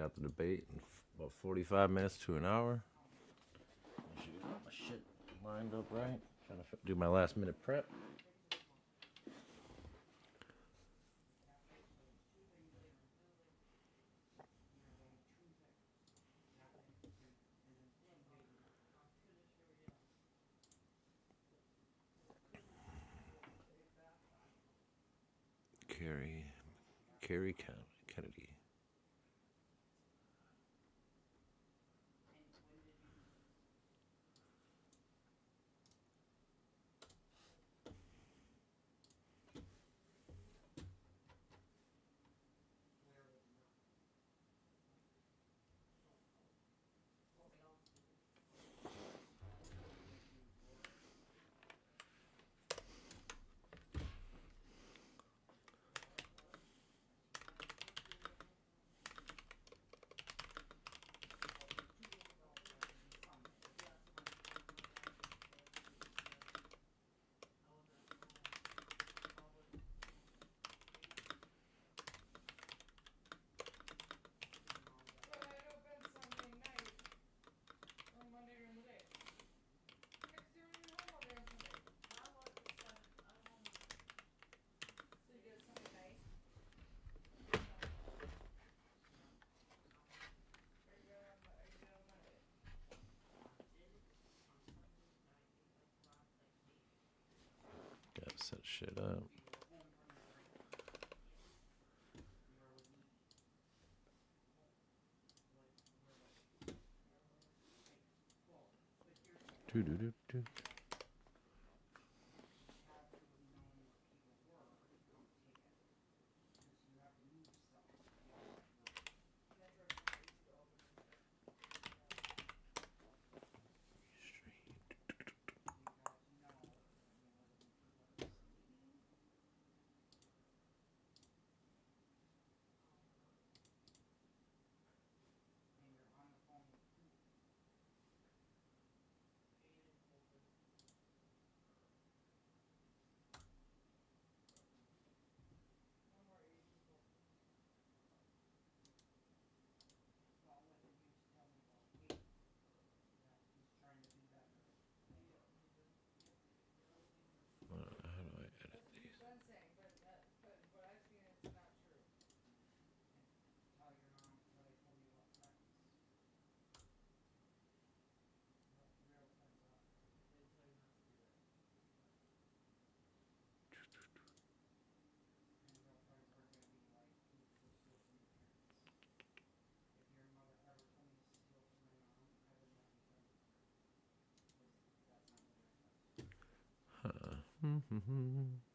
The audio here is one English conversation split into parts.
got the debate in about 45 minutes to an hour. I should get my shit lined up right. Trying to do my last minute prep. Carrie Kennedy. Gotta set shit up. Do. How do I edit these?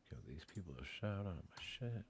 Give these people a shout out my shit.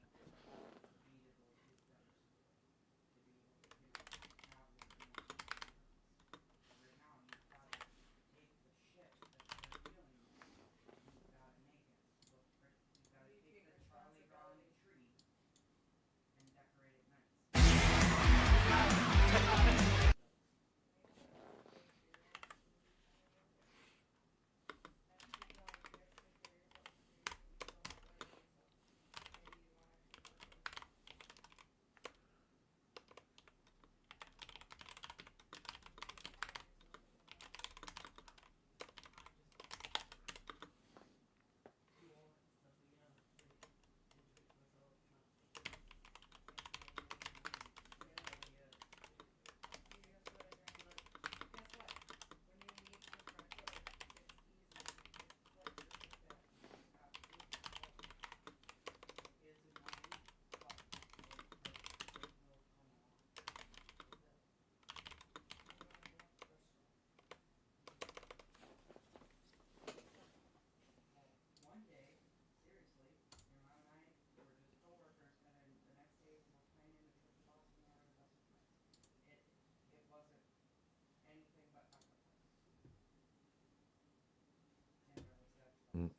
Alright,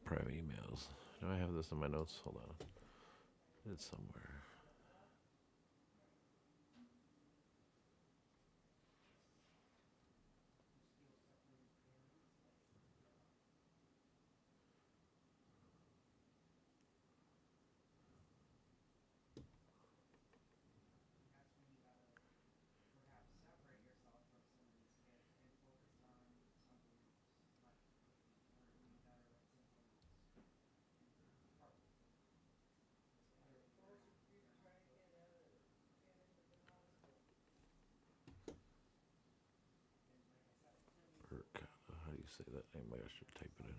private emails. Do I have this in my notes? Hold on. It's somewhere. How do you say that name? I should type it in.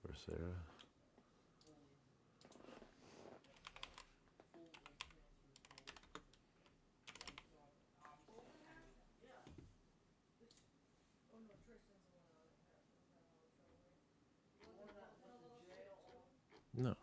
For Sarah. No.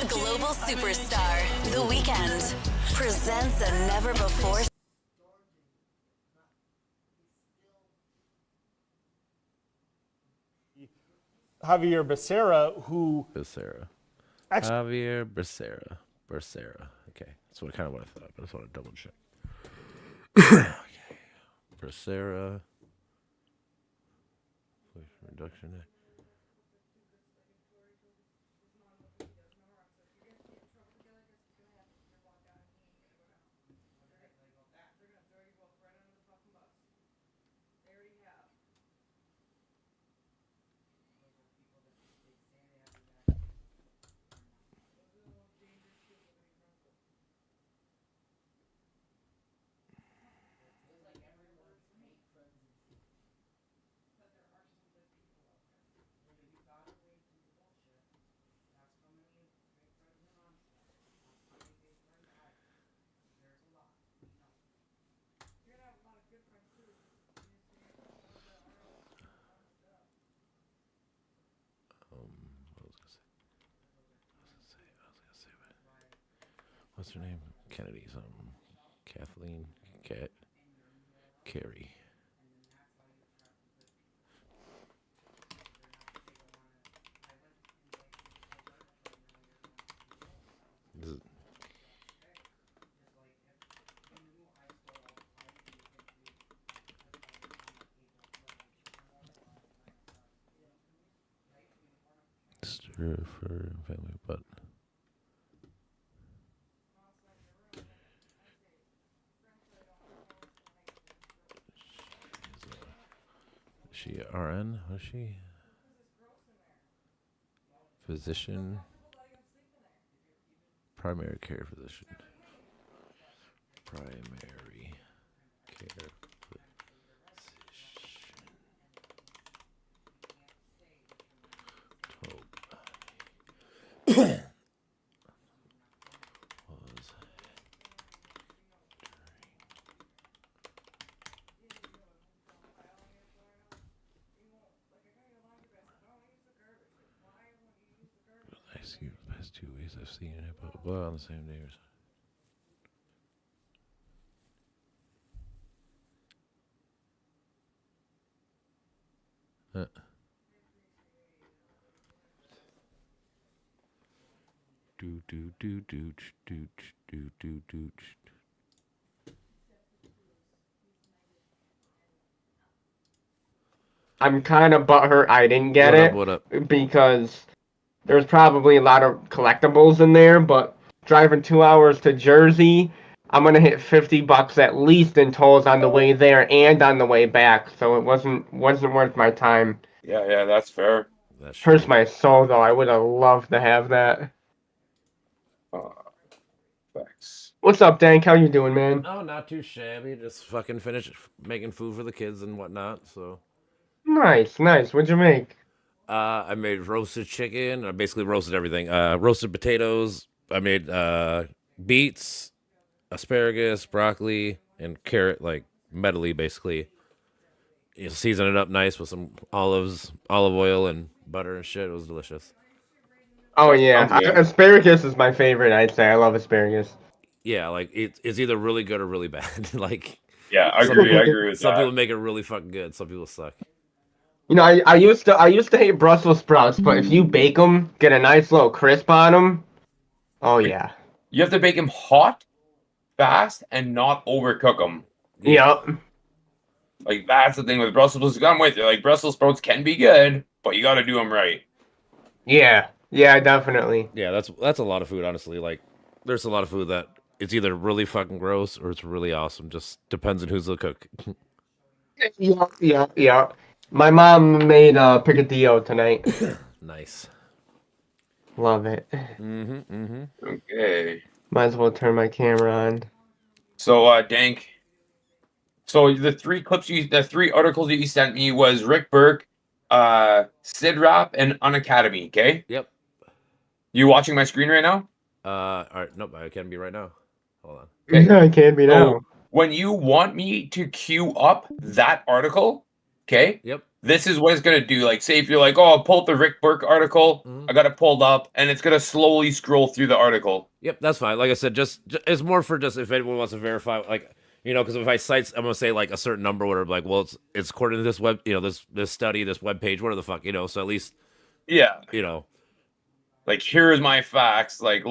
Global superstar, The Weeknd, presents a never-before. Javier Becerra, who... Becerra. Actually, Javier Becerra. Becerra. Okay. That's what kind of what I thought, but I just want to double check. Okay. Becerra. Reduction. What's her name? Kennedy something. Kathleen. Carey. Stir for family, but is she RN? Was she? Physician. Primary care physician. Primary care physician. I see the past 2 weeks I've seen it, blah, blah, blah, on the same day or something. I'm kind of butthurt I didn't get What up? because there's probably a lot of collectibles in there, but driving 2 hours to Jersey, I'm gonna hit $50 at least in tolls on the way there and on the way back, so it wasn't worth my time. Yeah, that's fair. Hurts my soul though. I would have loved to have that. Thanks. What's up, Dank? How you doing, man? Oh, not too shabby. Just fucking finished making food for the kids and whatnot. So Nice. What'd you make? I made roasted chicken. I basically roasted everything. Roasted potatoes. I made beets, asparagus, broccoli, and carrot, like medley, basically. You season it up nice with some olive oil, and butter and shit. It was delicious. Oh That yeah, sounds good. asparagus is my favorite. I'd say I love asparagus. Yeah, like it's either really good or really bad. Like Yeah, I some agree. I people, agree with some that. people make it really fucking good. Some people suck. You know, I used to hate Brussels sprouts, but if you bake them, get a nice little crisp on them. Oh yeah. You have to bake them hot, fast, and not overcook them. Yeah. Yep. Like that's the thing with Brussels sprouts. I'm with you. Like Brussels sprouts can be good, but you got to do them right. Yeah. Yeah, definitely. Yeah, that's a lot of food, honestly. Like, there's a lot of food that it's either really fucking gross or it's really awesome. Just depends on who's the cook. Yeah, yeah, yeah. My mom made picadillo tonight. Nice. Love it. Okay. Might as well turn my camera on. So, Dank. So the three articles that you sent me was Rick Burke, Sid Rap, and Unacademy. Okay. Yep. You watching my screen right now? All right. Nope, I can be right now. Hold on. Okay. I can be now. So when you want me to queue up that article, okay? Yep. This is what it's gonna do. Like, say if you're like, "Oh, I'll pull up the Rick Burke article," I got it pulled up, and it's gonna slowly scroll through the article. Yep, that's fine. Like I said, just it's more for just if anyone wants to verify, like, you know, because if I cite, I'm gonna say like a certain number, whatever. Like, well, it's according to this web, you know, this study, this web page, whatever the fuck, you know. So at least, Yeah. you know, Like, here's my facts. Like it,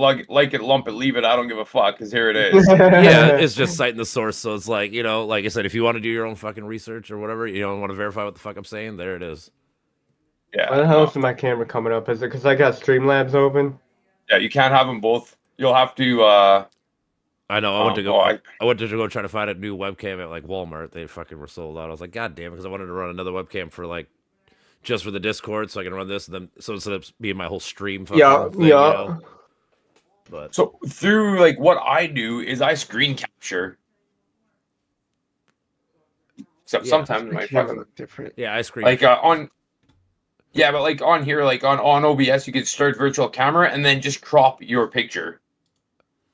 lump it, leave it. I don't give a fuck, because here it is. yeah, it's just citing the source. So it's like, you know, like I said, if you want to do your own fucking research or whatever, you don't want to verify what the fuck I'm saying, there it is. Yeah. Why the hell is my camera coming up? Is it because I got Streamlabs open? Yeah, you can't have them both. You'll have to. I know. I went to go. oh, I went to go try to find a new webcam at like Walmart. They fucking were sold out. I was like, God damn, because I wanted to run another webcam for like just for the Discord, so I can run this. And then so instead of being my whole stream, fucking Yeah, thing, yeah. You know? But So through like what I do is I screen capture. Except Yeah. sometimes my Camera fucking look different. yeah, I screen. like on. Yeah, but like on here, like on OBS, you can start virtual camera and then just crop your picture.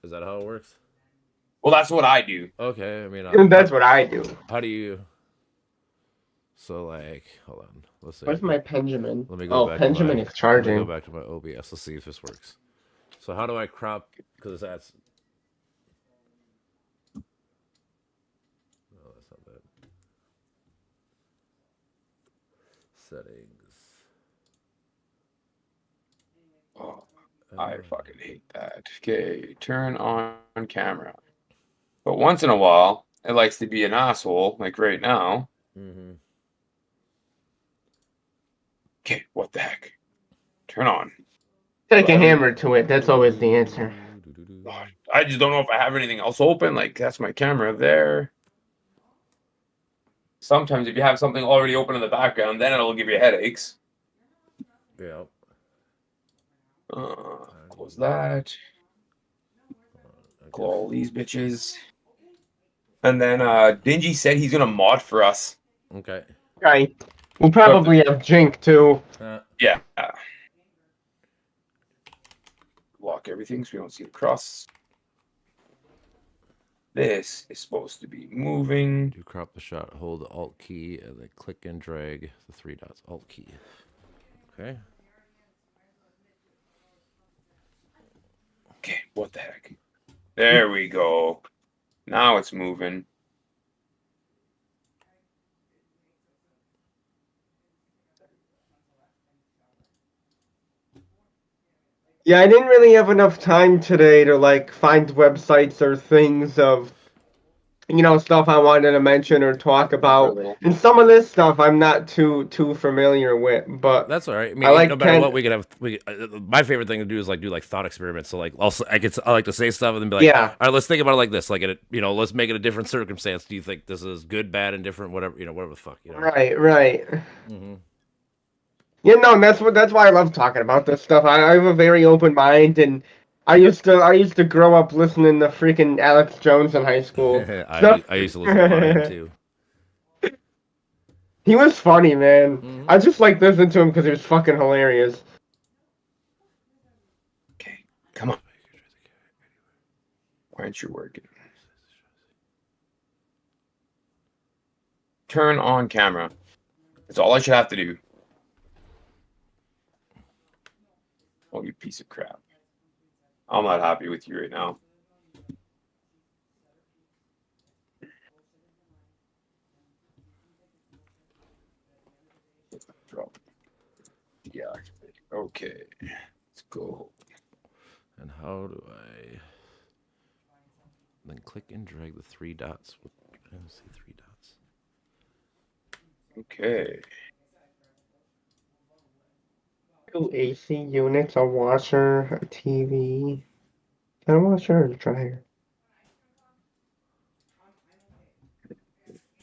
Is that how it works? Well, that's what I do. Okay, I mean, And that's what I do. how do you? So like, hold on. Let's see. Where's my Benjamin? Let me go back. Benjamin to my, is Let me charging. go back to my OBS. Let's see if this works. So how do I crop? Because that's. No, that's not that. Settings. Oh, I fucking hate that. Okay, turn on camera. But once in a while, it likes to be an asshole, like right now. Mm-hmm. Okay, what the heck? Turn on. Take a hammer to it. That's always the answer. I just don't know if I have anything else open. Like, that's my camera there. Sometimes if you have something already open in the background, then it'll give you headaches. Yeah. Close that. Close all these bitches. And then Dingy said he's gonna mod for us. Okay. Right. We'll probably have Jink too. Yeah. Lock everything so we don't see the cross. This is supposed to be moving. To crop the shot, hold the Alt key and then click and drag the three dots. Alt key. Okay. Okay, what the heck? There we go. Now it's moving. Yeah, I didn't really have enough time today to like find websites or things of, you know, stuff I wanted to mention or talk about. And some of this stuff I'm not too familiar with, but That's all right. I mean, I like no matter Ken- what, we could have. My favorite thing to do is like do like thought experiments. So like, also, I like to say stuff and then be like, Yeah. all right, let's think about it like this. Like, you know, let's make it a different circumstance. Do you think this is good, bad, indifferent, whatever? You know, whatever the fuck. You know. right. Mm-hmm. Yeah, no, that's why I love talking about this stuff. I have a very open mind, and I used to grow up listening to freaking Alex Jones in high school. I used to listen to mine too. He was funny, man. I just like listening to him because he was fucking hilarious. Okay, come on. Why aren't you working? Turn on camera. That's all I should have to do. Oh, you piece of crap. I'm not happy with you right now. Drop. Deactivate. Okay. Let's go. And how do I then click and drag the 3 dots? I don't see 3 dots. Okay. 2 AC units, a washer, a TV, and a washer and a dryer.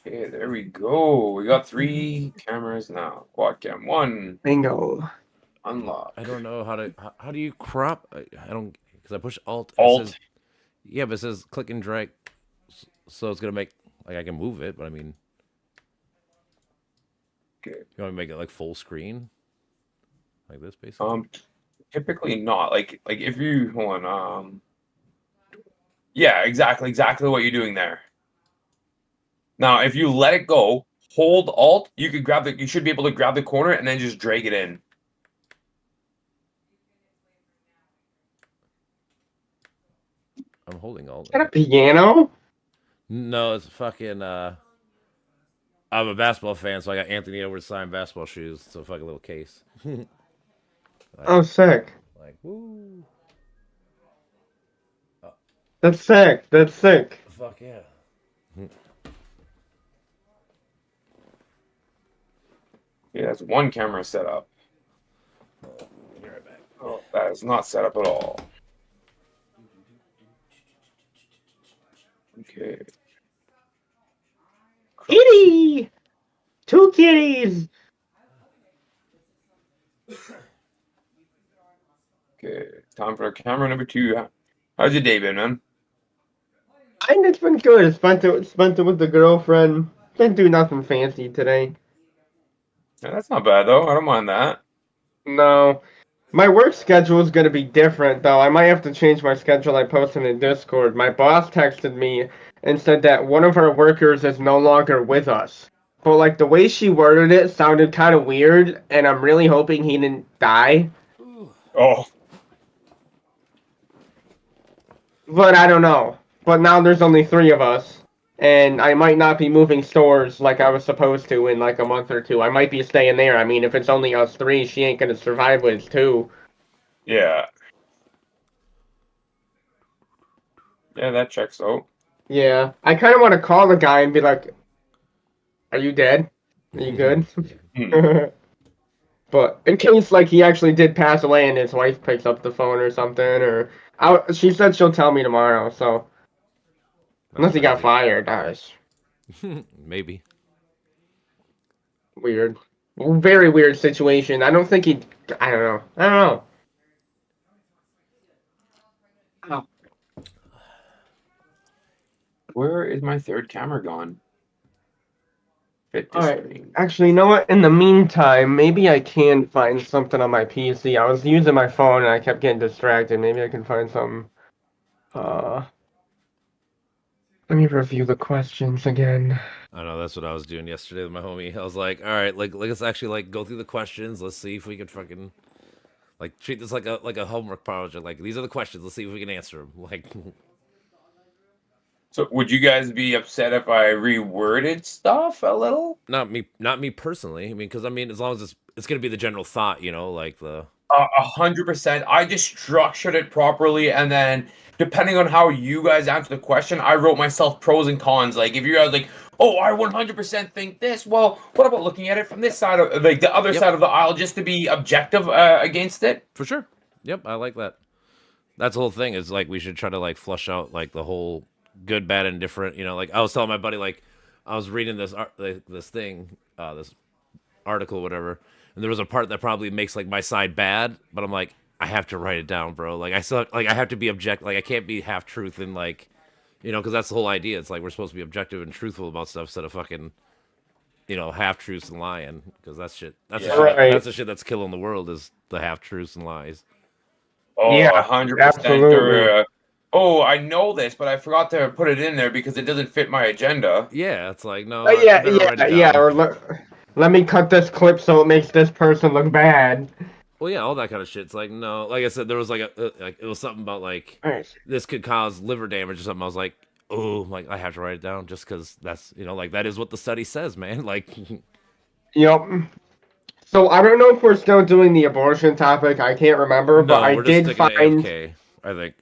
Okay, there we go. We got 3 cameras now. Quad cam 1. Bingo. Unlock. I don't know how do you crop? I don't, because I push Alt. Alt. It says, yeah, but it says click and drag, so it's gonna make like I can move it, but I mean, Okay. you want to make it like full screen, like this basically. Typically not. Like if you hold on. Yeah, exactly what you're doing there. Now, if you let it go, hold Alt, you could grab you should be able to grab the corner and then just drag it in. I'm holding Alt. Is that a piano? No, it's fucking. I'm a basketball fan, so I got Anthony Edwards signed basketball shoes. So fucking little case. Oh, sick. Like woo. That's sick. That's sick. Fuck yeah. Yeah, that's 1 camera set up. Be right back. Oh, that is not set up at all. Okay. Kitty! 2 kitties! Okay, time for camera number 2. How's your day been, man? And it's been good. Spent it with the girlfriend. Didn't do nothing fancy today. Yeah, that's not bad though. I don't mind that. No. My work schedule is going to be different, though. I might have to change my schedule I posted in Discord. My boss texted me and said that one of our workers is no longer with us. But, like, the way she worded it sounded kind of weird, and I'm really hoping he didn't die. Oh, But I don't know. But now there's only 3 of us, and I might not be moving stores like I was supposed to in, like, a month or 2. I might be staying there. I mean, if it's only us 3, she ain't going to survive with 2. yeah. Yeah, that checks out. Yeah, I kind of want to call the guy and be like, "Are you dead? Are you good?" But in case like he actually did pass away and his wife picks up the phone or something, or she said she'll tell me tomorrow. So unless he got fired, that's Maybe. weird. Very weird situation. I don't think he. I don't know. I don't know. Oh. Where is my 3rd camera gone? Fit All right. screen. Actually, you know what? In the meantime, maybe I can find something on my PC. I was using my phone and I kept getting distracted. Maybe I can find something. Let me review the questions again. I know that's what I was doing yesterday with my homie. I was like, all right, like let's actually like go through the questions. Let's see if we can fucking like treat this like a homework project. Like these are the questions. Let's see if we can answer them. Like, So, would you guys be upset if I reworded stuff a little? not me personally. I mean, because I mean, as long as it's gonna be the general thought, you know, like the 100%. I just structured it properly, and then depending on how you guys answer the question, I wrote myself pros and cons. Like if you guys like, oh, I 100% think this. Well, what about looking at it from this side of like the other side of the aisle, just to be objective against it? for sure. Yep, I like that. That's the whole thing. Is like we should try to like flush out like the whole good, bad, and different. You know, like I was telling my buddy, like I was reading this this thing, this article, whatever, and there was a part that probably makes like my side bad, but I'm like, I have to write it down, bro. Like I still like I have to be objective. Like I can't be half truth and like, you know, because that's the whole idea. It's like we're supposed to be objective and truthful about stuff instead of fucking, half truths and lying, because that's shit. That's Yeah. the shit Right. that's the shit that's killing the world, is the half truths and lies. Oh, Yeah, 100%. absolutely. Oh, I know this, but I forgot to put it in there because it doesn't fit my agenda. Yeah, it's like, no, I Yeah, better write it yeah. down. Or let me cut this clip so it makes this person look bad. Well, yeah, all that kind of shit. It's like, no, like I said, there was like like it was something about like Nice. this could cause liver damage or something. I was like, oh, like I have to write it down just because that's like that is what the study says, man. Like, Yep. So I don't know if we're still doing the abortion topic. I can't remember, but no, I we're just did sticking to find. AFK, I think,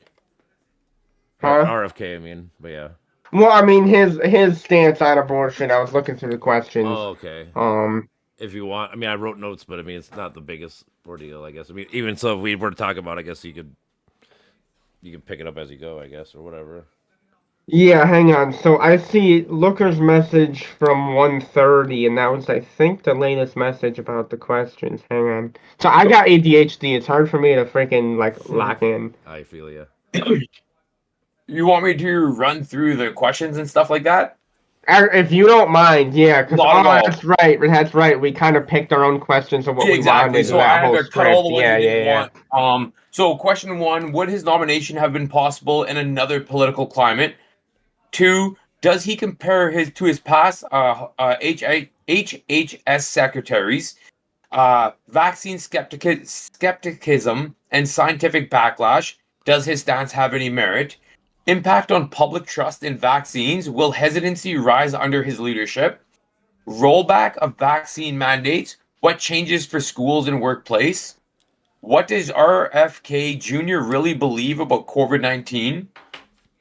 or Huh? RFK. I mean, but yeah. Well, I mean his stance on abortion. I was looking through the questions. Oh, okay. Um. If you want, I mean, I wrote notes, but I mean, it's not the biggest ordeal, I guess. I mean, even so, if we were to talk about, it, I guess you could pick it up as you go, I guess, or whatever. Yeah, hang on. So I see Looker's message from 1:30, and that was, I think, the latest message about the questions. Hang on. So I got ADHD. It's hard for me to freaking lock in. I feel you. You want me to run through the questions and stuff like that? If you don't mind, yeah, because Not at all. that's right. That's right. We kind of picked our own questions of what Yeah, we exactly. wanted So in that I had whole to cut all script. the ones Yeah, you didn't yeah, want. So question 1, would his nomination have been possible in another political climate? 2, does he compare to his past HHS secretaries? Vaccine skepticism and scientific backlash. Does his stance have any merit? Impact on public trust in vaccines. Will hesitancy rise under his leadership? Rollback of vaccine mandates. What changes for schools and workplace? What does RFK Jr. really believe about COVID-19?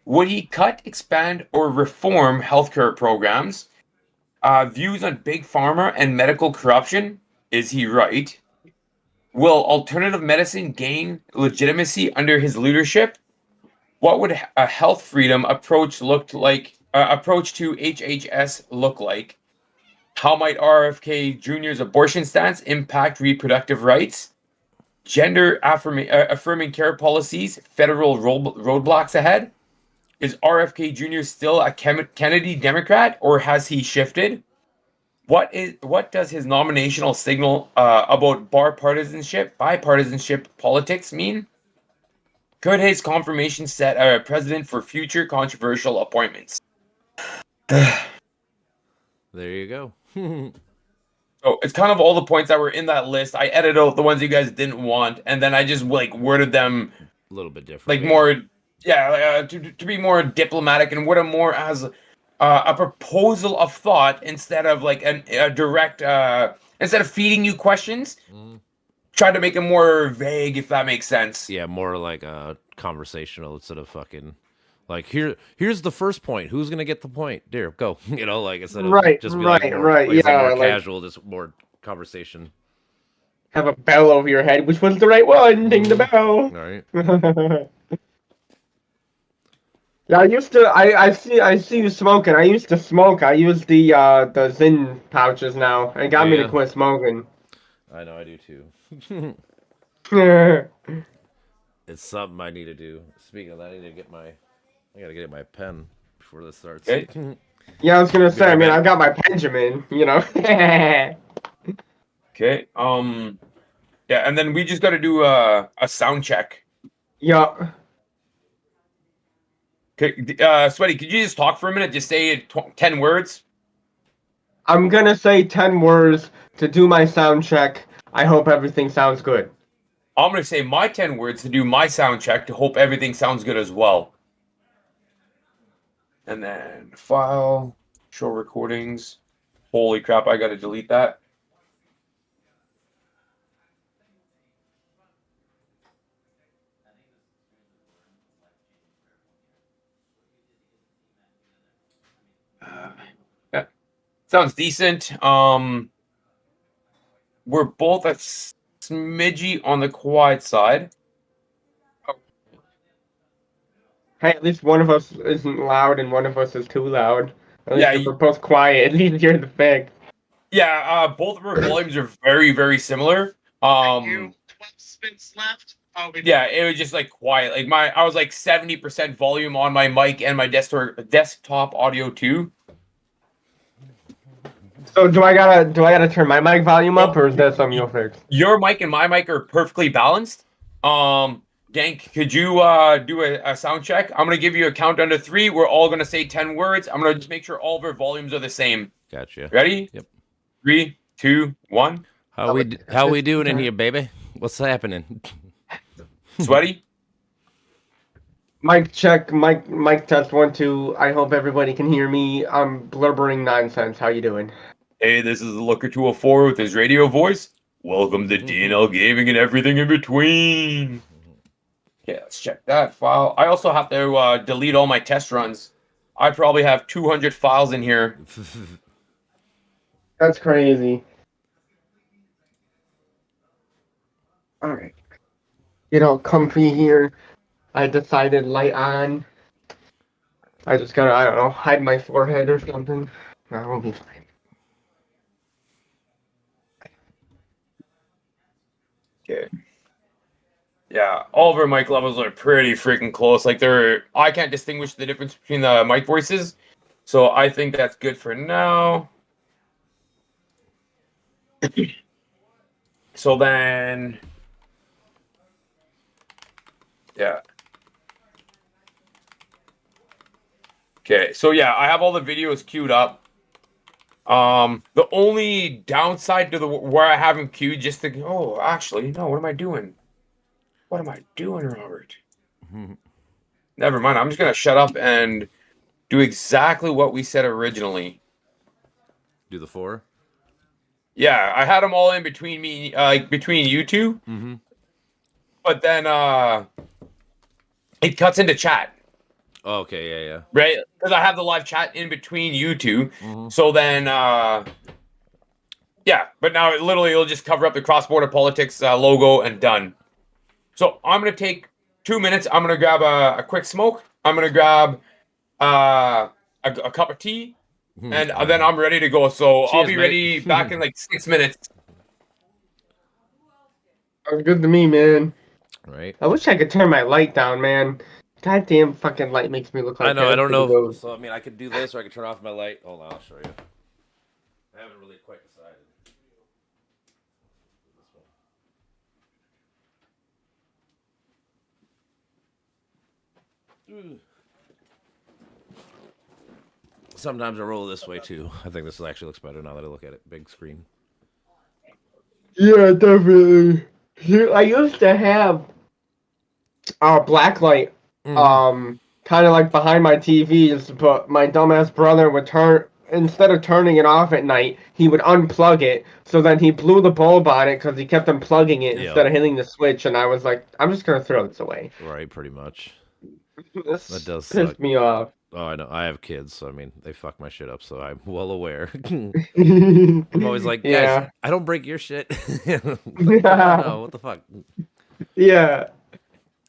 Would he cut, expand, or reform healthcare programs? Views on big pharma and medical corruption. Is he right? Will alternative medicine gain legitimacy under his leadership? What would a health freedom approach look like? Approach to HHS look like? How might RFK Jr.'s abortion stance impact reproductive rights? Gender affirming care policies, federal roadblocks ahead? Is RFK Jr. still a Kennedy Democrat, or has he shifted? What does his nominational signal about bipartisanship politics mean? Could his confirmation set a precedent for future controversial appointments? There you go. So it's kind of all the points that were in that list. I edited out the ones you guys didn't want, and then I just worded them A little bit different. like yeah. more, to be more diplomatic and word them more as a proposal of thought instead of like a direct. Instead of feeding you questions, try to make it more vague, if that makes sense. Yeah, more like conversational instead of fucking like here's the first point. Who's gonna get the point? There, go. Like instead of Right, just be right, like more, right, like I said, yeah, more like- casual, just more conversation. Have a bell over your head. Which one's the right one? Ding the bell. All right. Yeah, I see you smoking. I used to smoke. I use the Zyn pouches now. It got me to Yeah. quit smoking. I know I do too. Yeah, It's something I need to do. Speaking of that, I gotta get my pen before this starts. Okay. I was gonna say. right I mean, back. I got my Benjamin. Okay. Yeah, and then we just got to do a sound check. Yeah. Okay, Sweaty, could you just talk for a minute? Just say 10 words. I'm gonna say 10 words to do my sound check. I hope everything sounds good. I'm going to say my 10 words to do my sound check to hope everything sounds good as well. And then file, show recordings. Holy crap, I got to delete that. Yeah, sounds decent. We're both a smidgy on the quiet side. Hey, at least one of us isn't loud and one of us is too loud. At least Yeah, if we're both quiet, at least you're the fact. Yeah, both of our volumes are very, very similar. 12 spins left. Yeah, it was just like quiet. Like I was like 70% volume on my mic and my desktop audio too. So do I gotta turn my mic volume up, or is that something you'll fix? Your mic and my mic are perfectly balanced. Dank, could you do a sound check? I'm gonna give you a count under 3. We're all gonna say 10 words. I'm gonna just make sure all of our volumes are the same. Gotcha. Ready? Yep. 3, 2, 1. How we doing in here, baby? What's happening? Sweaty. Mic check, mic test 1 2. I hope everybody can hear me. I'm blubbering nonsense. How you doing? Hey, this is TheLooker204 with his radio voice. Welcome to DNL Gaming and everything in between. Okay, let's check that file. I also have to delete all my test runs. I probably have 200 files in here. That's crazy. All right. Get all comfy here. I decided light on. I just gotta, I don't know, hide my forehead or something. No, we'll be fine. Okay. Yeah, all of our mic levels are pretty freaking close. Like I can't distinguish the difference between the mic voices. So I think that's good for now. So then, yeah. Okay, so yeah, I have all the videos queued up. The only downside to where I have them queued, just to actually, no, what am I doing? What am I doing, Robert? Never mind. I'm just gonna shut up and do exactly what we said originally. Do the 4. Yeah, I had them all in between me, between you two. Mm-hmm. But then it cuts into chat. Oh, okay, yeah. Right? Because I have the live chat in between you two. Mm-hmm. So then, yeah. But now it'll just cover up the cross-border politics logo and done. So I'm going to take 2 minutes. I'm going to grab a quick smoke. I'm going to grab a cup of tea. And then I'm ready to go. So Cheers, I'll be mate. ready back in like 6 minutes. Sounds good to me, man. Right. I wish I could turn my light down, man. Goddamn fucking light makes me look like I know. I don't know. Ghost. So I mean, I could do this, or I could turn off my light. Hold on, I'll show you. I haven't really quite decided. Sometimes I roll this way too. I think this actually looks better now that I look at it. Big screen. Yeah, definitely. I used to have a black light, kind of like behind my TVs, but my dumbass brother would instead of turning it off at night, he would unplug it. So then he blew the bulb on it because he kept unplugging it instead of hitting the switch. And I was like, I'm just gonna throw this away. Right, pretty much. This That does pissed suck. me off. Oh, I know. I have kids, so I mean, they fuck my shit up, so I'm well aware. I'm always like, guys, Yeah. I don't break your shit. No, what the fuck? Yeah.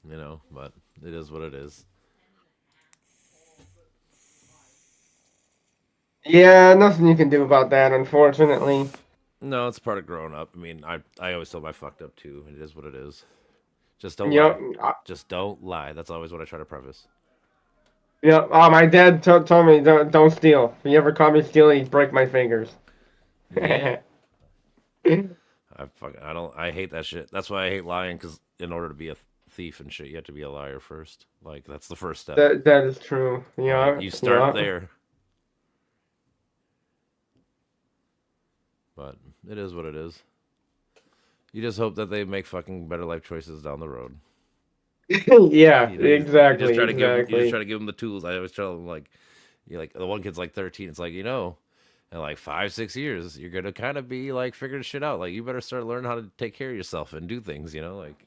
You know, but it is what it is. Yeah, nothing you can do about that, unfortunately. No, it's part of growing up. I mean, I always told my fucked up too. It is what it is. Just don't Yep. lie. Just don't lie. That's always what I try to preface. Yep. Oh, my dad told me don't steal. If you ever caught me stealing, he'd break my fingers. I hate that shit. That's why I hate lying, because in order to be a thief and shit, you have to be a liar first. Like, that's the first step. That is true. Yeah. Right? You start yeah. there. But it is what it is. You just hope that they make fucking better life choices down the road. Yeah, You know, exactly. You just try to give them the tools. I always tell them, like, the one kid's like 13. It's like, in like 5-6 years, you're gonna kind of be like figuring shit out. Like, you better start learning how to take care of yourself and do things. Like.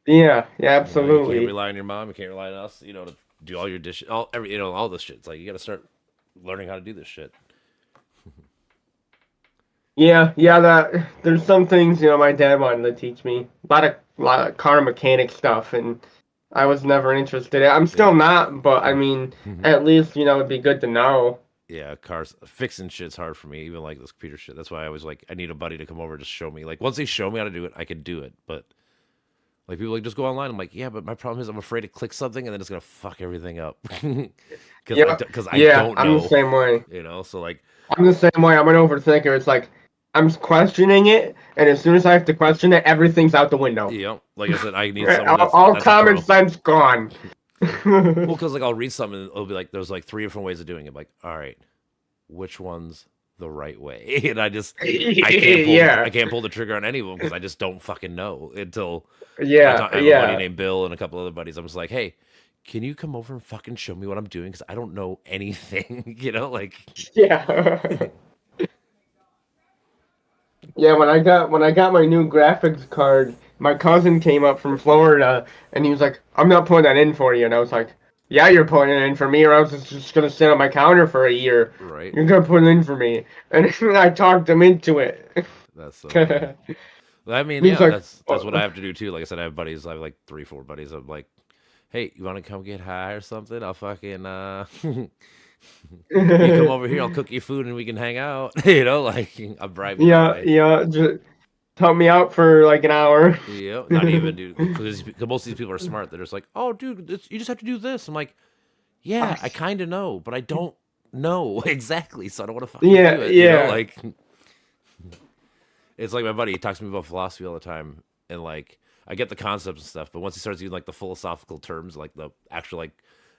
Yeah, You absolutely. can't rely on your mom. You can't rely on us. To do all your dishes, all this shit. It's like you got to start learning how to do this shit. Yeah, there's some things my dad wanted to teach me. A lot of car mechanic stuff, and I was never interested. I'm still not, but I mean, at least it'd be good to know. Yeah, cars fixing shit's hard for me. Even like this computer shit. That's why I was like, I need a buddy to come over just show me. Like once they show me how to do it, I can do it. But Like people like just go online. I'm like, yeah, but my problem is I'm afraid to click something and then it's gonna fuck everything up Yeah, because I yeah, don't I'm the know, same way. So like, I'm the same way. I'm an overthinker. It's like I'm questioning it, and as soon as I have to question it, everything's out the window. like I said, I need someone All that's a common pro. sense gone. Well, because like I'll read something, and it'll be like there's like three different ways of doing it. I'm like, all right, which one's the right way? And Yeah, I can't pull the trigger on any of them because I just don't fucking know until yeah, I have a buddy yeah, named Bill and a couple other buddies. I'm just like, hey, can you come over and fucking show me what I'm doing? Because I don't know anything, like. yeah. Yeah, when I got my new graphics card, my cousin came up from Florida and he was like, "I'm not putting that in for you." And I was like, "Yeah, you're putting it in for me, or else it's just gonna sit on my counter for a year. Right. You're gonna put it in for me." And I talked him into it. That's so funny. Well, I mean, He's yeah, like, that's what I have to do too. Like I said, I have buddies. I have like 3, 4 buddies. I'm like, hey, you want to come get high or something? I'll fucking you come over here. I'll cook you food and we can hang out. Like I'll bribe you that yeah, way. yeah, just help me out for like an hour. Not even, dude. Because most of these people are smart. They're just like, oh, dude, you just have to do this. I'm like, yeah, I kind of know, but I don't know exactly, so I don't want to fucking Yeah, do it. yeah. Like it's like my buddy. He talks to me about philosophy all the time, and like I get the concepts and stuff, but once he starts using like the philosophical terms, like the actual like,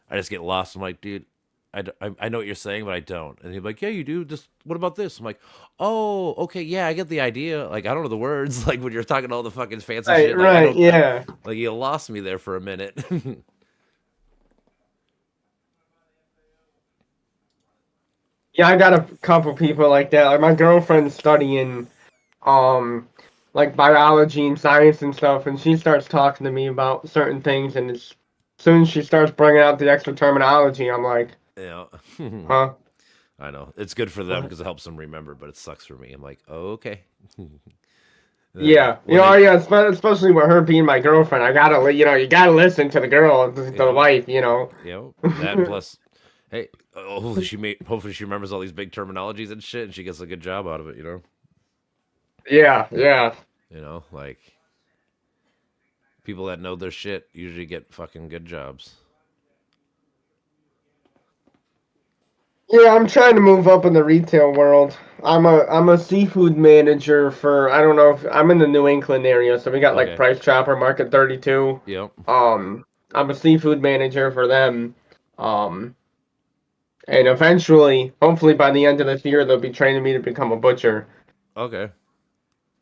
I just get lost. I'm like, dude, I know what you're saying, but I don't. And he's like, yeah, you do. Just what about this? I'm like, oh, okay, yeah, I get the idea. Like I don't know the words. Like when you're talking all the fucking fancy Right, shit. Like I right, don't. yeah. Like you lost me there for a minute. Yeah, I got a couple people like that. Like my girlfriend's studying um like biology and science and stuff, and she starts talking to me about certain things, and as soon as she starts bringing out the extra terminology, I'm like, Yeah. huh? I know. It's good for them What? because it helps them remember, but it sucks for me. I'm like, oh, okay. Yeah, When they, yeah, especially with her being my girlfriend, I gotta, you gotta listen to the girl, to the wife, that and plus, hey, hopefully she remembers all these big terminologies and shit, and she gets a good job out of it. Yeah, yeah. Like people that know their shit usually get fucking good jobs. Yeah, I'm trying to move up in the retail world. I'm a seafood manager for I don't know if I'm in the New England area, so we got like Okay. Price Chopper, Market 32. Yep. I'm a seafood manager for them. Um, and eventually, hopefully by the end of this year, they'll be training me to become a butcher. Okay.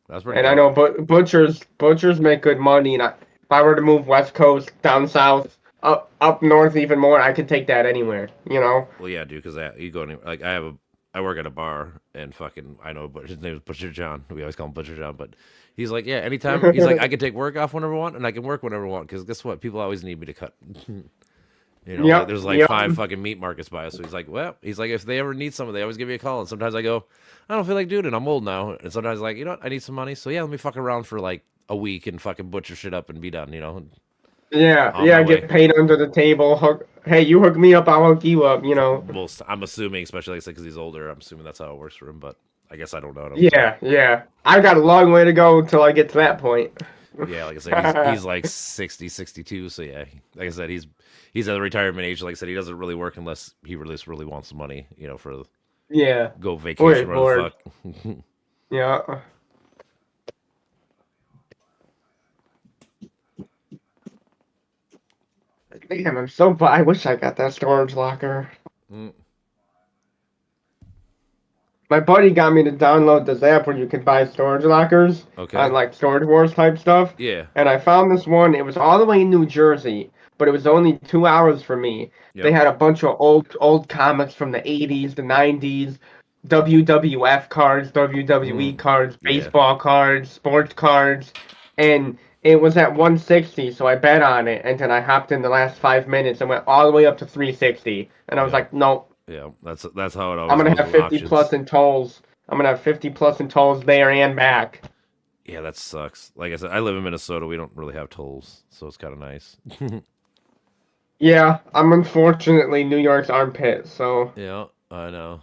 That's pretty And I dope. know butchers make good money, and if I were to move West Coast, down south, up north even more, I could take that anywhere. Well, yeah, dude, because you go like I work at a bar and fucking I know, but his name is Butcher John. We always call him Butcher John, but he's like, yeah, anytime. He's like, I can take work off whenever I want, and I can work whenever I want. Because guess what? People always need me to cut. Yep, There's like yep. 5 fucking meat markets by us. So he's like, well, if they ever need someone, they always give me a call. And sometimes I go, I don't feel like doing it. I'm old now. And sometimes like, you know what? I need some money. So yeah, let me fuck around for like a week and fucking butcher shit up and be done. Yeah, On yeah, my get way. paid under the table. Hey, you hook me up, I'll hook you up. Well, I'm assuming, especially like I said, because he's older, I'm assuming that's how it works for him. But I guess I don't know. Yeah, yeah. I got a long way to go until I get to that point. Yeah, like I said, he's like 60, 62. So yeah, like I said, he's at the retirement age. Like I said, he doesn't really work unless he really wants the money, for Yeah. go vacation where Bored. the fuck. Yeah. Damn, I wish I got that storage locker. Mm. My buddy got me to download this app where you can buy storage lockers Okay. on like Storage Wars type stuff. Yeah. And I found this one. It was all the way in New Jersey, but it was only 2 hours from me. Yep. They had a bunch of old comics from the 80s, the 90s, WWF cards, WWE cards, Yeah. baseball cards, sports cards, and it was at 160, so I bet on it, and then I hopped in the last 5 minutes and went all the way up to 360, and I was Yeah. like, nope, Yeah, that's how it always I'm gonna goes have with 50 auctions. plus in tolls. I'm gonna have 50 plus in tolls there and back. Yeah, that sucks. Like I said, I live in Minnesota. We don't really have tolls, so it's kind of nice. Yeah, I'm unfortunately New York's armpit, so Yeah, I know.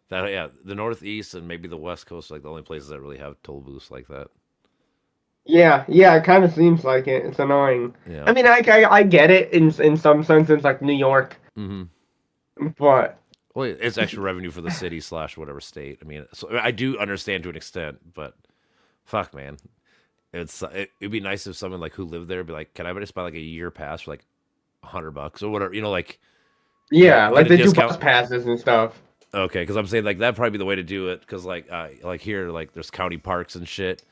The Northeast and maybe the West Coast are like the only places that really have toll booths like that. Yeah, yeah, it kind of seems like it. It's annoying. Yeah. I mean, I get it in some sense. It's like New York, Mm-hmm. but Well, it's extra revenue for the city slash whatever state. I mean, so I do understand to an extent, but fuck, man, it'd be nice if someone like who lived there be like, can I just buy like a year pass for like $100 or whatever? You know, like yeah, get like a they do discount. bus passes and stuff. Okay, because I'm saying like that'd probably be the way to do it. Because like here, like there's county parks and shit.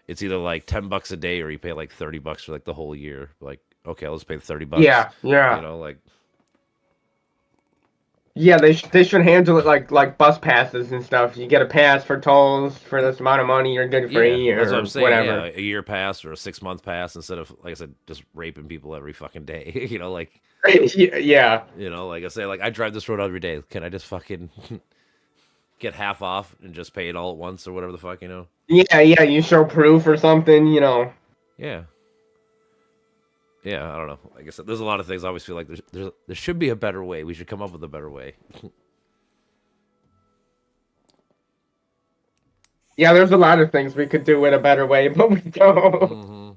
It's either like $10 a day or you pay like $30 for like the whole year. Like, okay, I'll just pay $30. Yeah, yeah, You know, like yeah. They should handle it like bus passes and stuff. You get a pass for tolls for this amount of money. You're good for a yeah, that's year what or I'm saying. Yeah, whatever. a year pass or a 6 month pass instead of like I said, just raping people every fucking day. You know, like Yeah, like I say, like I drive this road every day. Can I just fucking get half off and just pay it all at once or whatever the fuck, you know? yeah, yeah. You show proof or something, you know. Yeah. Yeah, I don't know. Like I said, there's a lot of things I always feel like there should be a better way. We should come up with a better way. Yeah, there's a lot of things we could do in a better way, but we don't.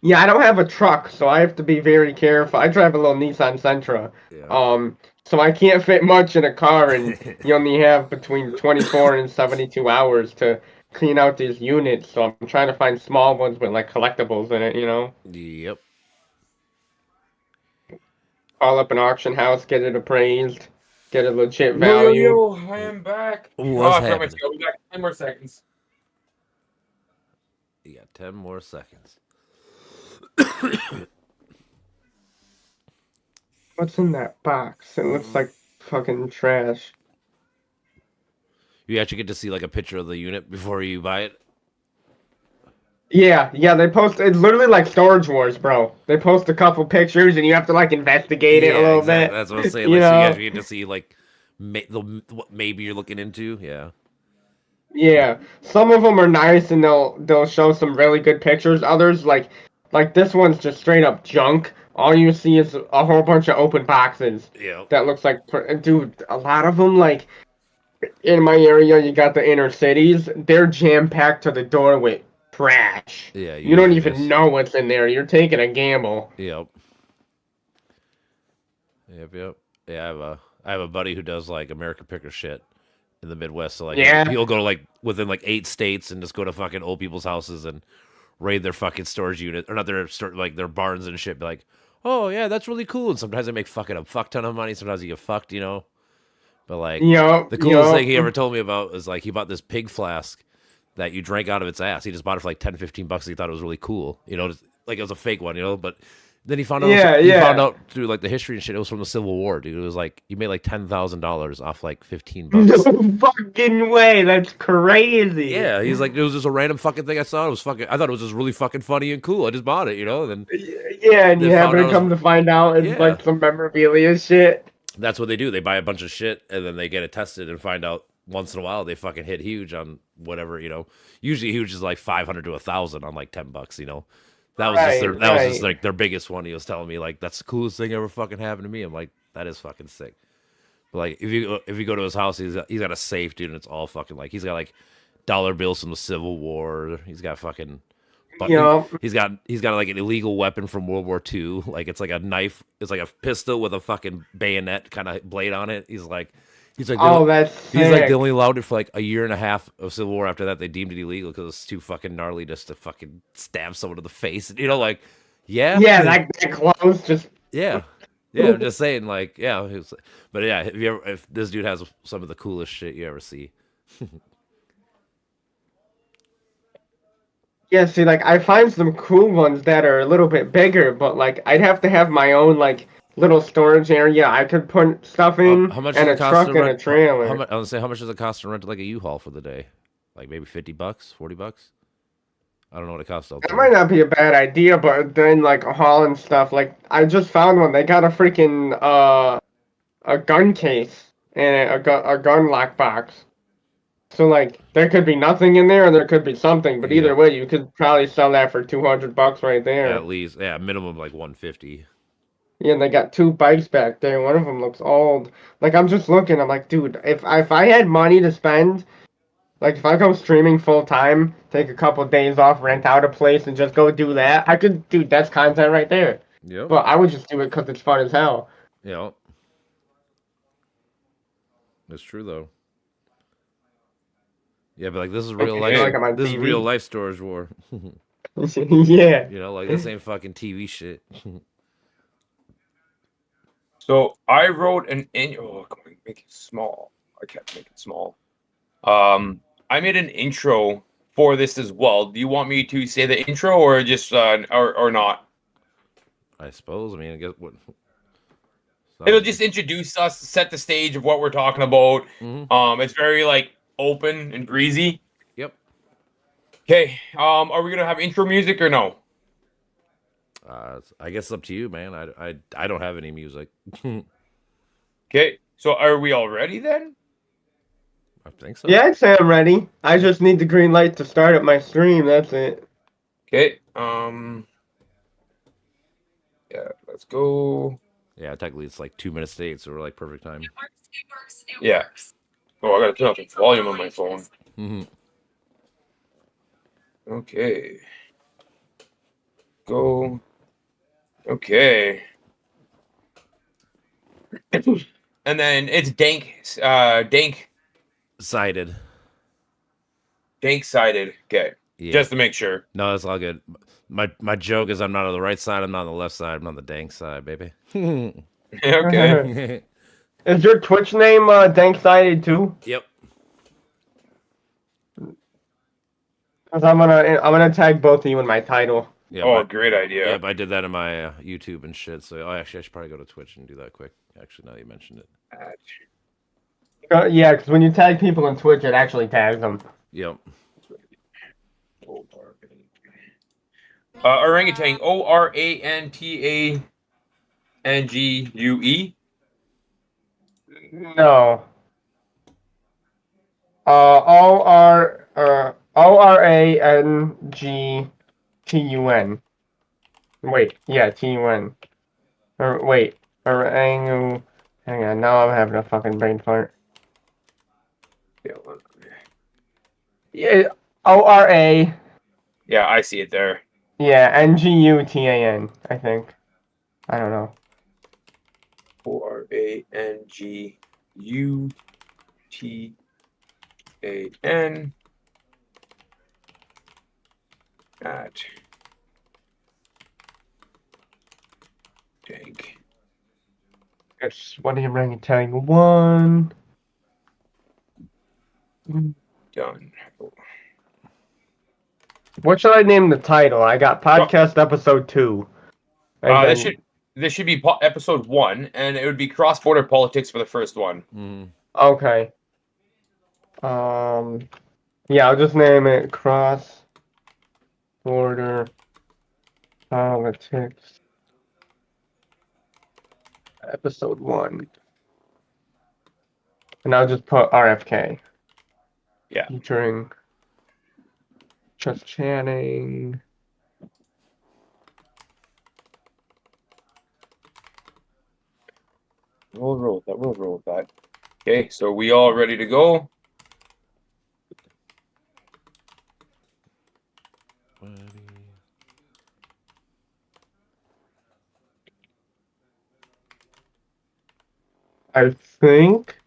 Yeah, I don't have a truck, so I have to be very careful. I drive a little Nissan Sentra. Yeah. So I can't fit much in a car, and you only have between 24 and 72 hours to clean out these units. So I'm trying to find small ones with like collectibles in it, you know? Yep. Call up an auction house, get it appraised, get a legit Yo, yo, value. yo, I am back. What's I forgot my happening? skill. We got 10 more seconds. You got 10 more seconds. What's in that box? It looks like fucking trash. You actually get to see like a picture of the unit before you buy it. Yeah, yeah, they post. It's literally like Storage Wars, bro. They post a couple pictures, and you have to like investigate it a little bit. That's what I'm saying. You Like, so you know? actually get to see like what maybe you're looking into. Yeah. Yeah. Some of them are nice, and they'll show some really good pictures. Others like this one's just straight up junk. All you see is a whole bunch of open boxes Yeah. that looks like, dude. A lot of them, like in my area, you got the inner cities. They're jam packed to the door with trash. Yeah. You don't Usually it even is. know what's in there. You're taking a gamble. Yep. Yep. Yeah, I have a buddy who does like American Picker shit in the Midwest. So like Yeah. he'll go to like within like 8 states and just go to fucking old people's houses and raid their fucking storage unit or not their like their barns and shit. Be like, oh yeah, that's really cool. And sometimes they make fucking a fuck ton of money. Sometimes you get fucked, you know. But like Yup. the coolest Yup. thing he ever told me about is like he bought this pig flask that you drank out of its ass. He just bought it for like 10, $15. He thought it was really cool, you know, just, like it was a fake one, you know. But then he found out, Yeah, he found yeah. out through like the history and shit. It was from the Civil War, dude. It was like he made like $10,000 off like $15. No fucking way. That's crazy. Yeah, he's like, it was just a random fucking thing I saw. It was fucking. I thought it was just really fucking funny and cool. I just bought it, you know. And then Yeah, and you Then happen found to out come to find out it's Yeah. like some memorabilia shit. that's what they do. They buy a bunch of shit and then they get it tested and find out once in a while they fucking hit huge on whatever, you know. Usually huge is like 500 to 1,000 on like $10, you know. That was just Right, that was just right. like their biggest one. He was telling me like that's the coolest thing ever fucking happened to me. I'm like that is fucking sick. But like if you go to his house, he's got a safe, dude, and it's all fucking like he's got like dollar bills from the Civil War. He's got fucking but You know? he's got like an illegal weapon from World War II. Like it's like a knife. It's like a pistol with a fucking bayonet kind of blade on it. He's like Oh, that's he's like sick. they only allowed it for like a year and a half of Civil War. After that, they deemed it illegal because it's too fucking gnarly just to fucking stab someone in the face. You know, like yeah, Yeah, that close just yeah. Yeah, I'm just saying, like, yeah, but yeah, if this dude has some of the coolest shit you ever see, yeah, see like I find some cool ones that are a little bit bigger, but like I'd have to have my own like little storage area I could put stuff in how much and does a it cost truck to and a rent? trailer. I was say how much does it cost to rent like a U-Haul for the day? Like maybe $50, $40. I don't know what it costs out That there. might not be a bad idea, but then like hauling stuff, like I just found one. They got a freaking a gun case and a gun lockbox. So like there could be nothing in there, and there could be something. But either Yeah. way, you could probably sell that for $200 right there. At least, yeah, minimum like 150. Yeah, and they got two bikes back there. One of them looks old. Like, I'm just looking. I'm like, dude, if I had money to spend, like, if I go streaming full time, take a couple days off, rent out a place, and just go do that, I could, dude, that's content right there. Yep. But I would just do it because it's fun as hell. Yep. It's true though. Yeah, but like this is real Okay, life. like I'm on This is real TV. life Storage War. Yeah. You know, like this ain't fucking TV shit. So I wrote an oh, come on, make it small. I can't make it small. I made an intro for this as well. Do you want me to say the intro or just or not? I suppose. I mean, I guess what. It'll just introduce us, set the stage of what we're talking about. It's very like open and breezy. Yep. Okay. Are we gonna have intro music or no? I guess it's up to you, man. I don't have any music. Okay. So are we all ready then? I think so. Yeah, I'd say I'm ready. I just need the green light to start up my stream. That's it. Okay. Yeah. Let's go. Yeah, technically it's like 2 minutes late, so we're like perfect time. Yeah. Oh, I gotta turn off the volume on my phone. Okay. Go. Okay. And then it's dank Sided. sided. Okay. Yeah. Just to make sure. No, that's all good. My joke is I'm not on the right side. I'm not on the left side. I'm on the dank side, baby. Okay. Is your Twitch name Danksided too? Yep. Cause I'm gonna tag both of you in my title. Yeah. Oh, great idea. Yep, I did that in my YouTube and shit. So, actually, I should probably go to Twitch and do that quick. Actually, now that you mentioned it. Yeah, because when you tag people on Twitch, it actually tags them. Yep. Orangutan. Orantangue. No. Orangatun. Wait, yeah, TUN. Or wait, Orangu. Hang on, now I'm having a fucking brain fart. Yeah, ORA. Yeah, I see it there. Yeah, NGUTAN, I think. I don't know. ORANGUTAN at Dank. It's what are you orangutan one? Done. What should I name the title? I got podcast episode 2. And This should be episode 1, and it would be cross-border politics for the first one. Okay. Yeah, I'll just name it cross border politics episode 1. And I'll just put RFK. Yeah. Featuring just Channing. We'll roll with that. Okay, so we all ready to go? I think.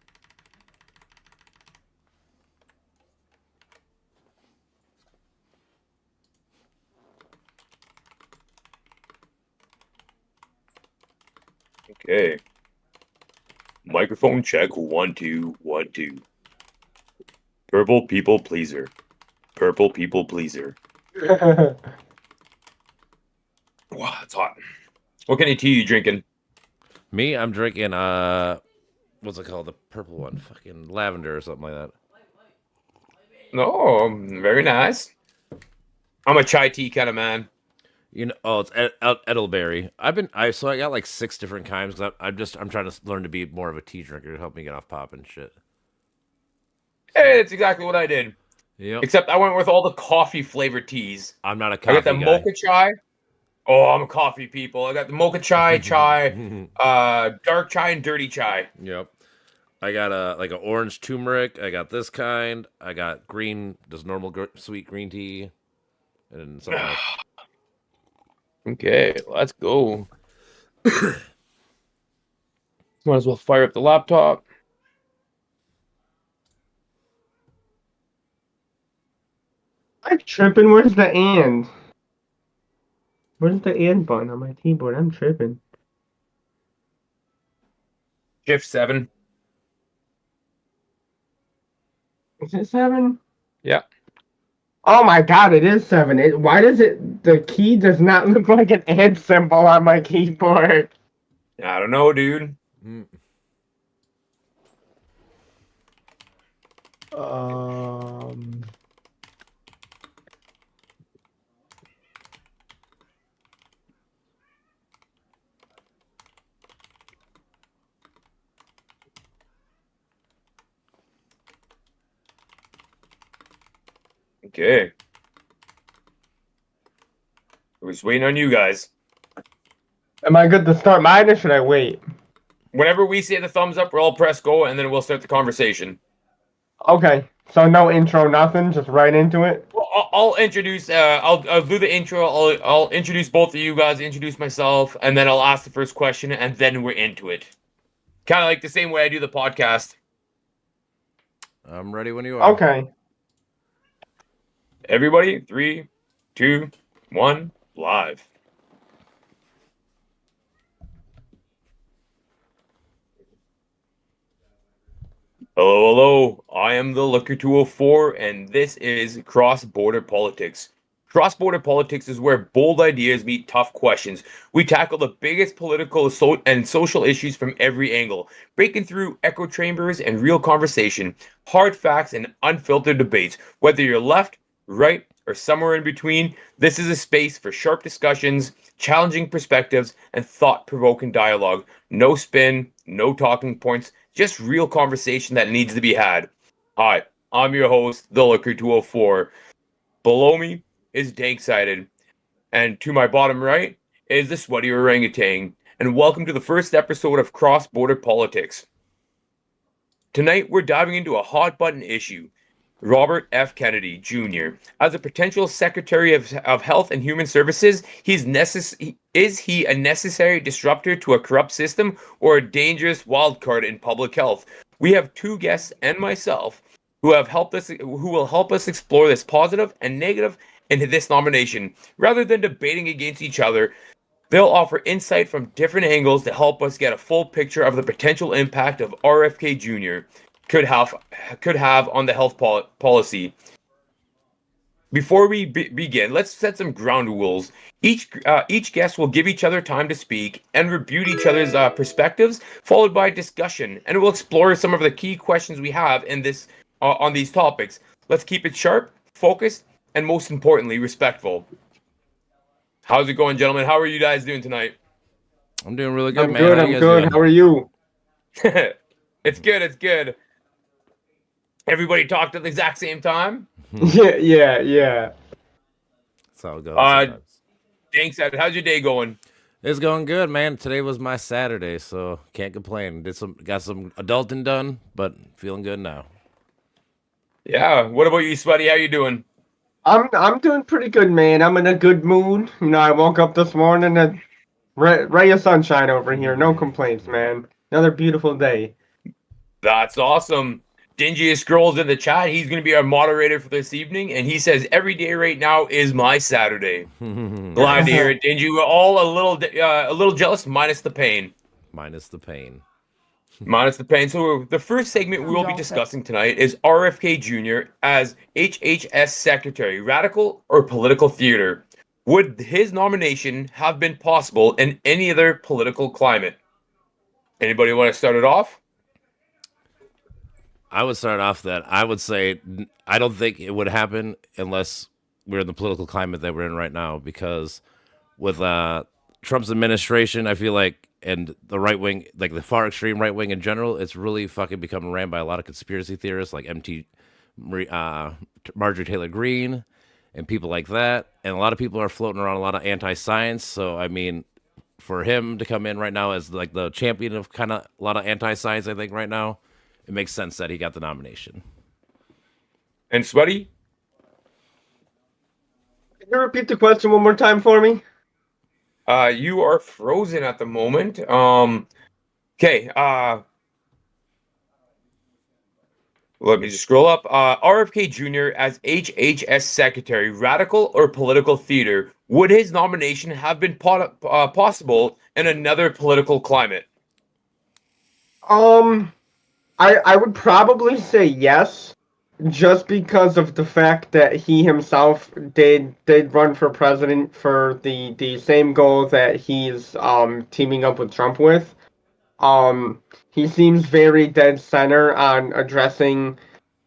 Okay. Microphone check 1 2 1 2. Purple people pleaser. Purple people pleaser. Wow, it's hot. What kind of tea are you drinking? Me, I'm drinking what's it called? The purple one, fucking lavender or something like that. Oh, very nice. I'm a chai tea kind of man. You know, it's Edelberry. I got like 6 different kinds. Cause I'm trying to learn to be more of a tea drinker to help me get off pop and shit. Hey, it's exactly what I did. Yep. Except I went with all the coffee flavored teas. I'm not a I coffee got the guy. mocha chai. Oh, I'm a coffee people. I got the mocha chai, dark chai, and dirty chai. Yep. I got like an orange turmeric. I got this kind. I got green, just normal sweet green tea, and something else. Okay, let's go. Might as well fire up the laptop. I'm tripping. Where's the and? Where's the and button on my keyboard? I'm tripping. Shift 7. Is it 7? Yeah. Oh my god, it is 7. Why does it... The key does not look like an and symbol on my keyboard. I don't know, dude. Okay. We're just waiting on you guys. Am I good to start mine or should I wait? Whenever we say the thumbs up, we'll all press go, and then we'll start the conversation. Okay, so no intro, nothing, just right into it? Well, I'll introduce. I'll do the intro. I'll introduce both of you guys. Introduce myself, and then I'll ask the first question, and then we're into it. Kind of like the same way I do the podcast. I'm ready when you are. Okay. Everybody, 3, 2, 1, live. Hello, hello. I am TheLooker204, and this is Cross-Border Politics. Cross-border politics is where bold ideas meet tough questions. We tackle the biggest political and social issues from every angle, breaking through echo chambers and real conversation, hard facts and unfiltered debates. Whether you're left, right, or somewhere in between, this is a space for sharp discussions, challenging perspectives, and thought-provoking dialogue. No spin, no talking points, just real conversation that needs to be had. Hi, I'm your host, TheLooker204. Below me is Dank-Sided, and to my bottom right is the Sweaty Orangutan. And welcome to the first episode of Cross-Border Politics. Tonight, we're diving into a hot-button issue. Robert F. Kennedy Jr. As a potential Secretary of Health and Human Services, is he a necessary disruptor to a corrupt system or a dangerous wildcard in public health? We have two guests and myself who will help us explore this positive and negative into this nomination. Rather than debating against each other, they'll offer insight from different angles to help us get a full picture of the potential impact of RFK Jr. could have on the health policy. Before we begin, let's set some ground rules. Each guest will give each other time to speak and rebut each other's perspectives, followed by discussion, and we'll explore some of the key questions we have in this on these topics. Let's keep it sharp, focused, and most importantly, respectful. How's it going, gentlemen? How are you guys doing tonight? I'm doing really good, I'm man. good, How I'm you guys good. doing? How are you? It's good. It's good. Everybody talked at the exact same time. Yeah. That's how it goes. Uh, sometimes. Thanks, Ed. How's your day going? It's going good, man. Today was my Saturday, so can't complain. Got some adulting done, but feeling good now. Yeah. What about you, Sweaty? How you doing? I'm doing pretty good, man. I'm in a good mood. You know, I woke up this morning and ray of sunshine over here. No complaints, man. Another beautiful day. That's awesome. Dingiest Scrolls in the chat. He's going to be our moderator for this evening, and he says every day right now is my Saturday. Glad to hear it, Dingy. We're all a little jealous, minus the pain. Minus the pain. Minus the pain. So the first segment we will be discussing tonight is RFK Jr. as HHS Secretary, radical or political theater. Would his nomination have been possible in any other political climate? Anybody want to start it off? I would start off that I would say I don't think it would happen unless we're in the political climate that we're in right now, because with Trump's administration, I feel like, and the right wing, like the far extreme right wing in general, it's really fucking become ran by a lot of conspiracy theorists like Marjorie Taylor Greene, and people like that. And a lot of people are floating around a lot of anti-science. So I mean, for him to come in right now as like the champion of kind of a lot of anti-science, I think right now, it makes sense that he got the nomination. And Sweaty? Can you repeat the question one more time for me? You are frozen at the moment. Okay. Let me just scroll up. RFK Jr. as HHS Secretary, radical or political theater. Would his nomination have been possible in another political climate? I would probably say yes, just because of the fact that he himself did run for president for the same goal that he's teaming up with Trump with. He seems very dead center on addressing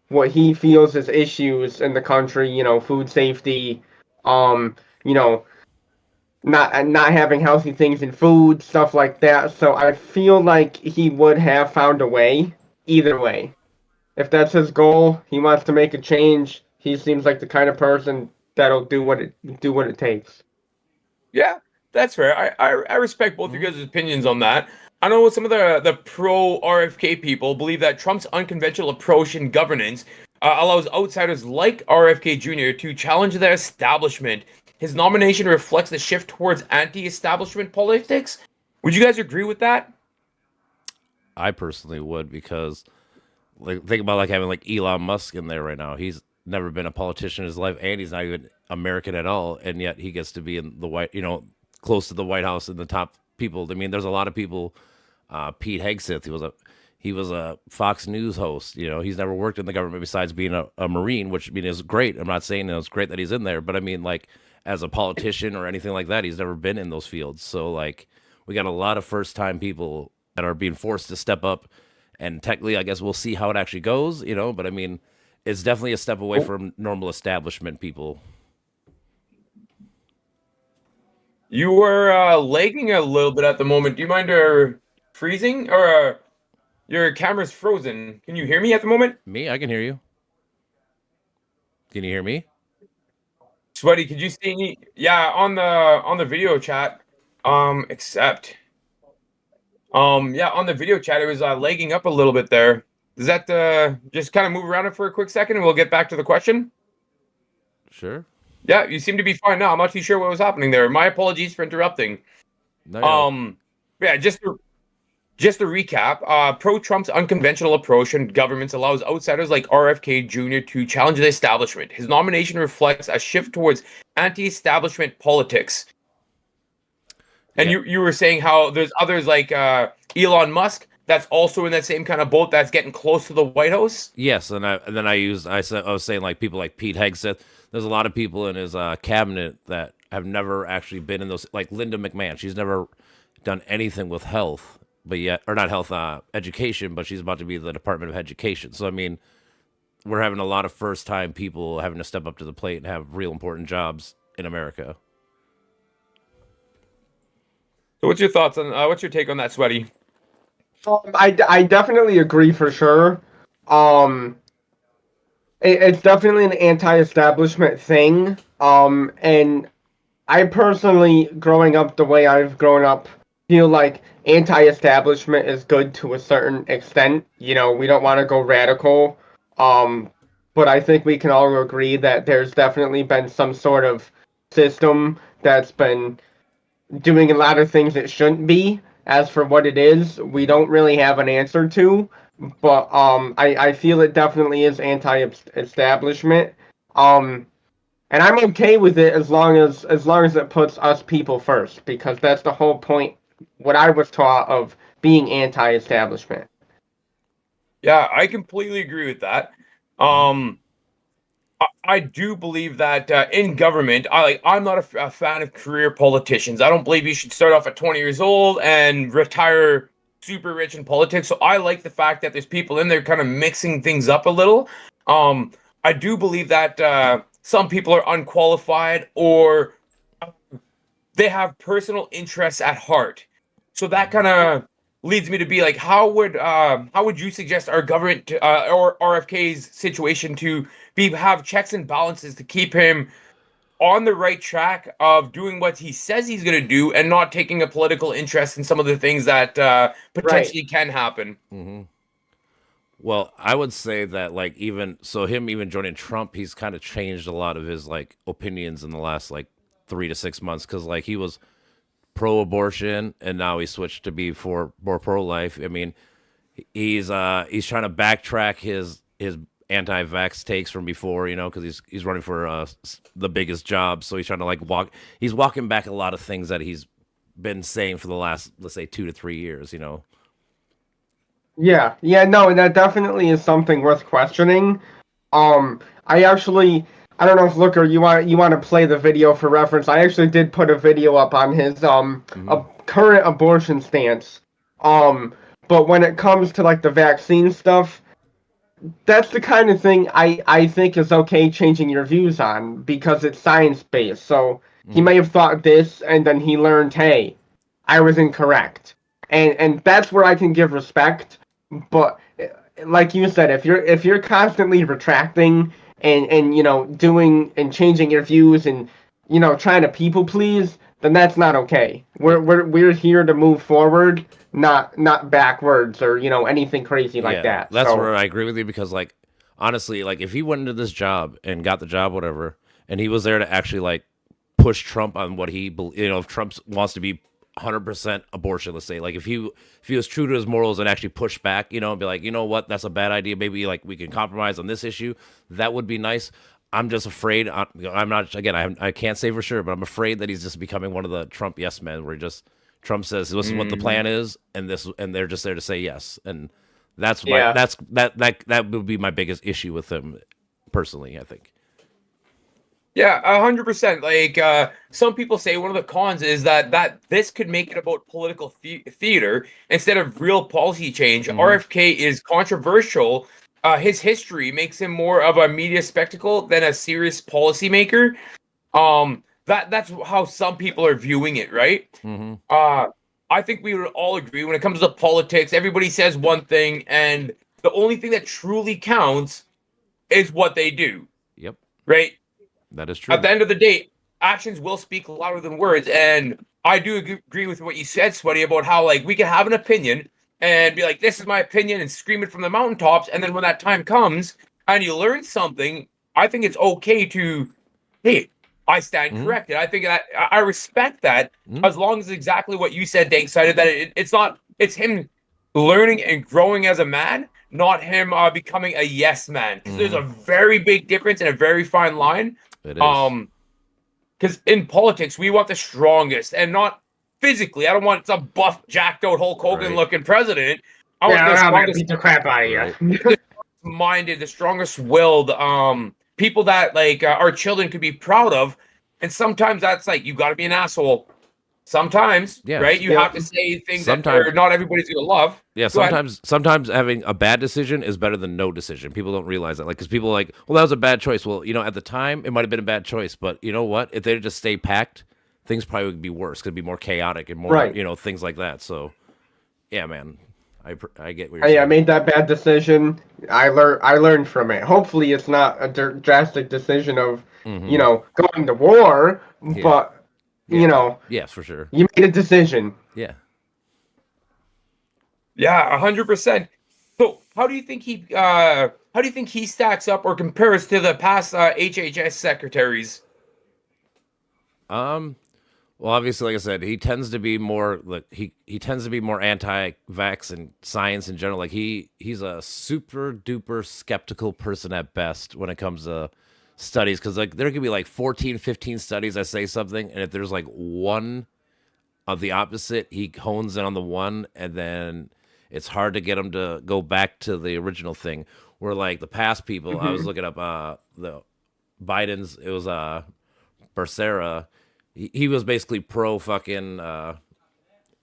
what he feels as issues in the country, food safety, um, you know, not having healthy things in food, stuff like that. So I feel like he would have found a way either way. If that's his goal, he wants to make a change. He seems like the kind of person that'll do what it takes. Yeah, that's fair. I respect both you guys' opinions on that. I know some of the pro RFK people believe that Trump's unconventional approach in governance allows outsiders like RFK Jr. to challenge the establishment. His nomination reflects the shift towards anti-establishment politics. Would you guys agree with that? I personally would, because like think about like having like Elon Musk in there right now. He's never been a politician in his life, and he's not even American at all, and yet he gets to be in the close to the White House and the top people. I mean, there's a lot of people. Pete Hegseth, he was a Fox News host. He's never worked in the government besides being a Marine, which I mean is great. I'm not saying it's great that he's in there, but I mean like as a politician or anything like that, he's never been in those fields. So like we got a lot of first time people that are being forced to step up, and technically I guess we'll see how it actually goes. But I mean it's definitely a step away from normal establishment people. You were lagging a little bit at the moment. Do you mind freezing, or your camera's frozen? Can you hear me at the moment? Me, I can hear you. Can you hear me? Sweaty, could you see me? Yeah, on the video chat. Except yeah, on the video chat it was lagging up a little bit there. Does that just kind of move around it for a quick second and we'll get back to the question? Sure. Yeah, you seem to be fine now. I'm not too sure what was happening there. My apologies for interrupting. No. Yeah, just to recap, pro-Trump's unconventional approach in governments allows outsiders like RFK Jr. to challenge the establishment. His nomination reflects a shift towards anti-establishment politics. And Yeah. you were saying how there's others like Elon Musk that's also in that same kind of boat that's getting close to the White House. Yes, and I was saying like people like Pete Hegseth. There's a lot of people in his cabinet that have never actually been in those, like Linda McMahon. She's never done anything with health, but yet, or not health, education, but she's about to be the Department of Education. So I mean, we're having a lot of first time people having to step up to the plate and have real important jobs in America. So what's your thoughts on what's your take on that, Sweaty? I definitely agree for sure. It's definitely an anti-establishment thing. And I personally, growing up the way I've grown up, feel like anti-establishment is good to a certain extent. We don't want to go radical. But I think we can all agree that there's definitely been some sort of system that's been doing a lot of things it shouldn't be. As for what it is, we don't really have an answer to. But I feel it definitely is anti-establishment. And I'm okay with it as long as it puts us people first, because that's the whole point. What I was taught of being anti-establishment. Yeah, I completely agree with that. I do believe that in government, I'm not a fan of career politicians. I don't believe you should start off at 20 years old and retire super rich in politics. So I like the fact that there's people in there kind of mixing things up a little. I do believe that some people are unqualified, or they have personal interests at heart. So that kind of leads me to be like, how would you suggest our government or RFK's situation to have checks and balances to keep him on the right track of doing what he says he's going to do and not taking a political interest in some of the things that potentially can happen. Mm-hmm. Well, I would say that like even joining Trump, he's kind of changed a lot of his like opinions in the last like 3 to 6 months because like he was pro-abortion and now he switched to be for more pro-life. I mean, he's trying to backtrack his anti-vax takes from before, you know, because he's running for the biggest job, so he's trying to like he's walking back a lot of things that he's been saying for the last, let's say, 2 to 3 years, you know. Yeah, no, that definitely is something worth questioning. I don't know if Looker, you want to play the video for reference. I actually did put a video up on his a current abortion stance. But when it comes to like the vaccine stuff, that's the kind of thing I think is okay changing your views on because it's science based. So he may have thought this and then he learned, hey, I was incorrect. And that's where I can give respect. But like you said, if you're constantly retracting and you know doing and changing your views and you know trying to people please, then that's not okay. We're here to move forward, not backwards or you know anything crazy like that. That's where I agree with you because like honestly, like if he went into this job and got the job, whatever, and he was there to actually like push Trump on what he, you know, if Trump wants to be 100% abortion, let's say, like if he was true to his morals and actually push back, you know, and be like, you know what, that's a bad idea, maybe like we can compromise on this issue, that would be nice. I'm just afraid, I'm not, again, I can't say for sure, but I'm afraid that he's just becoming one of the Trump yes men where Trump says this is what the plan is and they're just there to say yes, and that would be my biggest issue with him personally, I think. Yeah, 100%. Like some people say, one of the cons is that this could make it about political theater instead of real policy change. RFK is controversial. His history makes him more of a media spectacle than a serious policymaker. That's how some people are viewing it, right? I think we would all agree when it comes to politics, everybody says one thing, and the only thing that truly counts is what they do. Yep. Right? That is true. At the end of the day, actions will speak louder than words. And I do agree with what you said, Sweaty, about how like we can have an opinion and be like, this is my opinion and scream it from the mountaintops. And then when that time comes and you learn something, I think it's okay to, hey, I stand corrected. I think that I respect that as long as exactly what you said, Dank, cited that it's him learning and growing as a man, not him becoming a yes man. Because there's a very big difference and a very fine line. It is. Because in politics, we want the strongest and not physically. I don't want some buff, jacked out Hulk Hogan looking president. I want the strongest, beat the crap out of you. the minded, the strongest willed, people that like our children could be proud of. And sometimes that's like, you got to be an asshole. Sometimes, right? You have to say things that not everybody's gonna love. Yeah, sometimes having a bad decision is better than no decision. People don't realize that, like, because people are like, well, that was a bad choice. Well, you know, at the time, it might have been a bad choice, but you know what? If they just stay packed, things probably would be worse. Could be more chaotic and more, you know, things like that. So, yeah, man, I get what you're saying. I made that bad decision. I learned from it. Hopefully, it's not a drastic decision of you know going to war, but. You know, yes, for sure. You made a decision. Yeah. Yeah, 100%. So, how do you think he stacks up or compares to the past HHS secretaries? Well, obviously, like I said, he tends to be more like he tends to be more anti-vax and science in general. Like he's a super duper skeptical person at best when it comes to studies, because like there could be like 14 15 studies that say something, and if there's like one of the opposite, he hones in on the one, and then it's hard to get him to go back to the original thing. Where like the past people, I was looking up the Biden's, it was Becerra. He was basically pro fucking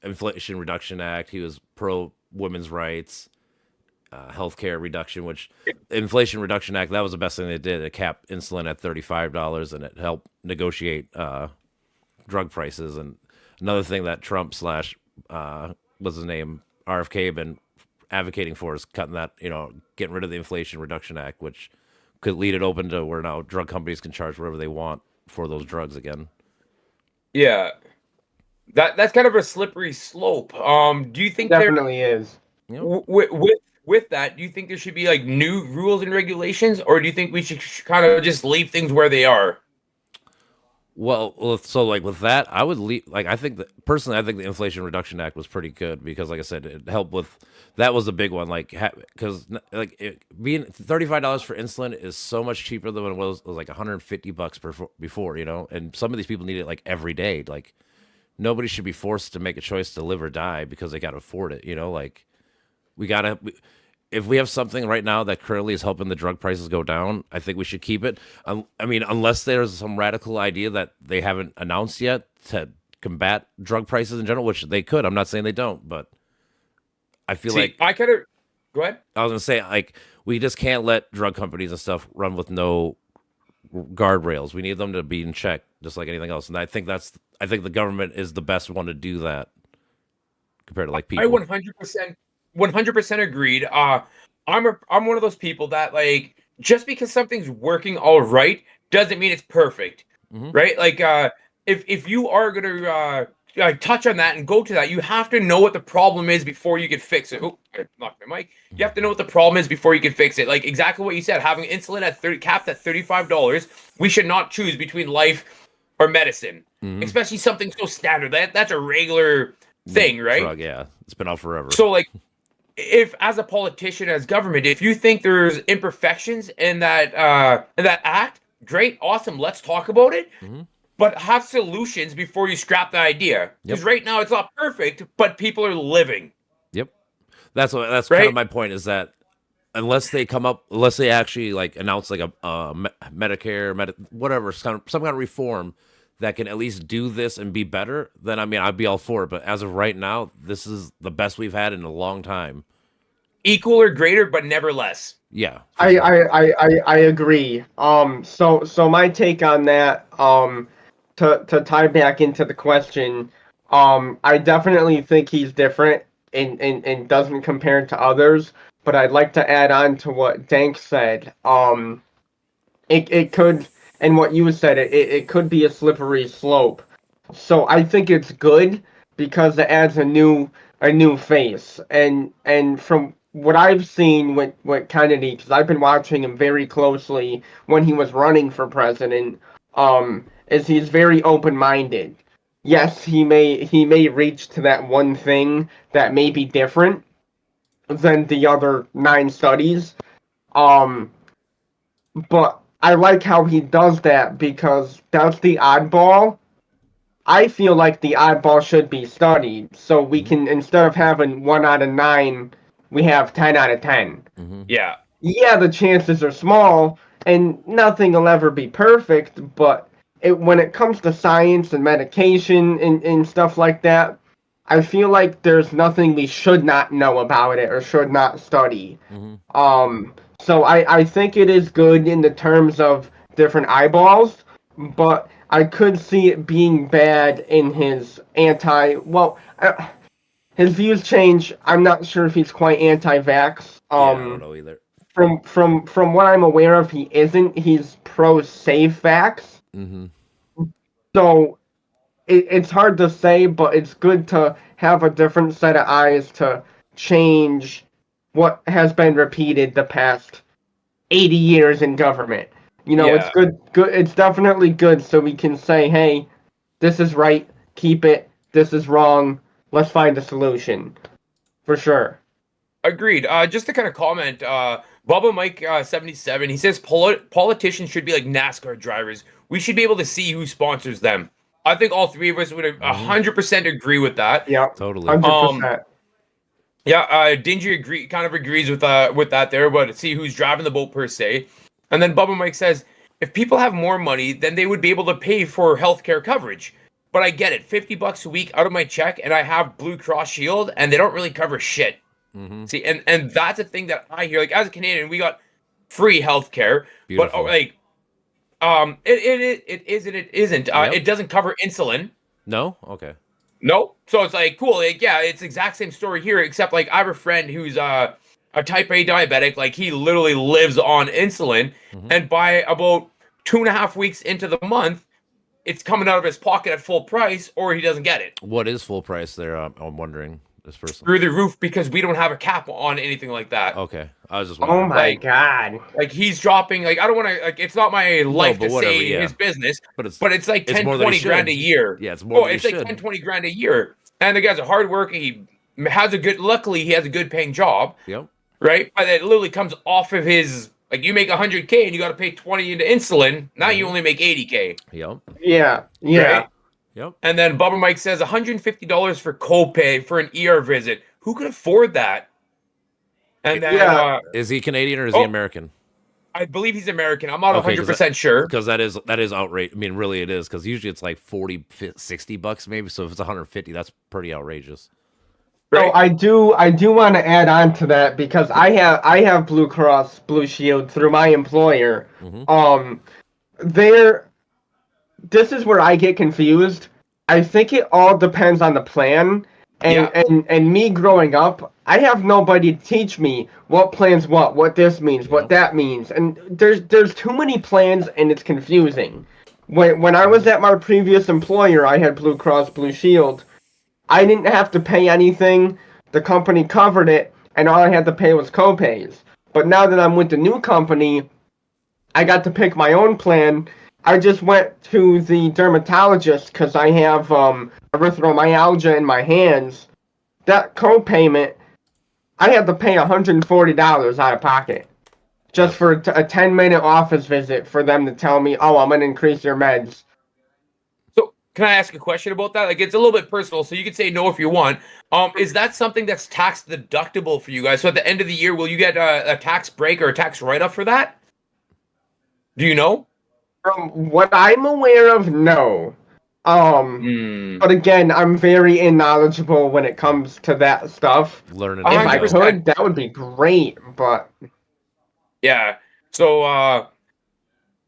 Inflation Reduction Act. He was pro women's rights, healthcare reduction, which Inflation Reduction Act, that was the best thing they did. It capped insulin at $35, and it helped negotiate drug prices. And another thing that Trump slash what's his name, RFK, have been advocating for is cutting that, you know, getting rid of the Inflation Reduction Act, which could lead it open to where now drug companies can charge whatever they want for those drugs again. Yeah. That's kind of a slippery slope. Do you think there Definitely is. Yep. with that, do you think there should be like new rules and regulations, or do you think we should kind of just leave things where they are? Well, so like with that, I would leave. Like I think that personally, I think the Inflation Reduction Act was pretty good because, like I said, it helped with that was a big one. Like because being $35 for insulin is so much cheaper than when it was like $150 before, you know. And some of these people need it like every day. Like nobody should be forced to make a choice to live or die because they got to afford it, you know. Like we gotta. If we have something right now that currently is helping the drug prices go down, I think we should keep it. I mean, unless there's some radical idea that they haven't announced yet to combat drug prices in general, which they could. I'm not saying they don't, but I feel like I kind of go ahead. I was gonna say like we just can't let drug companies and stuff run with no guardrails. We need them to be in check, just like anything else. And I think the government is the best one to do that compared to like people. I 100% agreed. I'm one of those people that like just because something's working all right doesn't mean it's perfect, right? Like if you are gonna touch on that and go to that, you have to know what the problem is before you can fix it. Oh, I knocked my mic. You have to know what the problem is before you can fix it. Like exactly what you said, having insulin at capped at $35, we should not choose between life or medicine, especially something so standard. That's a regular thing, right? Drug, yeah, it's been out forever. So like. If as a politician, as government, if you think there's imperfections in that act, great, awesome, let's talk about it. But have solutions before you scrap the idea. Because right now it's not perfect, but people are living. Yep, that's right? kind of my point. Is that unless they actually like announce like a Medicare, whatever, some kind of reform that can at least do this and be better, then I mean I'd be all for it. But as of right now, this is the best we've had in a long time. Equal or greater, but never less. Yeah, I agree. So my take on that, to tie back into the question, I definitely think he's different and doesn't compare to others. But I'd like to add on to what Dank said. It could, and what you said, it could be a slippery slope. So I think it's good because it adds a new face. And from what I've seen with Kennedy, because I've been watching him very closely when he was running for president, is he's very open-minded. Yes, he may reach to that one thing that may be different than the other 9 studies. But I like how he does that because that's the oddball. I feel like the oddball should be studied, so we can, instead of having 1 out of 9, we have 10 out of 10. Yeah. Yeah, the chances are small, and nothing will ever be perfect, but when it comes to science and medication and stuff like that, I feel like there's nothing we should not know about it or should not study. So I think it is good in the terms of different eyeballs, but I could see it being bad in his his views change. I'm not sure if he's quite anti-vax. I don't know either. From what I'm aware of, he isn't. He's pro-safe vax. So it's hard to say, but it's good to have a different set of eyes to change what has been repeated the past 80 years in government. You know, it's good. It's definitely good, so we can say, hey, this is right, keep it. This is wrong. Let's find a solution. For sure. Agreed. Just to kind of comment, Bubba Mike 77, he says politicians should be like NASCAR drivers. We should be able to see who sponsors them. I think all three of us would 100% agree with that. Yeah, totally. 100%. Yeah, Dingy kind of agrees with that there, but see who's driving the boat per se. And then Bubba Mike says, if people have more money, then they would be able to pay for healthcare coverage. But I get it, $50 a week out of my check, and I have Blue Cross Shield, and they don't really cover shit. See, and that's a thing that I hear. Like as a Canadian, we got free healthcare, but like, it is and it isn't. It doesn't cover insulin. No, okay. No, so it's like cool. Like yeah, it's the exact same story here, except like I have a friend who's a type A diabetic. Like he literally lives on insulin, and by about 2.5 weeks into the month, it's coming out of his pocket at full price, or he doesn't get it. What is full price there? I'm wondering this person. Through the roof, because we don't have a cap on anything like that. Okay, I was just Oh wondering. my god. Like he's dropping, like I don't want to, like it's not my life but to whatever, say yeah. his business, But but it's like it's 10, more than he 20 grand a should. year. Yeah, it's more than he it's like should. 10, 20 grand a year. And the guy's a hard worker. He has luckily he has a good paying job, Yep. right? But it literally comes off of his, like you make 100K and you got to pay 20 into insulin. Now you only make 80K. Yep. Yeah. Right? Yep. And then Bubba Mike says $150 for copay for an ER visit. Who could afford that? And then Is he Canadian or is he American? I believe he's American. I'm not 100% sure. Because that is outrageous. I mean, really, it is. Because usually it's like 40, 60 bucks maybe. So if it's 150, that's pretty outrageous. So I do want to add on to that because I have Blue Cross Blue Shield through my employer. This is where I get confused. I think it all depends on the plan. And me growing up, I have nobody to teach me what plans what this means, what that means. And there's too many plans and it's confusing. When I was at my previous employer, I had Blue Cross Blue Shield. I didn't have to pay anything. The company covered it, and all I had to pay was copays. But now that I'm with the new company, I got to pick my own plan. I just went to the dermatologist because I have erythromyalgia in my hands. That copayment, I had to pay $140 out of pocket just for a 10-minute office visit for them to tell me, oh, I'm going to increase your meds. So can I ask a question about that? Like it's a little bit personal, so you can say no if you want. Is that something that's tax deductible for you guys? So at the end of the year, will you get a tax break or a tax write-off for that? Do you know? From what I'm aware of, no. But again, I'm very knowledgeable when it comes to that stuff. Learning. If I 100%. could, that would be great, but... Yeah. So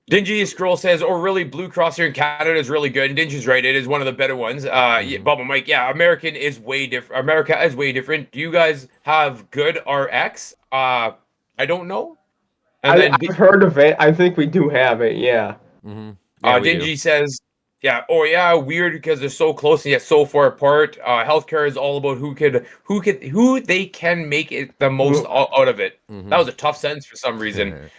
Dingy Scroll says, oh, really, Blue Cross here in Canada is really good. And Dingy's right. It is one of the better ones. Bubba Mike, American is way different. America is way different. Do you guys have good RX? I don't know. And then I've heard of it. I think we do have it, yeah. Mm-hmm. Yeah, we Dingy do. says, weird because they're so close and yet so far apart. Healthcare is all about who they can make it the most out of it. Mhm. That was a tough sentence for some reason.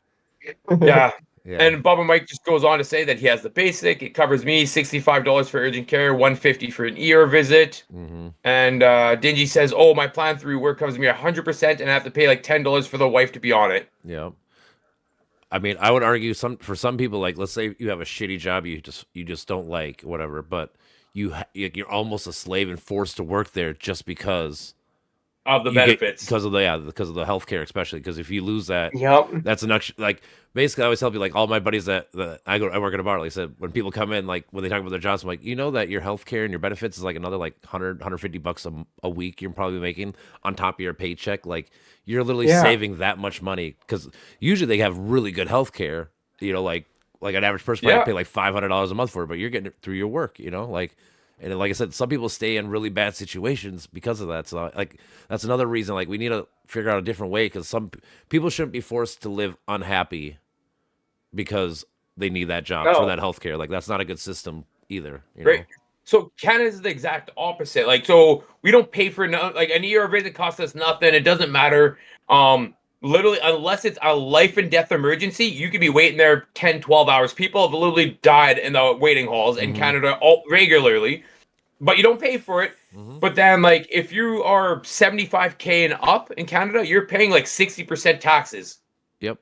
Yeah. And Bubba Mike just goes on to say that he has the basic. It covers me $65 for urgent care, $150 for an ER visit. Mm-hmm. And Dingy says, oh, my plan through work covers me 100%, and I have to pay like $10 for the wife to be on it. Yeah. I mean, I would argue for some people, like let's say you have a shitty job you just don't like, whatever, but you're almost a slave and forced to work there just because Of the benefits. because of the healthcare, especially because if you lose that, that's an extra. Like basically, I always tell people, like all my buddies that I work at a bar. Like I said, when people come in, like when they talk about their jobs, I'm like, you know that your healthcare and your benefits is like another like 150 bucks a week you're probably making on top of your paycheck. Like you're literally saving that much money because usually they have really good healthcare. You know, like an average person might pay like $500 a month for it, but you're getting it through your work. You know, like. And like I said, some people stay in really bad situations because of that. So, like, that's another reason. Like, we need to figure out a different way because some people shouldn't be forced to live unhappy because they need that job for that healthcare. Like, that's not a good system either. You know? So Canada's the exact opposite. Like, so we don't pay for like an ER visit costs us nothing. It doesn't matter. Literally, unless it's a life and death emergency, you could be waiting there 10, 12 hours. People have literally died in the waiting halls in Canada regularly, but you don't pay for it. But then, like, if you are 75K and up in Canada, you're paying like 60% taxes. Yep.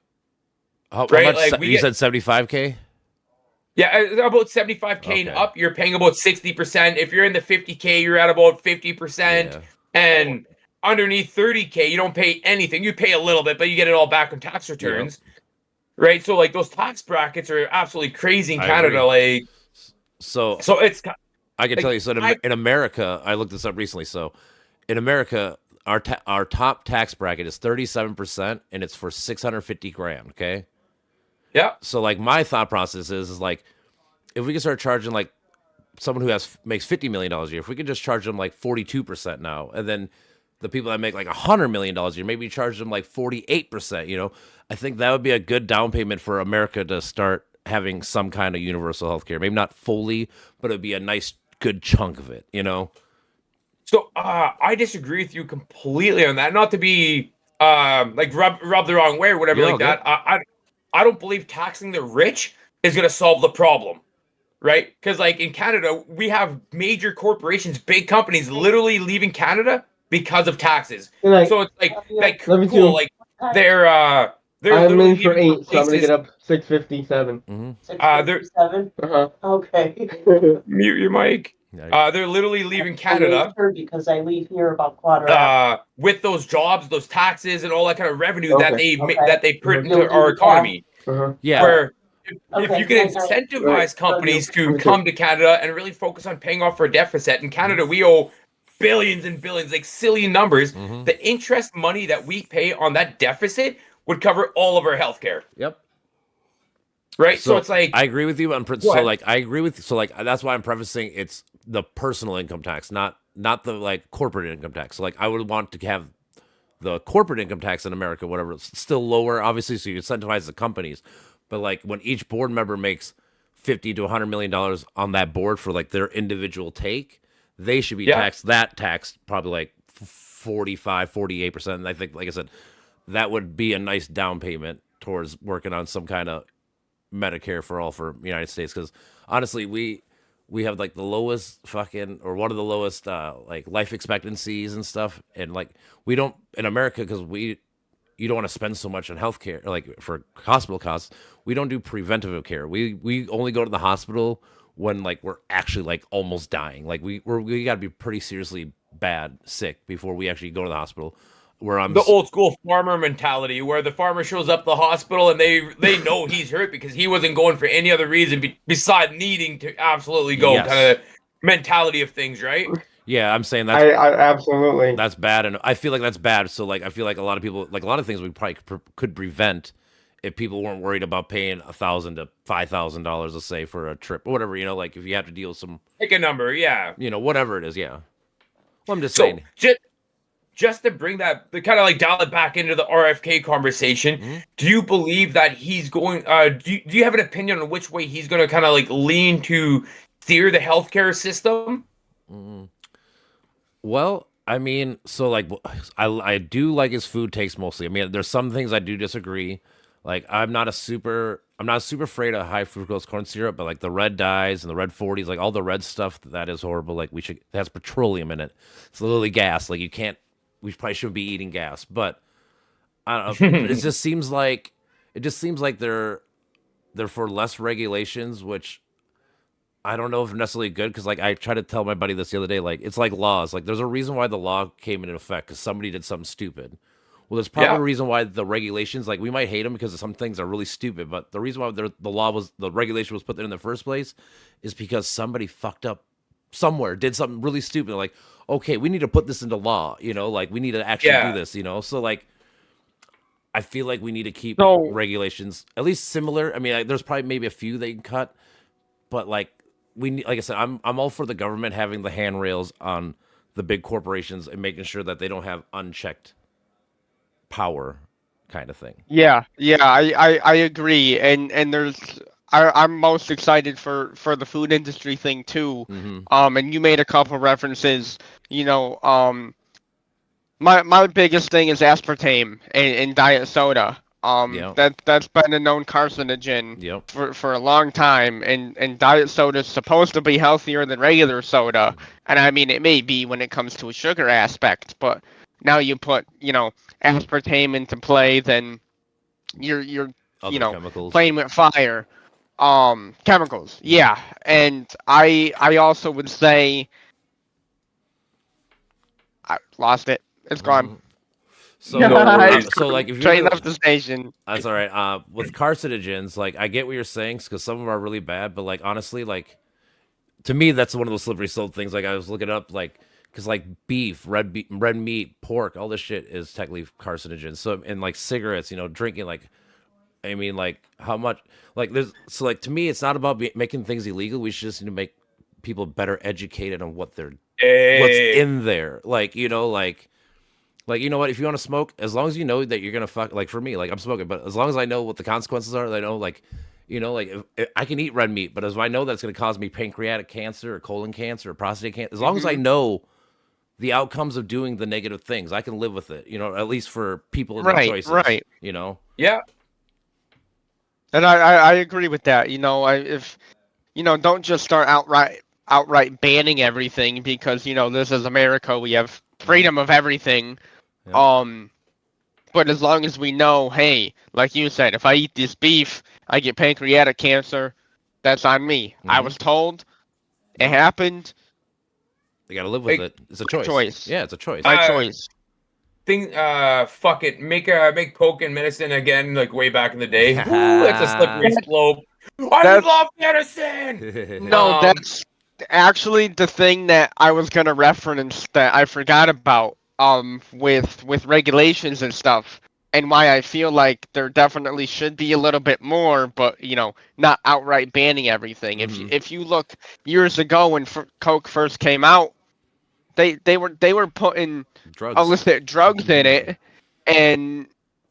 How much? Like, you said 75K? Yeah, about 75K and up, you're paying about 60%. If you're in the 50K, you're at about 50%. Yeah. And underneath 30K, you don't pay anything. You pay a little bit, but you get it all back on tax returns. Right? So, like, those tax brackets are absolutely crazy in Canada. Like, so it's... I can tell you, so in America, I looked this up recently. So in America, our top tax bracket is 37%, and it's for 650 grand. Okay. Yeah. So like my thought process is like, if we can start charging like someone who makes $50 million a year, if we could just charge them like 42% now, and then the people that make like $100 million a year, maybe charge them like 48%. You know, I think that would be a good down payment for America to start having some kind of universal healthcare. Maybe not fully, but it'd be a nice, good chunk of it. You know? So I disagree with you completely on that. Not to be like rub the wrong way or whatever Yeah, like that. I don't believe taxing the rich is gonna solve the problem, right? Because like in Canada, we have major corporations, big companies, literally leaving Canada because of taxes. Like, So it's like love you cool, too. like they're I'm literally in for leaving 8, so I'm gonna places. get up 6:57. They're 6:57? Okay. mute your mic. Yeah. They're literally leaving I Canada. made sure because I leave here about quarter after. With those jobs, those taxes, and all that kind of revenue that Okay. they put You'll into do our the economy. Yeah. Where if Okay, you can night, night. incentivize Right. companies to Okay. come to Canada and really focus on paying off our deficit. In Canada, we owe billions and billions, like silly numbers. Mhm. The interest money that we pay on that deficit would cover all of our healthcare. Yep. Right? So it's like I agree with you. Go ahead. I agree with. So like that's why I'm prefacing it's the personal income tax, not the like corporate income tax. So like I would want to have the corporate income tax in America, whatever, it's still lower, obviously, so you incentivize the companies. But like when each board member makes $50 to $100 million on that board for like their individual take, they should be taxed. That tax probably like 45, 48%. And I think, like I said, that would be a nice down payment towards working on some kind of Medicare for all for the United States. Because honestly, we have like the lowest fucking, or one of the lowest like life expectancies and stuff, and like we don't in America, because you don't want to spend so much on healthcare, like for hospital costs. We don't do preventative care. We only go to the hospital when like we're actually like almost dying. Like we got to be pretty seriously bad sick before we actually go to the hospital. Where I'm the old school farmer mentality, where the farmer shows up the hospital and they know he's hurt because he wasn't going for any other reason beside needing to absolutely go. Yes. Kind of mentality of things, right? Yeah, I'm saying that's I absolutely. that's bad, and I feel like that's bad. So like I feel like a lot of people, like a lot of things we probably could prevent if people weren't worried about paying $1,000 to $5,000, let's say, for a trip or whatever. You know, like if you have to deal with some, Pick a number, yeah. you know, whatever it is. Yeah. Well, I'm just So saying. just to bring that, to kind of like dial it back into the RFK conversation, do you believe that he's going? Do you have an opinion on which way he's going to kind of like lean to steer the healthcare system? Well, I mean, so like I do like his food takes mostly. I mean, there's some things I do disagree. Like I'm not super afraid of high fructose corn syrup, but like the red dyes and the red 40s, like all the red stuff, that is horrible. Like it has petroleum in it. It's literally gas. Like we probably shouldn't be eating gas, but I don't know. It just seems like they're for less regulations, which I don't know if necessarily good, because like I tried to tell my buddy this the other day. Like it's like laws. Like there's a reason why the law came into effect, because somebody did something stupid. Well, there's probably a reason why the regulations, like we might hate them because some things are really stupid, but the reason why the regulation was put there in the first place is because somebody fucked up somewhere, did something really stupid. Like, okay, we need to put this into law, you know, like we need to actually do this, you know? So like, I feel like we need to keep regulations at least similar. I mean, there's probably maybe a few they can cut, but like we need, like I said, I'm all for the government having the handrails on the big corporations and making sure that they don't have unchecked power, kind of thing. Yeah, I agree, and I'm most excited for the food industry thing too. And you made a couple references. You know, my biggest thing is aspartame in diet soda. That's been a known carcinogen for a long time, and diet soda is supposed to be healthier than regular soda. And I mean, it may be when it comes to a sugar aspect, but now you put, aspartame into play, then you're Other chemicals. playing with fire. Chemicals, yeah. And I also would say I lost it. It's gone. So like if you Train left the station. That's all right. With carcinogens, like I get what you're saying, because some of them are really bad, but like honestly, like to me, that's one of those slippery slope things. Like I was looking up, like because like beef, red meat, pork, all this shit is technically carcinogens. So and like cigarettes, drinking, like I mean, like how much, like there's so like to me, it's not about making things illegal. We should just need to make people better educated on what's in there. Like like, you know what? If you want to smoke, as long as you know that you're gonna fuck, like for me, like I'm smoking, but as long as I know what the consequences are, I know, like, You know, like if I can eat red meat, but as I know that's going to cause me pancreatic cancer or colon cancer or prostate cancer, as long as I know the outcomes of doing the negative things, I can live with it. You know, at least for people to make choices. Right. You know. Yeah. And I agree with that. You know, if don't just start outright banning everything because this is America. We have freedom of everything. Yeah. But as long as we know, hey, like you said, if I eat this beef, I get pancreatic cancer. That's on me. I was told. It happened. You got to live with it. It's a choice. Yeah, it's a choice. My choice. Fuck it. Make coke and medicine again, like way back in the day. Ooh, that's a slippery slope. I love medicine. No, that's actually the thing that I was gonna reference that I forgot about. With regulations and stuff, and why I feel like there definitely should be a little bit more, but not outright banning everything. If you look years ago when Coke first came out, they were putting illicit drugs in it and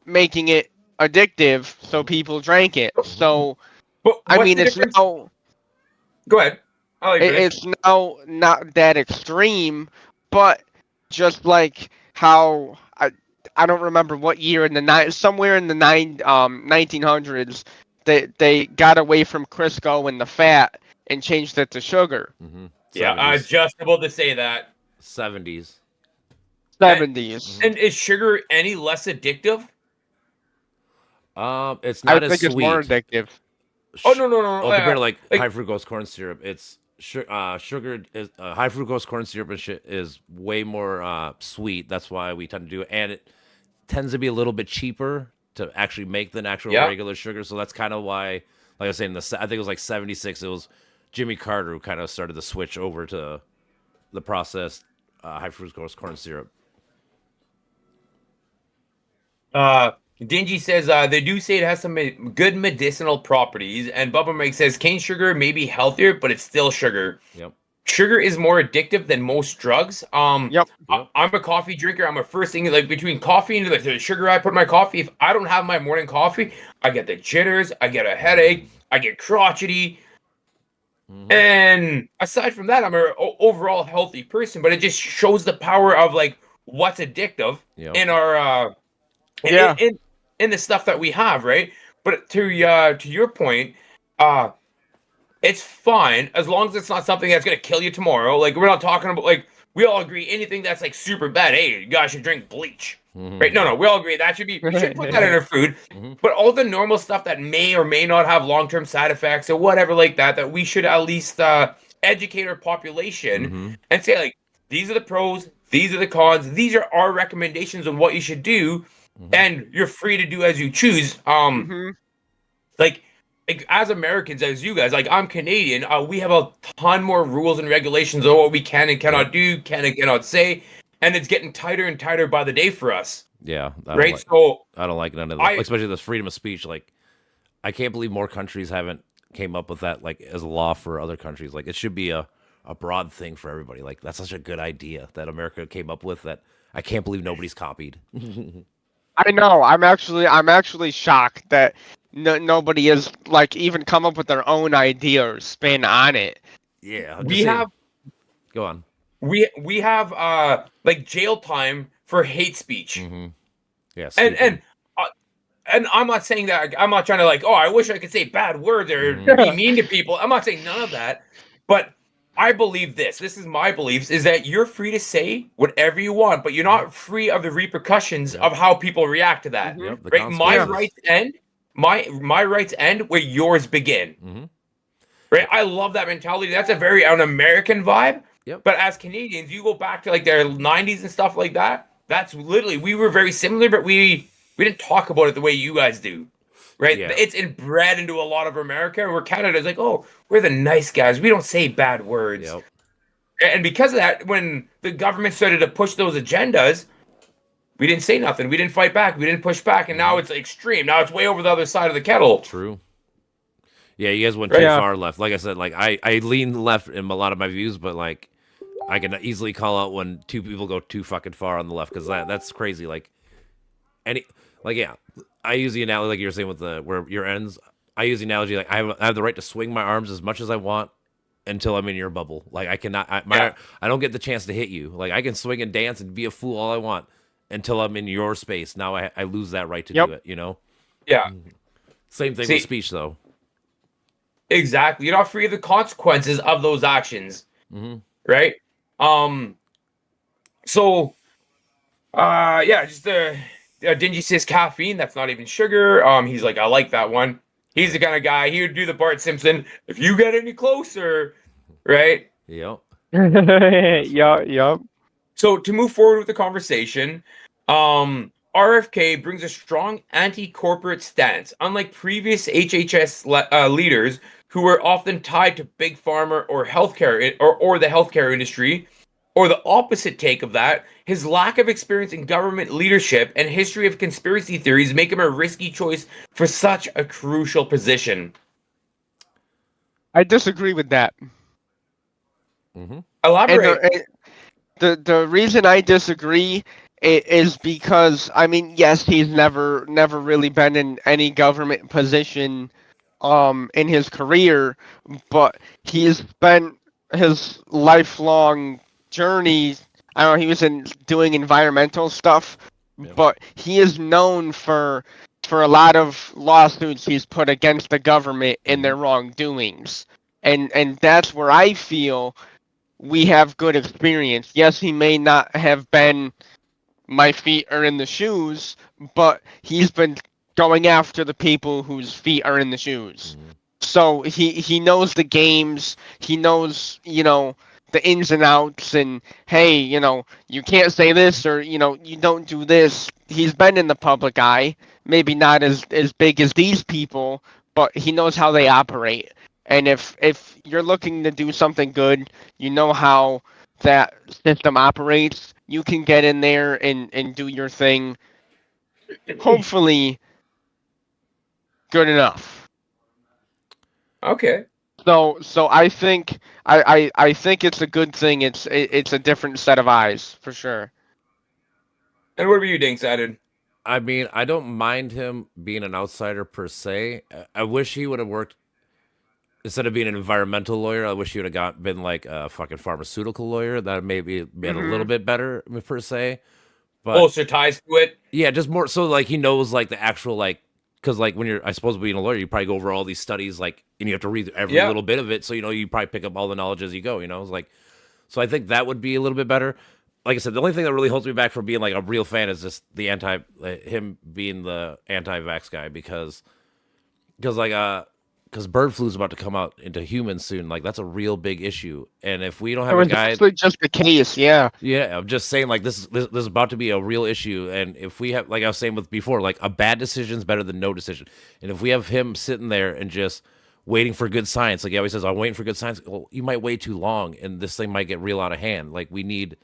making it addictive, so people drank it. So, I mean, it's now. Go ahead. It's now not that extreme, but just like how I don't remember what year in the somewhere in the 1900s they got away from Crisco and the fat and changed it to sugar. Yeah, I just about to say that. 70s. And is sugar any less addictive? It's not as sweet. It's more addictive. Oh no! Oh, compared to like high fructose corn syrup, it's sugar is high fructose corn syrup and shit is way more sweet. That's why we tend to do it, and it tends to be a little bit cheaper to actually make than actual regular sugar. So that's kind of why, like I was saying, I think it was like 76. It was Jimmy Carter who kind of started to switch over to the processed high fructose corn syrup. Dingy says they do say it has some good medicinal properties, and Bubba Mike says cane sugar may be healthier, but it's still sugar. Yep. Sugar is more addictive than most drugs. Yep. I'm a coffee drinker. I'm a first thing like between coffee and the sugar I put in my coffee. If I don't have my morning coffee, I get the jitters, I get a headache, I get crotchety. And aside from that, I'm an overall healthy person. But it just shows the power of like what's addictive in our in the stuff that we have, right? But to your point, it's fine as long as it's not something that's gonna kill you tomorrow. Like we're not talking about like we all agree anything that's like super bad. Hey, you guys should drink bleach, right? No, we all agree that should be. We should put that in our food. But all the normal stuff that may or may not have long-term side effects or whatever like that we should at least educate our population and say like these are the pros, these are the cons, these are our recommendations on what you should do. And you're free to do as you choose. Like as Americans, as you guys, like I'm Canadian, we have a ton more rules and regulations on what we can and cannot do, can and cannot say, and it's getting tighter and tighter by the day for us. Yeah, right. So I don't like none of that, especially this freedom of speech. Like, I can't believe more countries haven't came up with that like as a law for other countries. Like, it should be a broad thing for everybody. Like, that's such a good idea that America came up with. That I can't believe nobody's copied. I know. I'm actually shocked that nobody has like even come up with their own idea or spin on it. Yeah, Go on. We have like jail time for hate speech. Yes. And I'm not saying that. I'm not trying to like. Oh, I wish I could say bad words or be mean to people. I'm not saying none of that. But I believe this. This is my beliefs: is that you're free to say whatever you want, but you're not free of the repercussions of how people react to that. Right? My rights end. My rights end where yours begin. Right? I love that mentality. That's a very an American vibe. But as Canadians, you go back to like their 90s and stuff like that. That's literally we were very similar, but we didn't talk about it the way you guys do. Right? Yeah. It's inbred into a lot of America. Where Canada's like, oh, we're the nice guys. We don't say bad words. And because of that, when the government started to push those agendas, we didn't say nothing. We didn't fight back. We didn't push back. And now it's extreme. Now it's way over the other side of the kettle. True. Yeah, you guys went too far left. Like I said, like I lean left in a lot of my views, but like I can easily call out when two people go too fucking far on the left because that's crazy. Like I use the analogy like you were saying with where your ends. I use the analogy like I have the right to swing my arms as much as I want until I'm in your bubble. Like I cannot, I don't get the chance to hit you. Like I can swing and dance and be a fool all I want until I'm in your space. Now I lose that right to do it. You know. Yeah. Same thing with speech though. Exactly. You're not free of the consequences of those actions. Right? So just Dingy says caffeine, that's not even sugar. He's like, I like that one. He's the kind of guy, he would do the Bart Simpson, if you get any closer, right? Yep. Yup. So to move forward with the conversation, RFK brings a strong anti-corporate stance, unlike previous HHS leaders who were often tied to big pharma or healthcare or the healthcare industry. Or the opposite take of that, his lack of experience in government leadership and history of conspiracy theories make him a risky choice for such a crucial position. I disagree with that. Elaborate. And the reason I disagree is because, I mean, yes, he's never really been in any government position in his career, but he's spent his lifelong journey. I don't know, he was doing environmental stuff, but he is known for a lot of lawsuits he's put against the government in their wrongdoings. And that's where I feel we have good experience. Yes, he may not have been my feet are in the shoes, but he's been going after the people whose feet are in the shoes. So he knows the games, he knows, the ins and outs, and hey, you can't say this, or you don't do this. He's been in the public eye, maybe not as big as these people, but he knows how they operate. And if you're looking to do something good, you know how that system operates, you can get in there and do your thing, hopefully good enough. Okay. So I think I think it's a good thing. It's a different set of eyes for sure. And what were you doing, Saturn? I mean, I don't mind him being an outsider per se. I wish he would have worked instead of being an environmental lawyer. I wish he would have been like a fucking pharmaceutical lawyer. That maybe been a little bit better per se. But closer ties to it. Yeah, just more so like he knows like the actual like. Because, like, when you're, I suppose, being a lawyer, you probably go over all these studies, like, and you have to read every little bit of it. So, you probably pick up all the knowledge as you go, It's like, so I think that would be a little bit better. Like I said, the only thing that really holds me back from being, like, a real fan is just him being the anti-vax guy. Because bird flu is about to come out into humans soon. Like, that's a real big issue. And if we don't have a guy, just the case, yeah. I'm just saying, like, this is about to be a real issue. And if we have, like I was saying before, like, a bad decision is better than no decision. And if we have him sitting there and just waiting for good science, like he always says, I'm waiting for good science. Well, you might wait too long, and this thing might get real out of hand. Like, we need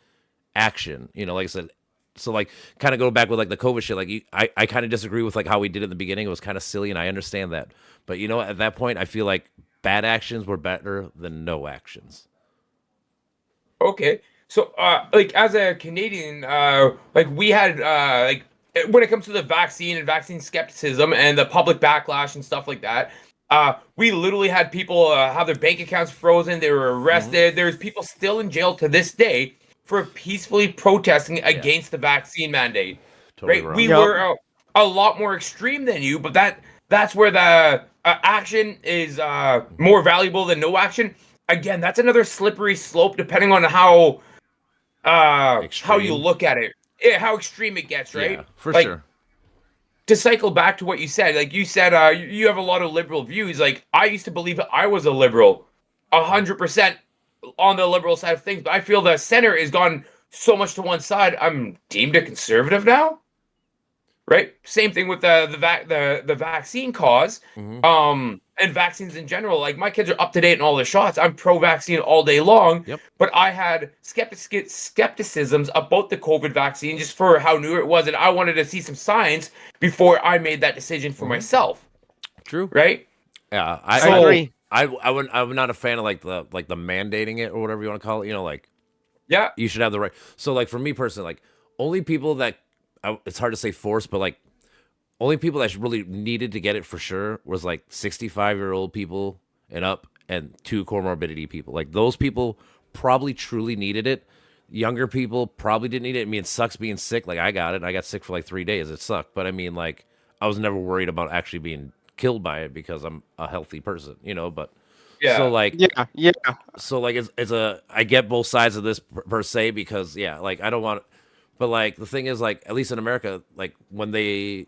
action. Like I said. So, like, kind of go back with, like, the COVID shit. Like, I kind of disagree with, like, how we did it in the beginning. It was kind of silly, and I understand that. But, at that point, I feel like bad actions were better than no actions. Okay. So, like, as a Canadian, like, we had, like, when it comes to the vaccine and vaccine skepticism and the public backlash and stuff like that, we literally had people have their bank accounts frozen. They were arrested. There's people still in jail to this day for peacefully protesting against the vaccine mandate. Totally right? Wrong. We were a lot more extreme than you, but that's where the action is more valuable than no action. Again, that's another slippery slope depending on how you look at it. Yeah, how extreme it gets, right? Yeah, for sure. To cycle back to what you said, like you said, you have a lot of liberal views. Like I used to believe that I was a liberal, 100% on the liberal side of things, but I feel the center has gone so much to one side. I'm deemed a conservative now, right? Same thing with the vaccine cause, and vaccines in general. Like my kids are up to date in all the shots. I'm pro-vaccine all day long. Yep. But I had skepticisms about the COVID vaccine just for how new it was, and I wanted to see some science before I made that decision for myself. True. Right? Yeah, I agree. I'm not a fan of like the mandating it or whatever you want to call it. Like, yeah, you should have the right. So like for me personally, like only people that it's hard to say force, but like only people that really needed to get it for sure was like 65-year-old people and up, and 2 comorbidity people. Like those people probably truly needed it. Younger people probably didn't need it. I mean, it sucks being sick. Like I got it. I got sick for like 3 days. It sucked. But I mean, like I was never worried about actually being killed by it because I'm a healthy person, you know. But so Yeah. like Yeah. so like it's a I get both sides of this per se because yeah, like I don't want, but like the thing is like at least in America, like when they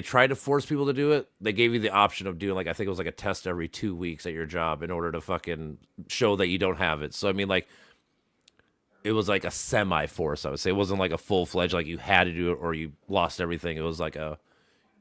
tried to force people to do it, they gave you the option of doing like I think it was like a test every 2 weeks at your job in order to fucking show that you don't have it. So I mean like it was like a semi force, I would say. It wasn't like a full fledged like you had to do it or you lost everything. It was like a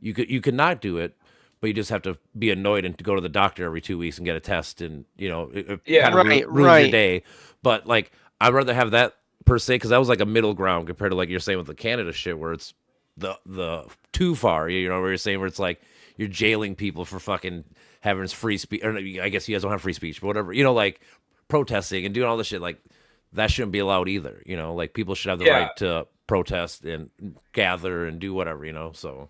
you could not do it, but you just have to be annoyed and to go to the doctor every 2 weeks and get a test, and you know it Yeah. kind of Right, ruins your right. day. But like I'd rather have that per se because that was like a middle ground compared to like you're saying with the Canada shit where it's the too far. You know where you're saying where it's like you're jailing people for fucking having free speech. Or I guess you guys don't have free speech, but whatever. You know, like protesting and doing all this shit. Like that shouldn't be allowed either. You know, like people should have the Yeah. right to protest and gather and do whatever. You know, so.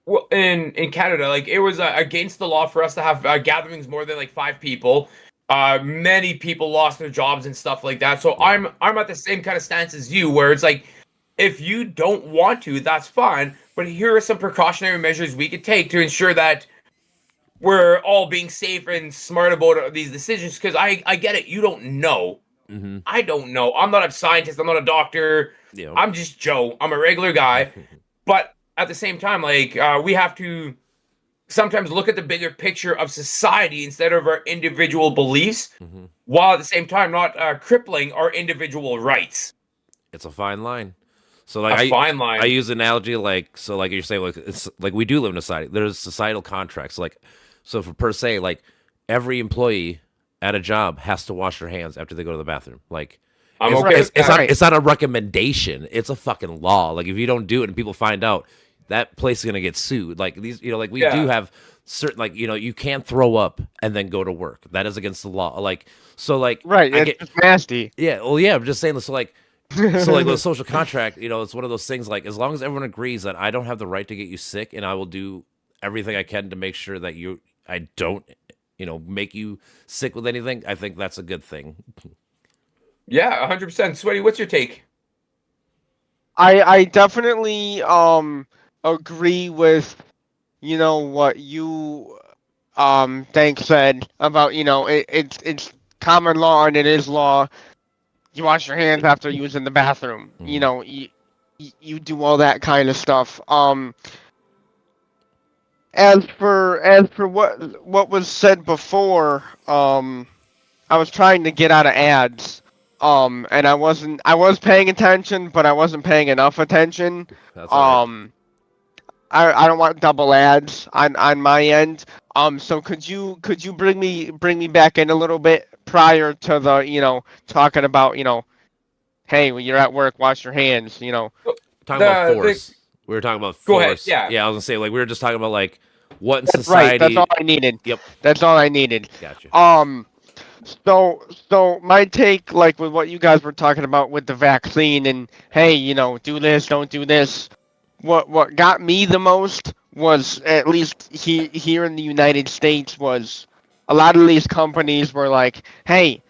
Well, in Canada, like it was against the law for us to have gatherings more than like 5 people. Many people lost their jobs and stuff like that. So I'm at the same kind of stance as you, where it's like, if you don't want to, that's fine. But here are some precautionary measures we could take to ensure that we're all being safe and smart about these decisions. Because I get it, you don't know. Mm-hmm. I don't know. I'm not a scientist. I'm not a doctor. Yeah. I'm just Joe. I'm a regular guy. But at the same time, like we have to sometimes look at the bigger picture of society instead of our individual beliefs, while at the same time not crippling our individual rights. It's a fine line. So like A fine line. I use an analogy like so like you're saying like it's like we do live in a society. There's societal contracts like so for per se like every employee at a job has to wash their hands after they go to the bathroom. Like I'm it's, okay with it's that. not it's not a recommendation. It's a fucking law. Like if you don't do it and people find out, that place is gonna get sued. Like these, you know, like we Yeah. do have certain like you know you can't throw up and then go to work. That is against the law. Like so like Right. I It's get just nasty. yeah. Well, yeah. I'm just saying this. So like so like the social contract, you know, it's one of those things like as long as everyone agrees that I don't have the right to get you sick and I will do everything I can to make sure that I don't, you know, make you sick with anything, I think that's a good thing. Yeah, 100%. Sweaty, what's your take? I definitely agree with what you Dank said about it's common law and it is law. You wash your hands after using the bathroom. You do all that kind of stuff. As for what was said before, I was trying to get out of ads. And I was paying attention, but I wasn't paying enough attention. That's all right. I don't want double ads on my end. So could you bring me back in a little bit prior to the talking about hey, when you're at work, wash your hands. Talking about force. We were talking about force. Go ahead, yeah. Yeah, I was gonna say like we were just talking about like what in That's society. right. That's all I needed. Yep. That's all I needed. Gotcha. So my take, like with what you guys were talking about with the vaccine and hey, do this, don't do this. What got me the most was, at least here in the United States, was a lot of these companies were like, hey,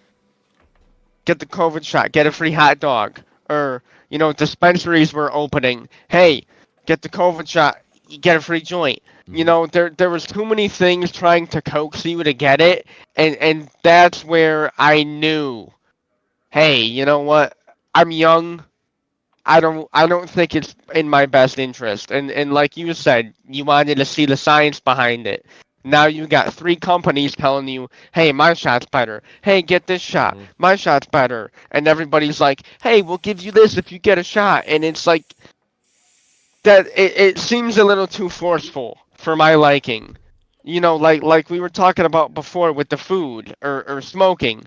get the COVID shot, get a free hot dog. Or, dispensaries were opening. Hey, get the COVID shot, you get a free joint. There was too many things trying to coax you to get it, and that's where I knew, hey, you know what? I'm young. I don't think it's in my best interest. And like you said, you wanted to see the science behind it. Now you got 3 companies telling you, hey, my shot's better. Hey, get this shot. My shot's better. And everybody's like, hey, we'll give you this if you get a shot. And it's like that it seems a little too forceful for my liking. Like we were talking about before with the food or smoking.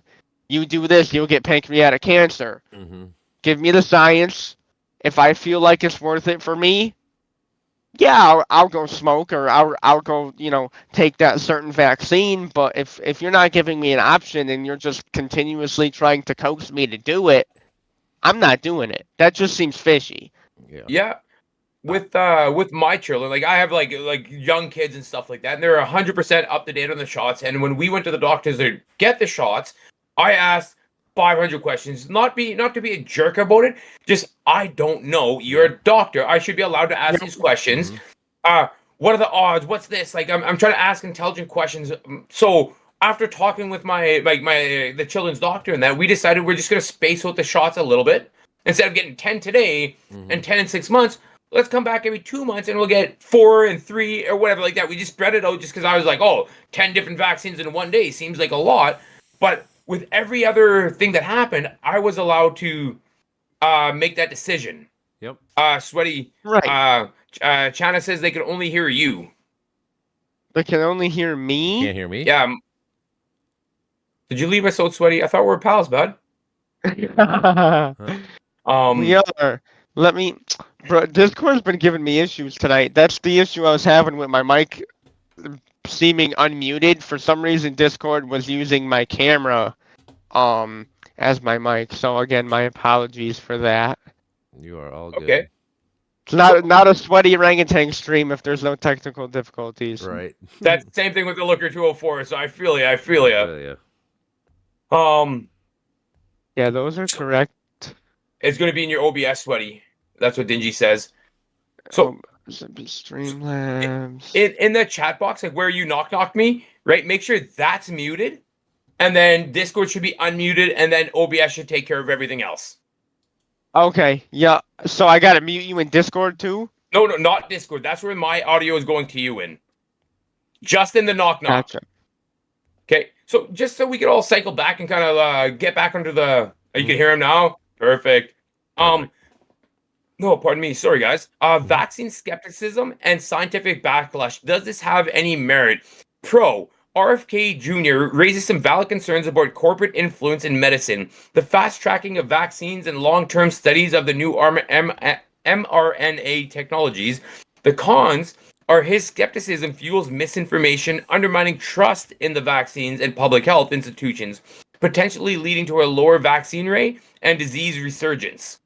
You do this, you'll get pancreatic cancer. Give me the science. If I feel like it's worth it for me, yeah, I'll go smoke or I'll go, take that certain vaccine. But if you're not giving me an option and you're just continuously trying to coax me to do it, I'm not doing it. That just seems fishy. Yeah. with my children, like I have like young kids and stuff like that, and they're 100% up to date on the shots. And when we went to the doctors to get the shots, I asked 500 questions. Not to be a jerk about it. Just I don't know. You're a doctor. I should be allowed to ask these questions. What are the odds? What's this? Like I'm trying to ask intelligent questions. So after talking with the children's doctor and that, we decided we're just gonna space out the shots a little bit. Instead of getting 10 today and 10 in 6 months, let's come back every 2 months and we'll get 4 and 3 or whatever like that. We just spread it out just because I was like, 10 different vaccines in one day seems like a lot. But with every other thing that happened, I was allowed to make that decision. Yep. Sweaty. Right. Chana says they can only hear you. They can only hear me? Can't hear me? Yeah. Did you leave us out, Sweaty? I thought we were pals, bud. We are. Let me, bro. Discord's been giving me issues tonight. That's the issue I was having with my mic seeming unmuted. For some reason, Discord was using my camera, as my mic. So again, my apologies for that. You are all good. Okay. It's not a sweaty orangutan stream if there's no technical difficulties. Right. That's the same thing with the TheLooker204. So I feel you. Yeah. Yeah, those are correct. It's going to be in your OBS, Sweaty. That's what Dingy says. So Streamlabs. in the chat box, like where you knocked me, right? Make sure that's muted, and then Discord should be unmuted, and then OBS should take care of everything else. Okay, yeah. So I gotta mute you in Discord too? No, not Discord. That's where my audio is going to you in. Just in the knock. Gotcha. Okay, so just so we can all cycle back and kind of get back under the. You can hear him now. Perfect. No, pardon me. Sorry, guys. Vaccine skepticism and scientific backlash. Does this have any merit? Pro. RFK Jr. raises some valid concerns about corporate influence in medicine, the fast tracking of vaccines and long-term studies of the new mRNA technologies. The cons are his skepticism fuels misinformation, undermining trust in the vaccines and public health institutions, potentially leading to a lower vaccine rate and disease resurgence.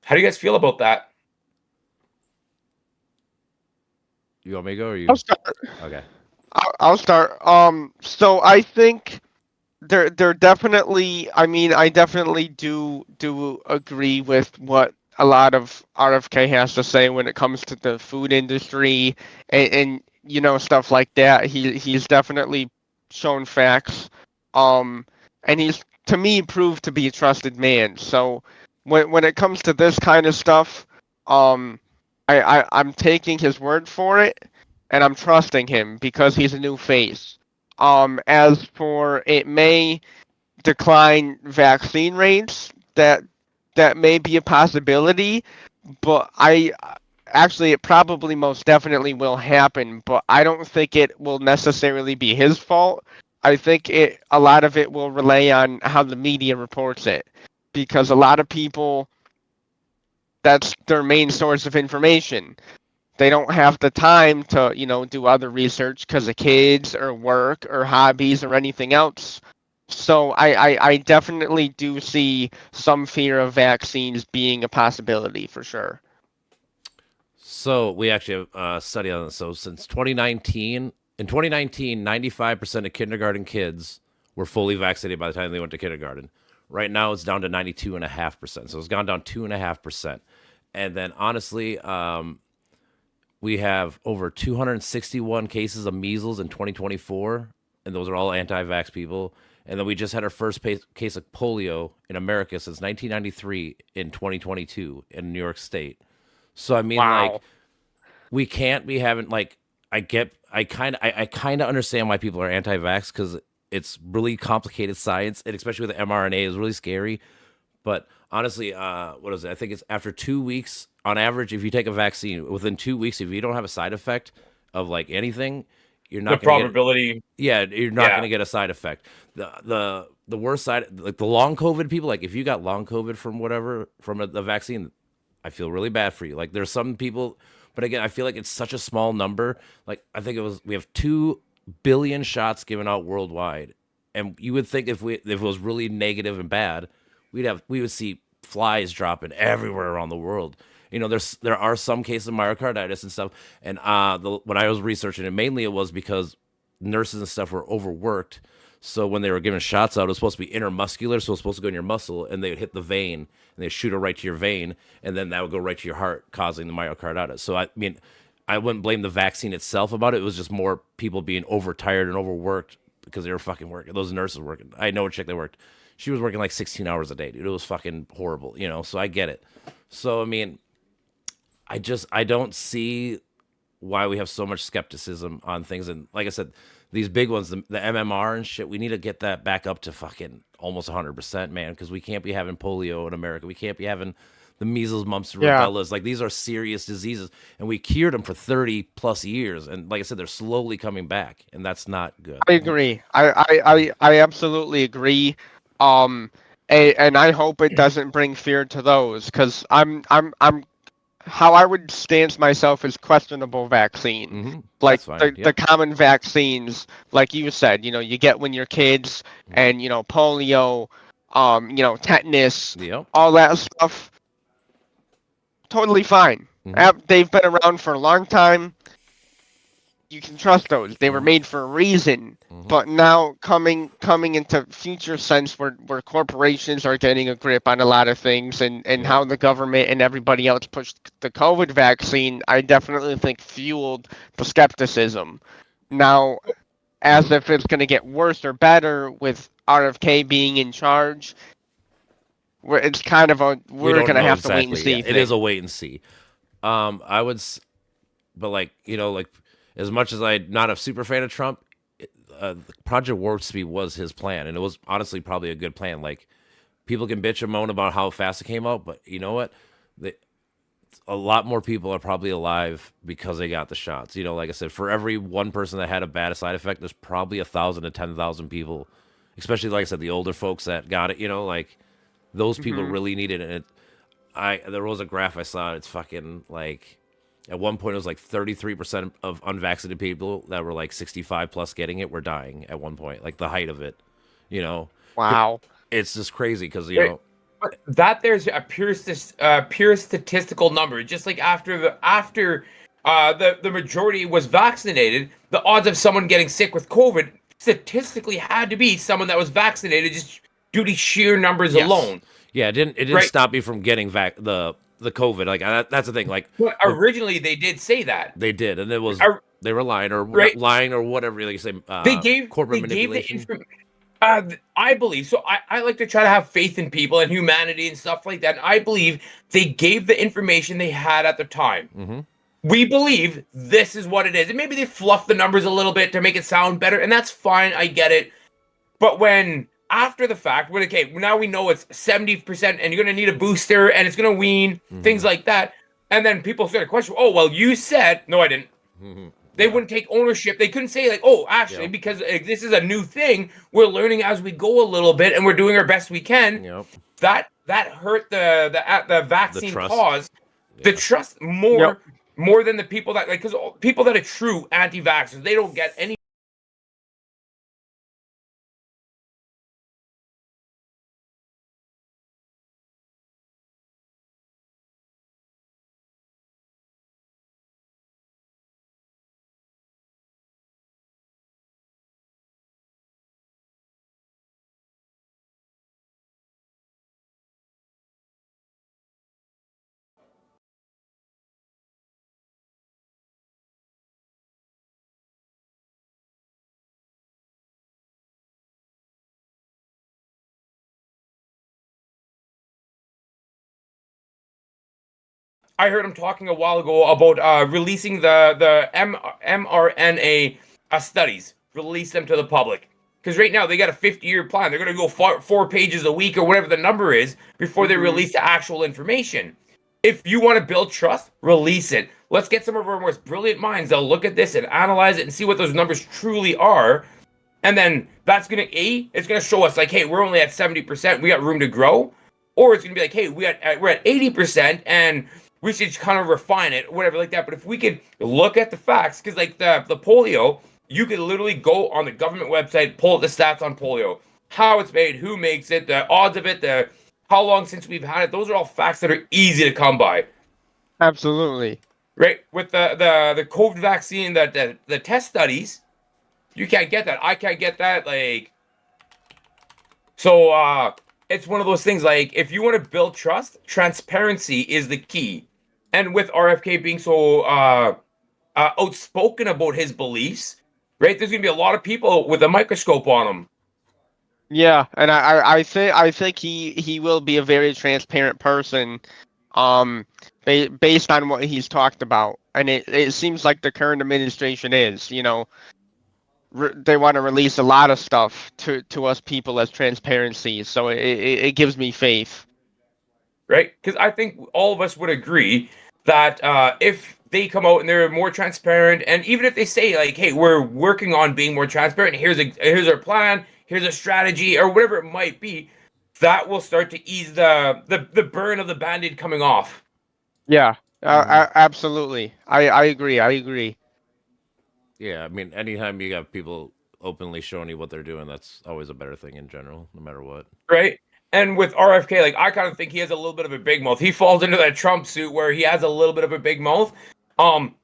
How do you guys feel about that? You want me to go or you? I'll start. Okay. I'll start. So I think they're definitely. I mean, I definitely do agree with what a lot of RFK has to say when it comes to the food industry and you know stuff like that. He's definitely shown facts. And he's to me proved to be a trusted man. So when it comes to this kind of stuff, I'm taking his word for it. And I'm trusting him because he's a new face. As for it may decline vaccine rates, that may be a possibility, but it probably most definitely will happen, but I don't think it will necessarily be his fault. I think a lot of it will rely on how the media reports it, because a lot of people, that's their main source of information. They don't have the time to, do other research because of kids or work or hobbies or anything else. So I definitely do see some fear of vaccines being a possibility for sure. So we actually have a study on this. So since 2019, 95% of kindergarten kids were fully vaccinated by the time they went to kindergarten. Right now it's down to 92.5%. So it's gone down 2.5%. And then honestly, we have over 261 cases of measles in 2024, and those are all anti-vax people. And then we just had our first case of polio in America since 1993 in 2022 in New York State. So I mean, like, we can't be having like I kind of understand why people are anti-vax because it's really complicated science, and especially with the mRNA is really scary. But honestly, what is it? I think it's after 2 weeks, on average, if you take a vaccine, within 2 weeks, if you don't have a side effect of like anything, you're not the probability. You're not going to get a side effect. The worst side, like the long COVID people, like if you got long COVID from the vaccine, I feel really bad for you. Like there's some people, but again, I feel like it's such a small number. Like I think we have 2 billion shots given out worldwide, and you would think if it was really negative and bad, we would see flies dropping everywhere around the world. there are some cases of myocarditis and stuff. And when I was researching it, mainly it was because nurses and stuff were overworked. So when they were giving shots out, it was supposed to be intermuscular, so it was supposed to go in your muscle, and they would hit the vein, and they'd shoot it right to your vein, and then that would go right to your heart, causing the myocarditis. So I mean, I wouldn't blame the vaccine itself about it. It was just more people being overtired and overworked because they were fucking working. Those nurses working. I know a chick that worked. She was working like 16 hours a day, dude. It was fucking horrible, so I get it. So, I mean, I don't see why we have so much skepticism on things. And like I said, these big ones, the MMR and shit, we need to get that back up to fucking almost 100%, man, because we can't be having polio in America. We can't be having the measles, mumps, and rubellas. Like, these are serious diseases, and we cured them for 30 plus years. And like I said, they're slowly coming back, and that's not good. I agree. I absolutely agree. And I hope it doesn't bring fear to those, because I'm how I would stance myself is questionable vaccine. Mm-hmm. Like fine. the common vaccines, like you said, you get when you're kids, and polio, tetanus, all that stuff. Totally fine. Mm-hmm. They've been around for a long time. You can trust those. They were made for a reason. Mm-hmm. But now coming into future sense where corporations are getting a grip on a lot of things, and how the government and everybody else pushed the COVID vaccine, I definitely think fueled the skepticism. Now, as if it's going to get worse or better with RFK being in charge, it's kind of we're going to have to wait and see. Yeah, it is a wait and see. I would, but like as much as I'm not a super fan of Trump, Project Warp Speed was his plan, and it was honestly probably a good plan. Like, people can bitch and moan about how fast it came out, but you know what? A lot more people are probably alive because they got the shots. Like I said, for every one person that had a bad side effect, there's probably 1,000 to 10,000 people, especially like I said, the older folks that got it. Like, those people really needed it. There was a graph I saw. It's fucking like, at one point it was like 33% of unvaccinated people that were like 65 plus getting it were dying at one point, like the height of it. Wow, it's just crazy because that there's a pure statistical number. Just like after the majority was vaccinated, the odds of someone getting sick with COVID statistically had to be someone that was vaccinated, just due to sheer numbers alone. Yeah, it didn't stop me from getting the COVID. Like, that's the thing. Like, originally they did say that. They did, and it was they were lying or whatever. Like you say, they gave corporate manipulation. I believe so. I like to try to have faith in people and humanity and stuff like that. And I believe they gave the information they had at the time. Mm-hmm. We believe this is what it is, and maybe they fluffed the numbers a little bit to make it sound better, and that's fine. I get it. But when after the fact, now we know it's 70%, and you're going to need a booster, and it's going to wean, things like that. And then people started questioning, oh, well, you said, no, I didn't. Mm-hmm. They wouldn't take ownership. They couldn't say, like, oh, actually, because this is a new thing, we're learning as we go a little bit, and we're doing our best we can. Yep. That hurt the vaccine cause. The trust more than the people that, like, because people that are true anti-vaxxers, they don't get any. I heard him talking a while ago about releasing the mRNA studies, release them to the public. Because right now they got a 50-year plan. They're going to go 4 pages a week or whatever the number is before they release the actual information. If you want to build trust, release it. Let's get some of our most brilliant minds that'll look at this and analyze it and see what those numbers truly are. And then that's going to, it's going to show us like, hey, we're only at 70%. We got room to grow. Or it's going to be like, hey, we're at 80% and we should kind of refine it, whatever like that. But if we could look at the facts, because like the polio, you could literally go on the government website, pull up the stats on polio, how it's made, who makes it, the odds of it, how long since we've had it. Those are all facts that are easy to come by. Absolutely. Right? With the COVID vaccine, the test studies, you can't get that. I can't get that. Like, so it's one of those things. Like, if you want to build trust, transparency is the key. And with RFK being so outspoken about his beliefs, right? There's gonna be a lot of people with a microscope on him. Yeah, and I think he will be a very transparent person, based on what he's talked about, and it seems like the current administration is, they want to release a lot of stuff to us people as transparency, so it gives me faith. Right? Because I think all of us would agree that if they come out and they're more transparent, and even if they say like, "Hey, we're working on being more transparent. Here's our plan. Here's a strategy, or whatever it might be," that will start to ease the burn of the band-aid coming off. Yeah, absolutely. I agree. I agree. Yeah, I mean, anytime you got people openly showing you what they're doing, that's always a better thing in general, no matter what. Right? And with RFK, like I kind of think he has a little bit of a big mouth. He falls into that Trump suit where he has a little bit of a big mouth.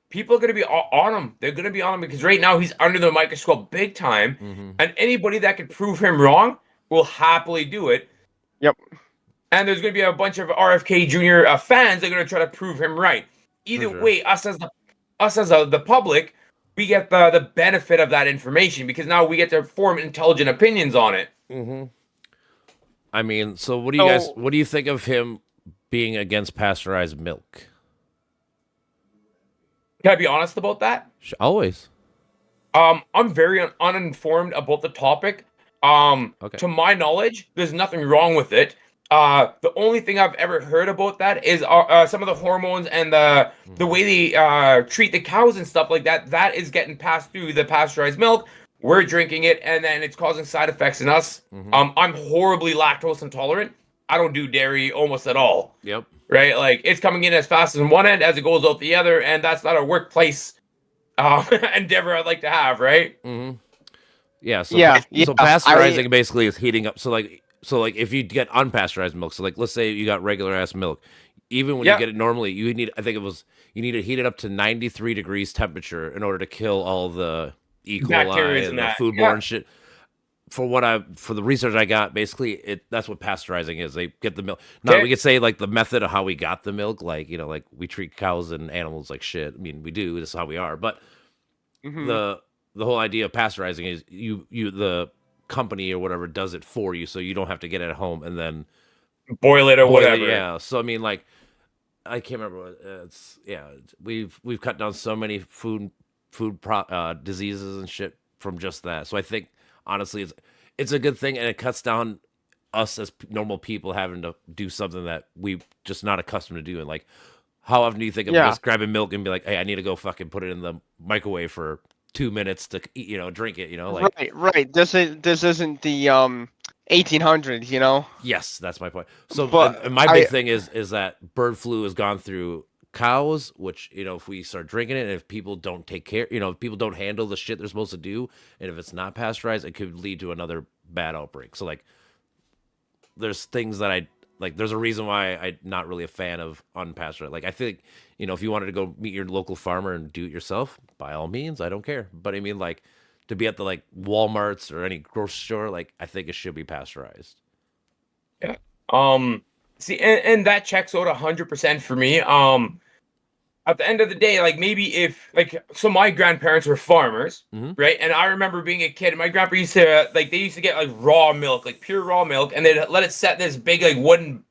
People are gonna be on him. They're gonna be on him because right now he's under the microscope big time, and anybody that can prove him wrong will happily do it. Yep. And there's gonna be a bunch of RFK Jr. Fans that are gonna try to prove him right. Either sure. way, us as the public, we get the benefit of that information because now we get to form intelligent opinions on it. I mean, so what do you think of him being against pasteurized milk? Can I be honest about that? Always. I'm very uninformed about the topic. Okay. To my knowledge, there's nothing wrong with it. The only thing I've ever heard about that is some of the hormones and the way they treat the cows and stuff like that. That is getting passed through the pasteurized milk. We're drinking it, and then it's causing side effects in us. I'm horribly lactose intolerant. I don't do dairy almost at all. Yep. Right? Like, it's coming in as fast as one end as it goes out the other, and that's not a workplace endeavor I'd like to have, right? Yeah. So Yeah, So pasteurizing basically is heating up. So like if you get unpasteurized milk, so like let's say you got regular ass milk, even when you get it normally, you need to heat it up to 93 degrees temperature in order to kill all the E. Bacteria coli and and the that. foodborne shit. For the research I got, basically that's what pasteurizing is. They get the milk. Now Okay. we could say like the method of how we got the milk, like like we treat cows and animals like shit. I mean, we do. This is how we are. But the whole idea of pasteurizing is you the company or whatever does it for you, so you don't have to get it at home and then Boil it or whatever. Yeah. So I mean, like I can't remember. It's we've cut down so many food diseases and shit from just that. So I think honestly, it's a good thing, and it cuts down us as normal people having to do something that we just not accustomed to doing. Like, how often do you think of just grabbing milk and be like, "Hey, I need to go fucking put it in the microwave for 2 minutes to drink it," like right. This isn't the 1800s, Yes, that's my point. So, But and my big thing is that bird flu has gone through cows, which if we start drinking it, and if people don't take care, if people don't handle the shit they're supposed to do, and if it's not pasteurized, it could lead to another bad outbreak. So, like, there's things that I like. There's a reason why I'm not really a fan of unpasteurized. Like, I think if you wanted to go meet your local farmer and do it yourself, by all means, I don't care. But I mean, like, to be at the like Walmarts or any grocery store, like, I think it should be pasteurized. Yeah. See, and that checks out 100% for me. At the end of the day, like maybe so my grandparents were farmers, right? And I remember being a kid, and my grandpa used to they used to get like raw milk, like pure raw milk, and they'd let it set in this big like wooden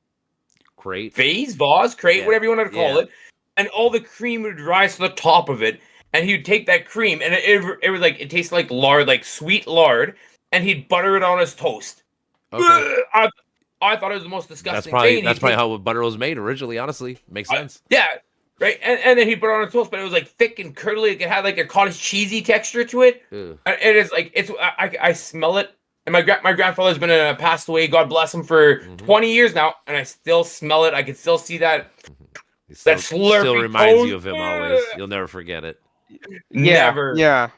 crate, crate, whatever you wanted to call it, and all the cream would rise to the top of it, and he'd take that cream, and it was like it tasted like lard, like sweet lard, and he'd butter it on his toast. Okay. I thought it was the most disgusting thing. That's thing. probably how butter was made originally. Honestly, makes sense. Yeah, right. And then he put it on a toast, but it was like thick and curdly. Like, it had like a cottage cheesy texture to it. Ew. And it is like I smell it. And my grandfather's been passed away. God bless him for 20 years now, and I still smell it. I can still see that. That slurpy still reminds tone. you of him always. You'll never forget it. Never. Yeah.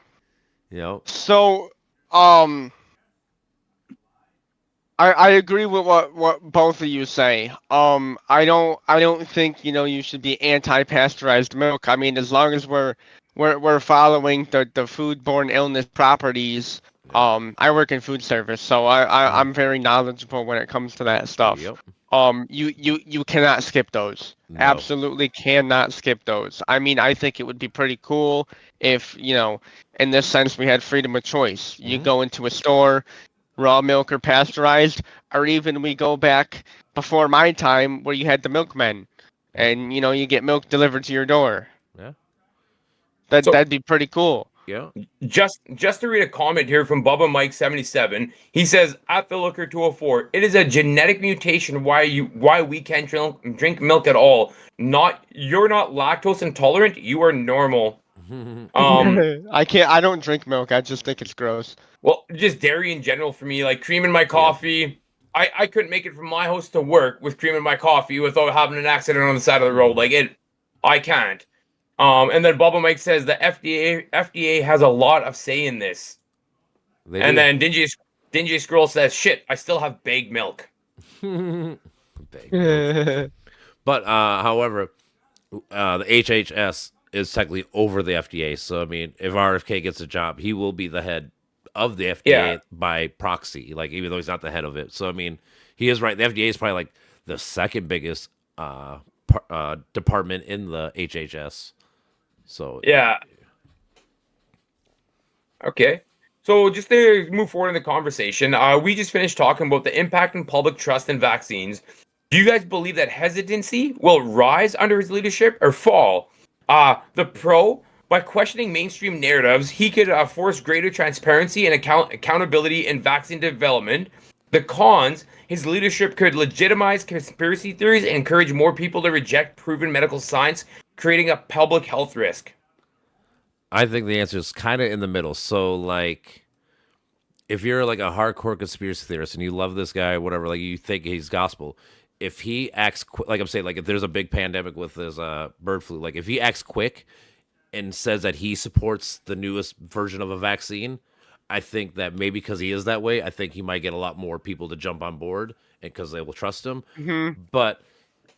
You know. So, I agree with what both of you say. I don't think you should be anti-pasteurized milk. I mean, as long as we're following the foodborne illness properties. Yeah. I work in food service, so I'm very knowledgeable when it comes to that stuff. Yep. You cannot skip those. No. Absolutely cannot skip those. I mean, I think it would be pretty cool if, in this sense, we had freedom of choice. You go into a store, raw milk or pasteurized, or even we go back before my time where you had the milkmen, and you get milk delivered to your door. Yeah. That'd be pretty cool. Yeah. Just to read a comment here from Bubba Mike 77, he says at TheLooker204, it is a genetic mutation why we can't drink milk at all. You're not lactose intolerant, you are normal. I don't drink milk. I just think it's gross. Well, just dairy in general for me, like cream in my coffee. I couldn't make it from my house to work with cream in my coffee without having an accident on the side of the road. I can't. And then Bubba Mike says the FDA has a lot of say in this. Then Dingy Scroll says, "Shit, I still have baked milk." But however, the HHS is technically over the FDA. So I mean, if RFK gets a job, he will be the head of the FDA by proxy. Like even though he's not the head of it. So I mean, he is right. The FDA is probably like the second biggest department in the HHS. So yeah. Okay. So just to move forward in the conversation, we just finished talking about the impact on public trust in vaccines. Do you guys believe that hesitancy will rise under his leadership or fall? The pro, by questioning mainstream narratives, he could force greater transparency and accountability in vaccine development. The cons, his leadership could legitimize conspiracy theories and encourage more people to reject proven medical science, creating a public health risk. I think the answer is kind of in the middle. So, like, if you're like a hardcore conspiracy theorist and you love this guy, whatever, like you think he's gospel, if he acts like I'm saying, like if there's a big pandemic with this bird flu, like if he acts quick and says that he supports the newest version of a vaccine, I think that maybe because he is that way, I think he might get a lot more people to jump on board and because they will trust him. But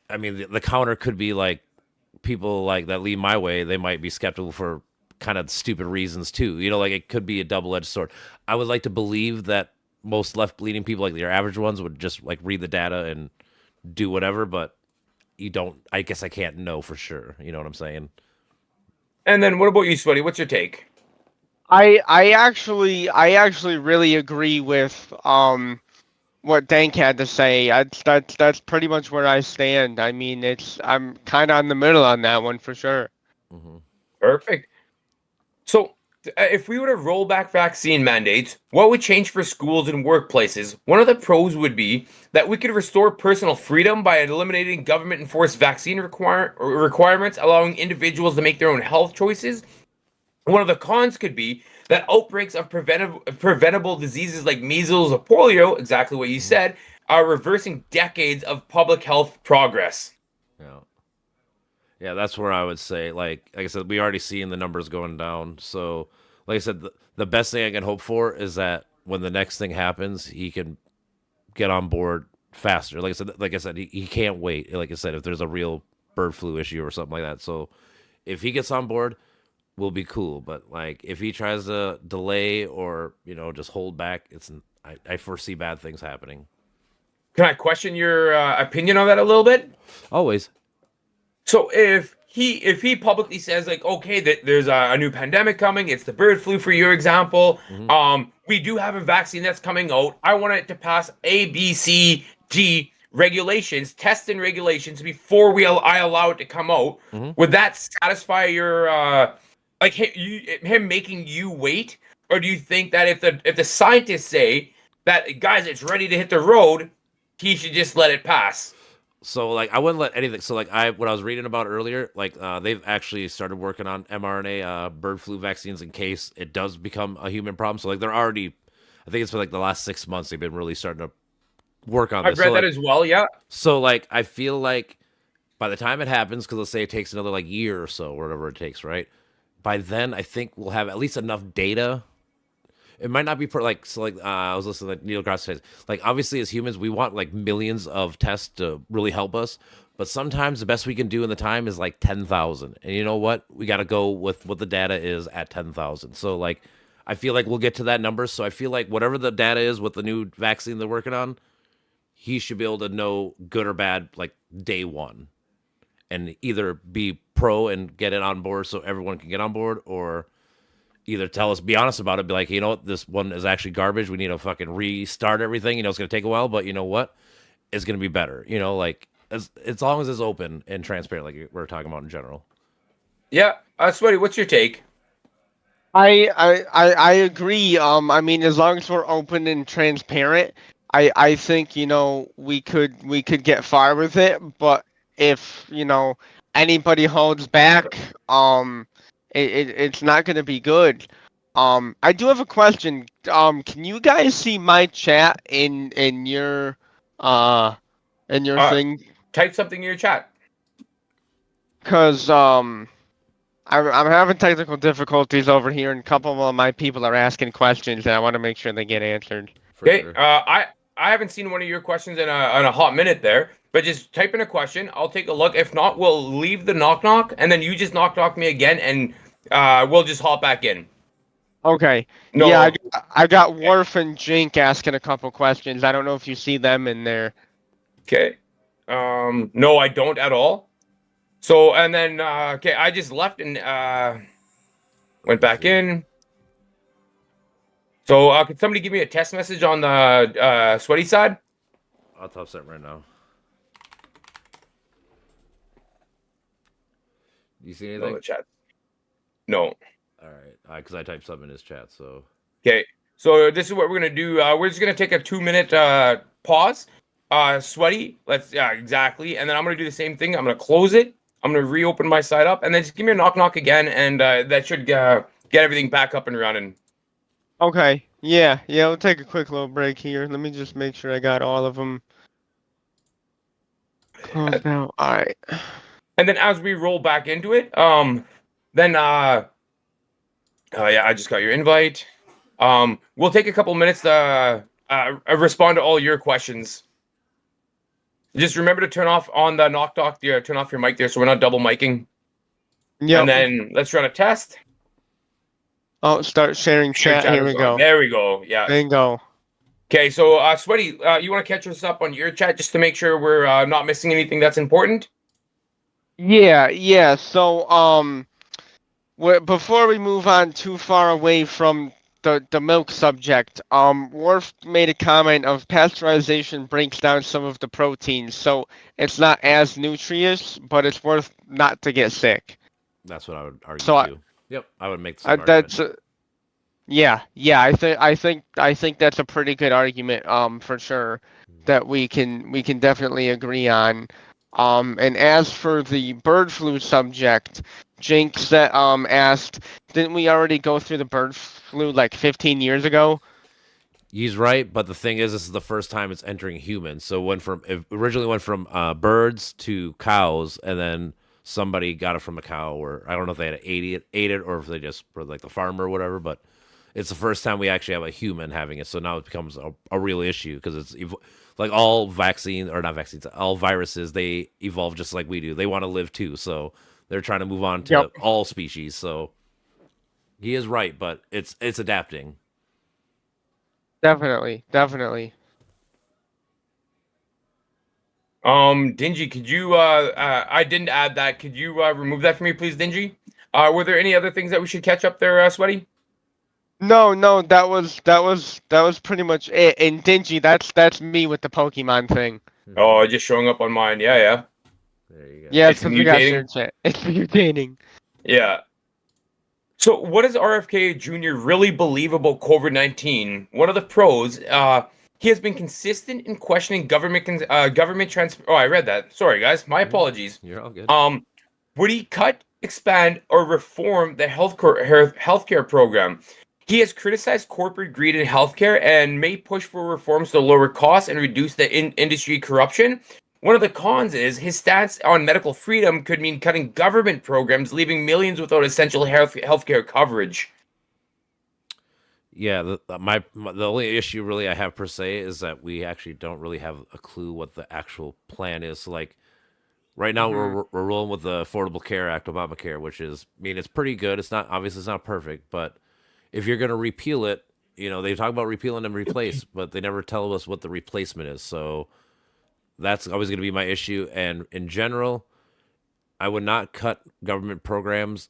I mean, the counter could be like people like that lean my way, they might be skeptical for kind of stupid reasons too. Like it could be a double-edged sword. I would like to believe that most left-leaning people, like your average ones, would just like read the data and do whatever, but you don't. I guess I can't know for sure. You know what I'm saying? And then what about you, Sweaty? What's your take? I actually really agree with what Dank had to say. That's pretty much where I stand. I mean, I'm kind of in the middle on that one for sure. Perfect. So, if we were to roll back vaccine mandates, what would change for schools and workplaces? One of the pros would be that we could restore personal freedom by eliminating government-enforced vaccine requirements, allowing individuals to make their own health choices. One of the cons could be that outbreaks of preventable diseases like measles or polio, exactly what you said, are reversing decades of public health progress. Yeah, that's where I would say, like I said, we already seeing the numbers going down. So, like I said, the best thing I can hope for is that when the next thing happens, he can get on board faster. Like I said, he can't wait. Like I said, if there's a real bird flu issue or something like that. So, if he gets on board, we'll be cool. But like if he tries to delay or just hold back, I foresee bad things happening. Can I question your opinion on that a little bit? Always. So if he publicly says like, okay, that there's a new pandemic coming, it's the bird flu for your example. We do have a vaccine that's coming out. I want it to pass A, B, C, D regulations, tests and regulations before I allow it to come out. Would that satisfy your like him making you wait, or do you think that if the scientists say that guys, it's ready to hit the road, he should just let it pass? So like I wouldn't let anything. So like what I was reading about earlier, like they've actually started working on mRNA bird flu vaccines in case it does become a human problem. So like they're already, I think it's been like the last 6 months they've been really starting to work on this. I've read that as well. Yeah. So like I feel like by the time it happens, because let's say it takes another like year or so, or whatever it takes, right? By then I think we'll have at least enough data. it might not be I was listening to Neil deGrasse says, like, obviously as humans we want like millions of tests to really help us, but sometimes the best we can do in the time is like 10,000, and you know what, we got to go with what the data is at 10,000. So like I feel like we'll get to that number, so I feel like whatever the data is with the new vaccine they're working on, he should be able to know good or bad like day one, and either be pro and get it on board so everyone can get on board, or either tell us, be honest about it, be like, you know what, this one is actually garbage. We need to fucking restart everything. You know, it's going to take a while, but you know what? It's going to be better. You know, like as long as it's open and transparent, like we're talking about in general. Yeah, Sweaty, what's your take? I agree. I mean, as long as we're open and transparent, I think, you know, we could get far with it. But if, you know, anybody holds back, it's not going to be good. I do have a question. Can you guys see my chat in your thing? Type something in your chat. Cause I'm having technical difficulties over here, and a couple of my people are asking questions, and I want to make sure they get answered. Okay, Sure. I haven't seen one of your questions in a hot minute there, but just type in a question. I'll take a look. If not, we'll leave the knock, and then you just knock me again, and we'll just hop back in. Okay. No. Yeah, I got Worf and Jink asking a couple questions. I don't know if you see them in there. Okay. No, I don't at all. So, and then, okay, I just left and went back in. So, could somebody give me a test message on the Sweaty side? I'll type something right now. You see anything? No, the chat. No. All right, because I typed something in his chat. So okay, so this is what we're gonna do. We're just gonna take a 2-minute pause. Sweaty, exactly, and then I'm gonna do the same thing. I'm gonna close it. I'm gonna reopen my side up, and then just give me a knock again, and that should get everything back up and running. Okay. Yeah. We'll take a quick little break here. Let me just make sure I got all of them closed out. All right. And then as we roll back into it, then yeah, I just got your invite. We'll take a couple minutes to respond to all your questions. Just remember to turn off on the knock, turn off your mic there so we're not double miking. Yeah. And then let's run a test. Oh, start sharing chat. Here we go. There we go. Yeah. Bingo. Okay, so Sweaty, you want to catch us up on your chat just to make sure we're not missing anything that's important? Yeah. So, before we move on too far away from the milk subject, Worf made a comment of pasteurization breaks down some of the proteins, so it's not as nutritious, but it's worth not to get sick. That's what I would argue too. Yep, I would make the same argument. Yeah. I think that's a pretty good argument, for sure, that we can definitely agree on. And as for the bird flu subject, Jinx asked, didn't we already go through the bird flu like 15 years ago? He's right, but the thing is, this is the first time it's entering humans. So it originally went from birds to cows, and then somebody got it from a cow, or I don't know if they had ate it, or if they just were like the farmer or whatever. But it's the first time we actually have a human having it. So now it becomes a real issue, because it's like all all viruses, they evolve just like we do. They want to live too, so they're trying to move on to all species. So he is right, but it's adapting. Definitely. Dingy, could you I didn't add that. Could you remove that for me, please, Dingy? Were there any other things that we should catch up there, Sweaty? No, that was pretty much it. And Dingy, that's me with the Pokemon thing. Oh, just showing up on mine. Yeah. There you go. Yeah, it's mutating. It's mutating. Yeah. So, what does RFK Jr. really believe about COVID-19? One of the pros, he has been consistent in questioning government Oh, I read that. Sorry, guys. My apologies. You're all good. Would he cut, expand, or reform the healthcare program? He has criticized corporate greed in healthcare and may push for reforms to lower costs and reduce the industry corruption. One of the cons is his stance on medical freedom could mean cutting government programs, leaving millions without essential healthcare coverage. Yeah, the only issue really I have per se is that we actually don't really have a clue what the actual plan is. So, like right now, we're rolling with the Affordable Care Act, Obamacare, which is, I mean, it's pretty good. It's not obviously it's not perfect, but if you're gonna repeal it, they talk about repealing and replace, but they never tell us what the replacement is. So that's always gonna be my issue. And in general, I would not cut government programs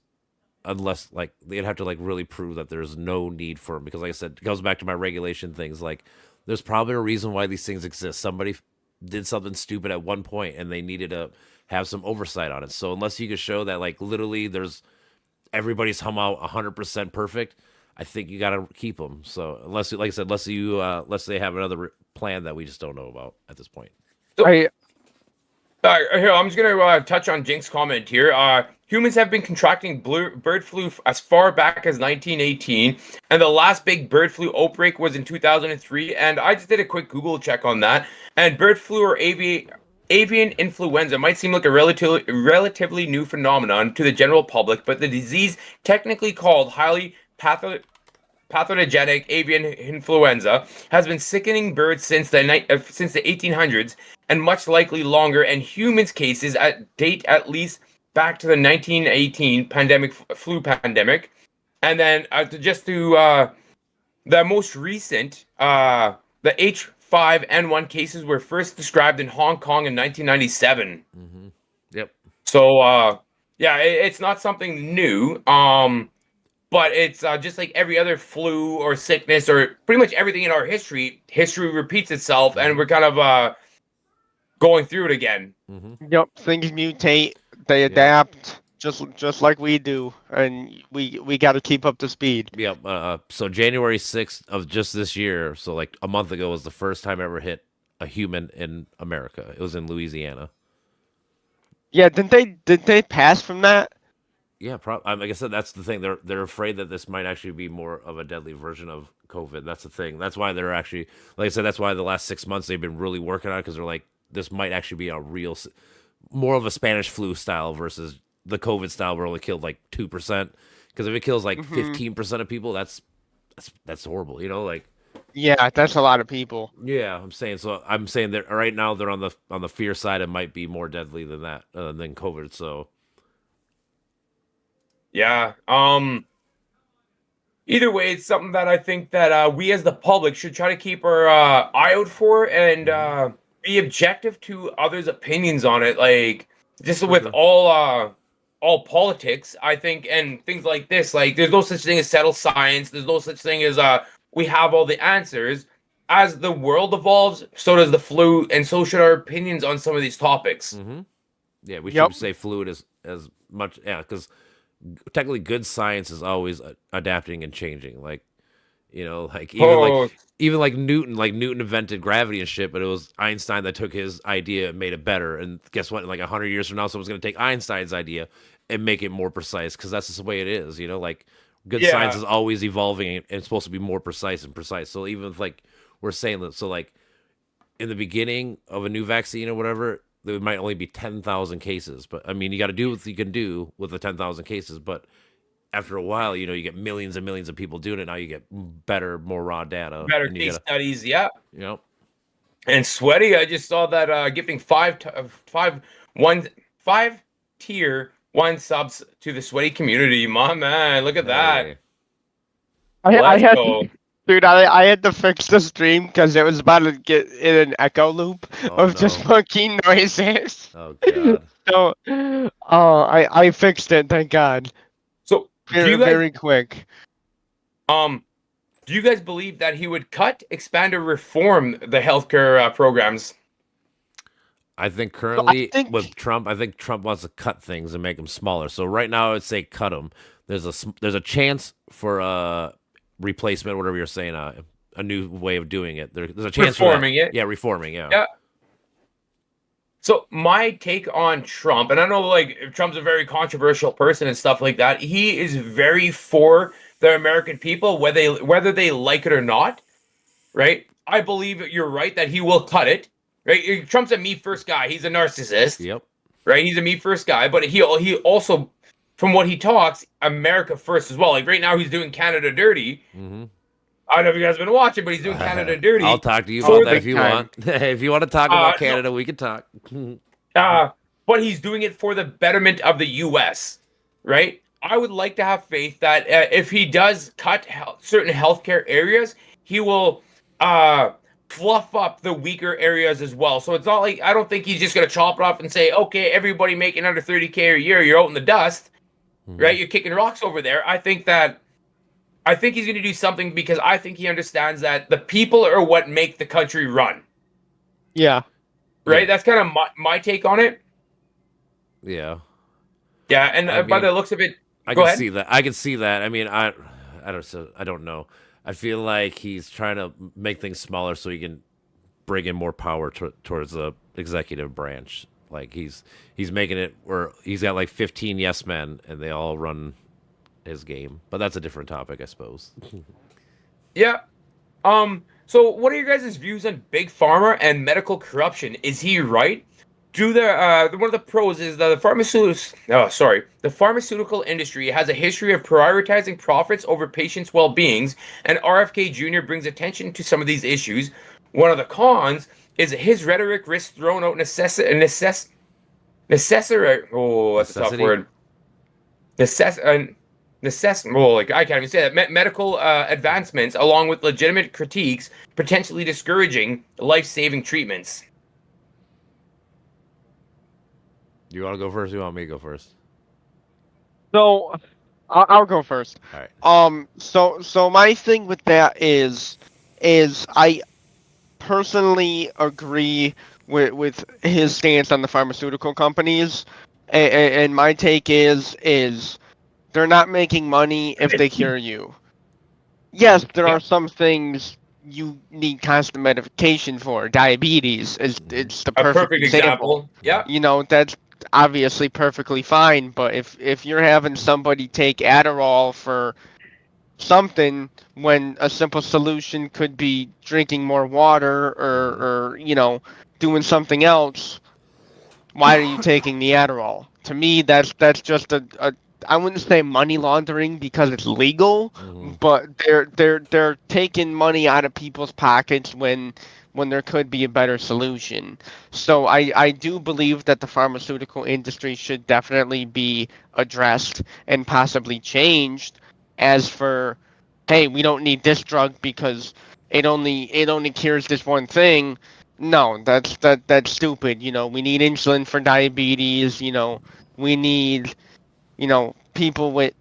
unless like they'd have to like really prove that there's no need for them, because like I said, it goes back to my regulation things. Like there's probably a reason why these things exist. Somebody did something stupid at one point and they needed to have some oversight on it. So unless you could show that like literally there's everybody's hum out 100% perfect, I think you got to keep them. So unless, like I said, unless they have another plan that we just don't know about at this point. I Here, I'm just gonna touch on Jink's comment here. Humans have been contracting bird flu as far back as 1918, and the last big bird flu outbreak was in 2003. And I just did a quick Google check on that. And bird flu or avian influenza might seem like a relatively new phenomenon to the general public, but the disease, technically called highly pathogenic avian influenza, has been sickening birds since the 1800s, and much likely longer, and humans cases date at least back to the 1918 flu pandemic. And then the most recent, the H5N1 cases were first described in Hong Kong in 1997. Mm-hmm. Yep. So it's not something new. But it's just like every other flu or sickness or pretty much everything in our history repeats itself, and we're kind of going through it again. Mm-hmm. Yep, things mutate, they adapt, just like we do, and we got to keep up to speed. Yep. So January 6th of just this year, so like a month ago, was the first time ever hit a human in America. It was in Louisiana. Yeah, did they pass from that? Yeah, like I said, that's the thing. They're afraid that this might actually be more of a deadly version of COVID. That's the thing. That's why they're actually, like I said, that's why the last 6 months they've been really working on it, because they're like, this might actually be a real, more of a Spanish flu style versus the COVID style where it only killed like 2%. Because if it kills like 15% of people, that's horrible. Like. Yeah, that's a lot of people. Yeah, I'm saying that right now they're on the fear side. It might be more deadly than that than COVID. So. Yeah. Either way, it's something that I think that we as the public should try to keep our eye out for, and be objective to others' opinions on it. Like just with all politics, I think, and things like this. Like there's no such thing as settled science. There's no such thing as we have all the answers. As the world evolves, so does the flu, and so should our opinions on some of these topics. Mm-hmm. Yeah, we should say fluid as much. Yeah, because technically good science is always adapting and changing. Like, like even like Newton invented gravity and shit, but it was Einstein that took his idea and made it better. And guess what? In like 100 years from now, someone's going to take Einstein's idea and make it more precise, because that's just the way it is. Like good science is always evolving, and it's supposed to be more precise. So even if like we're saying that, so like in the beginning of a new vaccine or whatever, there might only be 10,000 cases. But I mean, you got to do what you can do with the 10,000 cases. But after a while, you get millions and millions of people doing it. Now you get better, more raw data. Better case studies, yeah. Yep. And Sweaty, I just saw that gifting 5 tier 1 subs to the Sweaty community. My man, look at that. Dude, I had to fix the stream because it was about to get in an echo loop of just fucking noises. Oh god. So, I fixed it, thank God. So very quick. Do you guys believe that he would cut, expand, or reform the healthcare programs? I think currently with Trump, I think Trump wants to cut things and make them smaller. So right now, I would say cut them. There's a chance for replacement, whatever you're saying, a new way of doing it. There's a chance reforming for that. it. Yeah, reforming. Yeah. Yeah. So my take on Trump, and I know like Trump's a very controversial person and stuff like that. He is very for the American people, whether they like it or not. Right? I believe you're right that he will cut it. Right? Trump's a me first guy. He's a narcissist. Yep. Right? He's a me first guy, but he also, from what he talks, America first as well. Like right now, he's doing Canada dirty. Mm-hmm. I don't know if you guys have been watching, but he's doing Canada dirty. I'll talk to you for about that the- if you want. If you want to talk about Canada, we can talk. But he's doing it for the betterment of the U.S., right? I would like to have faith that if he does cut certain healthcare areas, he will fluff up the weaker areas as well. So it's not like, I don't think he's just going to chop it off and say, okay, everybody making under 30K a year, you're out in the dust, right? You're kicking rocks over there. I think he's going to do something because I think he understands that the people are what make the country run. Yeah. Right? Yeah. That's kind of my take on it. Yeah. Yeah, and by the looks of it, I go can ahead. see that. I can see that. I mean, I don't know. I feel like he's trying to make things smaller so he can bring in more power towards the executive branch. Like he's making it where he's got like 15 yes men and they all run his game. But that's a different topic, I suppose. Yeah. So what are your guys' views on Big Pharma and medical corruption? Is he right? One of the pros is that the pharmaceutical industry has a history of prioritizing profits over patients' well-beings, and RFK Jr. brings attention to some of these issues. One of the cons is his rhetoric risks throwing out necessary. Oh, that's a tough word. Like I can't even say that. Medical advancements, along with legitimate critiques, potentially discouraging life-saving treatments. You want to go first? Or you want me to go first? So, I'll go first. All right. So my thing with that is I personally agree with his stance on the pharmaceutical companies, and my take is they're not making money if they cure you. Yes, there are some things you need constant medication for. Diabetes is it's the perfect example. Yeah. You know, that's obviously perfectly fine, but if you're having somebody take Adderall for something when a simple solution could be drinking more water or you know, doing something else, why are you taking the Adderall? To me, that's just a I wouldn't say money laundering because it's legal, but they're taking money out of people's pockets when there could be a better solution. So I do believe that the pharmaceutical industry should definitely be addressed and possibly changed. As for, hey, we don't need this drug because it only cures this one thing. No, that's stupid. You know, we need insulin for diabetes. You know, we need, you know, people with,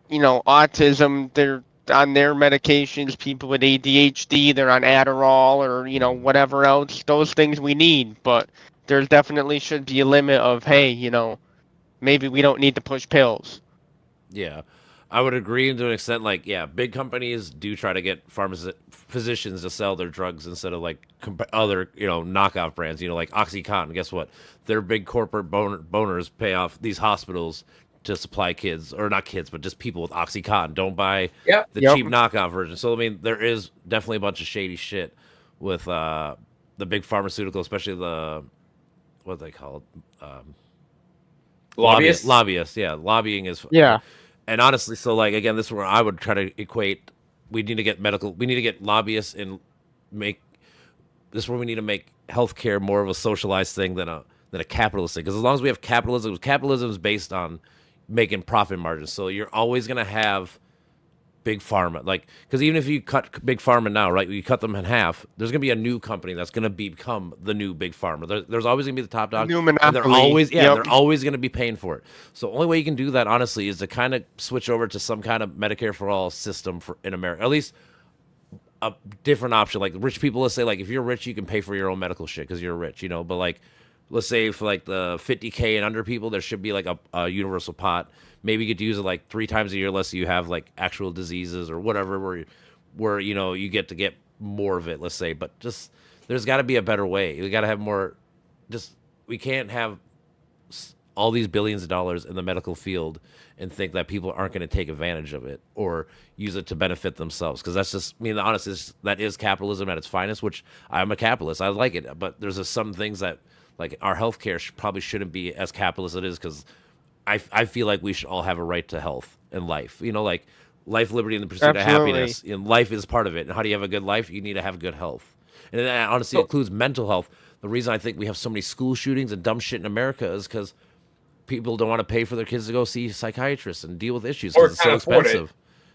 you know, autism, they're on their medications. People with ADHD, they're on Adderall or, you know, whatever else. Those things we need, but there definitely should be a limit of, hey, you know, maybe we don't need to push pills. Yeah, I would agree to an extent. Like, yeah, big companies do try to get physicians to sell their drugs instead of like other, you know, knockoff brands. You know, like OxyContin. Guess what? Their big corporate boners pay off these hospitals to supply kids, or not kids, but just people with OxyContin. Don't buy the cheap knockoff version. So I mean, there is definitely a bunch of shady shit with the big pharmaceutical, especially the what they call it. Lobbyists, yeah. Lobbying is and honestly, so like again, this is where I would try to equate. We need to get lobbyists and make this is where we need to make healthcare more of a socialized thing than a capitalist thing. Because as long as we have capitalism is based on making profit margins. So you're always gonna have big pharma, like, because even if you cut big pharma now, right, you cut them in half, there's gonna be a new company that's gonna become the new big pharma. There's always gonna be the top dog, new monopoly. And they're always gonna be paying for it. So the only way you can do that, honestly, is to kind of switch over to some kind of Medicare for all system in America, at least a different option. Like rich people, let's say, like if you're rich, you can pay for your own medical shit because you're rich, you know. But like, let's say for like the 50K and under people, there should be like a universal pot. Maybe you get to use it like 3 times a year, unless you have like actual diseases or whatever, where you know you get to get more of it. Let's say, but just there's got to be a better way. We got to have more. Just we can't have all these billions of dollars in the medical field and think that people aren't going to take advantage of it or use it to benefit themselves. Because that's just, I mean, honestly, that is capitalism at its finest. Which I'm a capitalist. I like it, but there's some things that like our healthcare probably shouldn't be as capitalist as it is because. I feel like we should all have a right to health and life. You know, like Life, liberty, and the pursuit Absolutely. of happiness. Life is part of it. And how do you have a good life? You need to have good health. And that honestly includes mental health. The reason I think we have so many school shootings and dumb shit in America is because people don't want to pay for their kids to go see psychiatrists and deal with issues Or because it's so can't afford it. expensive.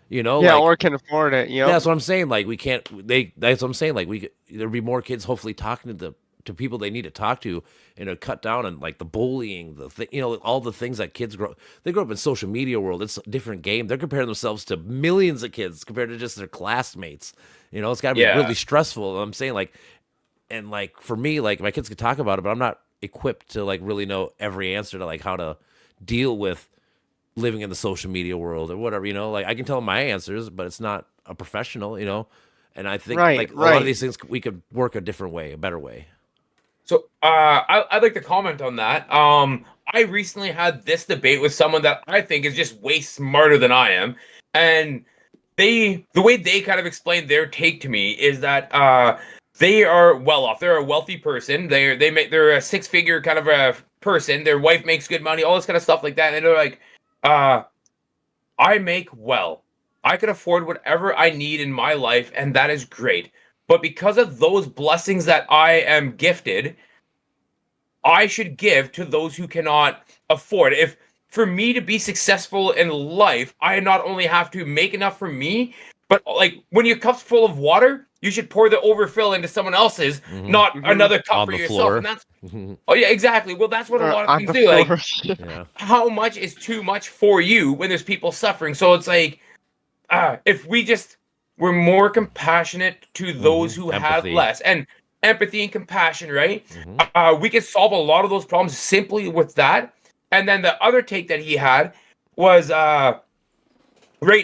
You know, Yeah, like, or can afford it. yeah, Yep. that's what I'm saying. Like we can't. That's what I'm saying. Like there'd be more kids hopefully talking to people they need to talk to, and to cut down on like the bullying, all the things that kids they grow up in social media world. It's a different game. They're comparing themselves to millions of kids compared to just their classmates. It's got to be really stressful. I'm saying like, and like for me, like my kids could talk about it, but I'm not equipped to like really know every answer to like how to deal with living in the social media world or whatever. Like I can tell them my answers, but it's not a professional. And I think Right, like a lot right. of these things we could work a different way, a better way. So I'd like to comment on that. I recently had this debate with someone that I think is just way smarter than I am, and the way they kind of explained their take to me is that they are well off. They're a wealthy person. They're a six-figure kind of a person. Their wife makes good money, all this kind of stuff like that. And they're like, I make well. I can afford whatever I need in my life, and that is great. But because of those blessings that I am gifted, I should give to those who cannot afford. If for me to be successful in life, I not only have to make enough for me, but like when your cup's full of water, you should pour the overfill into someone else's, not another cup On for the yourself. floor. And that's oh yeah, exactly. Well, that's what a lot of On things the do. Like, floor. Yeah. how much is too much for you when there's people suffering? So it's like, if we're more compassionate to those who have Empathy. less, and empathy and compassion, right? We can solve a lot of those problems simply with that. And then the other take that he had was right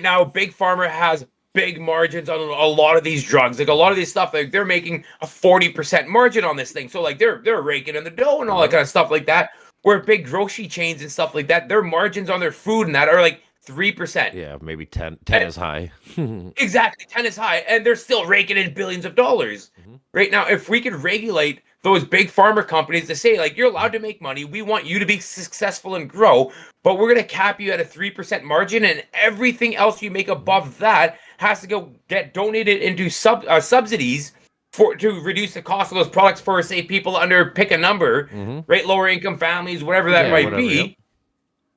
now, Big Pharma has big margins on a lot of these drugs. Like a lot of these stuff, like they're making a 40% margin on this thing. So like they're raking in the dough and all that kind of stuff like that. Where big grocery chains and stuff like that, their margins on their food and that are like 3%. Yeah, maybe 10 is high. Exactly, 10 is high, and they're still raking in billions of dollars. Right now, if we could regulate those big pharma companies to say, like, you're allowed to make money, we want you to be successful and grow, but we're going to cap you at a 3% margin, and everything else you make above that has to go get donated into subsidies to reduce the cost of those products for, say, people under, pick a number, right, lower income families, whatever that might be. Yep.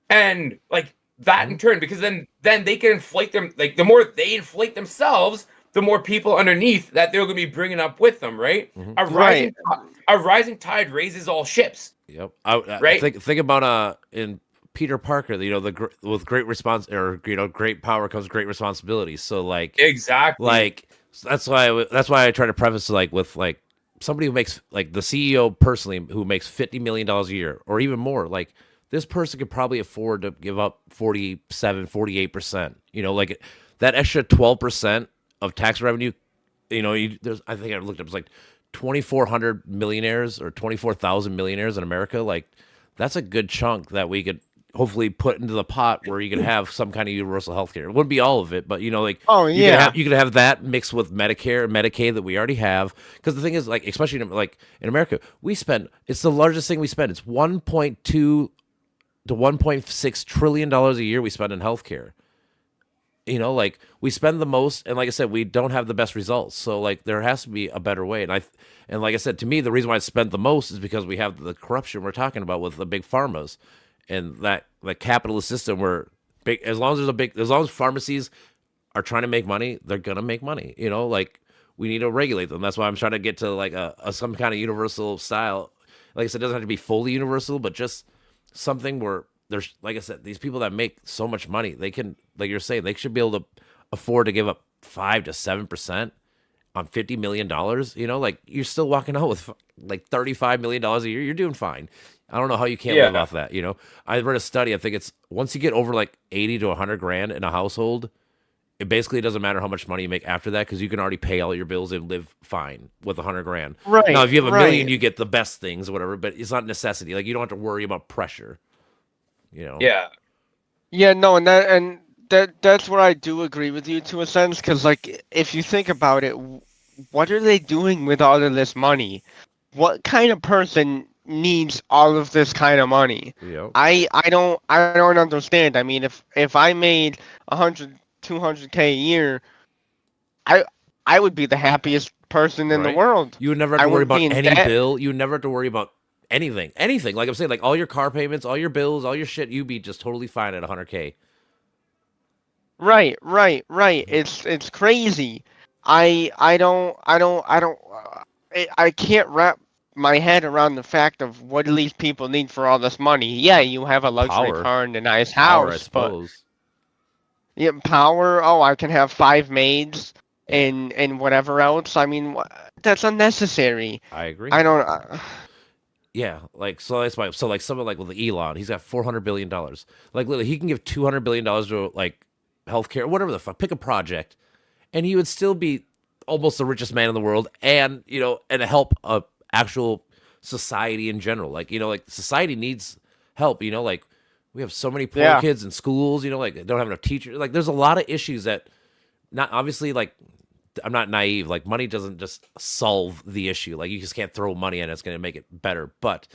And, like, that in turn, because then they can inflate them. Like the more they inflate themselves, the more people underneath that they're going to be bringing up with them, right? A rising tide raises all ships. Yep. Right? Think about in Peter Parker, with great great power comes great responsibility. So like exactly, like that's why I try to preface like with like somebody who makes like the CEO personally who makes $50 million a year or even more, like. This person could probably afford to give up 47, 48%. Like that extra 12% of tax revenue. I think I looked up. It's like 2,400 millionaires or 24,000 millionaires in America. Like that's a good chunk that we could hopefully put into the pot where you could have some kind of universal health care. It wouldn't be all of it, but Oh, yeah. you could have that mixed with Medicare and Medicaid that we already have. Because the thing is, like, especially in America, it's the largest thing we spend. It's 1.2 to $1.6 trillion a year we spend in healthcare. Like we spend the most, and like I said, we don't have the best results. So like there has to be a better way. And like I said, to me, the reason why I spent the most is because we have the corruption we're talking about with the big pharmas, and that the capitalist system where as long as pharmacies are trying to make money, they're gonna make money. Like we need to regulate them. That's why I'm trying to get to like a some kind of universal style. Like I said, it doesn't have to be fully universal, but just something where there's, like I said, these people that make so much money, they can, like you're saying, they should be able to afford to give up 5 to 7% on $50 million. Like you're still walking out with like $35 million a year. You're doing fine. I don't know how you can't live off that. I read a study. I think it's once you get over like 80 to 100 grand in a household, it basically doesn't matter how much money you make after that because you can already pay all your bills and live fine with 100 grand. Right. Now, if you have a million, you get the best things or whatever, but it's not necessity. Like you don't have to worry about pressure. Yeah. Yeah, no, and that's where I do agree with you to a sense, because like if you think about it, what are they doing with all of this money? What kind of person needs all of this kind of money? Yep. I don't understand. I mean, if I made $200K a year, I would be the happiest person in the Right? world. You would never have I to worry wouldn't about be in any debt. bill. You would never have to worry about anything. Like I'm saying, like all your car payments, all your bills, all your shit, you'd be just totally fine at 100K. Right. It's crazy. I don't I can't wrap my head around the fact of what do these people need for all this money. Yeah, you have a luxury Power. car and a nice Power, I house, but suppose. yeah, power. Oh, I can have 5 maids and whatever else. I mean, that's unnecessary. I agree. I don't. Yeah, like so that's why. So like someone like with Elon, he's got $400 billion. Like literally, he can give $200 billion to like healthcare, whatever the fuck. Pick a project, and he would still be almost the richest man in the world, and and help a actual society in general. Like like society needs help. Like we have so many poor Yeah. kids in schools. Like they don't have enough teachers. Like there's a lot of issues that not obviously like. I'm not naive. Like money doesn't just solve the issue. Like you just can't throw money at it. It's going to make it better. But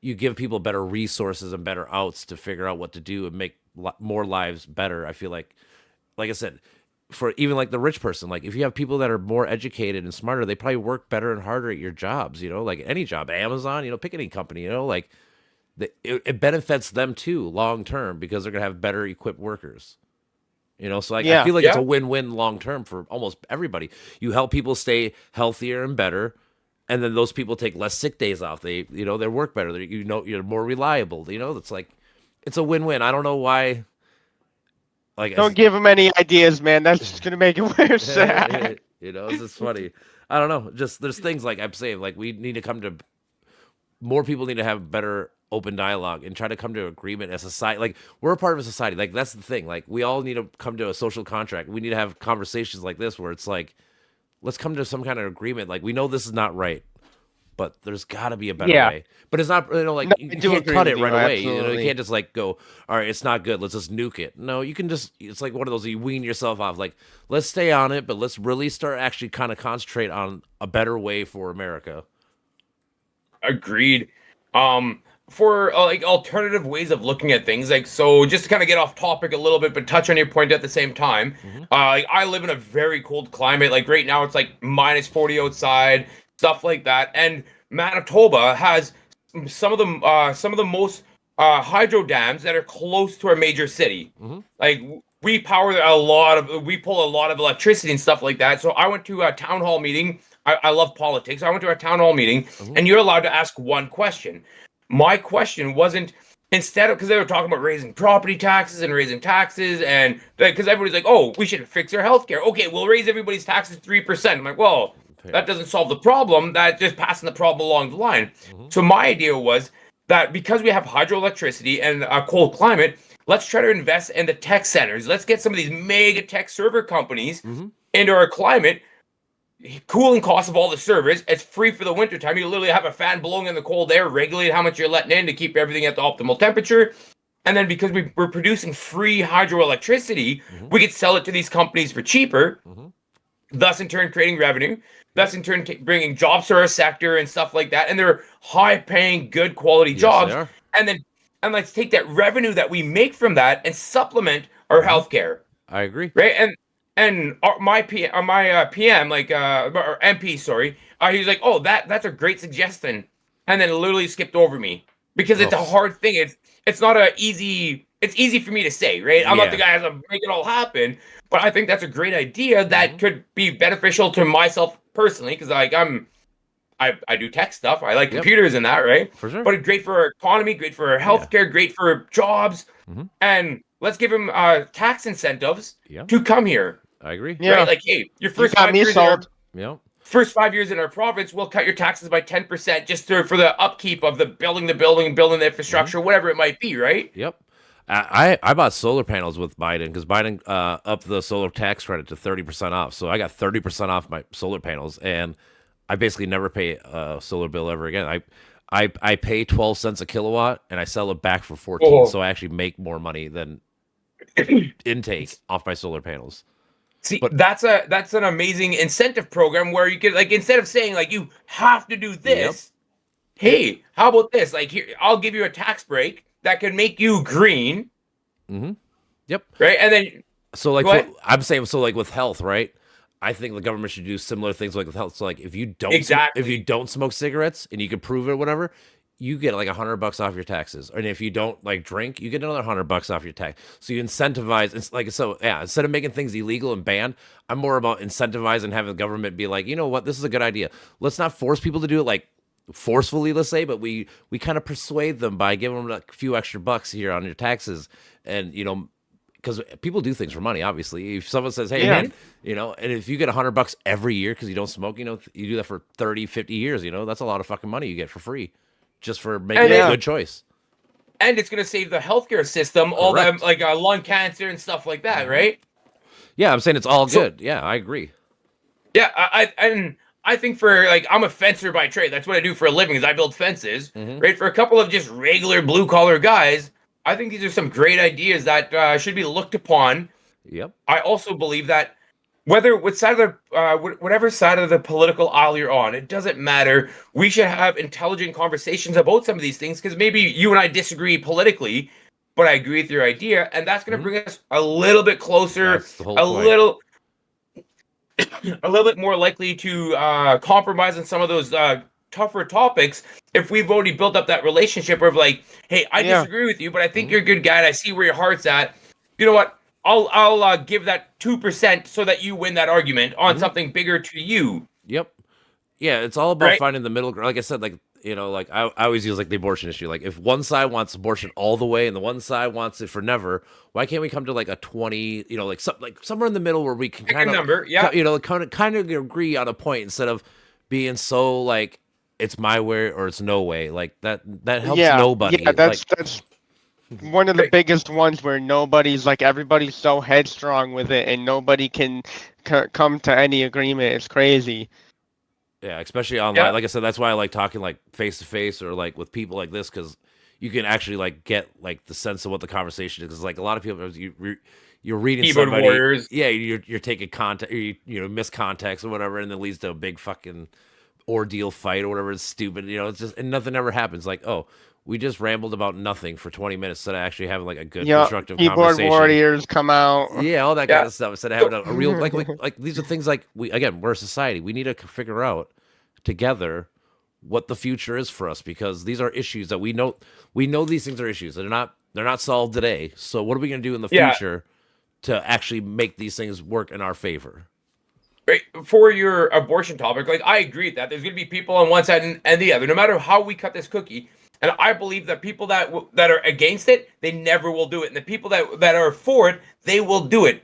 you give people better resources and better outs to figure out what to do and make more lives better. I feel like I said, for even like the rich person, like if you have people that are more educated and smarter, they probably work better and harder at your jobs. Like any job, Amazon, pick any company. Like it benefits them too long term because they're going to have better equipped workers. So like I feel like it's a win-win long term for almost everybody. You help people stay healthier and better, and then those people take less sick days off. They they work better. You're more reliable. It's like it's a win-win. I don't know why. Like Don't give them any ideas, man. That's just gonna make it worse. It's just funny. I don't know. Just there's things like I'm saying. Like we need to come to more people need to have better open dialogue and try to come to agreement as a society. Like we're a part of a society. Like that's the thing. Like we all need to come to a social contract. We need to have conversations like this where it's like, let's come to some kind of agreement. Like we know this is not right, but there's got to be a better way. But it's not. Like No, you I do can't agree cut with it right you, away. absolutely. You can't just like go, all right, it's not good. Let's just nuke it. No, you can just. It's like one of those you wean yourself off. Like let's stay on it, but let's really start actually kind of concentrate on a better way for America. Agreed. For like alternative ways of looking at things, like so just to kind of get off topic a little bit but touch on your point at the same time. Like I live in a very cold climate. Like right now it's like -40 outside, stuff like that, and Manitoba has some of the most hydro dams that are close to our major city. Like we pull a lot of electricity and stuff like that. So I went to a town hall meeting. I love politics. I went to a town hall meeting, and you're allowed to ask one question. My question wasn't, instead of, because they were talking about raising property taxes and raising taxes, and because everybody's like, oh, we should fix our healthcare. Okay, we'll raise everybody's taxes 3%. I'm like, well, that doesn't solve the problem. That's just passing the problem along the line. So my idea was that because we have hydroelectricity and a cold climate, let's try to invest in the tech centers. Let's get some of these mega tech server companies into our climate. Cooling costs of all the servers. It's free for the winter time. You literally have a fan blowing in the cold air, regulate how much you're letting in to keep everything at the optimal temperature. And then because we're producing free hydroelectricity, we could sell it to these companies for cheaper, thus in turn creating revenue, thus in turn bringing jobs to our sector and stuff like that. And they're high-paying, good quality jobs. And let's take that revenue that we make from that and supplement our healthcare. I agree. Right? And my PM, like or MP, sorry, he's like, "Oh, that's a great suggestion," and then literally skipped over me because it's a hard thing. It's not easy. It's easy for me to say, right? I'm not the guy to make it all happen, but I think that's a great idea that could be beneficial to myself personally because like I do tech stuff. I like computers and that, right? For sure. But it's great for our economy, great for our healthcare, great for jobs, and let's give him tax incentives to come here. I agree. Yeah. Right? Like, hey, your first got 5 me years sold. first 5 years in our province, we'll cut your taxes by 10% just for the upkeep of the building the infrastructure, whatever it might be, right? Yep. I bought solar panels with Biden because Biden upped the solar tax credit to 30% off. So I got 30% off my solar panels, and I basically never pay a solar bill ever again. I pay 12 cents a kilowatt, and I sell it back for 14. So I actually make more money than intake off my solar panels. See, that's an amazing incentive program where you could, like, instead of saying like you have to do this, hey, how about this? Like, here, I'll give you a tax break that could make you green. Yep. Right, and then So like Go ahead. I'm saying, so like with health, right? I think the government should do similar things like with health. So like if you don't Exactly. if you don't smoke cigarettes and you can prove it or whatever, you get like $100 off your taxes. And if you don't like drink, you get another $100 off your tax. So you incentivize. It's like, so yeah, instead of making things illegal and banned, I'm more about incentivizing, having the government be like, you know what, this is a good idea. Let's not force people to do it like forcefully, let's say, but we kind of persuade them by giving them a few extra bucks here on your taxes. And because people do things for money, obviously. If someone says, hey, man, and if you get $100 every year because you don't smoke, you do that for 30, 50 years, that's a lot of fucking money you get for free just for making a good choice. And it's going to save the healthcare system, all that, like lung cancer and stuff like that, right? Yeah, I'm saying it's all good. Yeah, I agree. Yeah, I think for, like, I'm a fencer by trade. That's what I do for a living, is I build fences, right? For a couple of just regular blue-collar guys, I think these are some great ideas that should be looked upon. Yep. I also believe that whatever side of the political aisle you're on, it doesn't matter. We should have intelligent conversations about some of these things, because maybe you and I disagree politically, but I agree with your idea, and that's going to bring us a little bit closer, little bit more likely to compromise on some of those tougher topics if we've already built up that relationship of like, hey, I disagree with you, but I think you're a good guy, and I see where your heart's at. You know what? I'll give that 2% so that you win that argument on something bigger to you. Yep. Yeah, it's all about finding the middle ground. Like I said, like I always use like the abortion issue. Like if one side wants abortion all the way and the one side wants it for never, why can't we come to like a 20? Like somewhere in the middle where we can kind of number, kind of agree on a point instead of being so like it's my way or it's no way. Like that helps nobody. Yeah, that's one of the biggest ones where everybody's so headstrong with it and nobody can come to any agreement. It's crazy. Yeah, especially online. Yeah. Like I said, that's why I like talking like face to face or like with people like this, because you can actually like get like the sense of what the conversation is. Because like a lot of people, you're reading keyboard somebody, warriors. Yeah, you're taking context, miss context or whatever, and it leads to a big fucking ordeal fight or whatever. It's stupid, it's just, and nothing ever happens. Like, oh, we just rambled about nothing for 20 minutes instead of actually having like a good constructive conversation. Keyboard warriors come out. Yeah, all that kind of stuff instead of having a real like these are things like we're a society. We need to figure out together what the future is for us, because these are issues that we know these things are issues. They're not solved today. So what are we going to do in the future to actually make these things work in our favor? Right, for your abortion topic, like I agree that there's going to be people on one side and the other, no matter how we cut this cookie. And I believe that people that are against it, they never will do it. And the people that are for it, they will do it.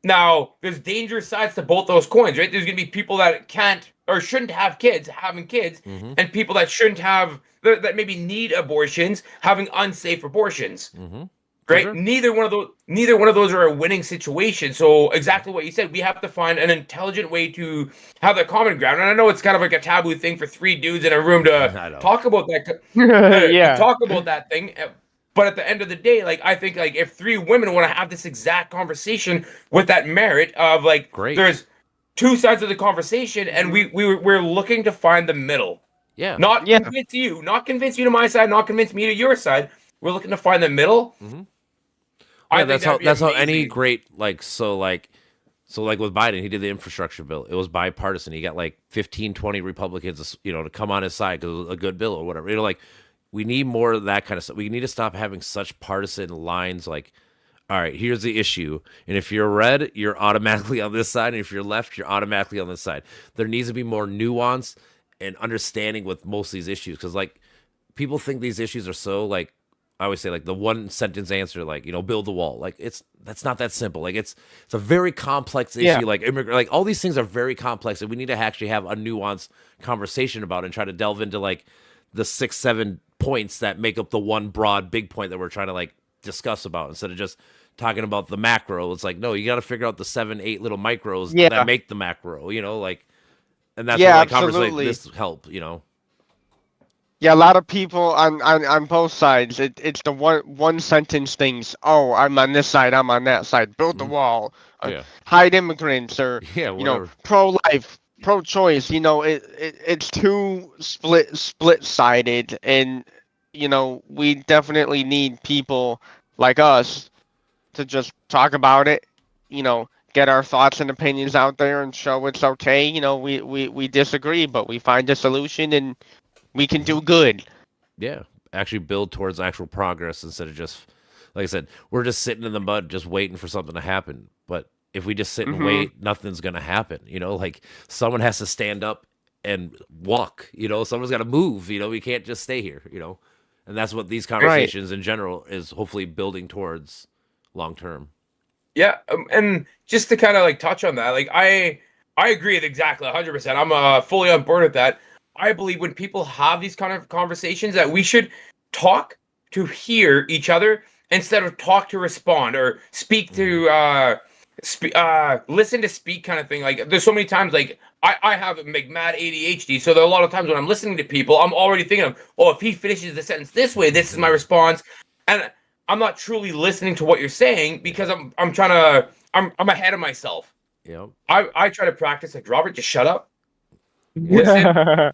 Now, there's dangerous sides to both those coins, right? There's going to be people that can't or shouldn't have kids, having kids, and people that shouldn't have, that maybe need abortions, having unsafe abortions. Right? Sure. Neither one of those are a winning situation. So exactly what you said, we have to find an intelligent way to have that common ground. And I know it's kind of like a taboo thing for three dudes in a room to talk about that. Talk about that thing. But at the end of the day, like I think like if three women want to have this exact conversation with that merit of like, there's two sides of the conversation, and we're looking to find the middle. Yeah. Not convince you to my side, not convince me to your side. We're looking to find the middle. Yeah, that's how any great so like with Biden, he did the infrastructure bill. It was bipartisan. He got like 15, 20 Republicans, to come on his side because it was a good bill or whatever. Like we need more of that kind of stuff. We need to stop having such partisan lines. Like, all right, here's the issue, and if you're red, you're automatically on this side, and if you're left, you're automatically on this side. There needs to be more nuance and understanding with most of these issues, because like people think these issues are so like. I always say like the one sentence answer, like, build the wall. Like that's not that simple. Like it's a very complex issue. Yeah. Like all these things are very complex, and we need to actually have a nuanced conversation about it and try to delve into like the 6-7 points that make up the one broad big point that we're trying to like discuss about, instead of just talking about the macro. It's like, no, you got to figure out the 7-8 little micros that make the macro, and that's where like conversations like this help, Yeah, a lot of people on both sides. It's the one sentence things. Oh, I'm on this side. I'm on that side. Build the wall. Hide immigrants, or pro-life, pro-choice. It's too split-sided, and we definitely need people like us to just talk about it get our thoughts and opinions out there and show it's okay. We disagree, but we find a solution and we can do good. Yeah, actually build towards actual progress instead of just, like I said, we're just sitting in the mud just waiting for something to happen. But if we just sit and wait, nothing's gonna happen. Like someone has to stand up and walk. Someone's got to move. We can't just stay here. And that's what these conversations in general is hopefully building towards long term. Yeah, and just to kind of like touch on that, like I agree with exactly 100%. I'm fully on board with that. I believe when people have these kind of conversations that we should talk to hear each other instead of talk to respond or speak to listen to speak kind of thing. Like there's so many times like I have like mad ADHD, so there are a lot of times when I'm listening to people, I'm already thinking of, oh, if he finishes the sentence this way, this is my response, and I'm not truly listening to what you're saying because I'm ahead of myself. Yep. I try to practice like, Robert, just shut up. Listen, let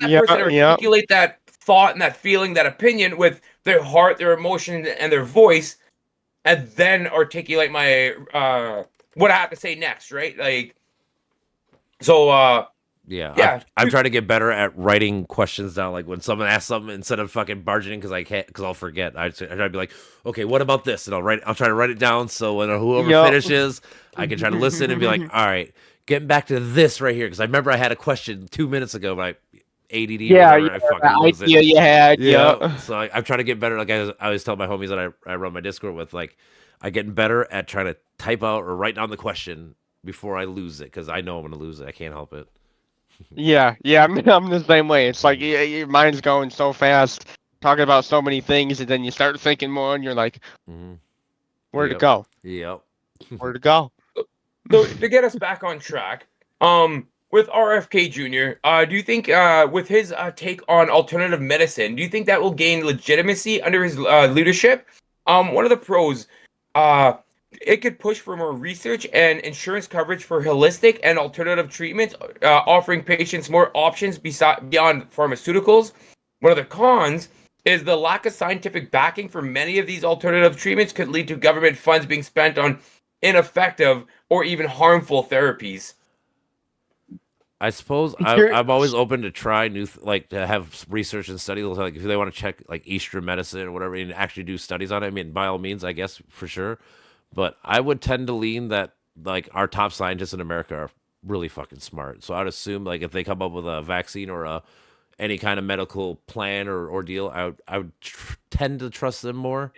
that person articulate that thought and that feeling, that opinion with their heart, their emotion, and their voice, and then articulate my what I have to say next, right? Like, so yeah. I'm trying to get better at writing questions down. Like when someone asks something, instead of fucking barging in because I'll forget. I try to be like, okay, what about this? And I'll try to write it down so when whoever finishes, I can try to listen and be like, all right, getting back to this right here because I remember I had a question 2 minutes ago, but ADD. Yeah, I fucking lose it. you had. Yeah. So I'm trying to get better. Like I always tell my homies that I run my Discord with, like I'm getting better at trying to type out or write down the question before I lose it because I know I'm going to lose it. I can't help it. Yeah, I'm the same way. It's like your mind's going so fast, talking about so many things, and then you start thinking more, and you're like, where to go? Yep. Where to go? So to get us back on track, with RFK Jr., do you think with his take on alternative medicine, do you think that will gain legitimacy under his leadership? One of the pros, it could push for more research and insurance coverage for holistic and alternative treatments, offering patients more options beyond pharmaceuticals. One of the cons is the lack of scientific backing for many of these alternative treatments could lead to government funds being spent on ineffective or even harmful therapies. I suppose I'm always open to try new, to have research and studies. Like if they want to check like Eastern medicine or whatever and actually do studies on it, I mean, by all means, I guess for sure. But I would tend to lean that like our top scientists in America are really fucking smart. So I'd assume like if they come up with a vaccine or any kind of medical plan or ordeal, I would tend to trust them more.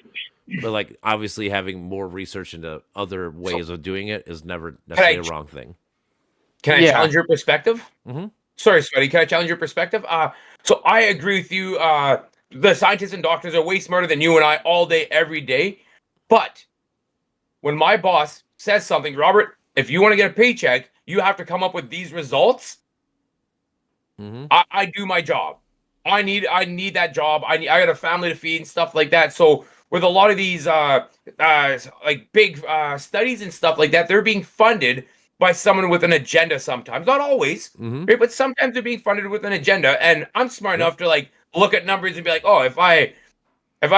But like obviously having more research into other ways of doing it is never necessarily a wrong thing. Can I challenge your perspective? Mm-hmm. Sorry, Sweaty. Can I challenge your perspective? So I agree with you. The scientists and doctors are way smarter than you and I all day, every day. But when my boss says something, Robert, if you want to get a paycheck, you have to come up with these results. Mm-hmm. I do my job. I need that job. I got a family to feed and stuff like that. So with a lot of these like big studies and stuff like that, they're being funded by someone with an agenda sometimes. Not always, right? But sometimes they're being funded with an agenda. And I'm smart enough to like look at numbers and be like, oh, if I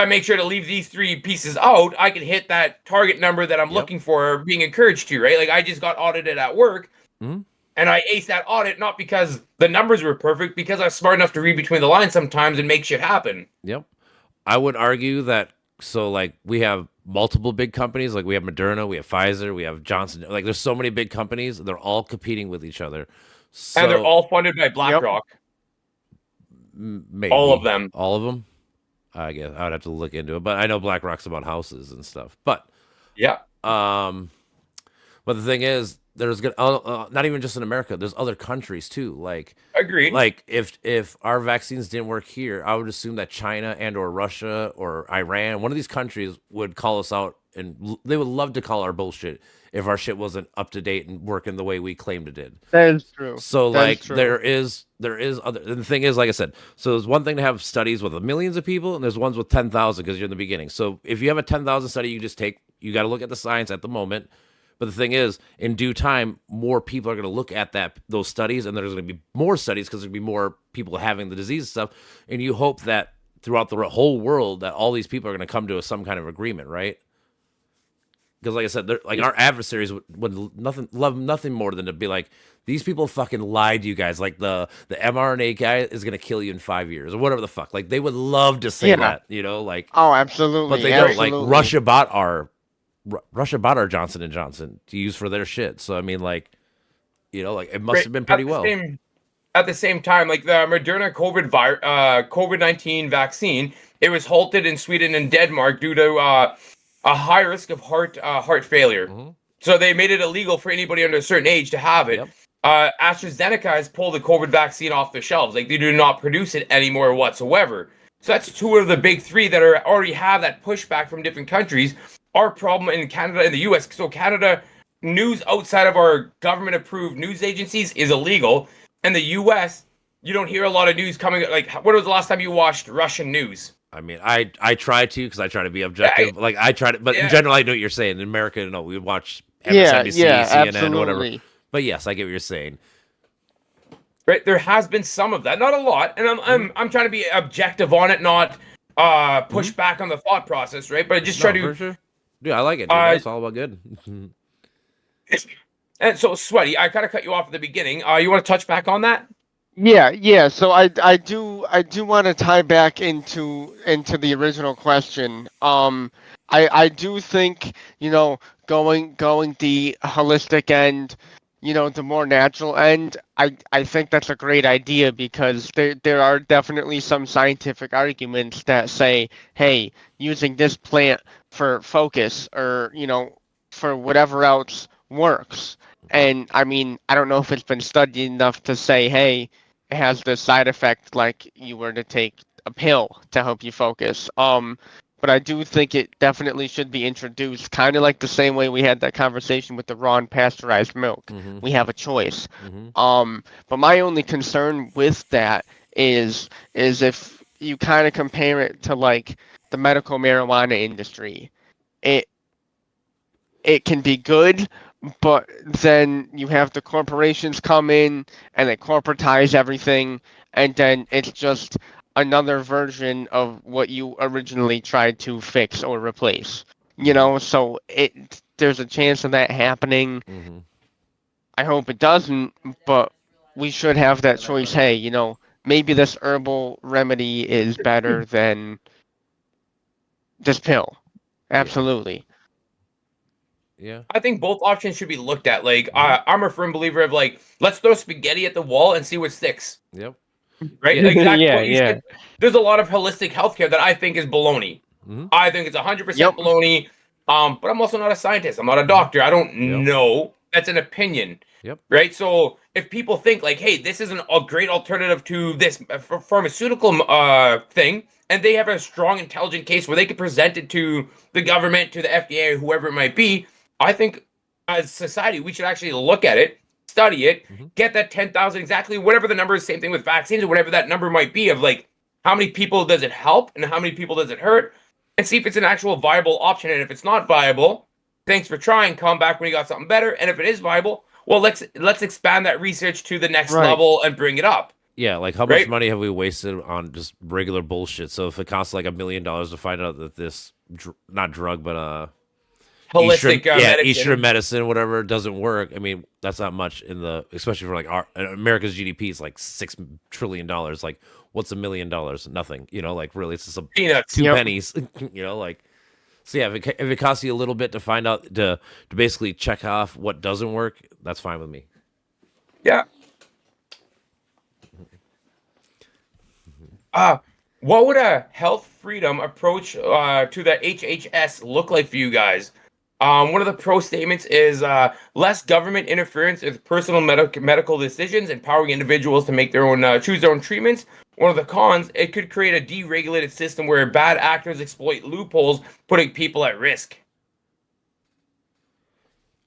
make sure to leave these 3 pieces out, I can hit that target number that I'm looking for or being encouraged to, right? Like I just got audited at work and I aced that audit, not because the numbers were perfect, because I was smart enough to read between the lines sometimes and make shit happen. Yep. I would argue that, so like we have multiple big companies, like we have Moderna, we have Pfizer, we have Johnson. Like there's so many big companies, they're all competing with each other. So, and they're all funded by BlackRock. Maybe. All of them. All of them? I guess I would have to look into it, but I know BlackRock's about houses and stuff. But yeah, but the thing is, there's not even just in America. There's other countries too. Like agreed. Like if our vaccines didn't work here, I would assume that China and or Russia or Iran, one of these countries, would call us out, and they would love to call our bullshit if our shit wasn't up to date and working the way we claimed it did. That is true. So that like is true. there is other. And the thing is, like I said, so there's one thing to have studies with millions of people, and there's ones with 10,000 because you're in the beginning. So if you have a 10,000 study, you got to look at the science at the moment. But the thing is, in due time, more people are going to look at those studies, and there's going to be more studies because there's going to be more people having the disease and stuff. And you hope that throughout the whole world that all these people are going to come to some kind of agreement, right? Because, like I said, like our adversaries would love nothing more than to be like, these people fucking lied to you guys. Like the mRNA guy is gonna kill you in 5 years or whatever the fuck. Like they would love to say Yeah. that, you know, like. Oh, But absolutely. they don't. Like Absolutely. Russia bought our Johnson and Johnson to use for their shit. So I mean, like, you know, like it must have been pretty well. At the same time, like the Moderna COVID-19 vaccine, it was halted in Sweden and Denmark due to a high risk of heart failure. So they made it illegal for anybody under a certain age to have it. Yep. AstraZeneca has pulled the COVID vaccine off the shelves. Like they do not produce it anymore whatsoever. So that's two of the big three that already have that pushback from different countries. Our problem in Canada and the US, so Canada, news outside of our government-approved news agencies is illegal. In the US, you don't hear a lot of news coming. Like, when was the last time you watched Russian news? I mean, I try to because I try to be objective. Like I try to, but in general, I know what you're saying. In America, no, we watch MSNBC, CNN, absolutely. whatever. But yes, I get what you're saying. Right, there has been some of that, not a lot, and I'm trying to be objective on it, not push back on the thought process, right? But I just try to. For sure. Dude, I like it. Dude. It's all about good. And so, Sweaty, I kind of cut you off at the beginning. You want to touch back on that? Yeah. So I do want to tie back into the original question. I do think, you know, going the holistic end, you know, the more natural end, I think that's a great idea because there are definitely some scientific arguments that say, hey, using this plant for focus or, you know, for whatever else works. And I mean, I don't know if it's been studied enough to say, hey, it has the side effect like you were to take a pill to help you focus. But I do think it definitely should be introduced, kind of like the same way we had that conversation with the raw and pasteurized milk. We have a choice. But my only concern with that is if you kind of compare it to like the medical marijuana industry, it can be good, but then you have the corporations come in and they corporatize everything, and then it's just another version of what you originally tried to fix or replace. You know, so there's a chance of that happening. I hope it doesn't, but we should have that choice. Hey, you know, maybe this herbal remedy is better than this pill. Absolutely. Yeah. I think both options should be looked at. Like, I'm a firm believer of like, let's throw spaghetti at the wall and see what sticks. Yep. Right? Exactly Yeah, what you said. There's a lot of holistic healthcare that I think is baloney. I think it's 100% baloney. But I'm also not a scientist. I'm not a doctor. I don't know. That's an opinion. Yep. Right? So if people think like, hey, this is a great alternative to this pharmaceutical thing, and they have a strong, intelligent case where they could present it to the government, to the FDA, or whoever it might be, I think as society, we should actually look at it, study it, get that 10,000 exactly, whatever the number is, same thing with vaccines or whatever that number might be of like, how many people does it help and how many people does it hurt, and see if it's an actual viable option. And if it's not viable, thanks for trying, come back when you got something better. And if it is viable, well, let's expand that research to the next level and bring it up. Yeah, like how much money have we wasted on just regular bullshit? So if it costs like $1 million to find out that this, not drug, but holistic Eastern medicine, whatever, doesn't work. I mean, that's not much especially for like America's GDP is like $6 trillion. Like, what's $1 million? Nothing. You know, like really, it's just peanuts. 2 pennies. You know, like. So yeah, if it costs you a little bit to find out to basically check off what doesn't work, that's fine with me. Yeah. What would a health freedom approach to the HHS look like for you guys? One of the pro statements is less government interference with personal medical decisions, empowering individuals to make their own, choose their own treatments. One of the cons, it could create a deregulated system where bad actors exploit loopholes, putting people at risk.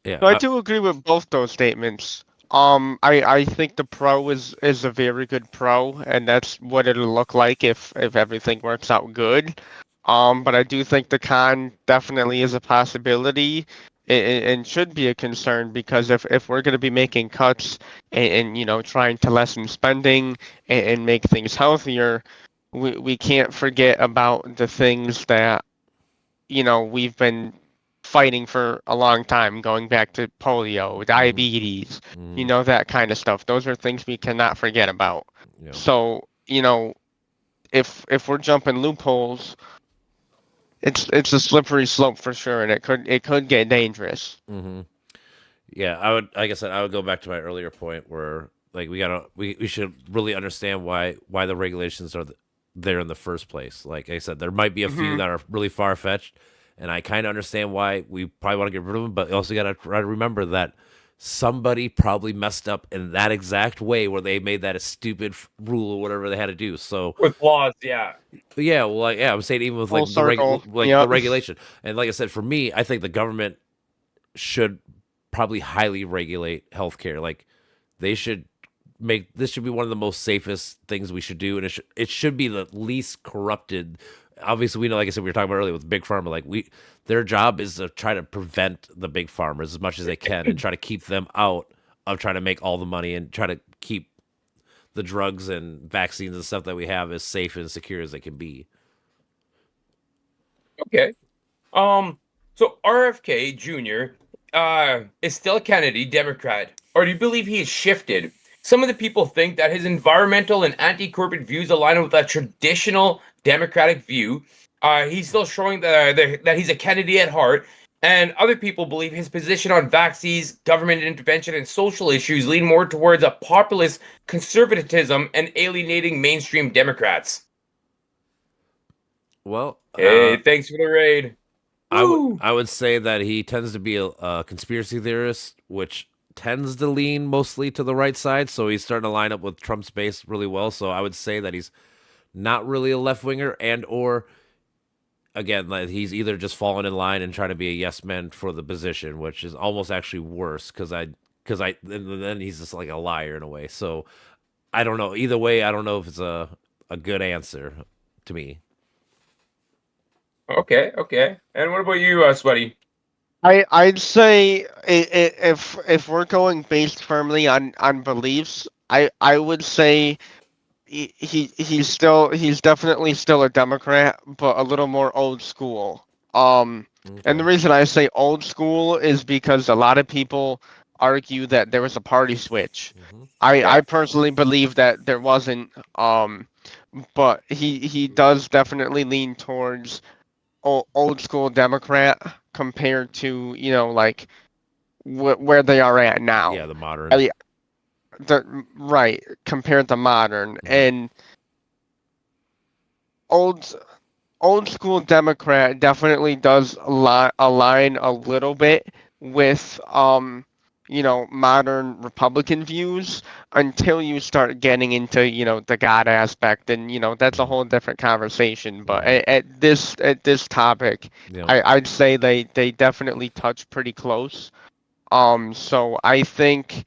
Yeah, So I do agree with both those statements. I think the pro is a very good pro, and that's what it'll look like if everything works out good. But I do think the con definitely is a possibility and should be a concern, because if we're going to be making cuts and you know, trying to lessen spending and make things healthier, we can't forget about the things that, you know, we've been fighting for a long time, going back to polio, diabetes, you know, that kind of stuff. Those are things we cannot forget about. Yeah. So, you know, if we're jumping loopholes, it's a slippery slope for sure, and it could get dangerous. Yeah, I would. Like I said, I would go back to my earlier point where like we should really understand why the regulations are there in the first place. Like I said, there might be a few that are really far fetched, and I kind of understand why we probably want to get rid of them. But you also got to try to remember that somebody probably messed up in that exact way where they made that a stupid rule or whatever they had to do. So With laws, yeah. yeah, well, like, yeah, I'm saying even with Full like circle. the Yep. regulation, and like I said, for me, I think the government should probably highly regulate healthcare. Like they should make this should be one of the most safest things we should do, and it should be the least corrupted. Obviously, we know, like I said, we were talking about earlier with big pharma. Like their job is to try to prevent the big farmers as much as they can, and try to keep them out of trying to make all the money and try to keep the drugs and vaccines and stuff that we have as safe and secure as they can be. Okay. So RFK Jr. Is still a Kennedy Democrat, or do you believe he has shifted? Some of the people think that his environmental and anti-corporate views align with a traditional Democratic view. He's still showing that he's a Kennedy at heart, and other people believe his position on vaccines, government intervention, and social issues lean more towards a populist conservatism and alienating mainstream Democrats. Well, Hey, thanks for the raid. I would say that he tends to be a conspiracy theorist, which tends to lean mostly to the right side. So he's starting to line up with Trump's base really well. So I would say that he's not really a left winger, and or again, like he's either just falling in line and trying to be a yes man for the position, which is almost actually worse because then he's just like a liar in a way. So I don't know. Either way, I don't know if it's a good answer to me. Okay. And what about you, Sweaty? I'd say if we're going based firmly on beliefs, I would say he's definitely still a Democrat, but a little more old school. And the reason I say old school is because a lot of people argue that there was a party switch. I personally believe that there wasn't. But he does definitely lean towards old school Democrat compared to, you know, like where they are at now. Yeah, the modern. Right, compared to modern. And old school Democrat definitely does align a little bit with you know, modern Republican views until you start getting into, you know, the God aspect, and you know that's a whole different conversation. But at this topic, I'd say they definitely touch pretty close. So I think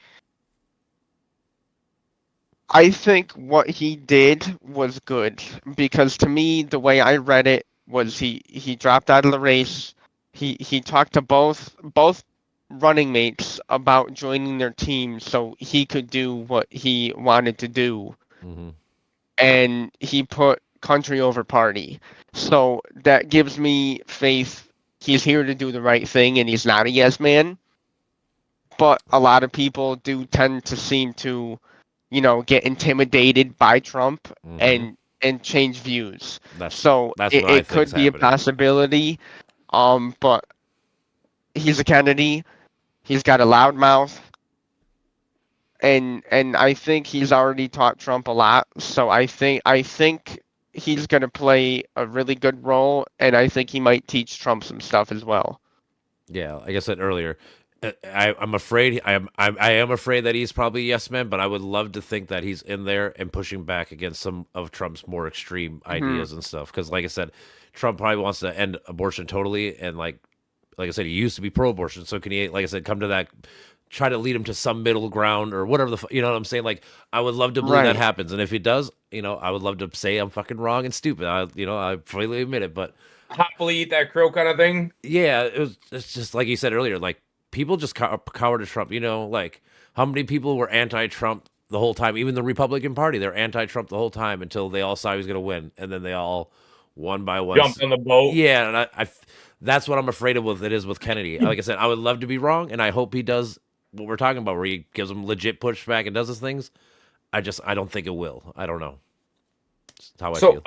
what he did was good, because to me the way I read it was he dropped out of the race. He talked to both running mates about joining their team so he could do what he wanted to do. And he put country over party. So that gives me faith he's here to do the right thing and he's not a yes man. But a lot of people do tend to seem to, you know, get intimidated by Trump and change views. It could be a possibility. But he's a Kennedy. He's got a loud mouth, and I think he's already taught Trump a lot. So I think he's gonna play a really good role, and I think he might teach Trump some stuff as well. Yeah, like I said earlier, I'm afraid I am afraid that he's probably a yes man, but I would love to think that he's in there and pushing back against some of Trump's more extreme ideas and stuff. Because like I said, Trump probably wants to end abortion totally, and like I said, he used to be pro-abortion. So can he, like I said, come to that, try to lead him to some middle ground or whatever you know what I'm saying? Like, I would love to believe that happens. And if he does, you know, I would love to say I'm fucking wrong and stupid. I freely admit it, but happily eat that crow kind of thing. Yeah, it's just like you said earlier, like people just cower to Trump. You know, like how many people were anti-Trump the whole time? Even the Republican Party, they're anti-Trump the whole time until they all saw he was going to win, and then they all one by one jumped on the boat. Yeah, and that's what I'm afraid of with it is with Kennedy. Like I said, I would love to be wrong, and I hope he does what we're talking about, where he gives them legit pushback and does his things. I don't think it will. I don't know. That's how I feel.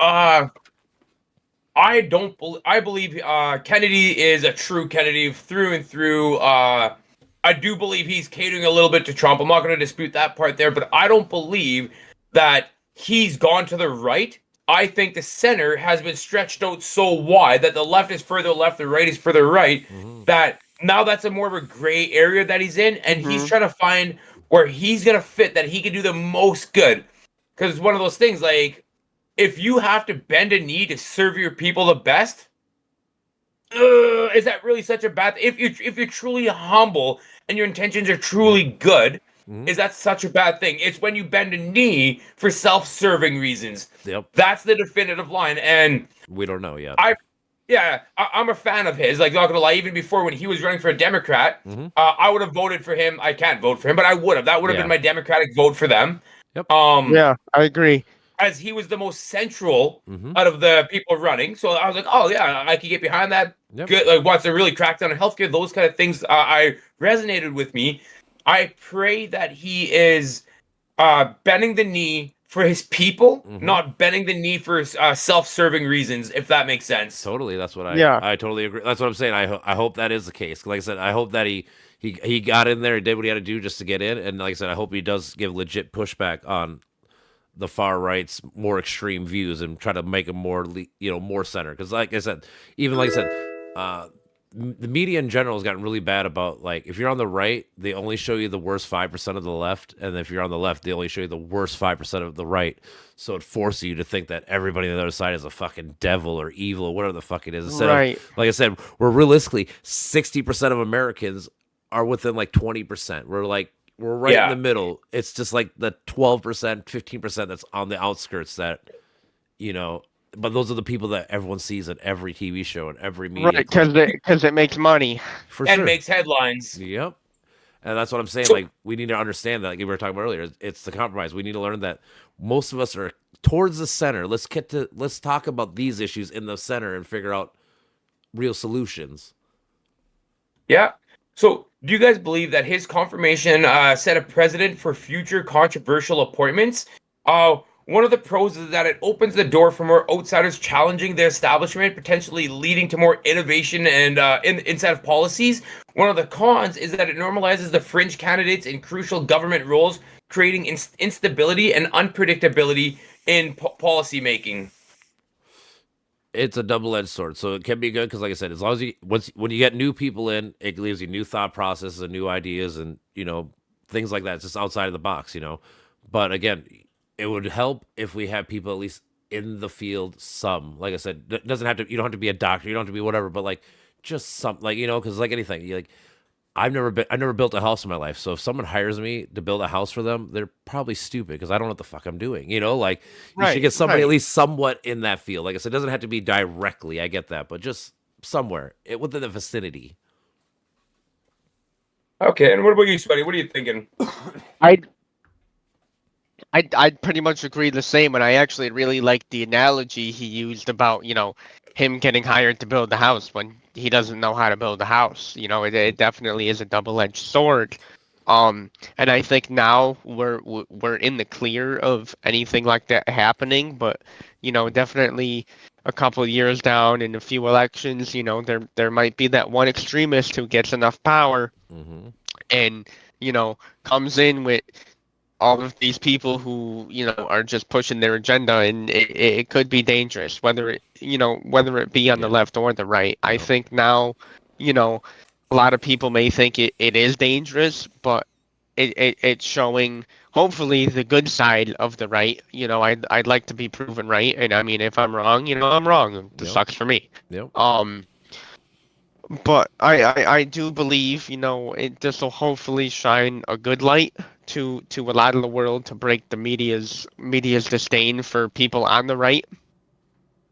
I believe Kennedy is a true Kennedy through and through. I do believe he's catering a little bit to Trump. I'm not going to dispute that part there, but I don't believe that he's gone to the right. I think the center has been stretched out so wide that the left is further left, the right is further right, that now that's a more of a gray area that he's in, and he's trying to find where he's going to fit, that he can do the most good. Because it's one of those things, like, if you have to bend a knee to serve your people the best, is that really such a bad thing? If you're truly humble and your intentions are truly good, is that such a bad thing? It's when you bend a knee for self-serving reasons. Yep. That's the definitive line, and we don't know yet. I'm a fan of his. Like, not gonna lie, even before when he was running for a Democrat, I would have voted for him. I can't vote for him, but I would have. That would have been my Democratic vote for them. Yep. Yeah, I agree. As he was the most central out of the people running, so I was like, oh yeah, I could get behind that. Yep. Good, like wants to really crack down on healthcare. Those kind of things I resonated with me. I pray that he is bending the knee for his people, not bending the knee for self-serving reasons, if that makes sense. Totally, that's what I totally agree. That's what I'm saying. I hope that is the case. Like I said, I hope that he got in there and did what he had to do just to get in. And like I said, I hope he does give legit pushback on the far right's more extreme views and try to make them more, more center. Because like I said, the media in general has gotten really bad about, like, if you're on the right, they only show you the worst 5% of the left, and if you're on the left, they only show you the worst 5% of the right. So it forces you to think that everybody on the other side is a fucking devil or evil or whatever the fuck it is. Instead of, like I said, we're realistically 60% of Americans are within like 20%. We're right in the middle. It's just like the 12%, 15% that's on the outskirts that, but those are the people that everyone sees in every TV show and every media. Right, because it makes money. And makes headlines. Yep. And that's what I'm saying. Like, we need to understand that, like we were talking about earlier, it's the compromise. We need to learn that most of us are towards the center. Let's talk about these issues in the center and figure out real solutions. Yeah. So, do you guys believe that his confirmation set a precedent for future controversial appointments? One of the pros is that it opens the door for more outsiders challenging the establishment, potentially leading to more innovation and inside of policies. One of the cons is that it normalizes the fringe candidates in crucial government roles, creating instability and unpredictability in policy making. It's a double-edged sword, so it can be good because, like I said, as long as when you get new people in, it gives you new thought processes and new ideas and things like that. It's just outside of the box, But again, it would help if we have people at least in the field. Some, like I said, it doesn't have to. You don't have to be a doctor. You don't have to be whatever. But like, just some, like because like anything, I've never built a house in my life. So if someone hires me to build a house for them, they're probably stupid because I don't know what the fuck I'm doing. Like you should get somebody at least somewhat in that field. Like I said, it doesn't have to be directly. I get that, but just somewhere within the vicinity. Okay, and what about you, Sweaty? What are you thinking? I'd pretty much agree the same, and I actually really like the analogy he used about, him getting hired to build the house when he doesn't know how to build a house. It definitely is a double-edged sword. And I think now we're in the clear of anything like that happening, but definitely a couple of years down in a few elections, there might be that one extremist who gets enough power and comes in with all of these people who are just pushing their agenda, and it could be dangerous, whether it be on the left or the right. I think now a lot of people may think it is dangerous, but it's showing hopefully the good side of the right. I'd like to be proven right, and I mean, if I'm wrong, I'm wrong. This sucks for me. But I do believe this will hopefully shine a good light to a lot of the world, to break the media's disdain for people on the right.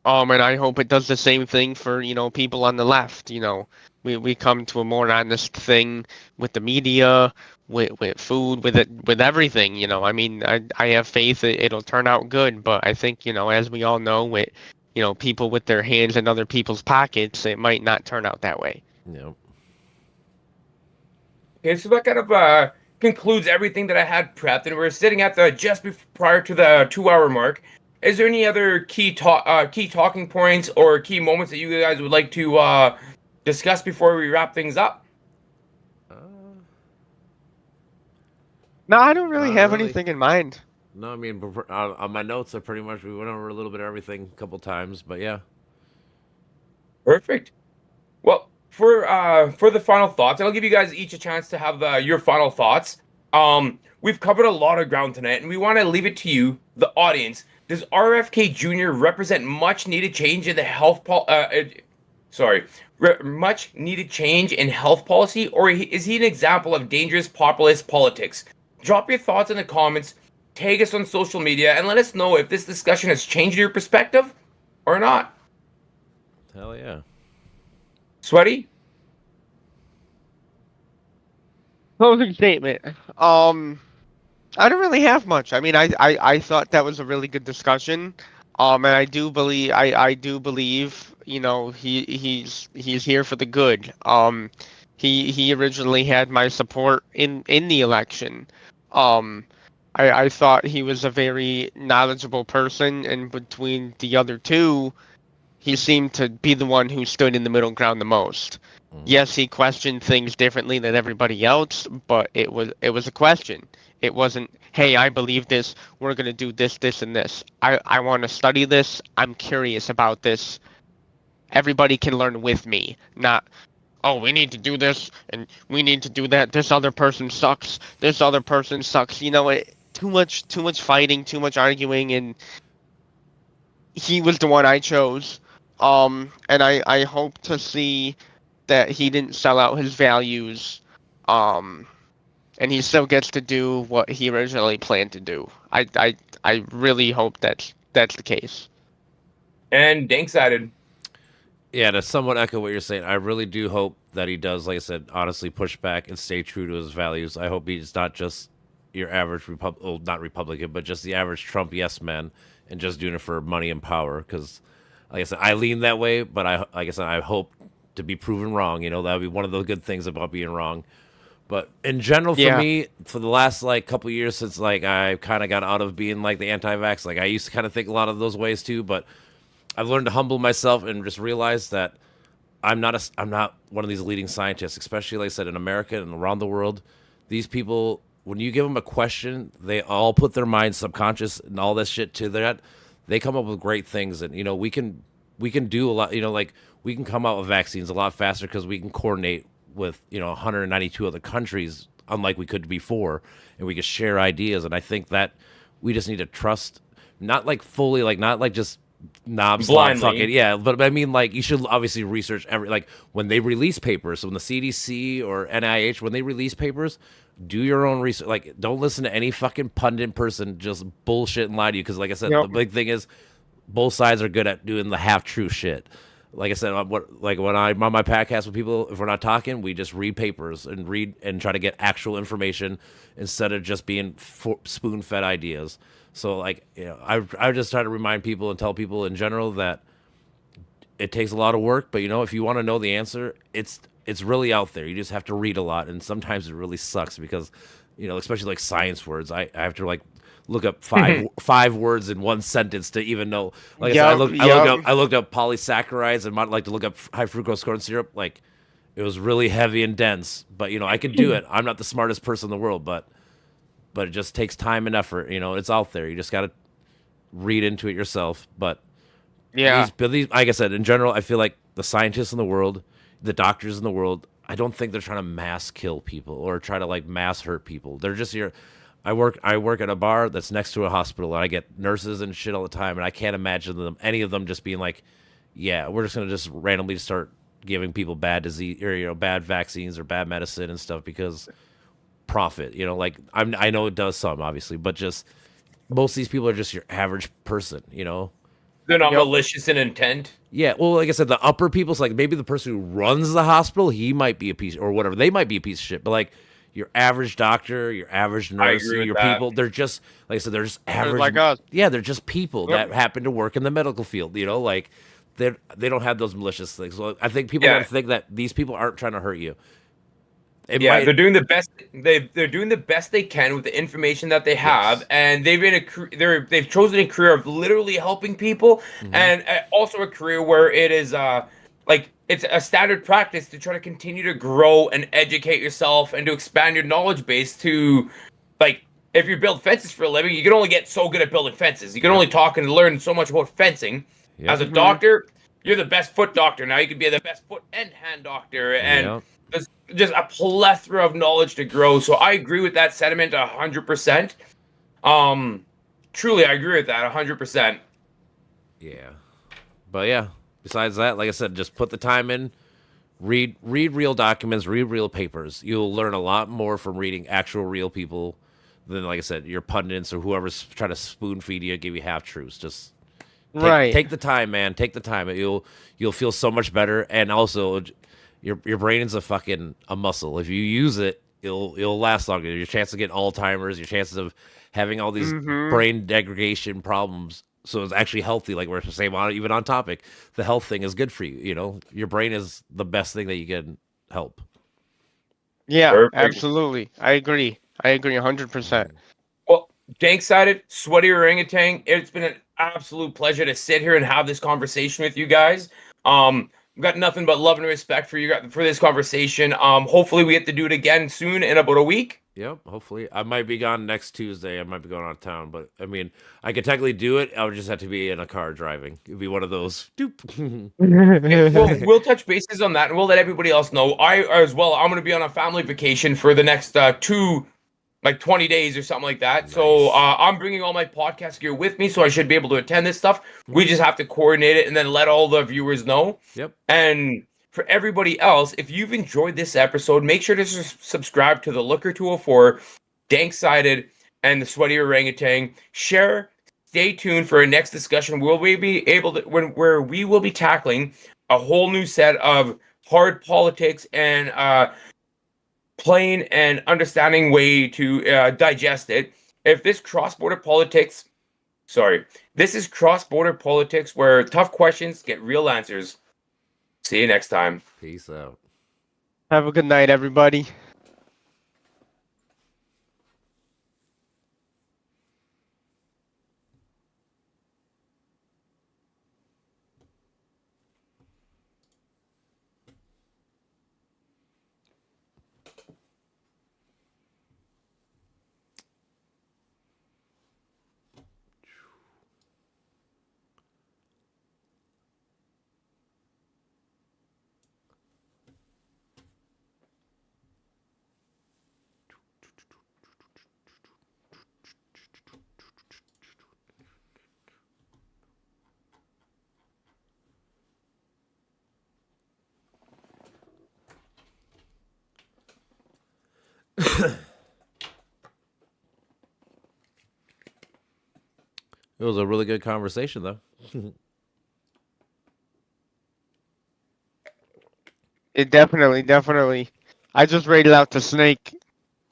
And I hope it does the same thing for people on the left. We come to a more honest thing with the media, with food, with everything. I mean, I have faith it'll turn out good. But I think as we all know, with people with their hands in other people's pockets, it might not turn out that way. No. Okay, so that kind of concludes everything that I had prepped, and we're sitting at the prior to the 2 hour mark. Is there any other key talking points or key moments that you guys would like to discuss before we wrap things up? No, I don't really Not have really. anything in mind. No, I mean, on my notes, we went over a little bit of everything a couple times, but yeah. Perfect. Well, for the final thoughts, I'll give you guys each a chance to have your final thoughts. We've covered a lot of ground tonight, and we want to leave it to you, the audience. Does RFK Jr. represent much needed change in the much needed change in health policy, or is he an example of dangerous populist politics? Drop your thoughts in the comments, tag us on social media, and let us know if this discussion has changed your perspective or not. Hell yeah. Sweaty? Closing statement. I don't really have much. I mean, I thought that was a really good discussion. And I do believe he's here for the good. He originally had my support in the election. I thought he was a very knowledgeable person, and between the other two, he seemed to be the one who stood in the middle ground the most. Yes, he questioned things differently than everybody else, but it was a question. It wasn't, hey, I believe this, we're going to do this, this, and this. I want to study this, I'm curious about this. Everybody can learn with me, not, oh, we need to do this, and we need to do that, this other person sucks, this other person sucks. Too much fighting, too much arguing, and he was the one I chose. And I hope to see that he didn't sell out his values, and he still gets to do what he originally planned to do. I really hope that's the case. And Danksided. Yeah, to somewhat echo what you're saying, I really do hope that he does, like I said, honestly push back and stay true to his values. I hope he's not just your average not Republican, but just the average Trump yes man and just doing it for money and power. Because, like I said, I lean that way, but I hope to be proven wrong. That would be one of the good things about being wrong. But in general, for me, for the last couple of years since I kind of got out of being the anti-vax, I used to kind of think a lot of those ways too. But I've learned to humble myself and just realize that I'm not one of these leading scientists, especially like I said in America and around the world. These people, when you give them a question, they all put their mind subconscious and all this shit to that. They come up with great things, and we can do a lot. We can come out with vaccines a lot faster because we can coordinate with 192 other countries, unlike we could before, and we can share ideas. And I think that we just need to trust, not fully, not just knobs blindly. But I mean, you should obviously research when they release papers. So when the CDC or NIH, when they release papers, do your own research. Don't listen to any fucking pundit person just bullshit and lie to you. Because like I said, the big thing is both sides are good at doing the half true shit. Like I said, when I'm on my podcast with people, if we're not talking, we just read papers and try to get actual information instead of just being spoon-fed ideas. So I just try to remind people and tell people in general that it takes a lot of work, but if you want to know the answer, it's really out there. You just have to read a lot, and sometimes it really sucks because, especially science words, I have to look up five words in one sentence to even know. I said, I looked up polysaccharides and might like to look up high fructose corn syrup. It was really heavy and dense, but I could do it. I'm not the smartest person in the world, but it just takes time and effort. It's out there. You just got to read into it yourself. But these, like I said, in general, I feel like the scientists in the world, the doctors in the world, I don't think they're trying to mass kill people or try to mass hurt people. They're just here. I work at a bar that's next to a hospital, and I get nurses and shit all the time, and I can't imagine any of them just being like, yeah, we're just gonna just randomly start giving people bad disease or bad vaccines or bad medicine and stuff because profit. I know it does some obviously, but just most of these people are just your average person. They're not malicious in intent. Yeah, well, like I said, the upper people's maybe the person who runs the hospital, he might be a piece or whatever. They might be a piece of shit, but your average doctor, your average nurse, agree with your that. people, they're just like I said, they're just They're average. like us. Yeah, they're just people Yep. that happen to work in the medical field. Like they don't have those malicious things. So I think people Yeah. got to think that these people aren't trying to hurt you. They're doing the best. They're doing the best they can with the information that they have, Yes. and they've chosen a career of literally helping people, Mm-hmm. and also a career where it is like it's a standard practice to try to continue to grow and educate yourself and to expand your knowledge base to, like, if you build fences for a living, you can only get so good at building fences. You can only talk and learn so much about fencing. Yep. As a doctor, you're the best foot doctor now. You could be the best foot and hand doctor, and Yep. there's just a plethora of knowledge to grow. So I agree with that sentiment 100%. Truly, I agree with that 100%. Yeah. But yeah, besides that, like I said, just put the time in, read real documents, read real papers. You'll learn a lot more from reading actual real people than, like I said, your pundits or whoever's trying to spoon feed you, give you half truths. Just take the time, man. Take the time. You'll feel so much better, and also your brain is a muscle. If you use it, it'll last longer. Your chance of getting Alzheimer's, your chances of having all these brain degradation problems. So it's actually healthy. Like we're saying, even on topic, the health thing is good for you. Your brain is the best thing that you can help. Yeah, Perfect. absolutely. I agree 100%. Well, Dank-sided, Sweaty Orangutan, it's been an absolute pleasure to sit here and have this conversation with you guys. I've got nothing but love and respect for you for this conversation. Hopefully we get to do it again soon in about a week. Yep, hopefully. I might be gone next Tuesday. I might be going out of town, but I mean, I could technically do it. I would just have to be in a car driving. It'd be one of those. We'll touch bases on that, and we'll let everybody else know. I'm going to be on a family vacation for the next 20 days or something like that. Nice. So I'm bringing all my podcast gear with me, so I should be able to attend this stuff. We just have to coordinate it and then let all the viewers know. Yep. And for everybody else, if you've enjoyed this episode, make sure to subscribe to TheLooker204, Dank-sided, and the Sweaty Orangutan. Share. Stay tuned for our next discussion. Where we will be tackling a whole new set of hard politics and plain and understanding way to digest it. If this cross-border politics, this is cross-border politics where tough questions get real answers. See you next time. Peace out. Have a good night, everybody. It was a really good conversation, though. It definitely. I just rated out the snake.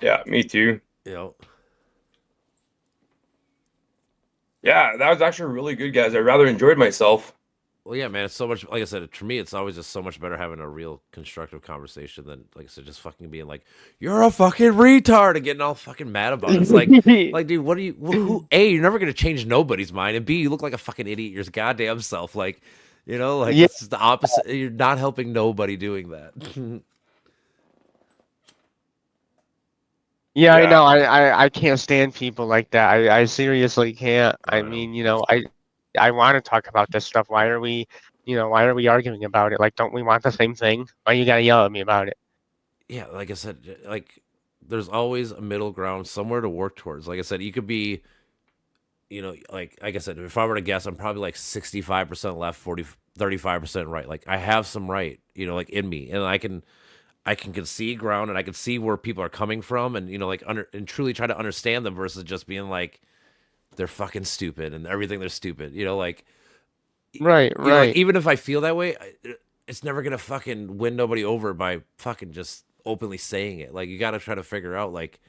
Yeah, me too. Yep. Yeah, that was actually really good, guys. I rather enjoyed myself. Well, yeah, man. It's so much. Like I said, for me, it's always just so much better having a real constructive conversation than, like I said, just fucking being like, "You're a fucking retard" and getting all fucking mad about it. It's like, dude, what are you? Who? A, you're never gonna change nobody's mind, and B, you look like a fucking idiot your goddamn self. Like, Yeah. it's just the opposite. You're not helping nobody doing that. Yeah, Yeah. I know. I can't stand people like that. I seriously can't. I know. mean, I want to talk about this stuff. Why are we arguing about it? Like, don't we want the same thing? Why you gotta yell at me about it? Yeah, like I said, like there's always a middle ground somewhere to work towards. Like I said, you could be, like I said, if I were to guess, I'm probably like 65% left, 35% right. Like I have some right, like in me, and I can concede ground, and I can see where people are coming from, and and truly try to understand them versus just being like they're fucking stupid and everything they're stupid. Right. Like, even if I feel that way, it's never gonna fucking win nobody over by fucking just openly saying it. Like you got to try to figure out like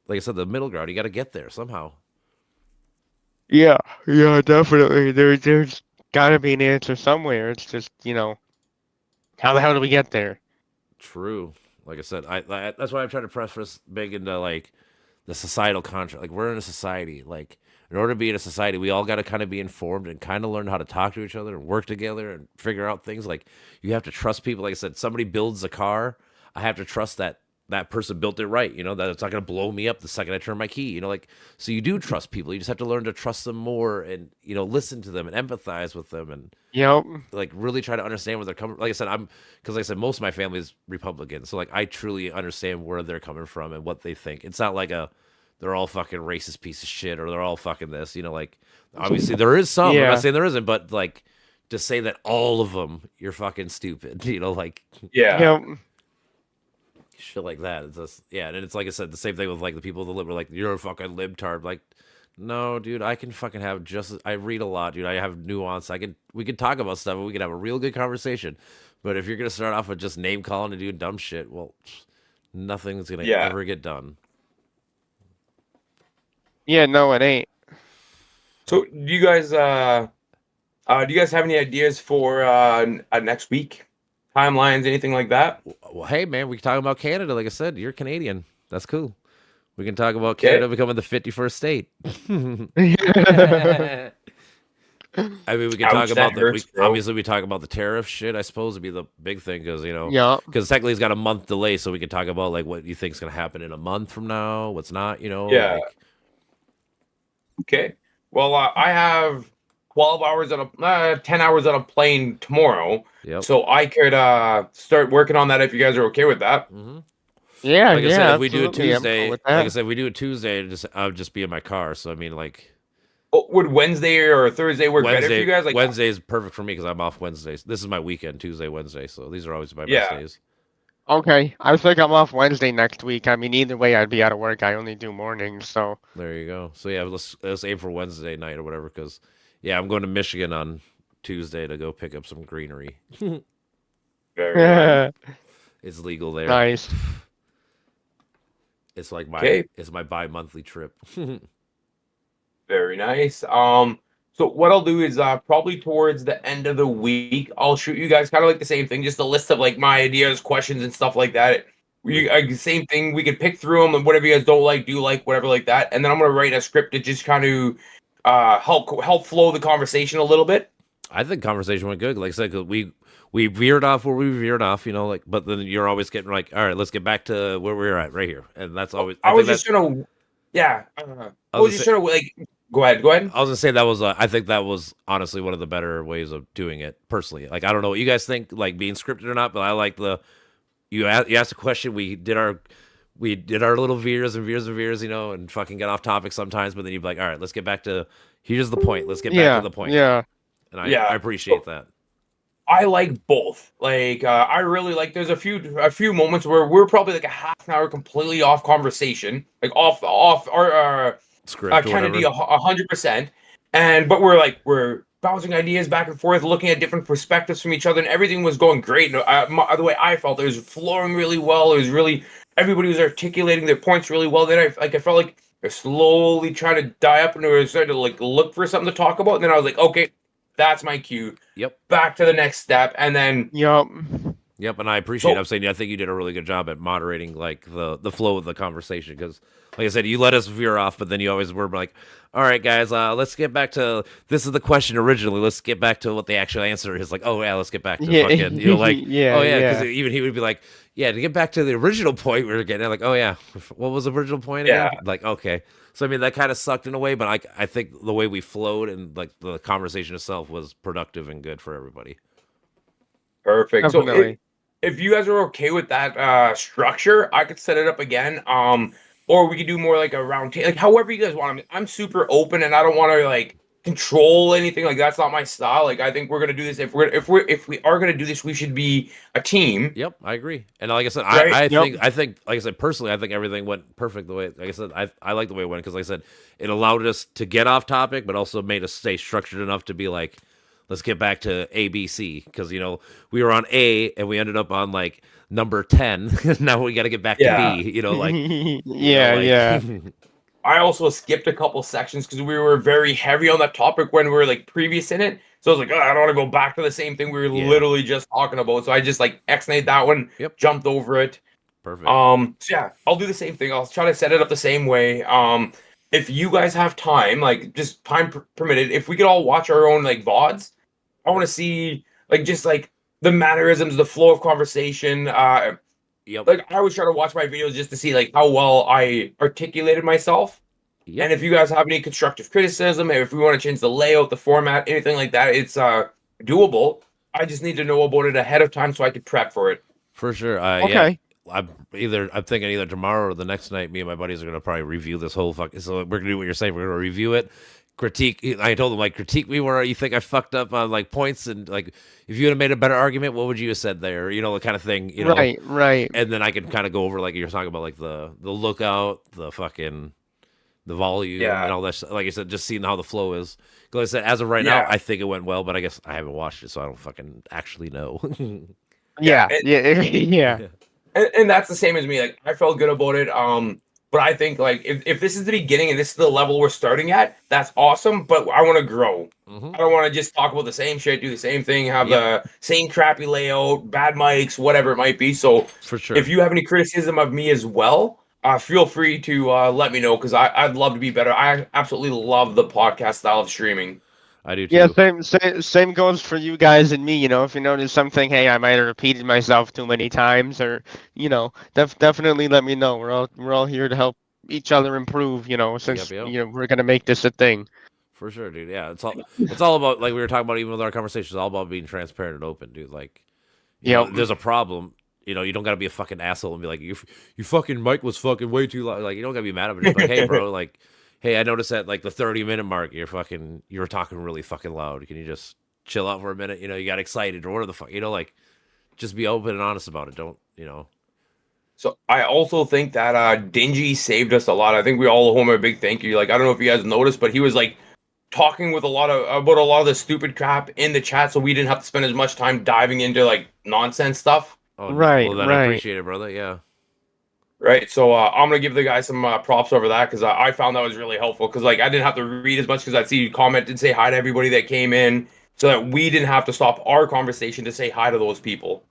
I said, the middle ground. You got to get there somehow. Yeah, yeah, definitely. There's gotta be an answer somewhere. It's just, how the hell do we get there? True. Like I said, that's why I'm trying to preface big into like the societal contract. Like we're in a society. Like in order to be in a society, we all got to kind of be informed and kind of learn how to talk to each other and work together and figure out things. Like you have to trust people. Like I said, somebody builds a car, I have to trust that person built it right. That it's not going to blow me up the second I turn my key. Like so you do trust people. You just have to learn to trust them more and listen to them and empathize with them and Yep. like really try to understand where they're coming. Like I said, because like I said, most of my family is Republican, so like I truly understand where they're coming from and what they think. It's not like they're all fucking racist piece of shit or they're all fucking this. Like obviously there is some. I'm Yeah. not saying there isn't, but like to say that all of them you're fucking stupid. Like Yep. shit like that. It's just and it's like I said, the same thing with like the people that live like you're a fucking libtard. Like no, dude, I can fucking have I read a lot, dude. I have nuance. We can talk about stuff and we can have a real good conversation. But if you're gonna start off with just name calling and doing dumb shit, well, nothing's gonna ever get done. Yeah, no, it ain't. So do you guys have any ideas for next week? Timelines, anything like that? Well, hey man, we can talk about Canada. Like I said, you're Canadian. That's cool. We can talk about Canada becoming the 51st state. I mean, we can talk about obviously we talk about the tariff shit. I suppose would be the big thing because because technically it's got a month delay, so we can talk about like what you think is going to happen in a month from now, what's not. Yeah. Okay. Well, I have 12 hours on 10 hours on a plane tomorrow. Yep. So I could start working on that if you guys are okay with that. Mm-hmm. Yeah, like I said, if we do it absolutely. I'm Tuesday, cool with like I that. said, if we do it Tuesday, I'll just be in my car. So I mean, like Would Wednesday or Thursday work better for you guys? Like Wednesday is perfect for me because I'm off Wednesdays. This is my weekend, Tuesday, Wednesday. So these are always my best days. Okay, I think I'm off Wednesday next week. I mean, either way, I'd be out of work. I only do mornings, so. There you go. So yeah, let's aim for Wednesday night or whatever. Because I'm going to Michigan on Tuesday to go pick up some greenery. Very nice. It's legal there. Nice. It's like my bi-monthly trip. Very nice. So what I'll do is probably towards the end of the week, I'll shoot you guys kind of like the same thing, just a list of like my ideas, questions, and stuff like that. Same thing. We could pick through them and whatever you guys don't like, do like, whatever like that. And then I'm gonna write a script to just kind of help flow the conversation a little bit. I think conversation went good. Like I said, 'cause we veered off where we veered off, like. But then you're always getting like, all right, let's get back to where we're at right here, and that's always. I was just gonna like. Go ahead. I was gonna say that was. I think that was honestly one of the better ways of doing it personally. Like I don't know what you guys think, like being scripted or not, but I like you asked a question. We did our little veers, and fucking get off topic sometimes. But then you'd be like, all right, let's get back to here's the point. Let's get back to the point. Yeah. And I appreciate that. I like both. Like I really like. There's a few moments where we're probably like a half an hour completely off conversation, like off our script. Kennedy 100%, but we're bouncing ideas back and forth, looking at different perspectives from each other, and everything was going great. The way I felt, it was flowing really well. It was really everybody was articulating their points really well. Then I felt like they're slowly trying to die up, and we were starting to like look for something to talk about. And then I was like, okay, that's my cue. Yep. Back to the next step, and then Yep, and I appreciate it. I'm saying I think you did a really good job at moderating like the flow of the conversation because, like I said, you let us veer off, but then you always were like, "All right, guys, let's get back to this is the question originally. Let's get back to what the actual answer is." Like, oh yeah, let's get back to fucking because even he would be like, "Yeah, to get back to the original point we were getting at." Like, oh yeah, what was the original point again? Like, okay, so I mean that kind of sucked in a way, but I think the way we flowed and like the conversation itself was productive and good for everybody. Perfect. Definitely. So if you guys are okay with that structure, I could set it up again. Or we could do more like a round table, like however you guys want. I mean, I'm super open, and I don't want to like control anything. Like that's not my style. Like I think we're gonna do this. If we are gonna do this, we should be a team. Yep, I agree. And like I said, Right? I think like I said personally, I think everything went perfect the way. Like I said, I like the way it went because like I said, it allowed us to get off topic, but also made us stay structured enough to be like let's get back to ABC because we were on A and we ended up on like number 10. Now we got to get back to Yeah. B. Like Yeah. I also skipped a couple sections because we were very heavy on that topic when we were like previous in it. So I was like, I don't want to go back to the same thing we were Yeah. literally just talking about. So I just like X-nayed that one, Yep. jumped over it. Perfect. So yeah, I'll do the same thing. I'll try to set it up the same way. If you guys have time, like just time permitted, if we could all watch our own like VODs, I want to see like just like the mannerisms, the flow of conversation. Yep. Like I always try to watch my videos just to see like how well I articulated myself. Yep. And if you guys have any constructive criticism, if we want to change the layout, the format, anything like that, it's doable. I just need to know about it ahead of time so I could prep for it. For sure. Okay. Yeah. I'm thinking either tomorrow or the next night. Me and my buddies are gonna probably review this whole fucking. So we're gonna do what you're saying. We're gonna review it, critique. I told them like critique me where you think I fucked up on like points and like if you had made a better argument, what would you have said there? The kind of thing. Right. And then I can kind of go over like you're talking about like the lookout, the fucking the volume and all that. Like I said, just seeing how the flow is. Because I said as of right now, I think it went well, but I guess I haven't watched it, so I don't fucking actually know. Yeah. And that's the same as me. Like I felt good about it. But I think like if this is the beginning and this is the level we're starting at, that's awesome. But I want to grow. I don't want to just talk about the same shit, do the same thing, have the same crappy layout, bad mics, whatever it might be. So for sure, if you have any criticism of me as well, feel free to let me know because I'd love to be better. I absolutely love the podcast style of streaming. I do too. Yeah, same goes for you guys and me. If you notice something, hey, I might have repeated myself too many times, or definitely let me know. We're all here to help each other improve. Since we're gonna make this a thing. For sure, dude. Yeah, it's all about like we were talking about even with our conversations. It's all about being transparent and open, dude. Like, there's a problem. You don't gotta be a fucking asshole and be like, you fucking mic was fucking way too loud. Like, you don't gotta be mad at it. Just like, hey, bro, like. Hey, I noticed at like the 30-minute mark, you were talking really fucking loud. Can you just chill out for a minute? You got excited or whatever the fuck, like just be open and honest about it. Don't. So I also think that Dingy saved us a lot. I think we all owe him a big thank you. Like, I don't know if you guys noticed, but he was like talking with about a lot of the stupid crap in the chat, so we didn't have to spend as much time diving into like nonsense stuff. Oh, right. Well, then I appreciate it, brother. Yeah. Right, so I'm gonna give the guy some props over that because I found that was really helpful because like I didn't have to read as much because I'd see you comment and say hi to everybody that came in, so that we didn't have to stop our conversation to say hi to those people.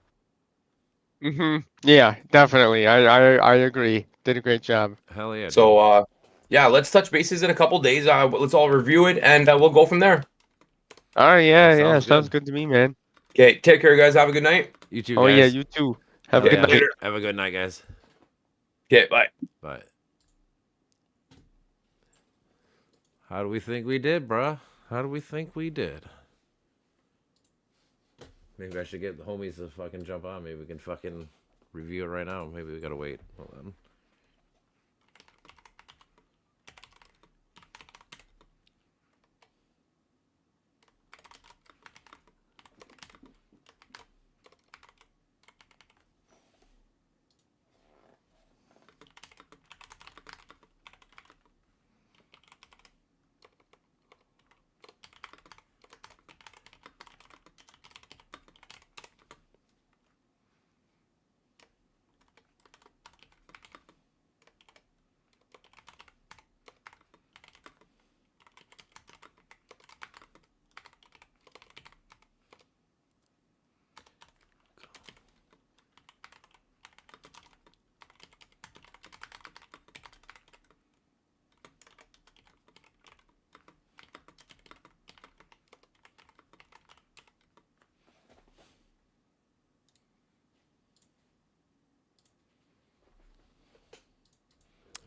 Yeah, definitely. I agree. Did a great job. Hell yeah. So yeah, let's touch bases in a couple days. Let's all review it and we'll go from there. All right. Yeah. Sounds good to me, man. Okay, take care, guys. Have a good night. You too. Oh guys. yeah, you too. Have a good night. Have a good night, guys. Okay, bye. Bye. How do we think we did, bruh? How do we think we did? Maybe I should get the homies to fucking jump on. Maybe we can fucking review it right now. Maybe we gotta wait. Hold on.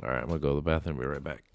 All right, I'm gonna go to the bathroom. Be right back.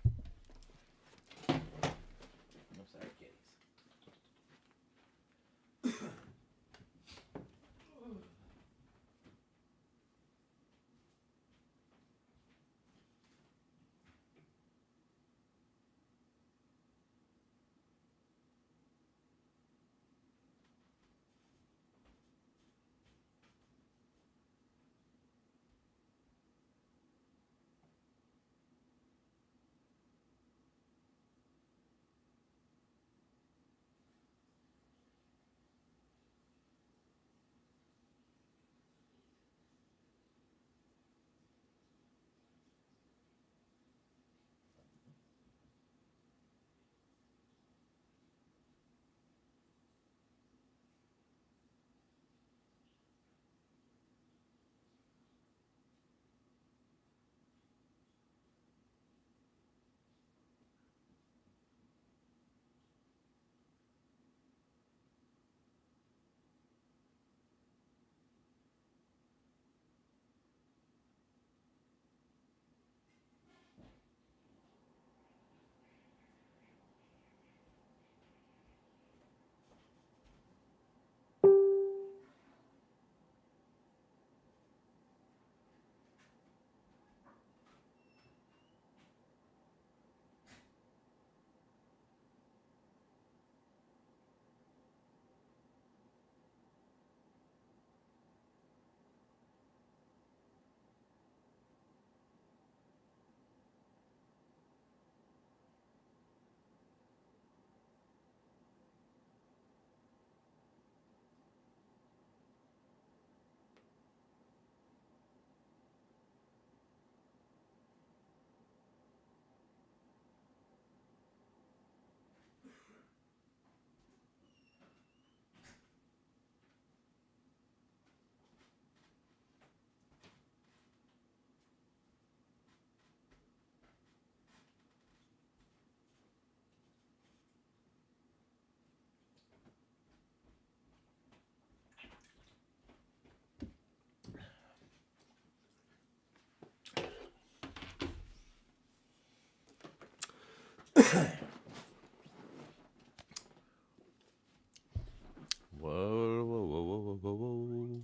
Whoa, whoa, whoa, whoa, whoa, whoa.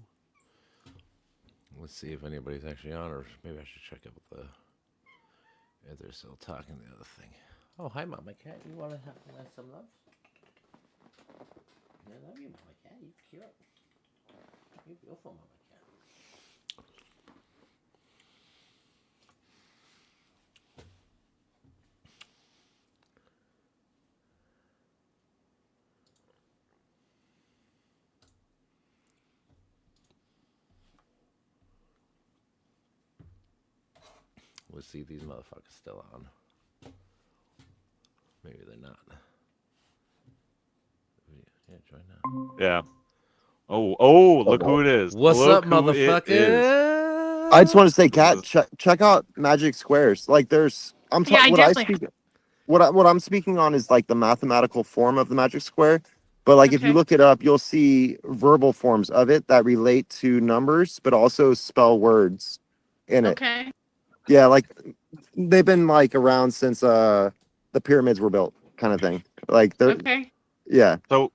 Let's see if anybody's actually on, or maybe I should check up with if they're still talking the other thing. Oh, hi, Mama Cat. You want to have some love? I love you, Mama Cat. You cute. You're beautiful, Mama Cat. Let's see if these motherfuckers still on. Maybe they're not. Yeah, join now. Yeah. Oh, look who it is. What's Look up, who it is. motherfucker? I just want to say, Kat, check out Magic Squares. Like, what I'm speaking on is like the mathematical form of the Magic Square. But like, if you look it up, you'll see verbal forms of it that relate to numbers, but also spell words in it. Okay. Yeah, like they've been like around since the pyramids were built, kind of thing. Like they're yeah. So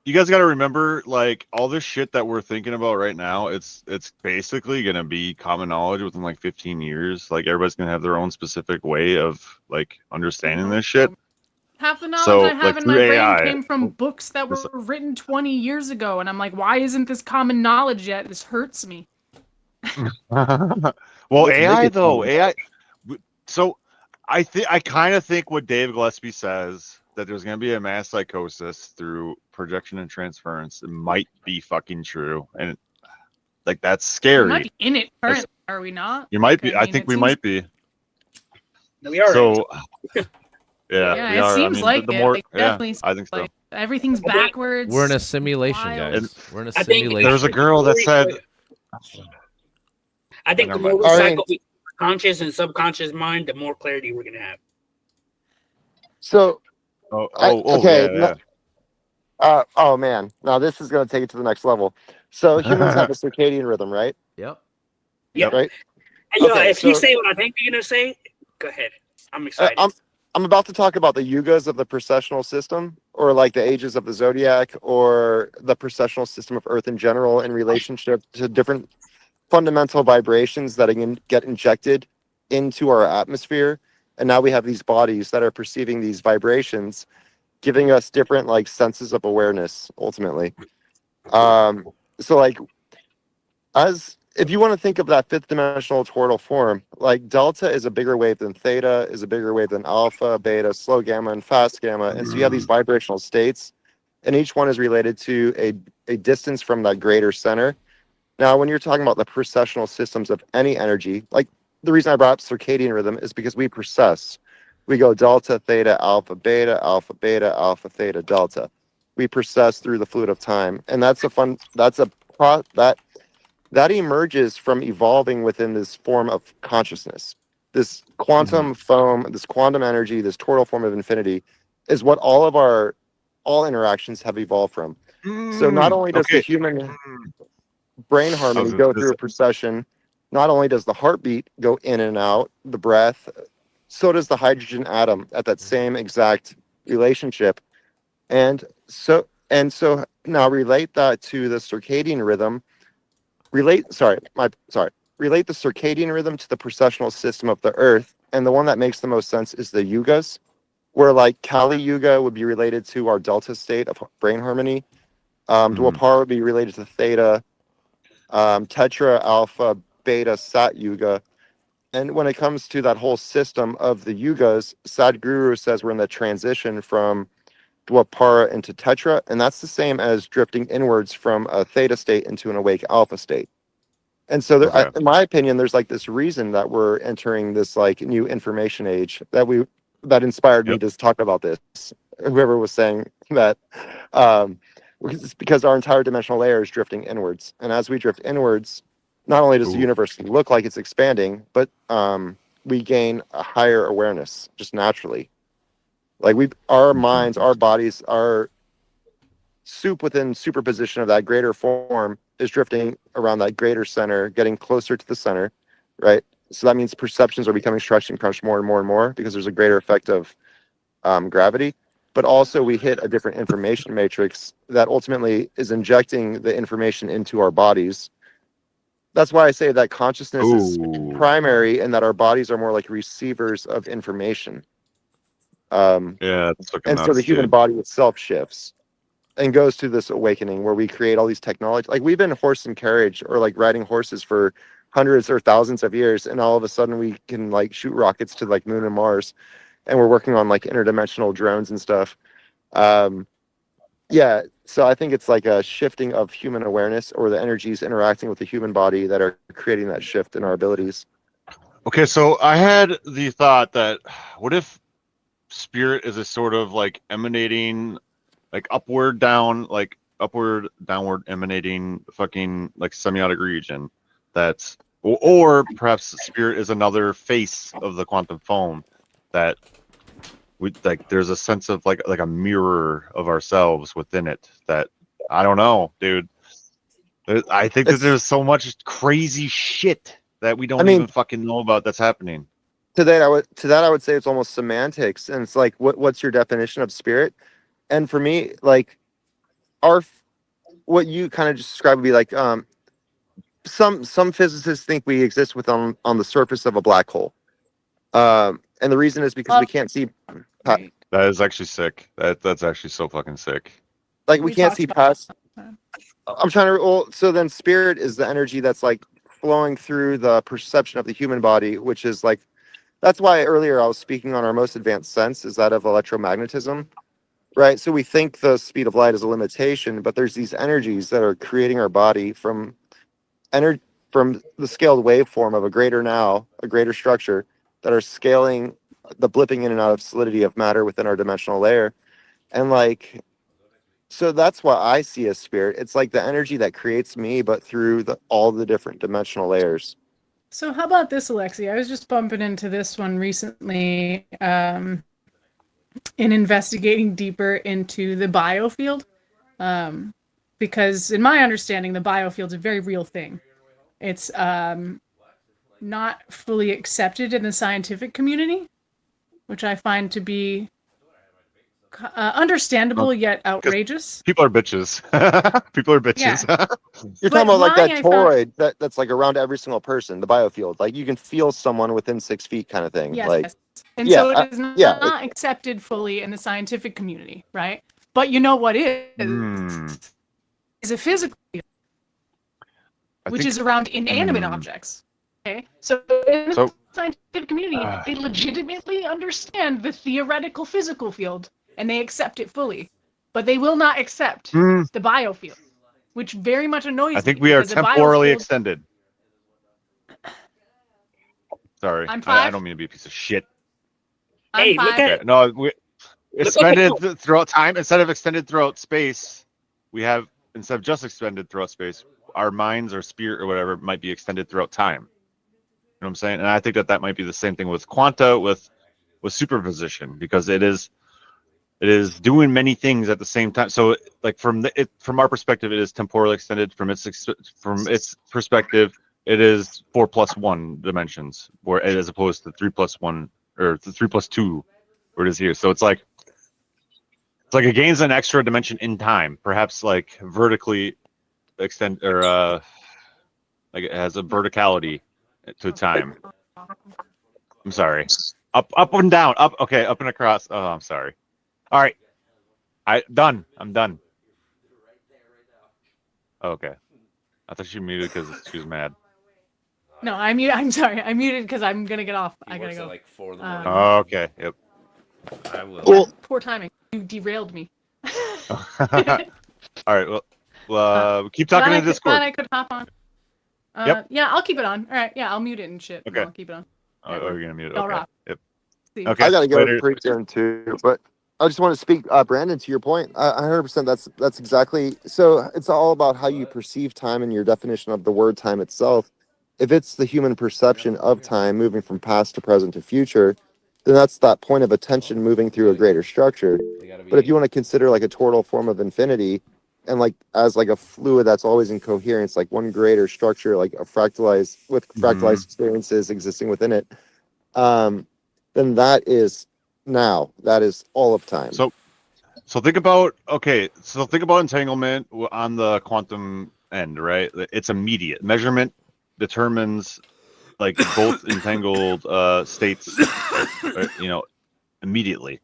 you guys got to remember, like, all this shit that we're thinking about right now, it's basically gonna be common knowledge within like 15 years. Like, everybody's gonna have their own specific way of like understanding this shit. Half the knowledge I have in my brain AI, came from books that were written 20 years ago, and I'm like, why isn't this common knowledge yet? This hurts me. Well, AI though, AI. So I kind of think what Dave Gillespie says, that there's going to be a mass psychosis through projection and transference, it might be fucking true, and like that's scary. We might be in it currently, are we not? You might be. I think we might be. No, we are. So yeah, we it are. seems like the it. more, Like, definitely I think so. like everything's backwards. We're in a simulation, wild. guys. We're in a simulation. There's a girl that said. I think the more we cycle conscious and subconscious mind, the more clarity we're gonna have. So, okay. Yeah. Oh man, now this is going to take it to the next level. So humans have a circadian rhythm, right? Yep. Yep. Right. And, if you say what I think you're gonna say, go ahead. I'm excited. I'm about to talk about the yugas of the precessional system, or like the ages of the zodiac, or the precessional system of Earth in general in relationship to different fundamental vibrations that get injected into our atmosphere. And now we have these bodies that are perceiving these vibrations, giving us different like senses of awareness ultimately. So like, as if you want to think of that fifth dimensional toroidal form, like delta is a bigger wave than theta, is a bigger wave than alpha, beta, slow gamma, and fast gamma. And so you have these vibrational states, and each one is related to a distance from that greater center. Now, when you're talking about the precessional systems of any energy, like the reason I brought up circadian rhythm is because we precess. We go delta, theta, alpha, beta, alpha, theta, delta. We precess through the fluid of time, and that emerges from evolving within this form of consciousness. This quantum foam, this quantum energy, this toroidal form of infinity, is what all interactions have evolved from. So not only does the human brain harmony go through a precession, not only does the heartbeat go in and out, the breath, so does the hydrogen atom at that same exact relationship. And so now relate that to the circadian rhythm. Relate the circadian rhythm to the precessional system of the Earth, and the one that makes the most sense is the yugas, where like Kali Yuga would be related to our delta state of brain harmony. Dwapara would be related to theta, tetra, alpha, beta, sat yuga. And when it comes to that whole system of the yugas, Sadhguru says we're in the transition from Dwapara into tetra, and that's the same as drifting inwards from a theta state into an awake alpha state. And so there, in my opinion, there's like this reason that we're entering this like new information age that inspired me to talk about this. Whoever was saying that, it's because our entire dimensional layer is drifting inwards, and as we drift inwards, not only does the universe look like it's expanding, but we gain a higher awareness just naturally. Like our minds, our bodies, our soup within superposition of that greater form is drifting around that greater center, getting closer to the center, right? So that means perceptions are becoming stretched and crunched more and more and more because there's a greater effect of gravity, but also we hit a different information matrix that ultimately is injecting the information into our bodies. That's why I say that consciousness is primary and that our bodies are more like receivers of information. Yeah, that's fucking and so nuts, the human dude. body itself shifts and goes through this awakening where we create all these technology. Like we've been horse and carriage or like riding horses for hundreds or thousands of years, and all of a sudden we can like shoot rockets to like Moon and Mars, and we're working on like interdimensional drones and stuff. Yeah, so I think it's like a shifting of human awareness or the energies interacting with the human body that are creating that shift in our abilities. Okay, so I had the thought that what if spirit is a sort of like emanating, like upward, downward emanating fucking like semiotic region that's, or perhaps spirit is another face of the quantum foam that we like there's a sense of like a mirror of ourselves within it that I don't know, dude. I think that there's so much crazy shit that we don't even fucking know about that's happening. To that I would say it's almost semantics, and it's like what's your definition of spirit? And for me, like what you kind of just described would be like some physicists think we exist on the surface of a black hole. And the reason is because we can't see. That is actually sick. That's actually so fucking sick. Like we can't see past. I'm trying to. Well, so then spirit is the energy that's like flowing through the perception of the human body, which is like. That's why earlier I was speaking on our most advanced sense is that of electromagnetism, right? So we think the speed of light is a limitation, but there's these energies that are creating our body from the scaled waveform of a greater structure that are scaling the blipping in and out of solidity of matter within our dimensional layer. And like, so that's what I see as spirit. It's like the energy that creates me, but through all the different dimensional layers. So how about this, Alexi? I was just bumping into this one recently in investigating deeper into the biofield. Because in my understanding, the biofield's a very real thing. It's not fully accepted in the scientific community, which I find to be understandable yet outrageous. People are bitches. People are bitches. Yeah. You're talking about like that toroid that's like around every single person, the biofield. Like you can feel someone within 6 feet kind of thing. Yes. Like, and so it is not accepted fully in the scientific community, right? But you know what is a physical field, which is around inanimate objects. Okay, so in the scientific community, they legitimately understand the theoretical physical field, and they accept it fully, but they will not accept the biofield, which very much annoys me. I think we are temporally extended. Sorry, I don't mean to be a piece of shit. Hey, look at it. No, extended throughout time instead of extended throughout space. We have instead of just extended throughout space, our minds or spirit or whatever might be extended throughout time. You know what I'm saying? And I think that might be the same thing with quanta, with superposition, because it is doing many things at the same time. So like from our perspective, it is temporally extended. From its perspective, it is 4+1 dimensions, where as opposed to 3+1 or 3+2, where it is here. So it's like it gains an extra dimension in time, perhaps like vertically extend or like it has a verticality to time. I'm sorry. Up and down. Up and across. Oh, I'm sorry. All right. I'm done. Okay. I thought she muted because she was mad. No, I'm sorry. I muted because I'm gonna get off. I gotta go. At like 4 in the morning. Okay. Yep. I will. Well, poor timing. You derailed me. All right. Well, keep talking in Discord. Glad I could hop on. Yep. Yeah, I'll keep it on. All right. Yeah, I'll mute it and shit. Okay. I'll keep it on. Oh, you're gonna mute it. Y'all Okay. rock. Yep. See. Okay. I gotta go Later. pretty soon too, but I just want to speak, Brandon, to your point. 100%. That's exactly. So it's all about how you perceive time and your definition of the word time itself. If it's the human perception of time moving from past to present to future, then that's that point of attention moving through a greater structure. But if you want to consider like a toroidal form of infinity, and like as like a fluid that's always in coherence, like one greater structure, like a fractalized with fractalized experiences existing within it, then that is now. That is all of time. So think about entanglement on the quantum end, right? It's immediate. Measurement determines like both entangled states, immediately.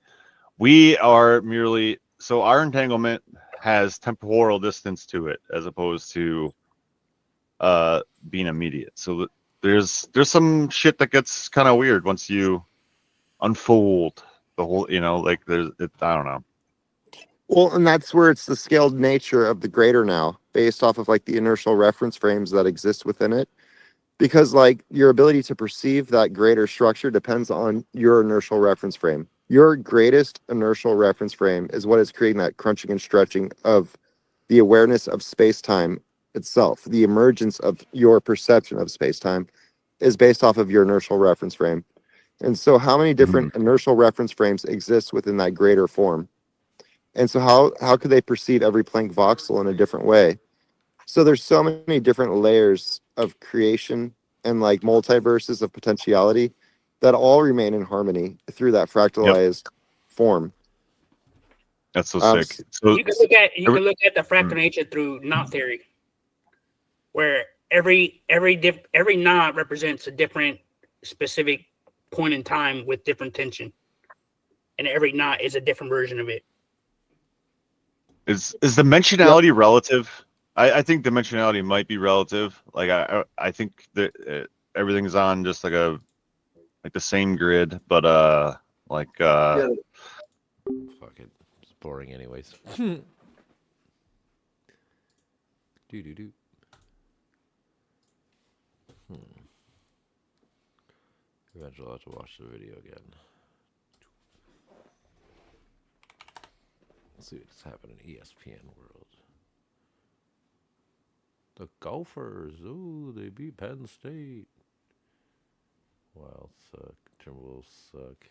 We are merely our entanglement has temporal distance to it as opposed to being immediate. So there's some shit that gets kind of weird once you unfold the whole, like I don't know. Well, and that's where it's the scaled nature of the greater now, based off of like the inertial reference frames that exist within it. Because like your ability to perceive that greater structure depends on your inertial reference frame. Your greatest inertial reference frame is what is creating that crunching and stretching of the awareness of space-time itself. The emergence of your perception of space-time is based off of your inertial reference frame. And so how many different inertial reference frames exist within that greater form? And so how could they perceive every Planck voxel in a different way? So there's so many different layers of creation and like multiverses of potentiality that all remain in harmony through that fractalized form. That's so sick. So you can look at the fractal nature through knot theory, where every knot represents a different specific point in time with different tension, and every knot is a different version of it. Is dimensionality relative? I think dimensionality might be relative. Like I think that everything's on just like the same grid, but fuck it, it's boring anyways. Do. Eventually I'll have to watch the video again. Let's see what's happening in ESPN world. The Gophers, ooh, they beat Penn State. Wild suck. Timberwolves suck.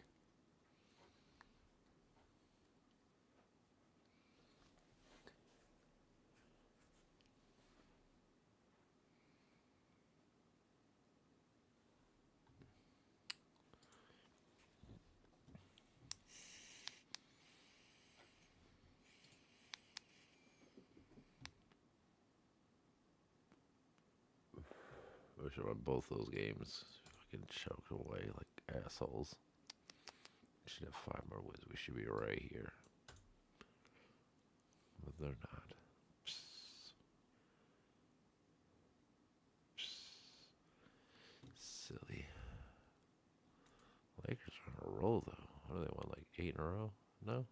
I wish I won both those games. Fucking choked away like assholes. We should have 5 more wins. We should be right here. But they're not. Silly. Lakers are on a roll though. What do they won? Like 8 in a row? No?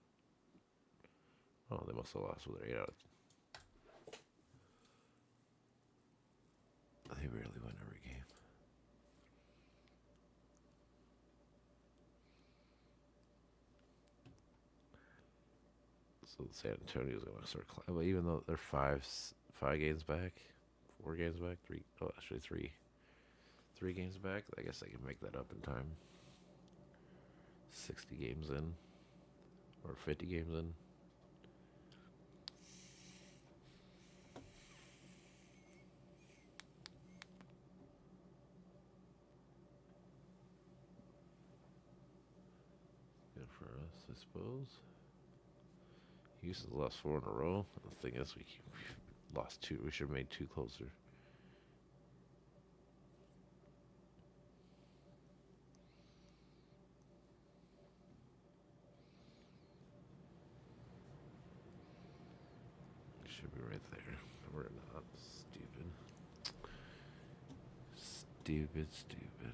Oh, they must have lost with 8 out of. They barely win every game. So San Antonio's going to start climbing, even though they're 5 games back, 4 games back, 3. Oh, actually 3 games back. I guess I can make that up in time. 60 games in, or 50 games in. Good for us, I suppose. Houston's lost 4 in a row. The thing is, we lost 2. We should have made 2 closer. Should be right there. We're not. Stupid. Stupid.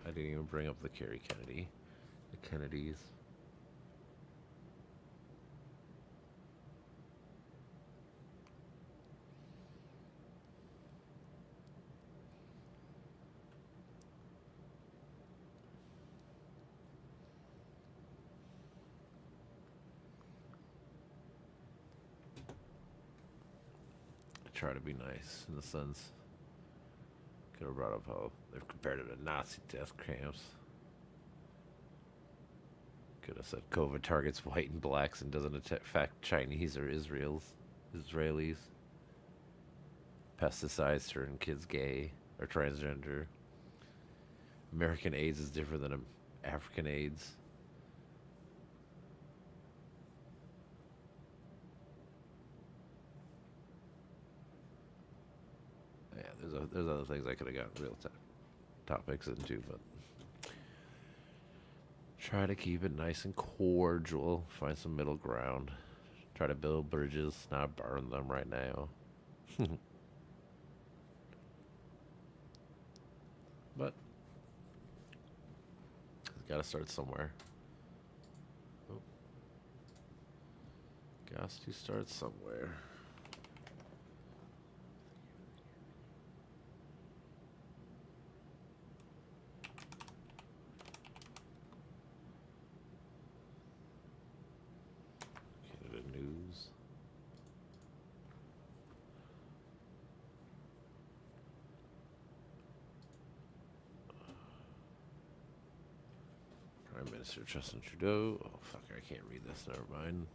I didn't even bring up the Kerry Kennedy. The Kennedys. try to be nice in the sense. Could have brought up how they've compared it to Nazi death camps. Could have said COVID targets white and blacks and doesn't affect Chinese or Israelis. Pesticides turn kids gay or transgender. American AIDS is different than African AIDS. Yeah, there's other things I could have got real topics into, but try to keep it nice and cordial. Find some middle ground. Try to build bridges, not burn them right now. But gotta start somewhere. Oh. Got to start somewhere. Canada news. Prime Minister Justin Trudeau. Oh, fuck, I can't read this. Never mind.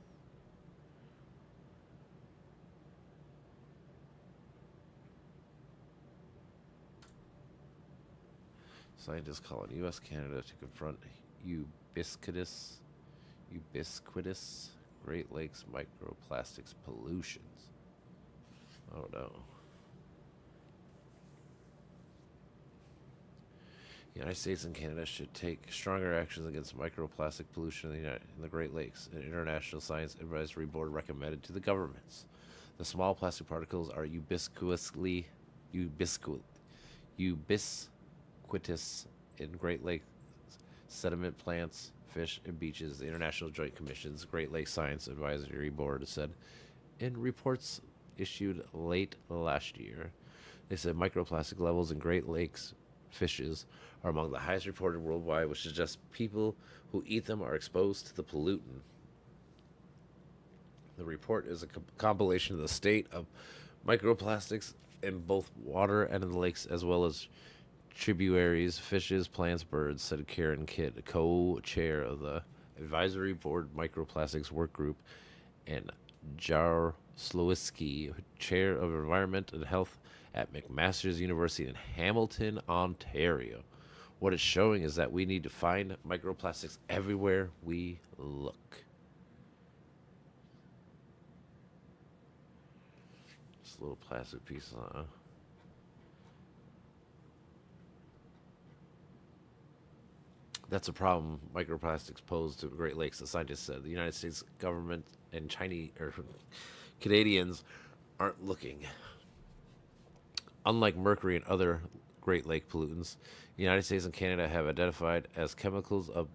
Scientists call on U.S. Canada to confront ubiquitous Great Lakes microplastics pollutions. Oh no. The United States and Canada should take stronger actions against microplastic pollution in the Great Lakes. An international science advisory board recommended to the governments. The small plastic particles are ubiquitous in Great Lakes sediment plants, fish, and beaches. The International Joint Commission's Great Lakes Science Advisory Board said in reports issued late last year. They said microplastic levels in Great Lakes fishes are among the highest reported worldwide, which suggests people who eat them are exposed to the pollutant. The report is a compilation of the state of microplastics in both water and in the lakes, as well as tributaries, fishes, plants, birds, said Karen Kidd, co-chair of the Advisory Board Microplastics Work Group, and Jar Slowiski, chair of Environment and Health at McMaster's University in Hamilton, Ontario. What it's showing is that we need to find microplastics everywhere we look. Just a little plastic piece, huh? That's a problem microplastics pose to the Great Lakes, the scientists said. The United States government and Chinese or Canadians aren't looking. Unlike mercury and other Great Lake pollutants, the United States and Canada have identified as chemicals of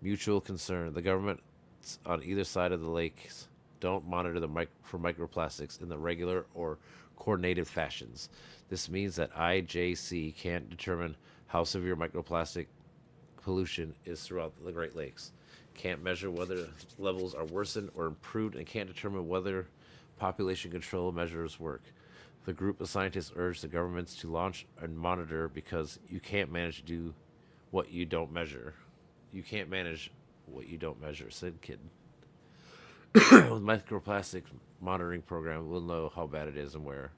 mutual concern. The governments on either side of the lakes don't monitor for microplastics in the regular or coordinated fashions. This means that IJC can't determine how severe microplastic pollution is throughout the Great Lakes, can't measure whether levels are worsened or improved, and can't determine whether population control measures work. The group of scientists urged the governments to launch and monitor because you can't manage to do what you don't measure. You can't manage what you don't measure, said Kidd. With microplastic monitoring program, we'll know how bad it is and where.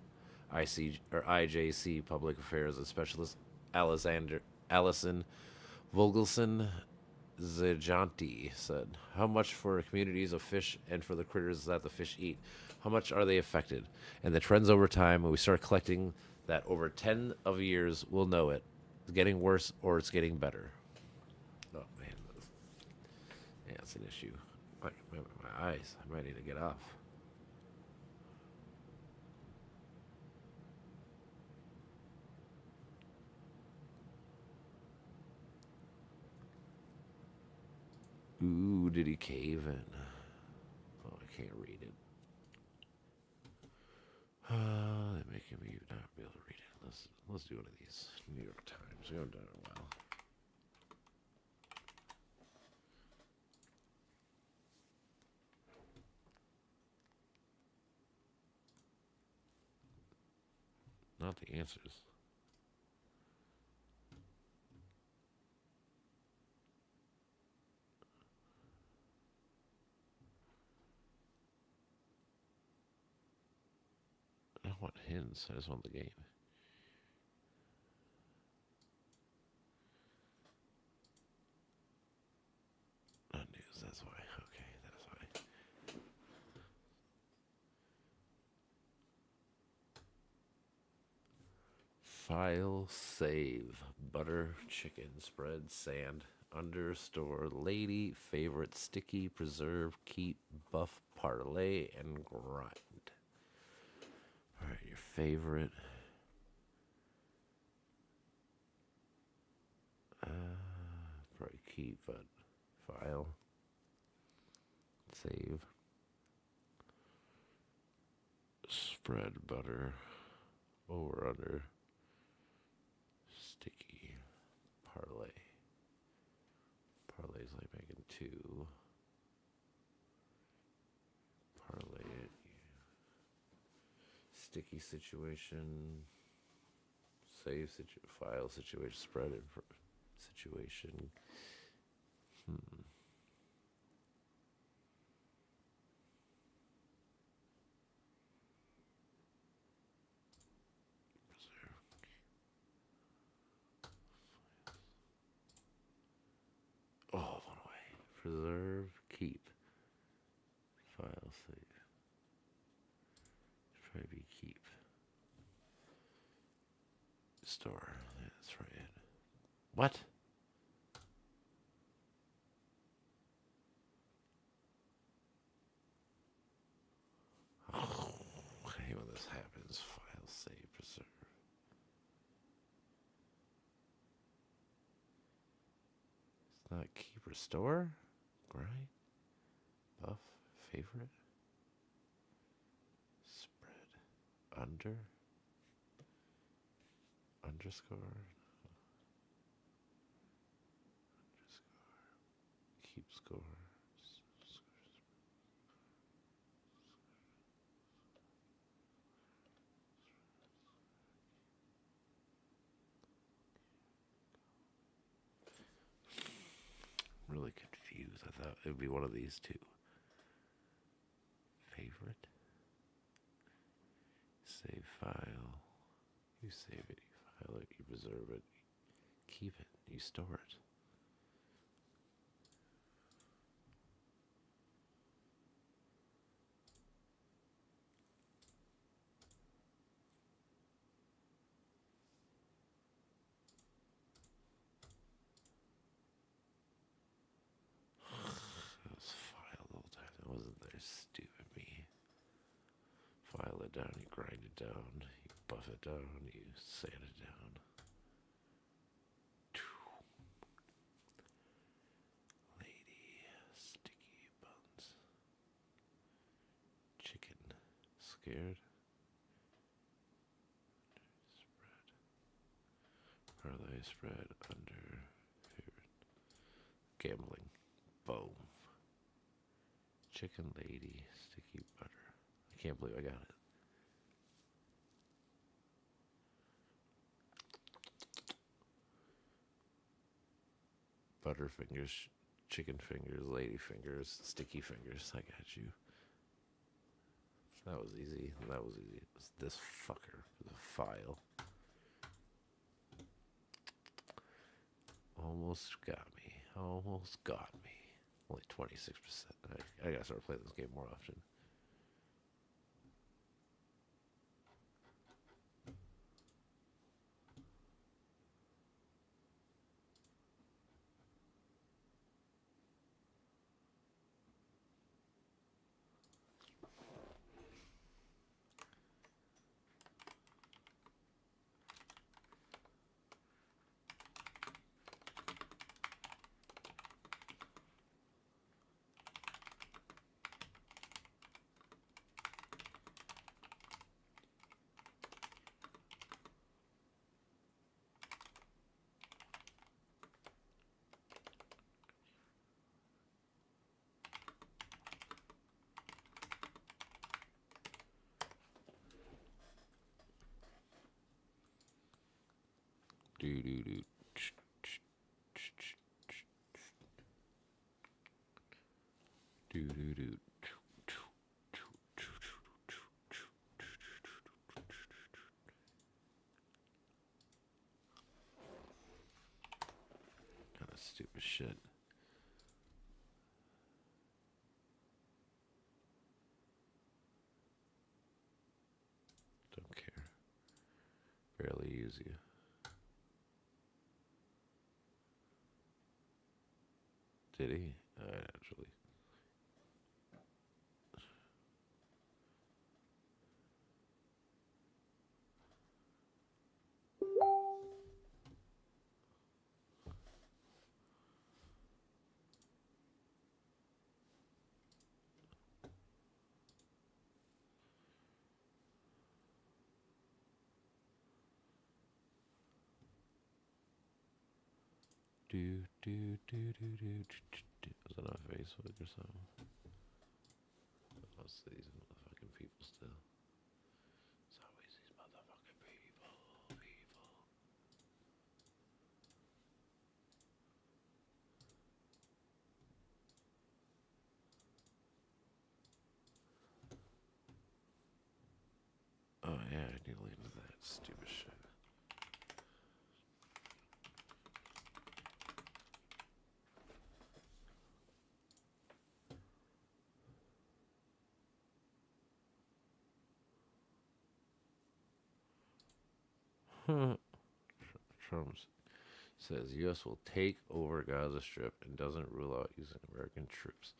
IJC Public Affairs and Specialist Allison Vogelson Zajanti said, how much for communities of fish and for the critters that the fish eat? How much are they affected? And the trends over time, when we start collecting that over 10 of years, we'll know it. It's getting worse or it's getting better. Oh, man. Yeah, it's an issue. My eyes. I might need to get off. Ooh, did he cave in? Oh, I can't read it. They're making me not be able to read it. Let's do one of these. New York Times. We haven't done it in a while. not the answers. I don't want hints. I just want the game. Not news. That's why. Okay, that's why. File, save, butter, chicken, spread, sand, under, store, lady, favorite, sticky, preserve, keep, buff, parlay, and grind. All right, your favorite. Probably keep, but file, save, spread, butter, over, under, sticky, parlay. Parlay's like making two. Parlay it. Sticky situation. Save file situation. Spread it situation. Oh, one away. Preserve, keep. File, save. Try be keep. Store. Yeah, that's right. What? Oh, I hate when this happens. File, save, preserve. It's not keep or store? Right? Buff, favorite. Spread. Under. Underscore. Keep score. I'm really confused. I thought it would be one of these two. Favorite. Save file. You save it, you file it, you preserve it, you keep it, you store it. It was file the whole time. That wasn't there. Stupid me. File it down, you grind it down, you buff it down, you sand it down. Lady, sticky buns. Chicken, scared. Spread. Parlay spread under favorite. Gambling. Boom. Chicken lady, sticky butter. I can't believe I got it. Butterfingers, chicken fingers, lady fingers, sticky fingers. I got you. That was easy. That was easy. It was this fucker. The file. Almost got me. Almost got me. Only 26%. I gotta start playing this game more often. Do do do. Do do do. Kind of stupid shit. Don't care. Barely use you. Did he? Actually. Do do do do do. Was that on Facebook or something? I'll see these motherfucking people still. It's always these motherfucking people. Oh yeah, I need to look into that stupid shit. Trump says U.S. will take over Gaza Strip and doesn't rule out using American troops.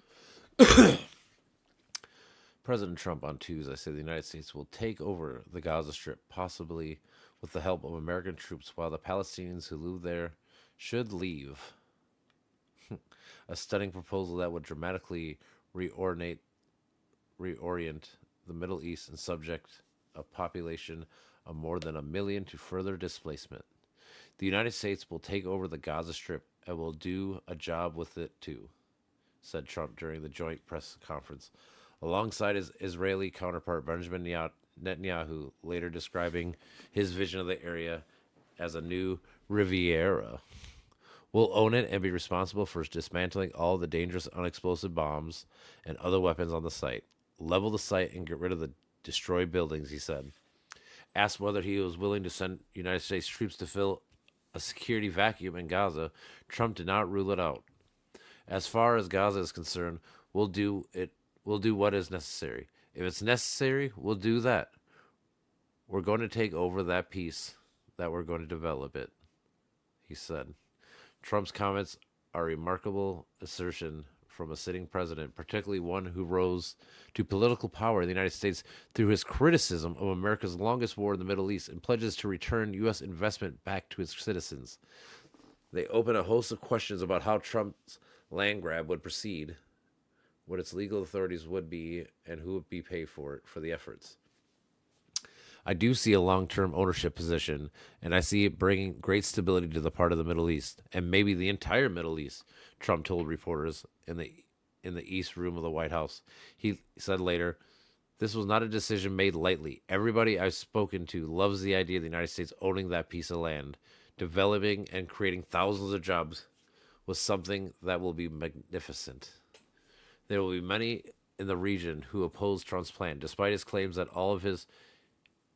President Trump on Tuesday said the United States will take over the Gaza Strip, possibly with the help of American troops, while the Palestinians who live there should leave. A stunning proposal that would dramatically reorient the Middle East and subject a population of more than 1 million to further displacement. The United States will take over the Gaza Strip and will do a job with it too, said Trump during the joint press conference, alongside his Israeli counterpart Benjamin Netanyahu, later describing his vision of the area as a new Riviera. We'll own it and be responsible for dismantling all the dangerous unexplosive bombs and other weapons on the site. Level the site and get rid of the destroyed buildings, he said. Asked whether he was willing to send United States troops to fill a security vacuum in Gaza, Trump did not rule it out. As far as Gaza is concerned, we'll do what is necessary. If it's necessary, we'll do that. We're going to take over that piece, that we're going to develop it, he said. Trump's comments are a remarkable assertion from a sitting president, particularly one who rose to political power in the United States through his criticism of America's longest war in the Middle East and pledges to return U.S. investment back to its citizens. They open a host of questions about how Trump's land grab would proceed, what its legal authorities would be, and who would be paid for it for the efforts. I do see a long-term ownership position, and I see it bringing great stability to the part of the Middle East, and maybe the entire Middle East, Trump told reporters in the East Room of the White House. He said later, "This was not a decision made lightly. Everybody I've spoken to loves the idea of the United States owning that piece of land. Developing and creating thousands of jobs was something that will be magnificent. There will be many in the region who oppose Trump's plan, despite his claims that all of his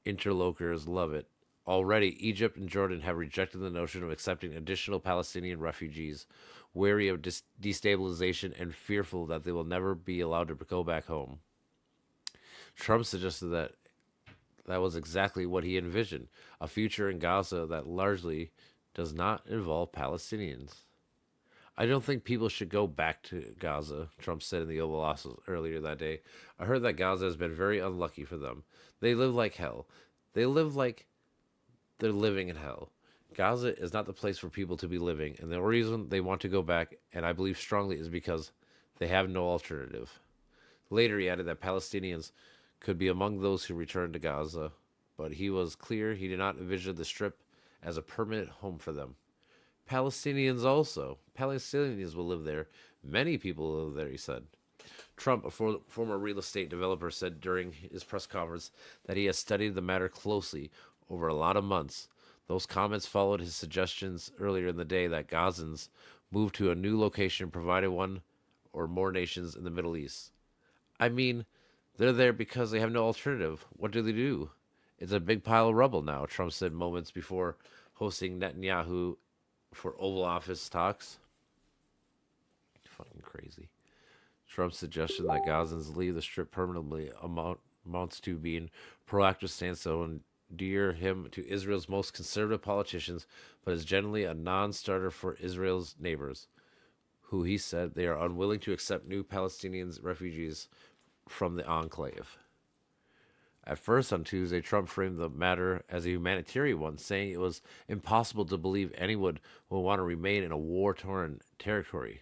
interlocutors love it. Already, Egypt and Jordan have rejected the notion of accepting additional Palestinian refugees, wary of destabilization and fearful that they will never be allowed to go back home." Trump suggested that was exactly what he envisioned, a future in Gaza that largely does not involve Palestinians. "I don't think people should go back to Gaza," Trump said in the Oval Office earlier that day. "I heard that Gaza has been very unlucky for them. They live like hell. They live like they're living in hell. Gaza is not the place for people to be living, and the reason they want to go back, and I believe strongly, is because they have no alternative." Later, he added that Palestinians could be among those who return to Gaza, but he was clear he did not envision the Strip as a permanent home for them. Palestinians will live there. Many people will live there, he said. Trump, a former real estate developer, said during his press conference that he has studied the matter closely over a lot of months. Those comments followed his suggestions earlier in the day that Gazans move to a new location provided one or more nations in the Middle East. I mean, they're there because they have no alternative. What do they do? It's a big pile of rubble now, Trump said moments before hosting Netanyahu for Oval Office talks. Fucking crazy. Trump's suggestion that Gazans leave the Strip permanently amounts to being proactive stance that will endear him to Israel's most conservative politicians, but is generally a non-starter for Israel's neighbors, who he said they are unwilling to accept new Palestinian refugees from the enclave. At first, on Tuesday, Trump framed the matter as a humanitarian one, saying it was impossible to believe anyone would want to remain in a war-torn territory.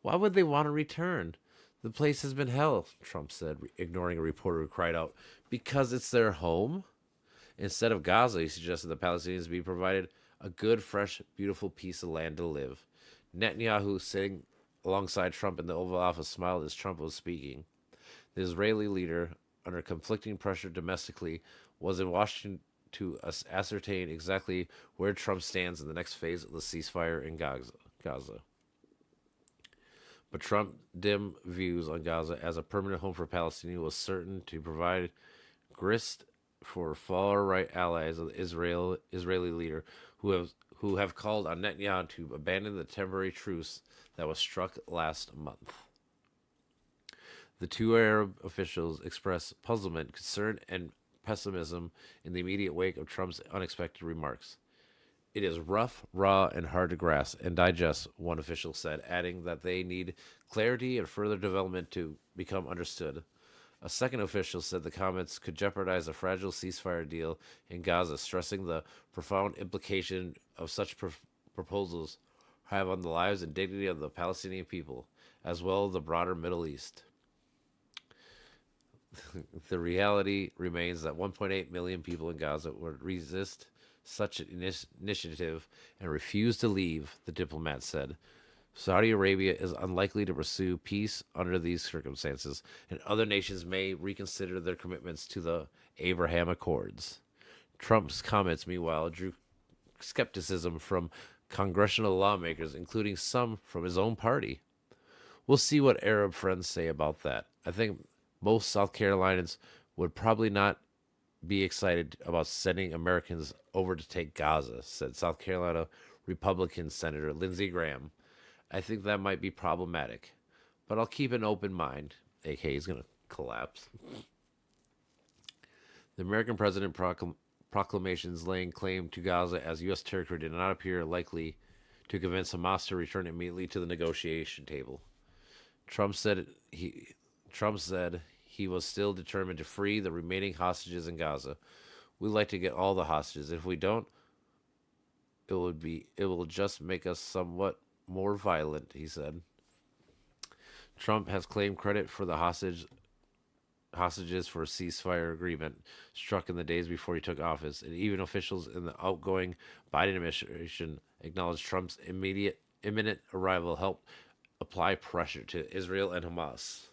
Why would they want to return? The place has been hell, Trump said, ignoring a reporter who cried out, because it's their home? Instead of Gaza, he suggested the Palestinians be provided a good, fresh, beautiful piece of land to live. Netanyahu, sitting alongside Trump in the Oval Office, smiled as Trump was speaking. The Israeli leader, under conflicting pressure domestically, was in Washington to ascertain exactly where Trump stands in the next phase of the ceasefire in Gaza. But Trump's dim views on Gaza as a permanent home for Palestinians was certain to provide grist for far-right allies of the Israeli leader who have called on Netanyahu to abandon the temporary truce that was struck last month. The two Arab officials expressed puzzlement, concern, and pessimism in the immediate wake of Trump's unexpected remarks. It is rough, raw, and hard to grasp and digest, one official said, adding that they need clarity and further development to become understood. A second official said the comments could jeopardize a fragile ceasefire deal in Gaza, stressing the profound implication of such proposals have on the lives and dignity of the Palestinian people, as well as the broader Middle East. The reality remains that 1.8 million people in Gaza would resist such an initiative and refuse to leave, the diplomat said. Saudi Arabia is unlikely to pursue peace under these circumstances, and other nations may reconsider their commitments to the Abraham Accords. Trump's comments, meanwhile, drew skepticism from congressional lawmakers, including some from his own party. We'll see what Arab friends say about that. I think most South Carolinians would probably not be excited about sending Americans over to take Gaza, said South Carolina Republican Senator Lindsey Graham. I think that might be problematic, but I'll keep an open mind. AK is going to collapse. The American president proclamations laying claim to Gaza as U.S. territory did not appear likely to convince Hamas to return immediately to the negotiation table. Trump said he was still determined to free the remaining hostages in Gaza. We'd like to get all the hostages. If we don't, it will just make us somewhat more violent, he said. Trump has claimed credit for the hostages for a ceasefire agreement struck in the days before he took office, and even officials in the outgoing Biden administration acknowledged Trump's imminent arrival helped apply pressure to Israel and Hamas.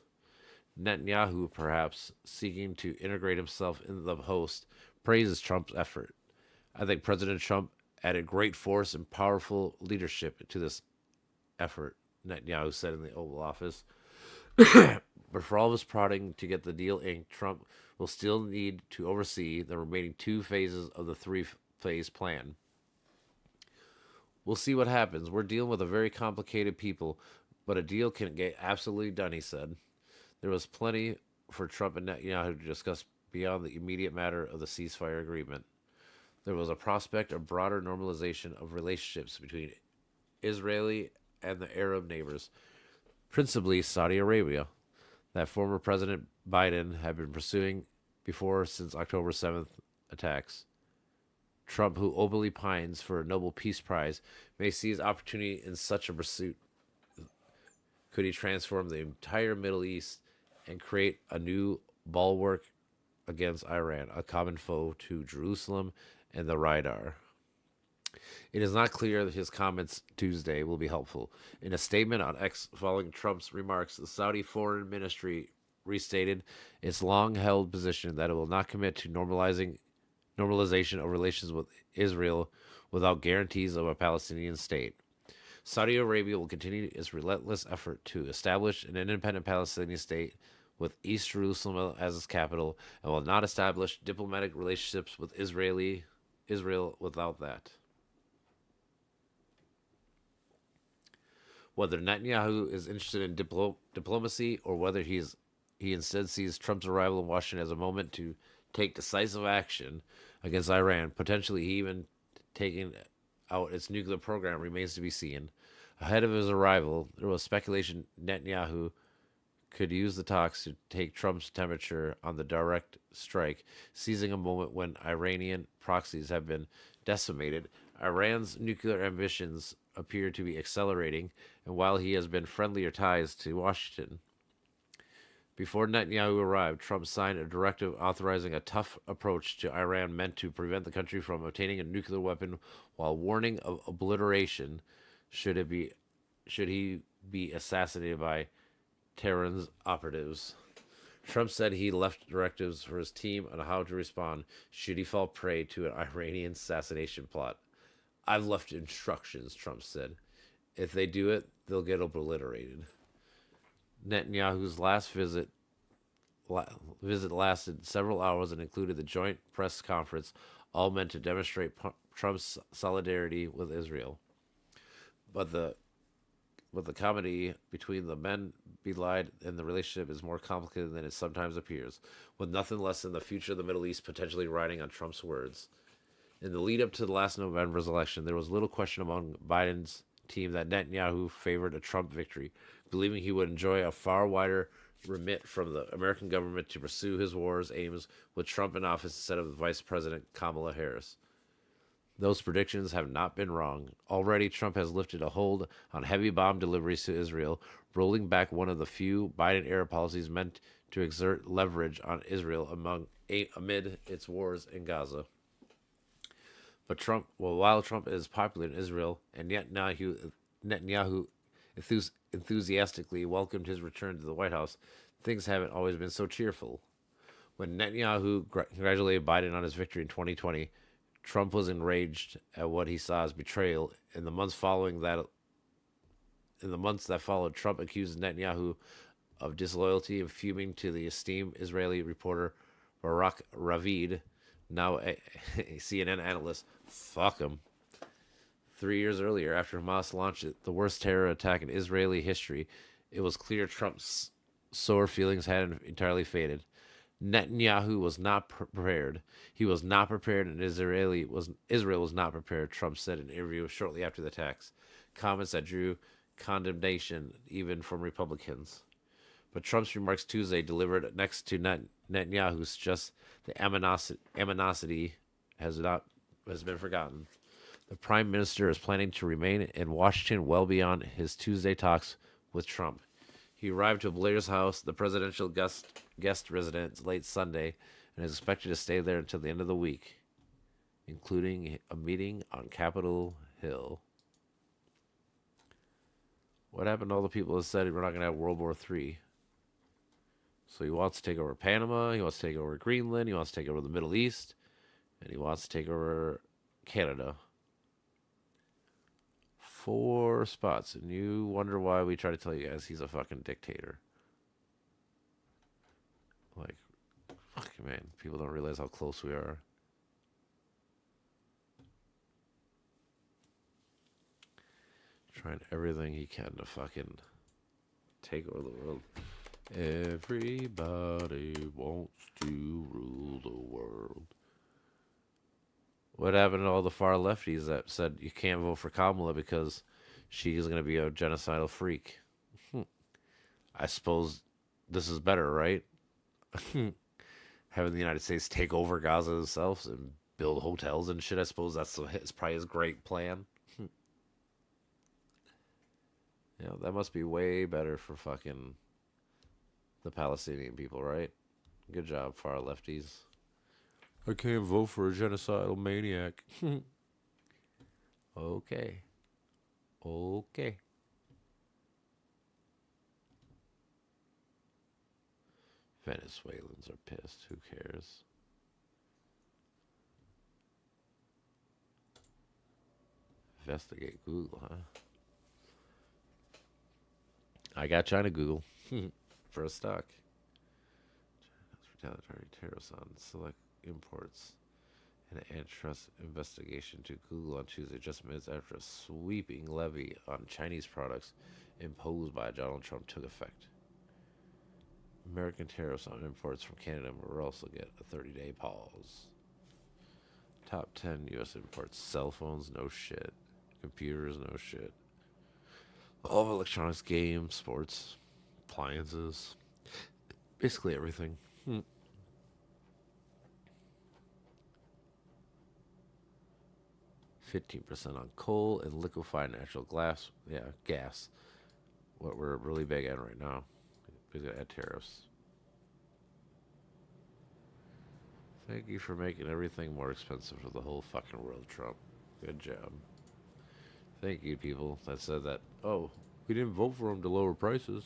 Netanyahu, perhaps seeking to integrate himself into the host, praises Trump's effort. I think President Trump added great force and powerful leadership to this effort, Netanyahu said in the Oval Office. But for all of his prodding to get the deal inked, Trump will still need to oversee the remaining two phases of the three-phase plan. We'll see what happens. We're dealing with a very complicated people, but a deal can get absolutely done, he said. There was plenty for Trump and Netanyahu to discuss beyond the immediate matter of the ceasefire agreement. There was a prospect of broader normalization of relationships between Israeli and the Arab neighbors, principally Saudi Arabia, that former President Biden had been pursuing before since October 7th attacks. Trump, who openly pines for a Nobel Peace Prize, may see his opportunity in such a pursuit. Could he transform the entire Middle East and create a new bulwark against Iran, a common foe to Jerusalem and the radar? It is not clear that his comments Tuesday will be helpful. In a statement on X following Trump's remarks, the Saudi Foreign Ministry restated its long-held position that it will not commit to normalization of relations with Israel without guarantees of a Palestinian state. Saudi Arabia will continue its relentless effort to establish an independent Palestinian state with East Jerusalem as its capital, and will not establish diplomatic relationships with Israel without that. Whether Netanyahu is interested in diplomacy or whether he instead sees Trump's arrival in Washington as a moment to take decisive action against Iran, potentially even taking out its nuclear program, remains to be seen. Ahead of his arrival, there was speculation Netanyahu could use the talks to take Trump's temperature on the direct strike, seizing a moment when Iranian proxies have been decimated. Iran's nuclear ambitions appear to be accelerating, and while he has been friendlier ties to Washington. Before Netanyahu arrived, Trump signed a directive authorizing a tough approach to Iran meant to prevent the country from obtaining a nuclear weapon, while warning of obliteration should he be assassinated by Tehran's operatives. Trump said he left directives for his team on how to respond should he fall prey to an Iranian assassination plot. I've left instructions, Trump said. If they do it, they'll get obliterated. Netanyahu's last visit lasted several hours and included the joint press conference, all meant to demonstrate Trump's solidarity with Israel. But the comedy between the men belied and the relationship is more complicated than it sometimes appears, with nothing less than the future of the Middle East potentially riding on Trump's words. In the lead up to the last November's election, there was little question among Biden's team that Netanyahu favored a Trump victory, believing he would enjoy a far wider remit from the American government to pursue his war's aims with Trump in office instead of Vice President Kamala Harris. Those predictions have not been wrong. Already, Trump has lifted a hold on heavy bomb deliveries to Israel, rolling back one of the few Biden-era policies meant to exert leverage on Israel amid its wars in Gaza. But while Trump is popular in Israel, and Netanyahu enthusiastically welcomed his return to the White House, things haven't always been so cheerful. When Netanyahu congratulated Biden on his victory in 2020, Trump was enraged at what he saw as betrayal. In the months that followed, Trump accused Netanyahu of disloyalty and fuming to the esteemed Israeli reporter Barak Ravid, now a CNN analyst. Fuck him. 3 years earlier, after Hamas launched the worst terror attack in Israeli history, it was clear Trump's sore feelings hadn't entirely faded. Netanyahu was not prepared. He was not prepared, and Israel was not prepared, Trump said in an interview shortly after the attacks. Comments that drew condemnation even from Republicans. But Trump's remarks Tuesday, delivered next to Netanyahu's, just the animosity has been forgotten. The prime minister is planning to remain in Washington well beyond his Tuesday talks with Trump. He arrived to Blair's house, the presidential guest residence, late Sunday, and is expected to stay there until the end of the week, including a meeting on Capitol Hill. What happened to all the people that said we're not going to have World War III? So he wants to take over Panama, he wants to take over Greenland, he wants to take over the Middle East, and he wants to take over Canada. 4 spots, and you wonder why we try to tell you guys he's a fucking dictator. Like, fucking man, people don't realize how close we are. Trying everything he can to fucking take over the world. Everybody wants to rule the world. What happened to all the far lefties that said you can't vote for Kamala because she's going to be a genocidal freak? I suppose this is better, right? Having the United States take over Gaza themselves and build hotels and shit. I suppose it's probably his great plan. Yeah, that must be way better for fucking the Palestinian people, right? Good job, far lefties. I can't vote for a genocidal maniac. Okay. Venezuelans are pissed. Who cares? Investigate Google, huh? I got China Google for a stock. Retaliatory tariffs on select imports. An antitrust investigation to Google on Tuesday, just minutes after a sweeping levy on Chinese products imposed by Donald Trump took effect. American tariffs on imports from Canada will also get a 30-day pause. Top 10 U.S. imports. Cell phones, no shit. Computers, no shit. All of electronics, games, sports, appliances. Basically everything. 15% on coal and liquefied natural gas. What we're really big at right now. We're going to add tariffs. Thank you for making everything more expensive for the whole fucking world, Trump. Good job. Thank you, people that said that, oh, we didn't vote for him to lower prices.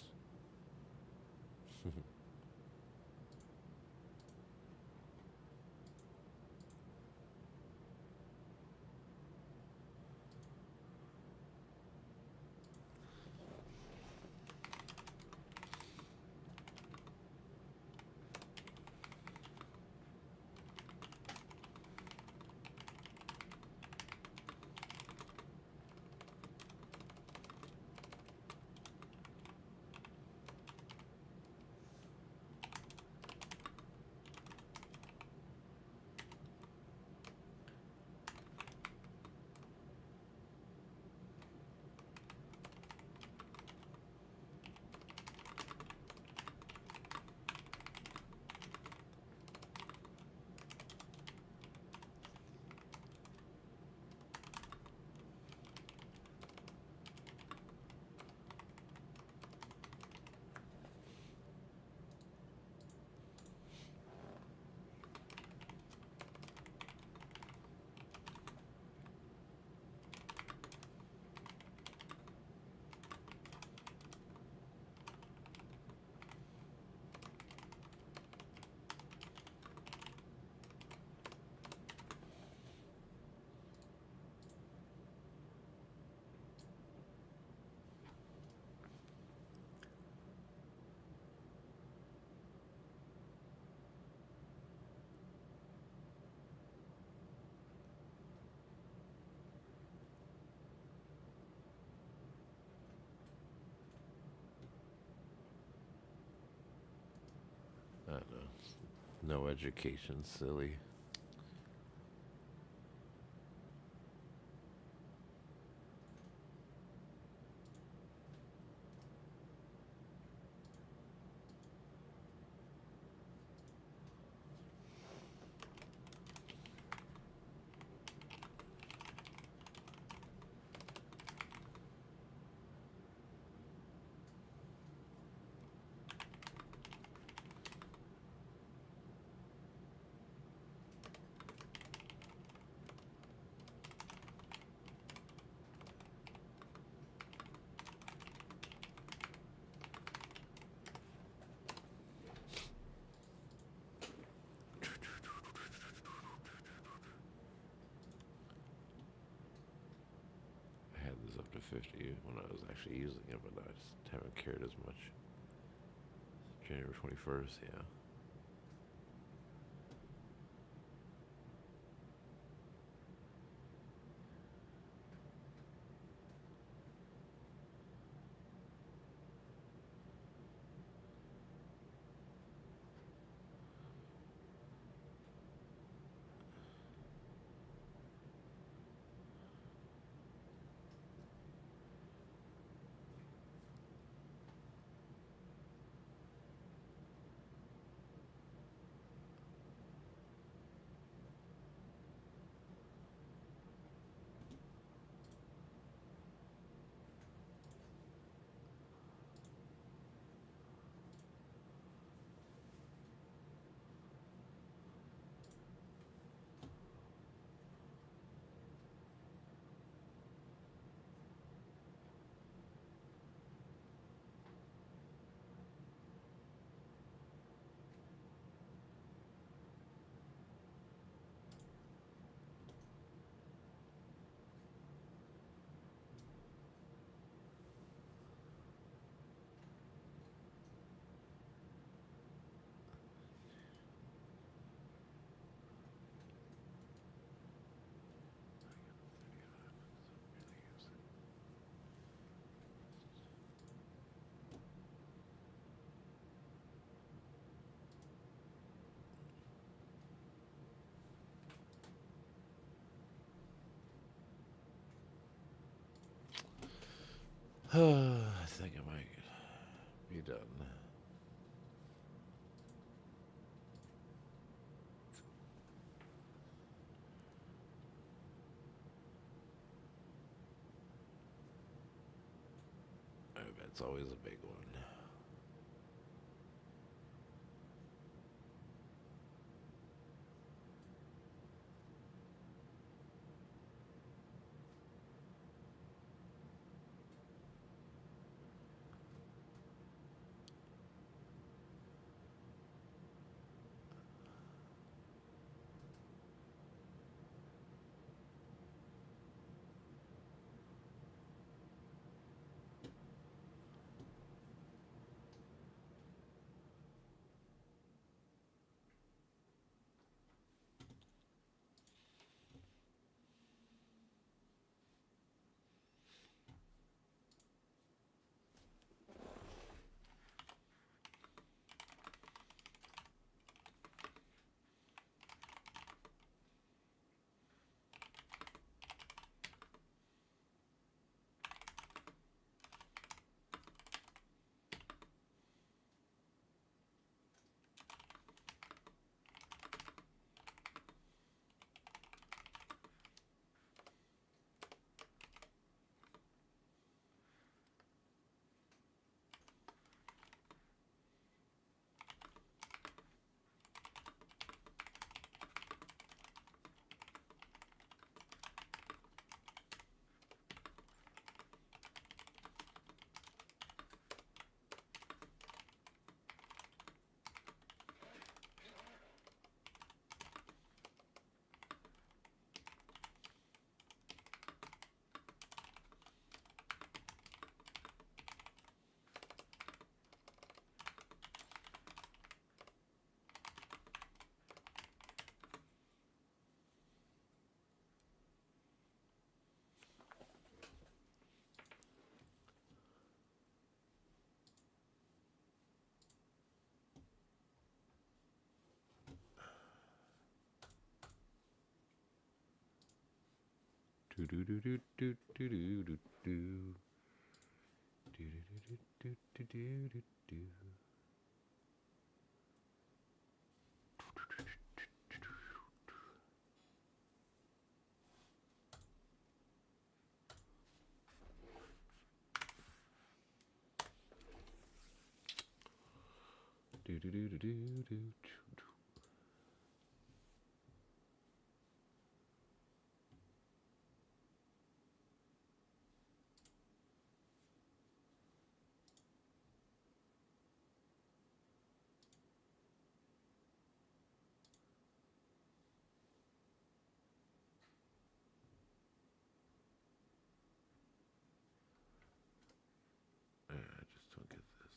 I don't know. No education, silly. I had this up to 50 when I was actually using it, but I just haven't cared as much. January 21st, yeah. I think I might be done. That's always a big one. Do do do do do do do do do. Do do do do do do do do. Do do do do do do. I just don't get this.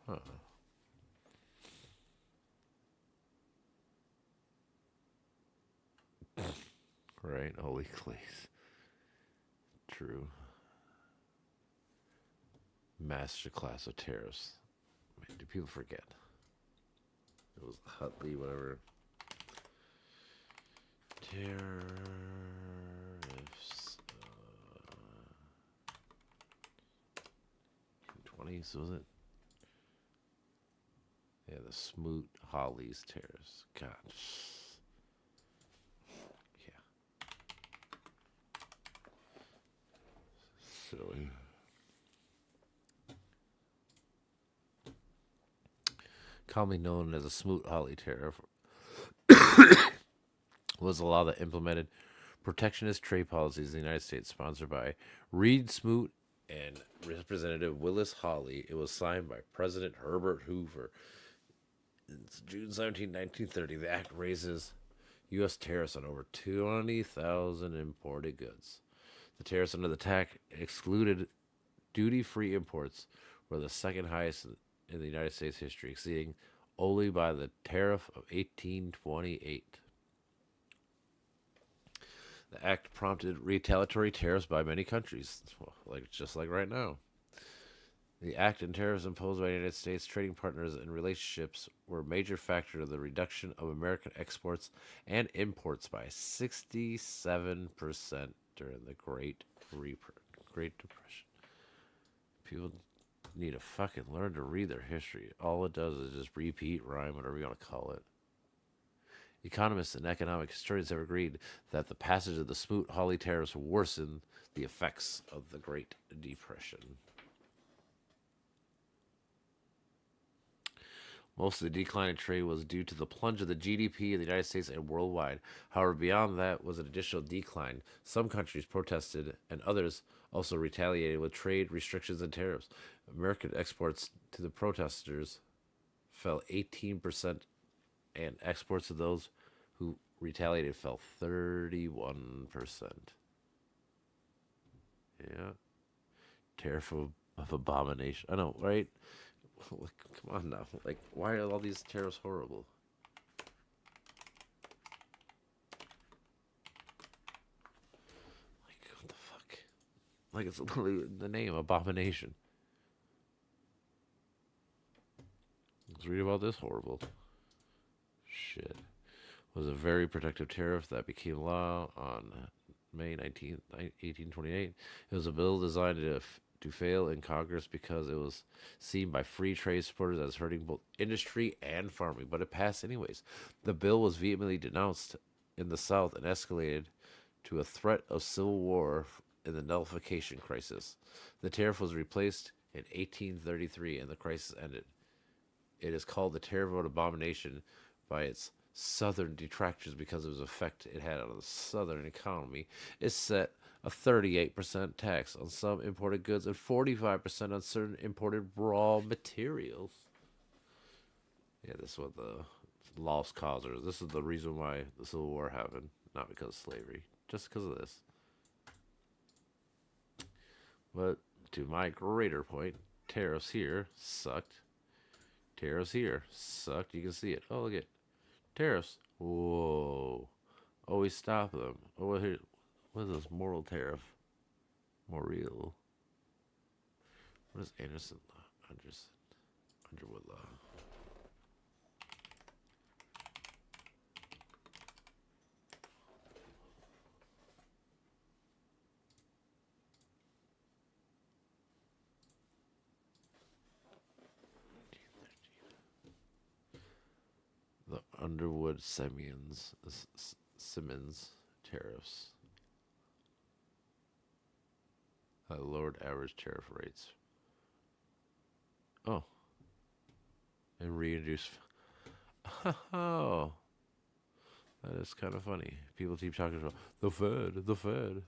Huh. Right, holy clays. True. Masterclass of tariffs. Man, do people forget? It was Hutley, whatever. Tariffs. 20s, was it? Yeah, the Smoot Hollies tariffs. God. Yeah. Silly. Commonly known as a Smoot-Hawley tariff, was a law that implemented protectionist trade policies in the United States, sponsored by Reed Smoot and Representative Willis Hawley. It was signed by President Herbert Hoover. It's June 17, 1930. The act raises U.S. tariffs on over 20,000 imported goods. The tariffs under the act excluded duty-free imports, were the second highest in the United States history, exceeding only by the tariff of 1828. The act prompted retaliatory tariffs by many countries, just like right now. The act and tariffs imposed by the United States trading partners and relationships were a major factor to the reduction of American exports and imports by 67% during the Great Depression. People need to fucking learn to read their history. All it does is just repeat, rhyme, whatever you want to call it. Economists and economic historians have agreed that the passage of the Smoot-Hawley tariffs worsened the effects of the Great Depression. Most of the decline in trade was due to the plunge of the GDP in the United States and worldwide. However, beyond that was an additional decline. Some countries protested, and others also retaliated with trade restrictions and tariffs. American exports to the protesters fell 18%, and exports to those who retaliated fell 31%. Yeah. Tariff of abomination. I know, right? Come on now. Like, why are all these tariffs horrible? Like, what the fuck? Like, it's literally the name, abomination. Let's read about this horrible shit. Was a very protective tariff that became law on May 19th, 1828. It was a bill designed to fail in Congress because it was seen by free trade supporters as hurting both industry and farming, but it passed anyways. The bill was vehemently denounced in the South and escalated to a threat of civil war in the nullification crisis. The tariff was replaced in 1833 and the crisis ended. It is called the Tariff of Abomination by its Southern detractors because of the effect it had on the Southern economy. It set a 38% tax on some imported goods and 45% on certain imported raw materials. Yeah, this is what the lost causers. This is the reason why the Civil War happened, not because of slavery, just because of this. But to my greater point, tariffs here sucked. Tariffs here sucked. You can see it. Oh, look at tariffs. Whoa. Always stop them. Oh, what is this moral tariff? More real. What is Anderson law? Underwood law. The Underwood Simmons tariffs. Lowered average tariff rates. Oh. And reintroduced. Oh. That is kind of funny. People keep talking about the Fed, the Fed.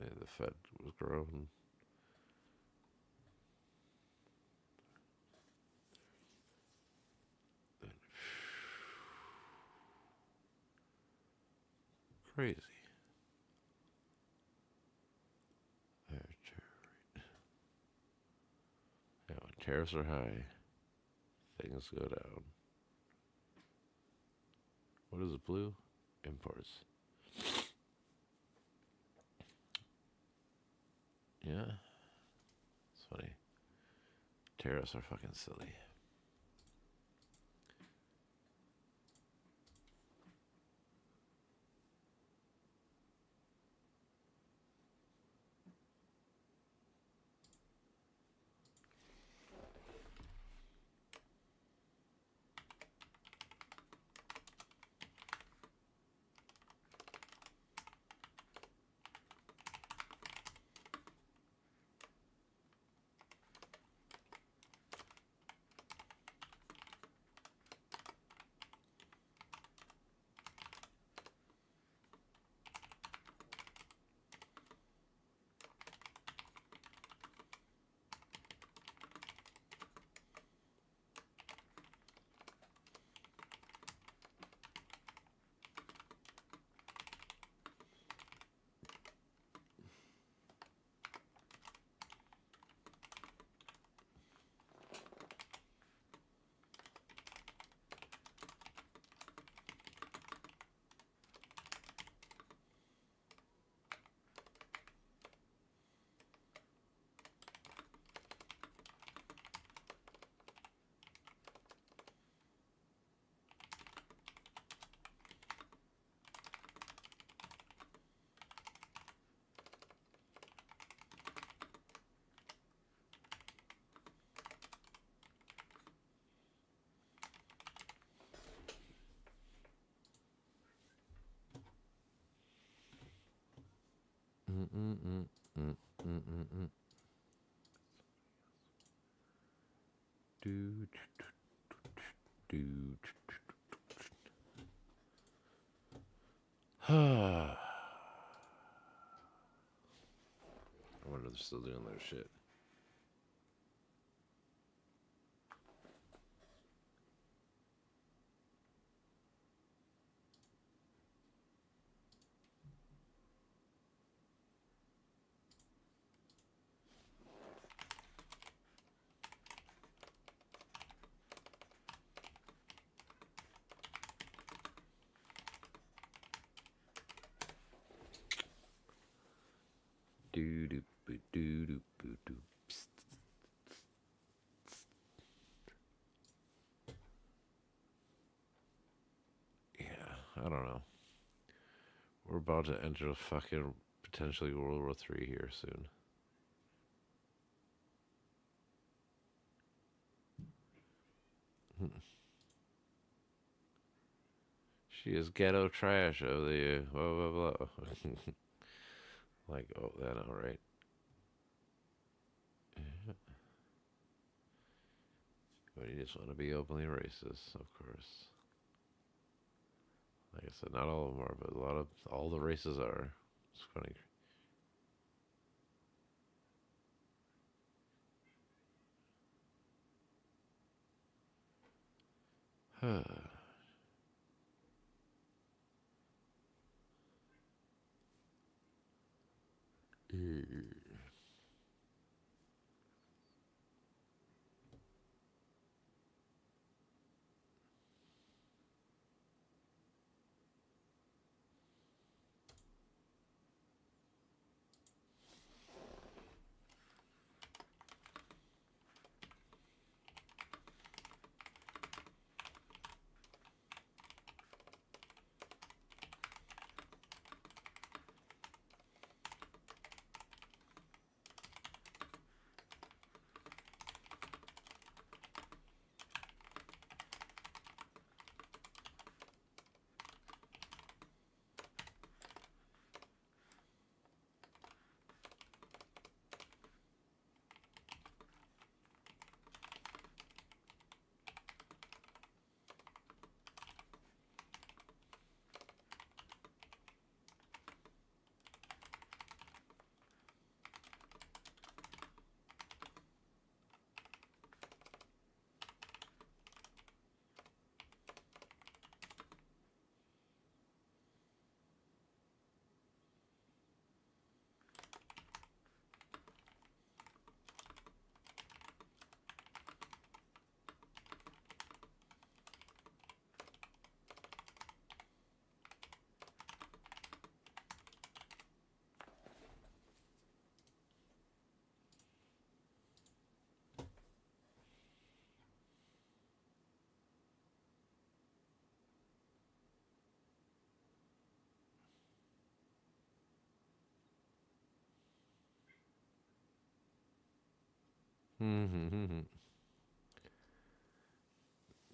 Yeah, the Fed was growing. Crazy. Yeah, when tariffs are high, things go down. What is it, blue? Imports. Yeah. It's funny. Tariffs are fucking silly. I wonder if they're still doing their shit. Do do do do do do do. Yeah, I don't know. We're about to enter fucking potentially World War III here soon. She is ghetto trash of the blah blah blah. Like, oh, that all right. But you just want to be openly racist, of course. Like I said, not all of them are, but a lot of all the races are. It's funny.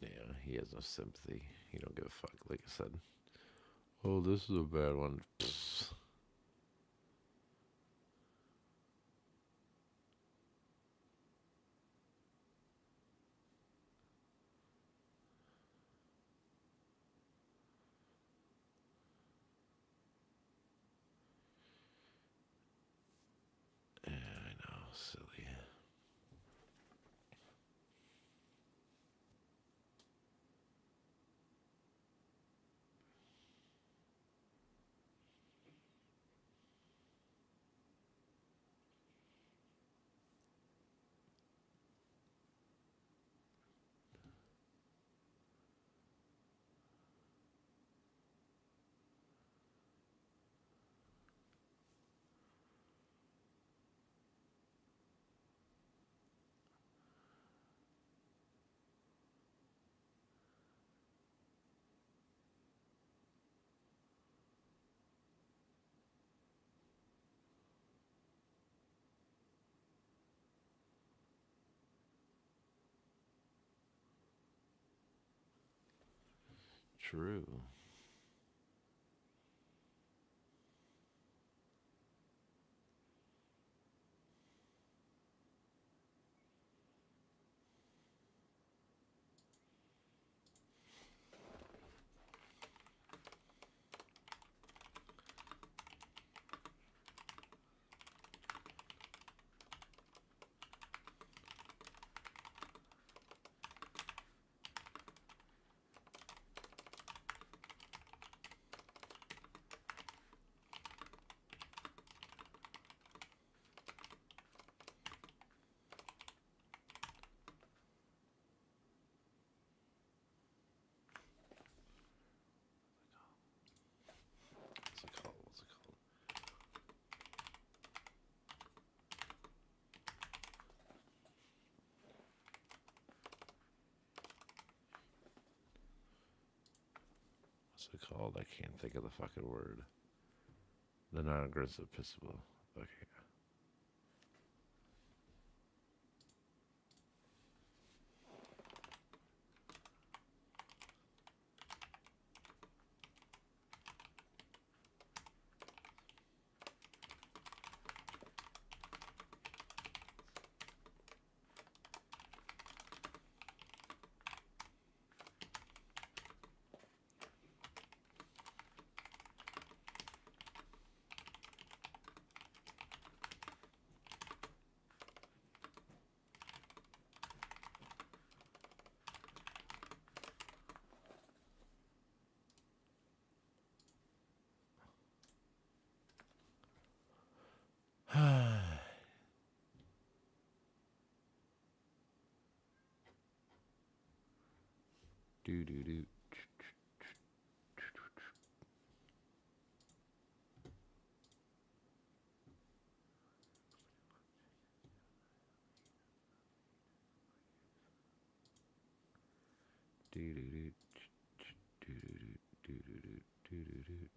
Yeah, he has no sympathy. He don't give a fuck. Like I said. Oh, this is a bad one. Psst. Yeah, I know, silly. True. What's it called? I can't think of the fucking word. The non-aggressive pistol. Okay. do do do. Do do do. Do do do do do do do.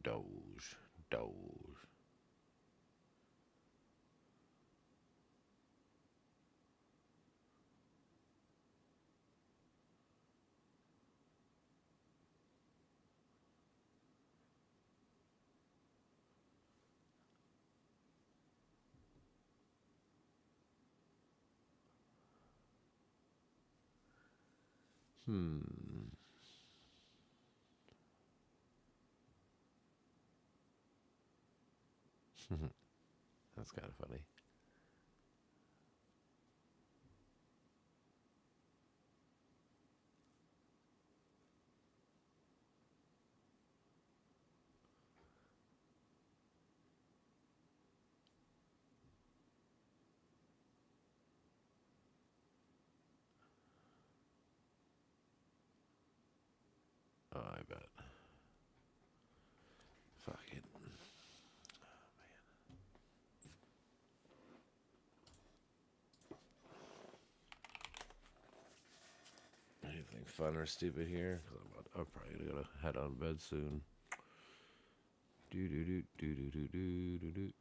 Doge. That's kind of funny. Oh, I bet. Fuck it. Oh, man. Anything fun or stupid here? I'm probably gonna head on bed soon. Do do do do do do do do do.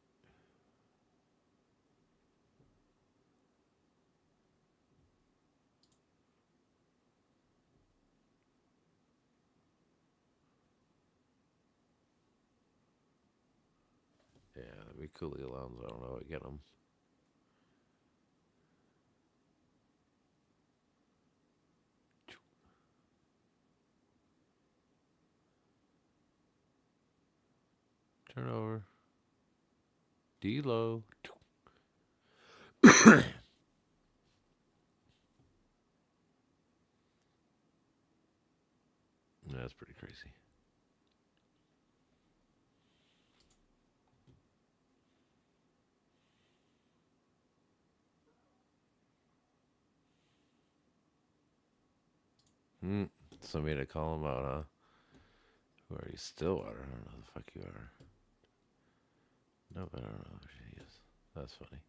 Yeah, that'd be coolie alarms. I don't know. Get them. Turn over. D-Lo. That's pretty crazy. Somebody to call him out, huh? Who are you? Stillwater. I don't know who the fuck you are. Nope, I don't know who she is. That's funny.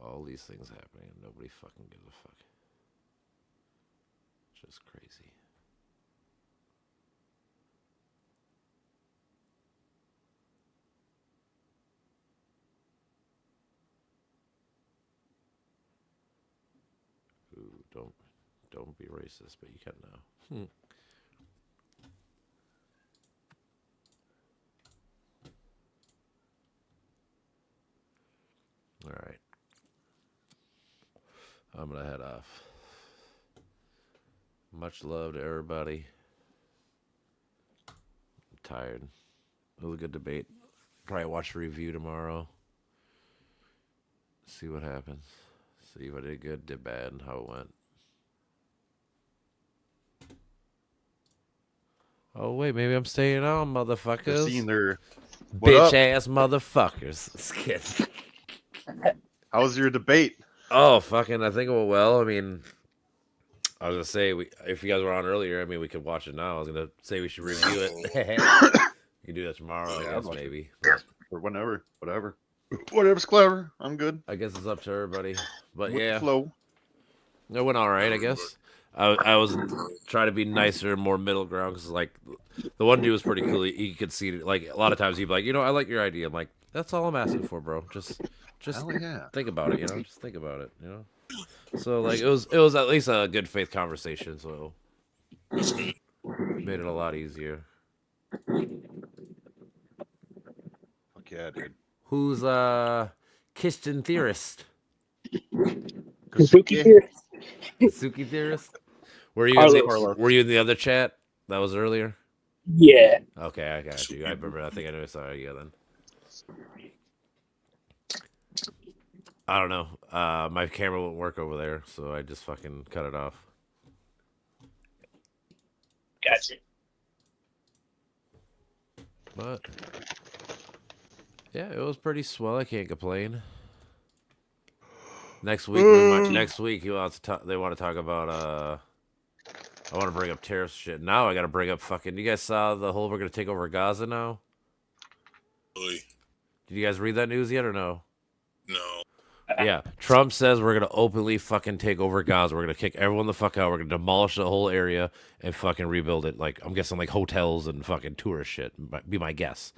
All these things happening and nobody fucking gives a fuck. Just crazy. Ooh, don't be racist, but you can now. All right. I'm going to head off. Much love to everybody. I'm tired. It was a good debate. Probably watch a review tomorrow. See what happens. See if I did good, did bad, and how it went. Oh, wait, maybe I'm staying on, motherfuckers. Seeing their bitch ass motherfuckers. Just kidding. How was your debate? Oh, fucking, I think it went well. I mean, I was going to say, if you guys were on earlier, I mean, we could watch it now. I was going to say we should review it. You can do that tomorrow, I guess, maybe. Or whenever, whatever. Whatever's clever. I'm good. I guess it's up to everybody. But With yeah. the flow. It went all right, I guess. I was trying to be nicer and more middle ground because, like, the one dude was pretty cool. He could see, like, a lot of times he'd be like, I like your idea. I'm like, that's all I'm asking for, bro. Just think about it, Just think about it, So, like, it was at least a good faith conversation, so made it a lot easier. Fuck yeah, dude. Who's Christian theorist? Suki theorist. Suki theorist. Were you in the other chat that was earlier? Yeah. Okay, I got you. I remember. I think I never saw you then. I don't know. My camera won't work over there, so I just fucking cut it off. Gotcha. But yeah, it was pretty swell. I can't complain. Next week, he wants to they want to talk about I want to bring up tariff shit. Now I got to bring up fucking. You guys saw the whole we're gonna take over Gaza now? Really? Did you guys read that news yet or no? No. Yeah, Trump says we're gonna openly fucking take over Gaza. We're gonna kick everyone the fuck out. We're gonna demolish the whole area and fucking rebuild it. Like I'm guessing like hotels and fucking tourist shit. Be my guess.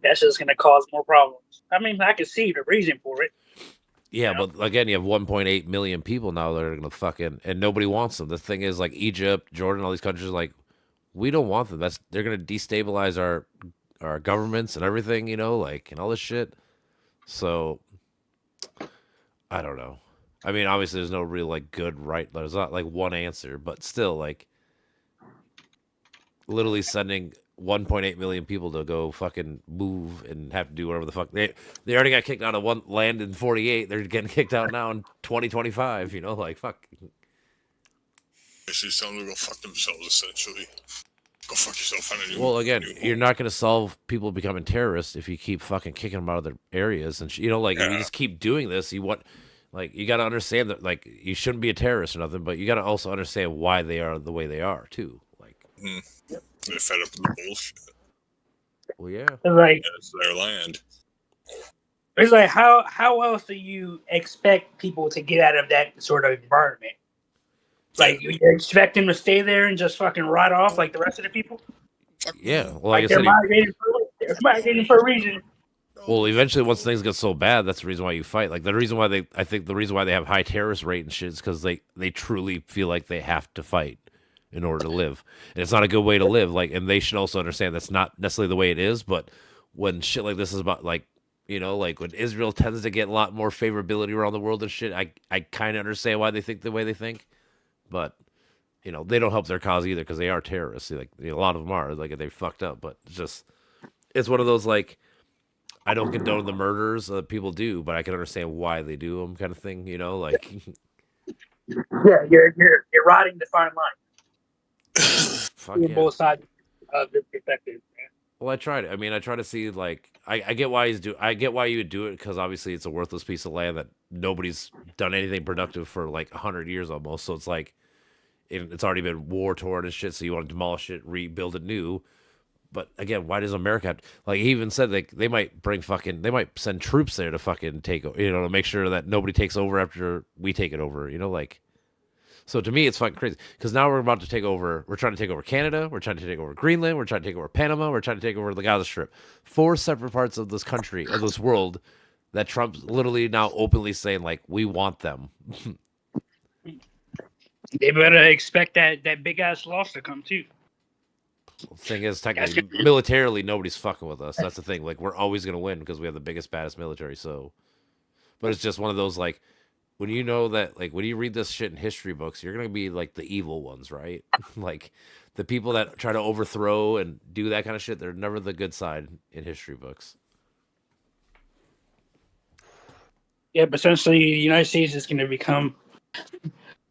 That's just gonna cause more problems. I mean, I can see the reason for it. Yeah, but again, you have 1.8 million people now that are gonna fucking, and nobody wants them. The thing is, like Egypt, Jordan, all these countries, like we don't want them. They're gonna destabilize our governments and everything, like and all this shit. So I don't know. I mean, obviously, there's no real like good right. There's not like one answer, but still, like literally sending 1.8 million people to go fucking move and have to do whatever the fuck they already got kicked out of one land in 48. They're getting kicked out now in 2025. Like fuck. Basically, telling them to go fuck themselves. Essentially, go fuck yourself. Find a new. Well, again, you're not going to solve people becoming terrorists if you keep fucking kicking them out of their areas, and if you just keep doing this, you got to understand that like you shouldn't be a terrorist or nothing, but you got to also understand why they are the way they are too. Like. They're fed up with the bullshit. Well, yeah. Like it's their land. It's like how else do you expect people to get out of that sort of environment? Like you expect them to stay there and just fucking rot off like the rest of the people? Yeah, well, like they're migrating for a reason. Well, eventually, once things get so bad, that's the reason why you fight. Like the reason why they have high terrorist rate and shit is because they truly feel like they have to fight in order to live, and it's not a good way to live. Like, and they should also understand that's not necessarily the way it is. But when shit like this is about, like, You know, like when Israel tends to get a lot more favorability around the world and shit, I kind of understand why they think the way they think, but you know, they don't help their cause either because they are terrorists. Like a lot of them are, like they fucked up, but it's one of those like I don't condone the murders that people do, but I can understand why they do them, kind of thing. You know, like Yeah, you're riding the fine line. fuck You're yeah. both sides of the perspective. Well, I try to see like I get why I get why you would do it because obviously it's a worthless piece of land that nobody's done anything productive for like 100 years almost. So it's like it's already been war torn and shit. So you want to demolish it, rebuild it new. But again, why does America have like he even said like they might send troops there to fucking take to make sure that nobody takes over after we take it over. Like. So to me, it's fucking crazy because now we're about to take over. We're trying to take over Canada. We're trying to take over Greenland. We're trying to take over Panama. We're trying to take over the Gaza Strip. 4 separate parts of this country, of this world, that Trump's literally now openly saying like we want them. They better expect that big ass loss to come too. Thing is, technically, militarily, nobody's fucking with us. That's the thing. Like we're always gonna win because we have the biggest, baddest military. So, but it's just one of those like. When you know that, like, when you read this shit in history books, you're going to be, like, the evil ones, right? Like, the people that try to overthrow and do that kind of shit, they're never the good side in history books. Yeah, but essentially, the United States is going to become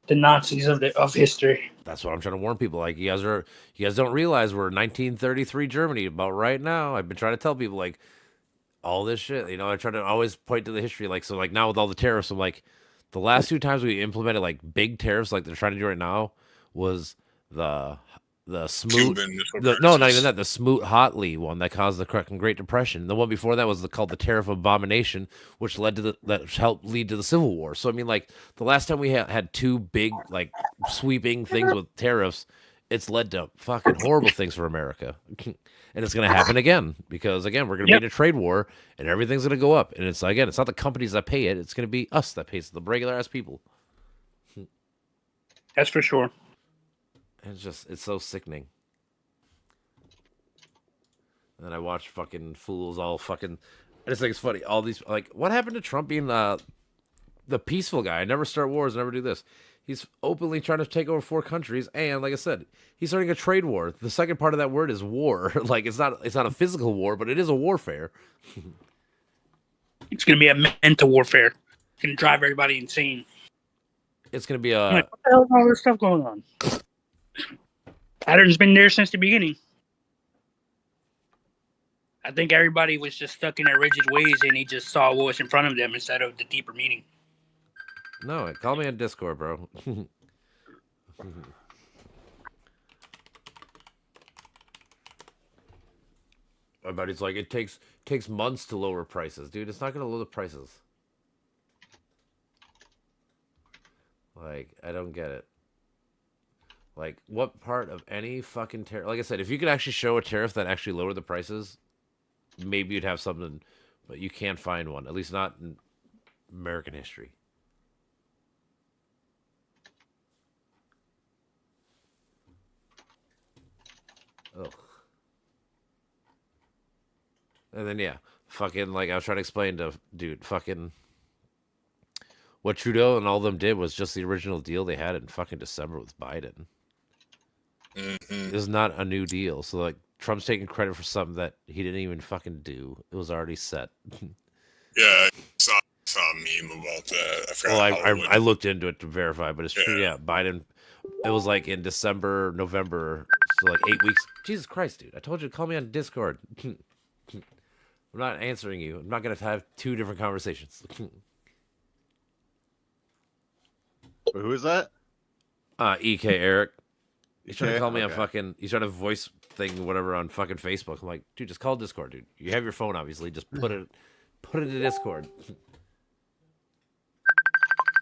the Nazis of history. That's what I'm trying to warn people. Like, you guys don't realize we're 1933 Germany about right now. I've been trying to tell people, like, all this shit. I try to always point to the history. Like, so, like, now with all the tariffs, I'm like, the last 2 times we implemented like big tariffs, like they're trying to do right now, was the Smoot. No, not even that. The Smoot Hotley one that caused the Great Depression. The one before that was called the Tariff Abomination, which helped lead to the Civil War. So I mean, like the last time we had 2 big like sweeping things with tariffs, it's led to fucking horrible things for America. And it's going to happen again because, again, we're going to be in a trade war and everything's going to go up. And it's not the companies that pay it. It's going to be us that pays it, the regular ass people. That's for sure. It's so sickening. And then I watch fucking fools all fucking. I just think it's funny. All these, like, what happened to Trump being the peaceful guy? I never start wars, never do this. He's openly trying to take over 4 countries, and like I said, he's starting a trade war. The second part of that word is war. Like it's not a physical war, but it is a warfare. It's going to be a mental warfare. It's going to drive everybody insane. It's going to be a. Like, what the hell is all this stuff going on? Pattern's been there since the beginning. I think everybody was just stuck in their rigid ways, and he just saw what was in front of them instead of the deeper meaning. No, call me on Discord, bro. My buddy's like, it takes months to lower prices, dude. It's not gonna lower the prices. Like, I don't get it. Like, what part of any fucking tariff? Like I said, if you could actually show a tariff that actually lowered the prices, maybe you'd have something. But you can't find one, at least not in American history. Ugh. And then yeah, fucking like I was trying to explain to dude, fucking what Trudeau and all of them did was just the original deal they had in fucking December with Biden. It was not a new deal. So like Trump's taking credit for something that he didn't even fucking do. It was already set. Yeah, I saw a meme about that. I forgot Well, I looked into it to verify, but it's true. Yeah, Biden. It was like in December, November, so like 8 weeks. Jesus Christ, dude! I told you to call me on Discord. I'm not answering you. I'm not gonna have 2 different conversations. Who is that? EK Eric. He's trying to EK? call me on Okay. fucking. He's trying to voice thing whatever on fucking Facebook. I'm like, dude, just call Discord, dude. You have your phone, obviously. Just put it into Discord.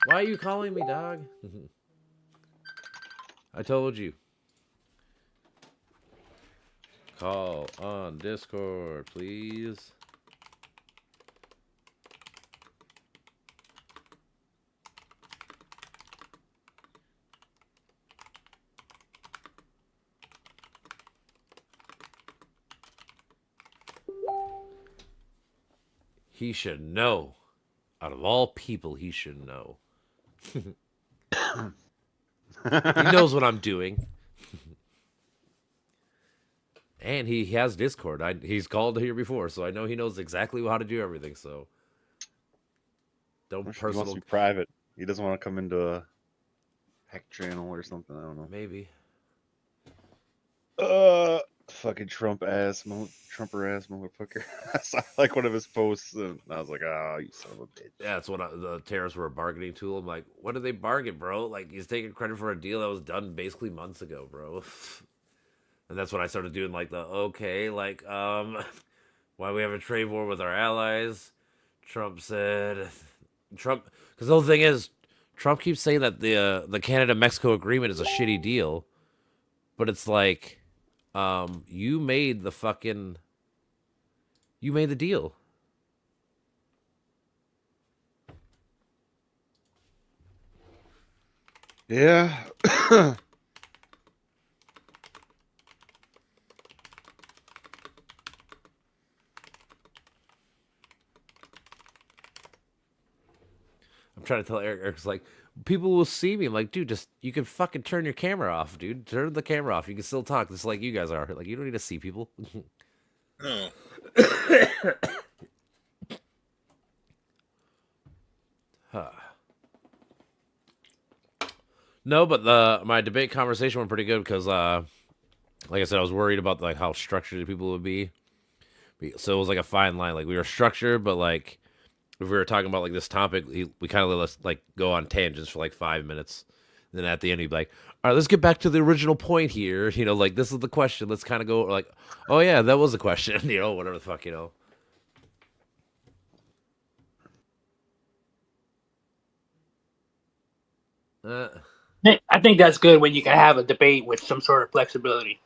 Why are you calling me, dog? I told you. Call on Discord, please. He should know. Out of all people, he should know. He knows what I'm doing. And he has Discord. He's called here before, so I know he knows exactly how to do everything. So don't He wants personal. to be private. He doesn't want to come into a hack channel or something. I don't know. Maybe. Fucking Trumper ass motherfucker. I saw like one of his posts, and I was like, "Oh, you son of a bitch." Yeah, that's what the terrorists were a bargaining tool. I'm like, what did they bargain, bro? Like, he's taking credit for a deal that was done basically months ago, bro. And that's when I started doing like why we have a trade war with our allies. Trump said, because the whole thing is, Trump keeps saying that the Canada-Mexico agreement is a shitty deal, but it's like, you made the deal. Yeah. I'm trying to tell Eric's like, people will see me. I'm like, dude, you can fucking turn your camera off, dude. Turn the camera off. You can still talk, just like you guys are. Like, you don't need to see people. No. No, but my debate conversation went pretty good because, like I said, I was worried about like how structured people would be. So it was like a fine line. Like, we were structured, but like if we were talking about like this topic, we kind of let us like go on tangents for like 5 minutes. And then at the end, he'd be like, "All right, let's get back to the original point here. You know, like this is the question. Let's kind of go like, oh yeah, that was the question. You know, whatever the fuck, you know." I think that's good when you can have a debate with some sort of flexibility.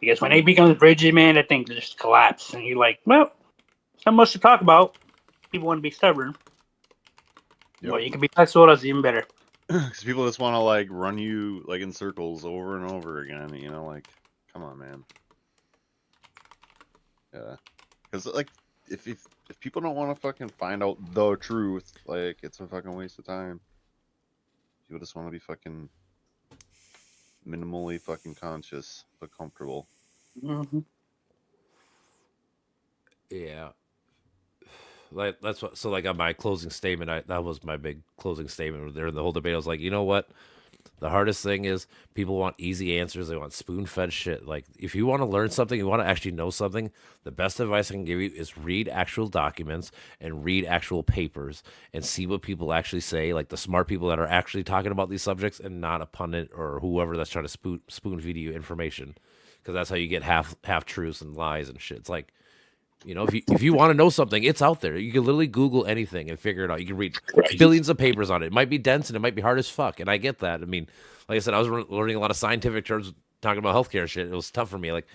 Because when it becomes rigid, man, I think they just collapse. And you're like, well, so much to talk about. People want to be stubborn. Yep. Well, you can be flexible, that's even better. Because people just want to like run you like in circles over and over again. You know, like, come on, man. Yeah. Because like, if people don't want to fucking find out the truth, like, it's a fucking waste of time. People just want to be fucking minimally fucking conscious but comfortable. Mm-hmm. Yeah. Like that's what. So like on my closing statement, that was my big closing statement there in the whole debate. I was like, you know what? The hardest thing is people want easy answers. They want spoon-fed shit. Like, if you want to learn something, you want to actually know something, the best advice I can give you is read actual documents and read actual papers and see what people actually say, like the smart people that are actually talking about these subjects and not a pundit or whoever that's trying to spoon-feed you information. Because that's how you get half-truths and lies and shit. It's like, you know, if you want to know something, it's out there. You can literally Google anything and figure it out. You can read billions of papers on it. It might be dense and it might be hard as fuck, and I get that. I mean, like I said, I was learning a lot of scientific terms talking about healthcare shit. It was tough for me. Like,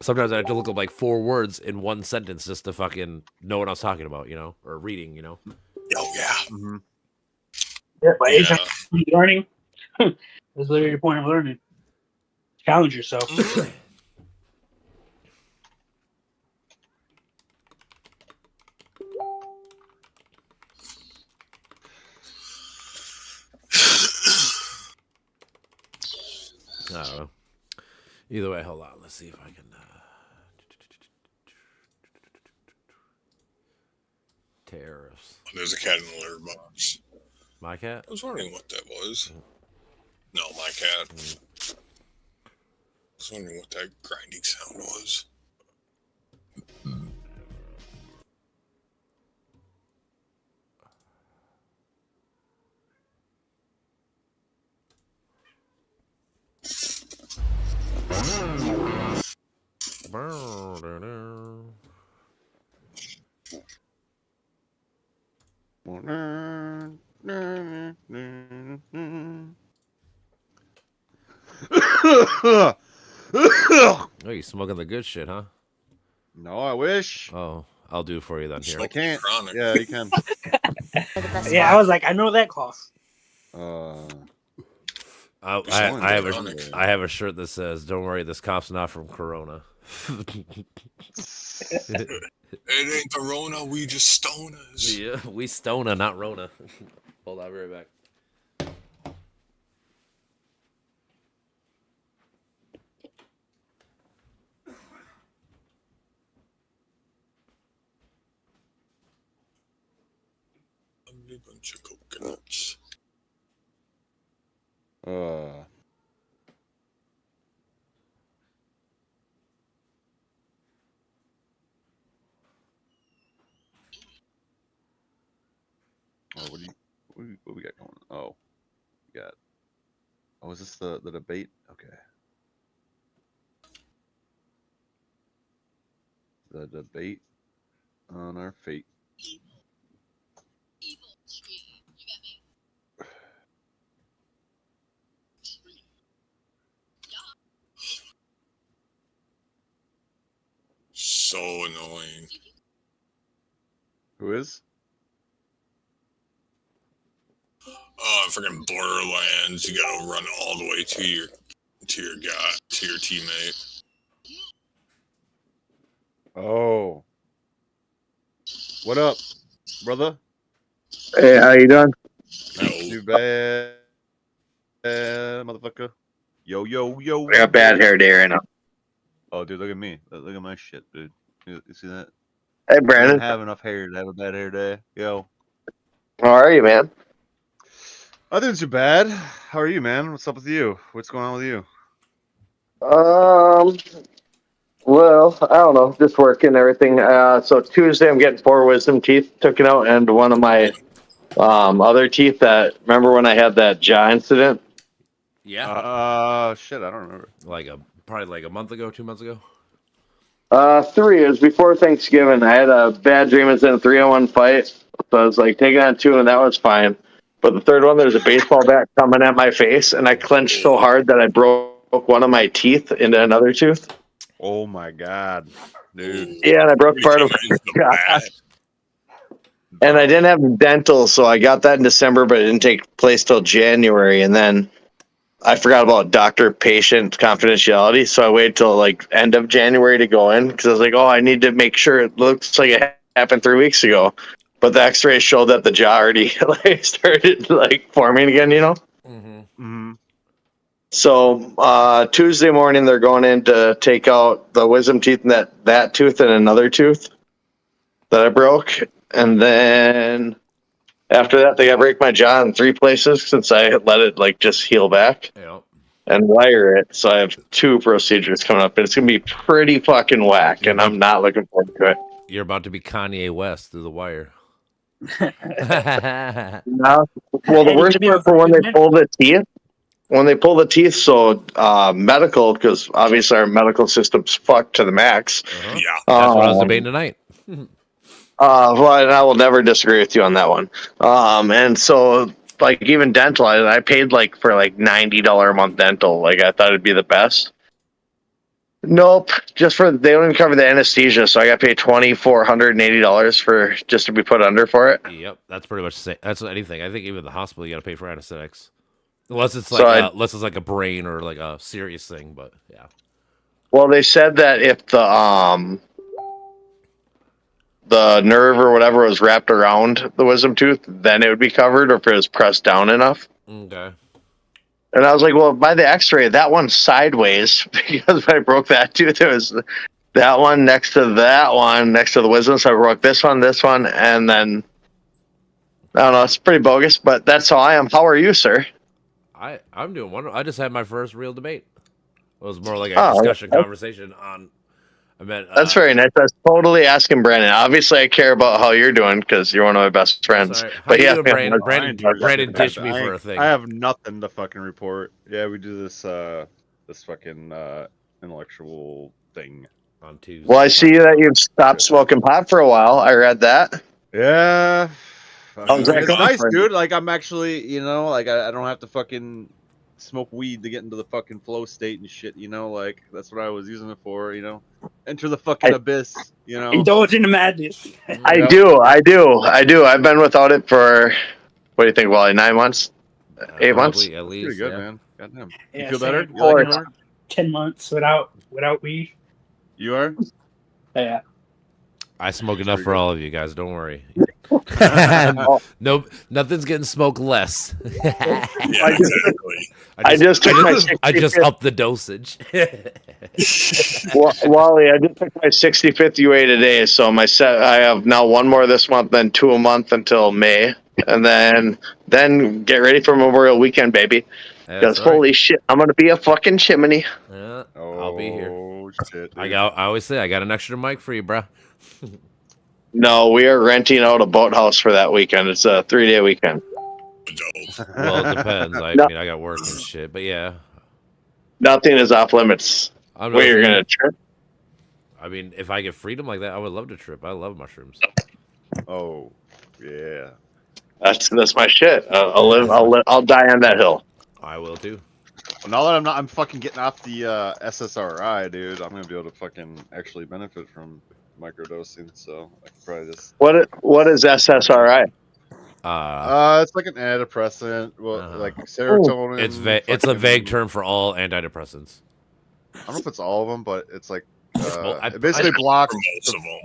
sometimes I have to look up like 4 words in one sentence just to fucking know what I was talking about, you know, or reading, you know. Oh yeah. Mm-hmm. Yeah, but anytime learning, that's literally the point of learning. Challenge yourself. I don't know. Either way, hold on. Let's see if I can. Tariffs. There's a cat in the litter box. My cat? I was wondering what that was. No, my cat. I was wondering what that grinding sound was. Oh, you smoking the good shit, huh? No, I wish. Oh, I'll do it for you then. Here. I can't. Yeah, you can. Yeah, I was like, I know that cough. I have a shirt that says, "Don't worry, this cop's not from Corona." It ain't the Rona, we just stoners. Yeah, we stoner, not Rona. Hold on, I'll be right back. Lovely bunch of coconuts. Oh, what we got going? Oh, we got. Oh, is this the debate? Okay. The debate on our fate. So annoying. Who is? Freaking Borderlands. You gotta run all the way to your teammate. Oh. What up, brother? Hey, how you doing? Not too bad, motherfucker. Yo. I got bad hair day right now. Oh, dude, look at me. Look at my shit, dude. You see that? Hey, I Brandon. don't have enough hair to have a bad hair day. Yo. How are you, man? Nothing too bad. How are you, man? What's up with you? What's going on with you? Well, I don't know, just working and everything. So Tuesday I'm getting 4 wisdom teeth taken out, and one of my other teeth that, remember when I had that jaw incident? Yeah. Shit, I don't remember. Probably like a month ago, 2 months ago. 3. It was before Thanksgiving. I had a bad dream. It was in a 3-on-1 fight. So I was like taking on 2, and that was fine. But the third one, there's a baseball bat coming at my face, and I clenched so hard that I broke one of my teeth into another tooth. Oh my god, dude. Yeah, and I broke part of my And I didn't have dental, so I got that in December, but it didn't take place till January. And then I forgot about doctor-patient confidentiality, so I waited till like end of January to go in because I was like, "Oh, I need to make sure it looks like it happened 3 weeks ago." But the X-ray showed that the jaw already started like forming again, you know. Mm-hmm. So Tuesday morning, they're going in to take out the wisdom teeth and that tooth and another tooth that I broke, and then after that, they got to break my jaw in 3 places since I let it like just heal back and wire it. So I have 2 procedures coming up, and it's gonna be pretty fucking whack, and I'm not looking forward to it. You're about to be Kanye West through the wire. No. Well, the worst part for when they pull the teeth. When they pull the teeth, so medical, because obviously our medical system's fucked to the max. Yeah, that's what I was debating tonight. Well, and I will never disagree with you on that one. And so, like, even dental, I paid like for like $90 a month dental. Like, I thought it'd be the best. Nope, just for they don't even cover the anesthesia, so I got paid $2,480 for just to be put under for it. Yep, that's pretty much the same. That's anything. I think even the hospital you got to pay for anesthetics, unless it's like a brain or like a serious thing. But yeah. Well, they said that if the nerve or whatever was wrapped around the wisdom tooth, then it would be covered, or if it was pressed down enough. Okay. And I was like, well, by the X-ray, that one's sideways because when I broke that tooth, it was that one next to that one next to the wisdom. So I broke this one, and then I don't know. It's pretty bogus, but that's how I am. How are you, sir? I'm doing wonderful. I just had my first real debate. It was more like a discussion conversation on. That's very nice. I was totally asking Brandon. Obviously, I care about how you're doing because you're one of my best friends. But yeah, Brandon ditched me for a thing. I have nothing to fucking report. Yeah, we do this fucking intellectual thing on Tuesday. Well, I see that you've stopped smoking pot for a while. I read that. Yeah. How's that It's going nice, for you? dude. Like, I'm actually, like, I don't have to fucking smoke weed to get into the fucking flow state and shit, like, that's what I was using it for, enter the fucking abyss, Indulge in the madness. I do. I've been without it for, what do you think, Wally, 9 months? 8 months? At least, pretty good, yeah. man. Goddamn. You Yeah, feel better? same. You like it more? 10 months without weed. You are? Yeah. I smoke That's enough pretty for good. all of you guys. Don't worry. Nope, nothing's getting smoked less. Yeah, exactly. I just took my I just 65th upped the dosage. Wally, I just took my 65th UA today, so I have now one more this month, then 2 a month until May, and then get ready for Memorial Weekend, baby. Because That's right. holy shit, I'm gonna be a fucking chimney. Yeah, I'll be here. Oh shit! I always say I got an extra mic for you, bro. No, we are renting out a boathouse for that weekend. It's a 3-day weekend. Well, it depends. I No. mean, I got work and shit, but yeah. Nothing is off limits. I'm Where not- you're gonna trip? I mean, if I get freedom like that, I would love to trip. I love mushrooms. Oh, yeah. That's my shit. I'll die on that hill. I will too. Well, now that I'm fucking getting off the SSRI, dude, I'm gonna be able to fucking actually benefit from microdosing. So I can probably just. What is SSRI? It's like an antidepressant. Well, like serotonin. It's a vague term for all antidepressants. I don't know if it's all of them, but it's like Well, it basically blocks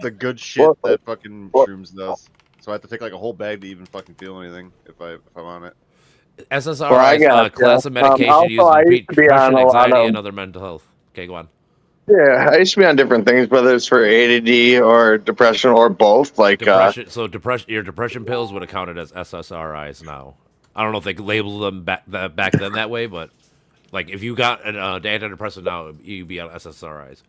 the good shit that fucking shrooms does. So I have to take like a whole bag to even fucking feel anything if I'm on it. SSRI is a class of medication also, used I to used treat to be on depression, a lot anxiety, of- and other mental health. Okay, go on. Yeah, I used to be on different things, whether it's for ADD or depression or both. Like Depression. So your depression pills would have counted as SSRIs now. I don't know if they labeled them back then that way, but like if you got an antidepressant now, you'd be on SSRIs.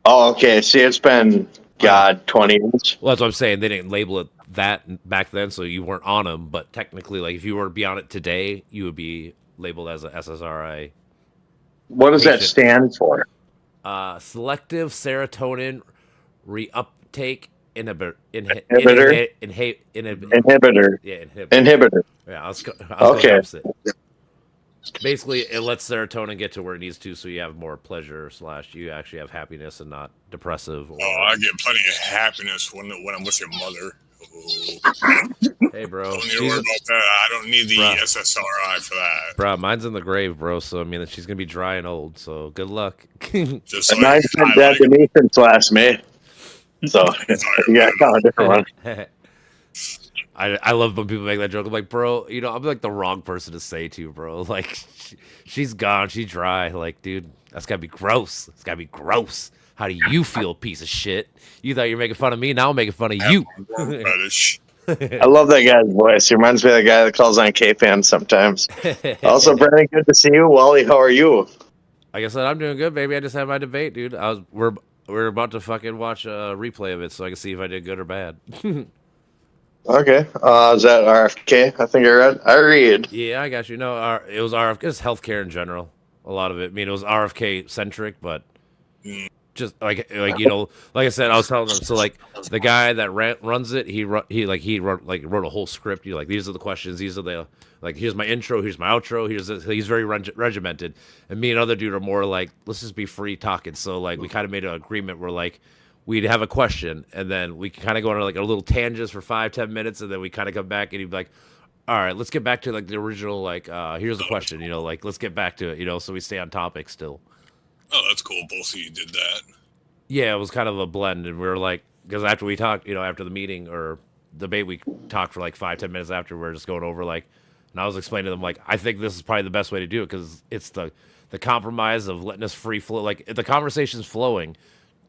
Oh, okay. See, it's been 20 years. Well, that's what I'm saying. They didn't label it that back then, so you weren't on them. But technically, like if you were to be on it today, you would be labeled as a SSRI. What does that patient. stand for? Selective serotonin reuptake inhibitor. Inhibitor? Inhibitor. Yeah, Inhibitor. Yeah, I was Okay. going opposite. Basically, it lets serotonin get to where it needs to, so you have more pleasure / you actually have happiness and not depressive. Or... Oh, I get plenty of happiness when I'm with your mother. Hey, bro. Don't need to worry about that. I don't need the SSRI for that. Bro, mine's in the grave, bro. So I mean, she's gonna be dry and old. So good luck. Just And mine's been dead to me since last May. So yeah, kind of a different one. I love when people make that joke. I'm like, bro, I'm like the wrong person to say to, bro. Like, she's gone, she's dry. Like, dude, that's gotta be gross. It's gotta be gross. How do you feel, piece of shit? You thought you were making fun of me, now I'm making fun of you. I love that guy's voice. He reminds me of the guy that calls on K-Fan sometimes. Also, Brandon, good to see you. Wally, how are you? Like I said, I'm doing good, baby. I just had my debate, dude. We're about to fucking watch a replay of it so I can see if I did good or bad. Okay. Is that RFK? I think I read. Yeah, I got you. No, it was RFK. It's healthcare in general. A lot of it. I mean, it was RFK centric, but just like I said, I was telling them. So like the guy that runs it, he wrote a whole script. These are the questions. These are the here's my intro. Here's my outro. He's very regimented. And me and other dude are more like, let's just be free talking. So like we kind of made an agreement where like we'd have a question and then we kind of go on like a little tangents for 5-10 minutes and then we kind of come back and he'd be like, all right, let's get back to like the original here's the question, let's get back to it, so we stay on topic still. Oh, that's cool. Both of you did that. Yeah, it was kind of a blend, and we were like, because after we talked, after the meeting or debate, we talked for like 5-10 minutes after. We were just going over and I was explaining to them like, I think this is probably the best way to do it because it's the compromise of letting us free flow. Like if the conversation's flowing,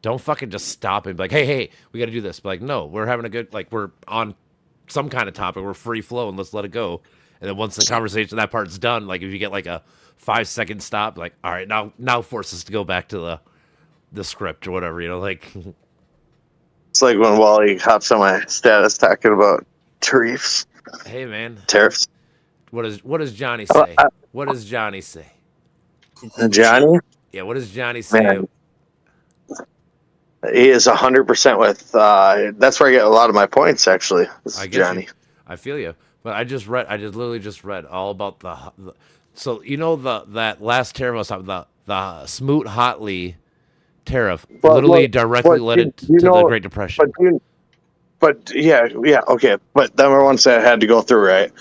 don't fucking just stop and be like, hey, we got to do this. But like, no, we're having a good we're on some kind of topic. We're free flow and let's let it go. And then once the conversation that part's done, like if you get like a 5-second stop, like all right, now force us to go back to the script or whatever, It's like when Wally hops on my status talking about tariffs. Hey man, tariffs. What does Johnny say? What does Johnny say? Johnny? Yeah, what does Johnny say? Man. He is 100% with. That's where I get a lot of my points. Actually, I get Johnny. You. I feel you, but I literally just read all about the so that last tariff I was talking about, the Smoot-Hawley tariff literally directly led to the Great Depression. But yeah, okay. But then once that had to go through, right?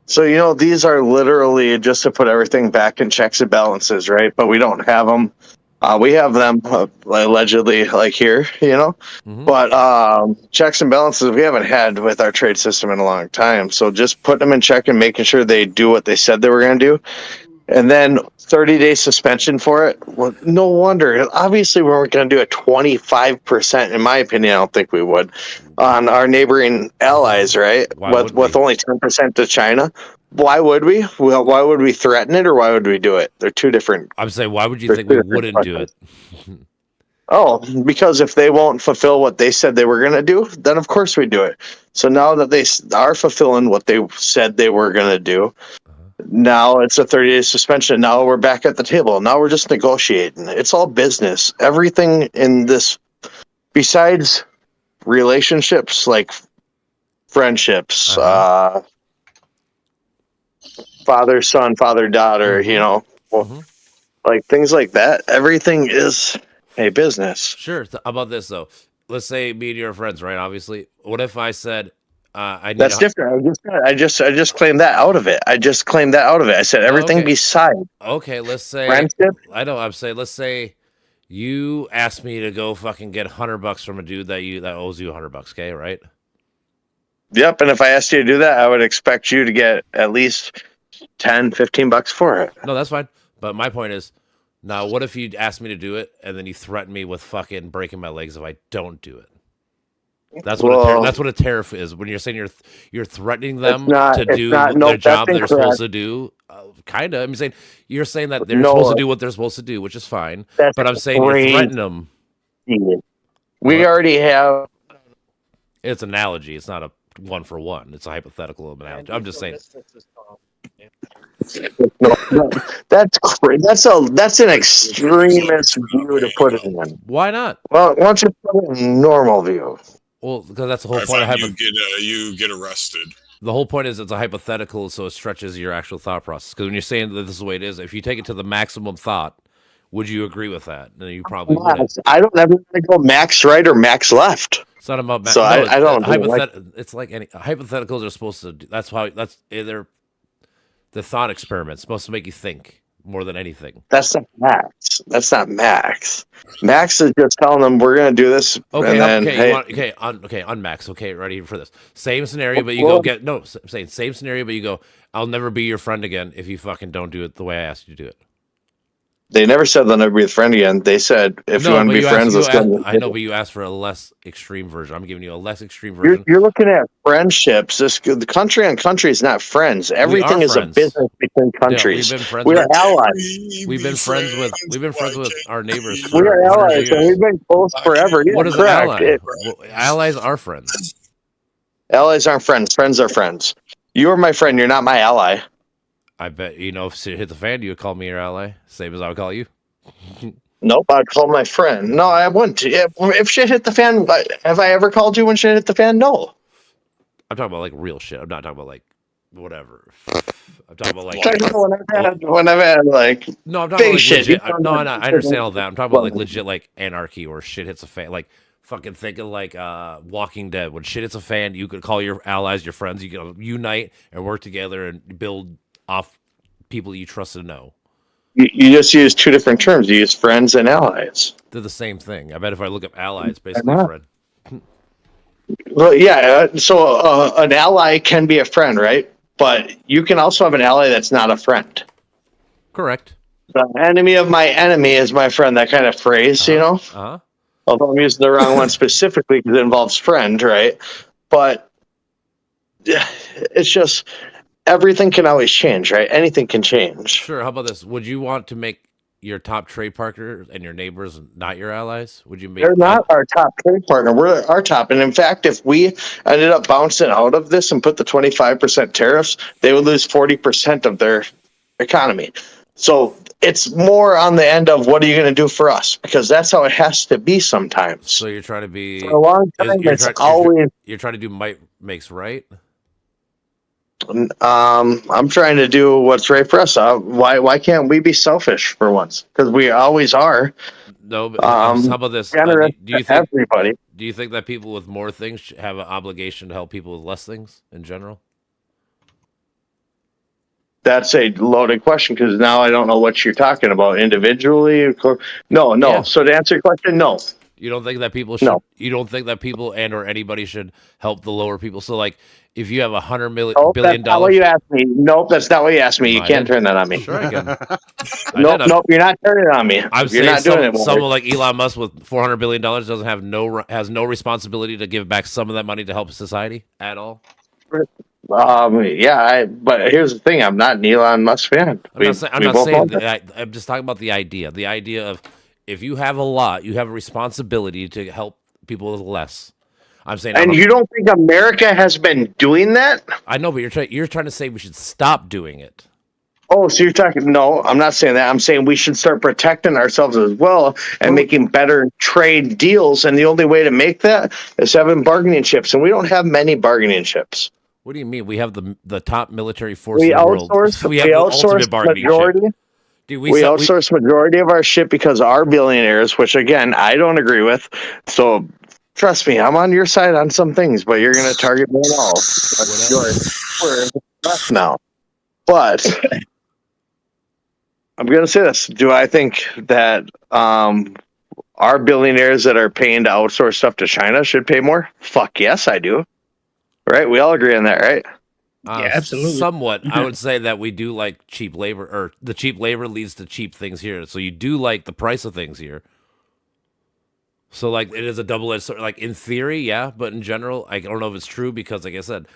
So, these are literally just to put everything back in checks and balances, right? But we don't have them. We have them allegedly, like here, Mhm. But checks and balances we haven't had with our trade system in a long time. So just putting them in check and making sure they do what they said they were going to do. And then 30-day suspension for it. Well, no wonder. Obviously, we weren't going to do a 25%, in my opinion. I don't think we would on our neighboring allies, right? Why with would we? only 10% to China. Why would we? Well, why would we threaten it, or why would we do it? They're two different. I'm saying, why would you They're think two we different wouldn't do it? questions. Oh, because if they won't fulfill what they said they were going to do, then of course we do it. So now that they are fulfilling what they said they were going to do, now it's a 30-day suspension. Now we're back at the table. Now we're just negotiating. It's all business. Everything in this, besides relationships like friendships, father son, father daughter, like things like that. Everything is a business. Sure. How about this though? Let's say me and you are friends, right? Obviously. What if I said, I need That's different. I just claimed that out of it. I just claimed that out of it. I said everything okay. beside Okay, let's say friendship. I know. I'm saying, let's say you asked me to go fucking get $100 from a dude that owes you $100. Okay, right? Yep. And if I asked you to do that, I would expect you to get at least 10, $15 for it. No, that's fine. But my point is, now what if you asked me to do it and then you threaten me with fucking breaking my legs if I don't do it? That's what a tariff is. When you're saying you're threatening them to do their job they're supposed to do, kind of. I'm saying you're saying that they're supposed to do what they're supposed to do, which is fine. But I'm saying you're threatening them. We already have. It's an analogy. It's not a one for one. It's a hypothetical analogy. I'm just saying. That's an extremist view to put it in. Why not? Well, why don't you put it in normal view? Well, because that's the whole I point of thought you get arrested. The whole point is it's a hypothetical, so it stretches your actual thought process. Because when you're saying that this is the way it is, if you take it to the maximum thought, would you agree with that? No, you probably wouldn't. I don't ever want to go max right or max left. It's not about so no, I don't. It's like any hypotheticals are supposed to. They're the thought experiments supposed to make you think more than anything. That's not max. That's not max. Max is just telling them we're going to do this. Okay, and then, on max. Okay, ready for this? Same scenario, but you I'm saying same scenario, but you go. I'll never be your friend again if you fucking don't do it the way I asked you to do it. They never said they'll never be a friend again. They said if you want to be friends, let's go. I know, but you asked for a less extreme version. I'm giving you a less extreme version. You're looking at friendships. The country on country is not friends. Everything is a business between countries. We are allies. We've been friends with our neighbors. We are allies, and we've been close forever. What is an ally? Allies are friends. Allies aren't friends. Friends are friends. You are my friend. You're not my ally. I bet if shit hit the fan, you would call me your ally, same as I would call you. Nope, I'd call my friend. No, I wouldn't. If shit hit the fan, have I ever called you when shit hit the fan? No. I'm talking about like real shit. I'm not talking about like whatever. I'm talking about like when I've had like no, I'm talking big about, like, shit. Legit. I understand all that. I'm talking about like legit like anarchy or shit hits a fan. Like fucking think of like Walking Dead. When shit hits a fan, you could call your allies, your friends. You can unite and work together and build off people you trust and know. You just use two different terms. You use friends and allies. They're the same thing. I bet if I look up allies, basically a friend. Well, yeah. So an ally can be a friend, right? But you can also have an ally that's not a friend. Correct. The enemy of my enemy is my friend. That kind of phrase, Uh-huh. Although I'm using the wrong one specifically because it involves friend, right? But it's just everything can always change, right? Anything can change. Sure. How about this? Would you want to make your top trade partner and your neighbors not your allies? Would you make? They're not our top trade partner. We're our top. And in fact, if we ended up bouncing out of this and put the 25% tariffs, they would lose 40% of their economy. So it's more on the end of what are you going to do for us? Because that's how it has to be sometimes. So you're trying to be for a long time. You're trying to do might makes right. I'm trying to do what's right for us. Why can't we be selfish for once? Because we always are. No, but how about this? Do you think everybody? Do you think that people with more things have an obligation to help people with less things in general? That's a loaded question because now I don't know what you're talking about individually. No. Yeah. So to answer your question, no. You don't think that people should? No. You don't think that people and or anybody should help the lower people? So like, if you have $100 Nope, billion that's not what you asked me. Nope, that's not what you asked me. You I can't did. turn that on me. Sure, I can. Nope, you're not turning it on me. I'm You're saying not doing it. someone like Elon Musk with $400 billion doesn't have has no responsibility to give back some of that money to help society at all. Yeah, but here's the thing: I'm not an Elon Musk fan. I'm not saying that. I'm just talking about the idea. The idea of if you have a lot, you have a responsibility to help people with less. I'm saying, and you don't think America has been doing that? I know, but you're trying to say we should stop doing it. Oh, so you're talking? No, I'm not saying that. I'm saying we should start protecting ourselves as well and making better trade deals. And the only way to make that is having bargaining chips, and we don't have many bargaining chips. What do you mean? We have the top military force in the world. We have the outsource ultimate bargaining majority. chip. Dude, we outsource majority of our shit because our billionaires, which again I don't agree with. So trust me, I'm on your side on some things, but you're going to target me at all. We're left now, but I'm going to say this: do I think that our billionaires that are paying to outsource stuff to China should pay more? Fuck yes, I do. Right? We all agree on that, right? Yeah, absolutely. Somewhat. I would say that we do like cheap labor, or the cheap labor leads to cheap things here. So you do like the price of things here. So like it is a double-edged sword. Like in theory, yeah, but in general, I don't know if it's true because, like I said,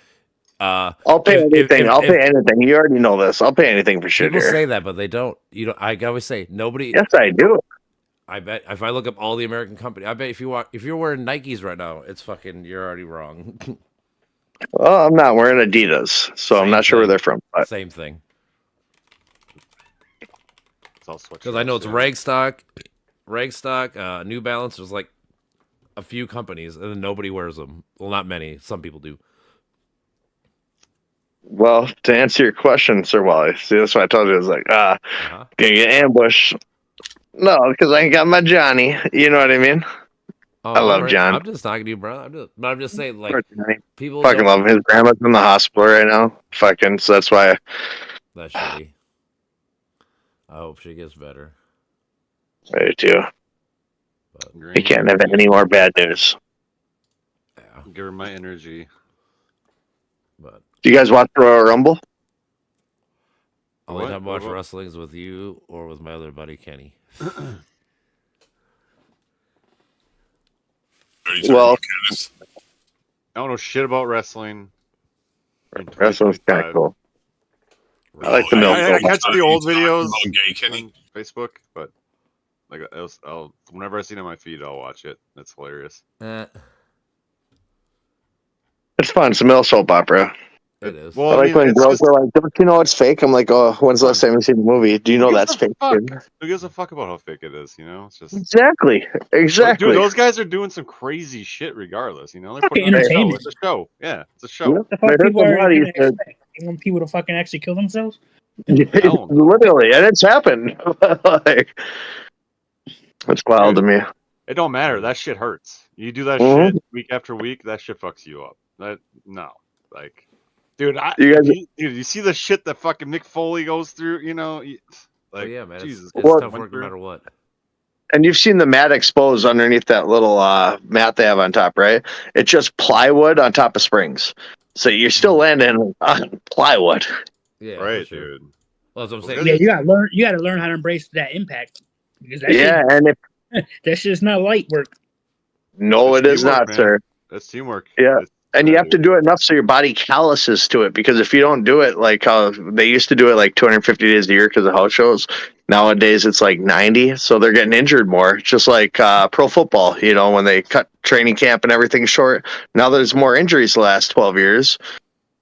I'll pay anything. I'll pay anything. You already know this. I'll pay anything for shit people here. say that, but they don't. You know, I always say nobody. Yes, I do. I bet if I look up all the American companies, I bet if you're wearing Nikes right now, it's fucking you're already wrong. Well, I'm not wearing Adidas, so I'm not sure where they're from. But. Same thing. Because Because I know it's Ragstock, New Balance. There's like a few companies, and then nobody wears them. Well, not many. Some people do. Well, to answer your question, Sir Wally, see, that's what I told you. I was like, gonna get ambushed. No, because I ain't got my Johnny. You know what I mean? Oh, I love John. I'm just talking to you, bro. I'm just saying, like, people fucking love him. His grandma's in the hospital right now. Fucking, so that's why. That's shitty. I hope she gets better. I do too. He can't have any more bad news. Yeah. Give her my energy. But do you guys watch Royal Rumble? Only time I watch wrestling is with you or with my other buddy Kenny. Well, I don't know shit about wrestling. Wrestling's kind of cool. I like the milk. I catch the old videos on Facebook, but like I'll whenever I see it on my feed, I'll watch it. It's hilarious. It's fun. It's a male soap opera. It is. Well, I like when girls are like, "Don't you know it's fake?" I'm like, "Oh, when's the last time you seen the movie? Do you know that's fake?" Who gives a fuck about how fake it is? You know, it's just exactly. Dude, those guys are doing some crazy shit. Regardless, you know, they're putting on a show. It's a show. Yeah, it's a show. What the fuck people are gonna expect? You want people to fucking actually kill themselves? Literally, and it's happened. Like, it's wild to me. It don't matter. That shit hurts. You do that shit week after week. That shit fucks you up. Dude, you see the shit that fucking Mick Foley goes through, you know? Like, yeah, man, Jesus. it's tough work no matter what. And you've seen the mat exposed underneath that little mat they have on top, right? It's just plywood on top of springs. So you're still landing on plywood. Yeah, right, sure. dude. Well, that's what I'm saying. Yeah, you gotta learn how to embrace that impact. Because that that shit's not light work. No, it is not, sir. That's teamwork. Yeah. And you have to do it enough so your body calluses to it, because if you don't do it like how they used to do it like 250 days a year because of house shows, nowadays it's like 90. So they're getting injured more. Just like pro football, you know, when they cut training camp and everything short. Now there's more injuries the last 12 years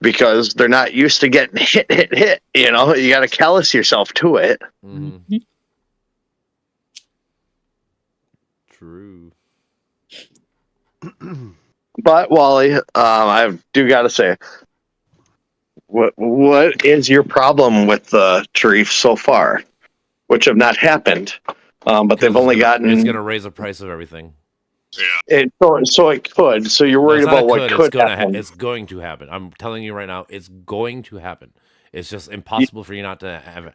because they're not used to getting hit. You know, you got to callus yourself to it. Mm-hmm. True. But Wally, I do got to say, what is your problem with the tariffs so far, which have not happened, but they've only gotten? It's going to raise the price of everything. So it could. So you're worried about what could happen. It's going to happen. I'm telling you right now, it's going to happen. It's just impossible for you not to have it.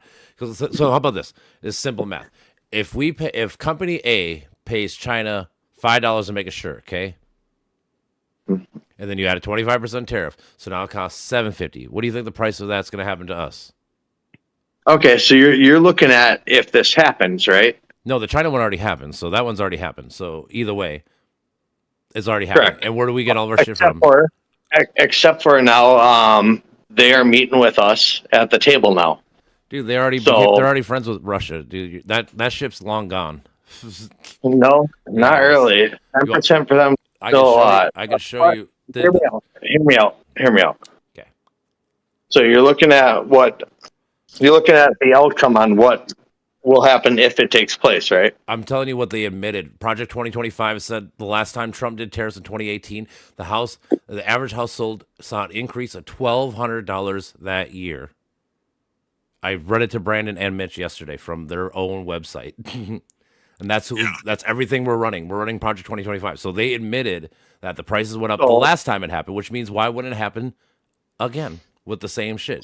So how about this? It's simple math. If company A pays China $5 to make a shirt, okay, and then you add a 25% tariff, so now it costs $7.50. What do you think the price of that's going to happen to us? Okay, so you're looking at if this happens, right? No, the China one already happened, so that one's already happened. So either way, it's already happened. Correct. And where do we get all of our shit from? Except for now, they are meeting with us at the table now. Dude, they're already friends with Russia, dude. That ship's long gone. No, not really. 10% for them. I can show you. Hear me out. Okay. So you're looking at the outcome on what will happen if it takes place, right? I'm telling you what they admitted. Project 2025 said the last time Trump did tariffs in 2018, the average household saw an increase of $1,200 that year. I read it to Brandon and Mitch yesterday from their own website. And that's everything we're running. We're running Project 2025. So they admitted that the prices went up the last time it happened, which means why wouldn't it happen again with the same shit?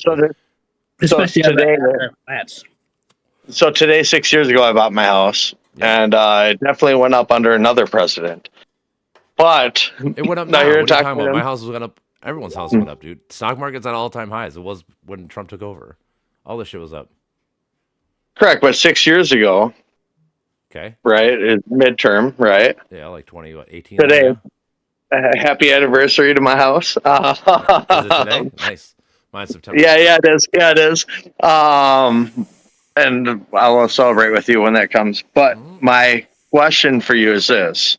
So today, 6 years ago, I bought my house, and it definitely went up under another president. But it went up now. What are you talking about? My house went up. Everyone's house went up, dude. Stock market's at all-time highs. It was when Trump took over. All this shit was up. Correct, but 6 years ago. Okay. Right, it's midterm, right? Yeah, like 18. Today. Happy anniversary to my house. Is it today? Nice. Mine's September. Yeah, it is. It is. And I will celebrate with you when that comes. But my question for you is this.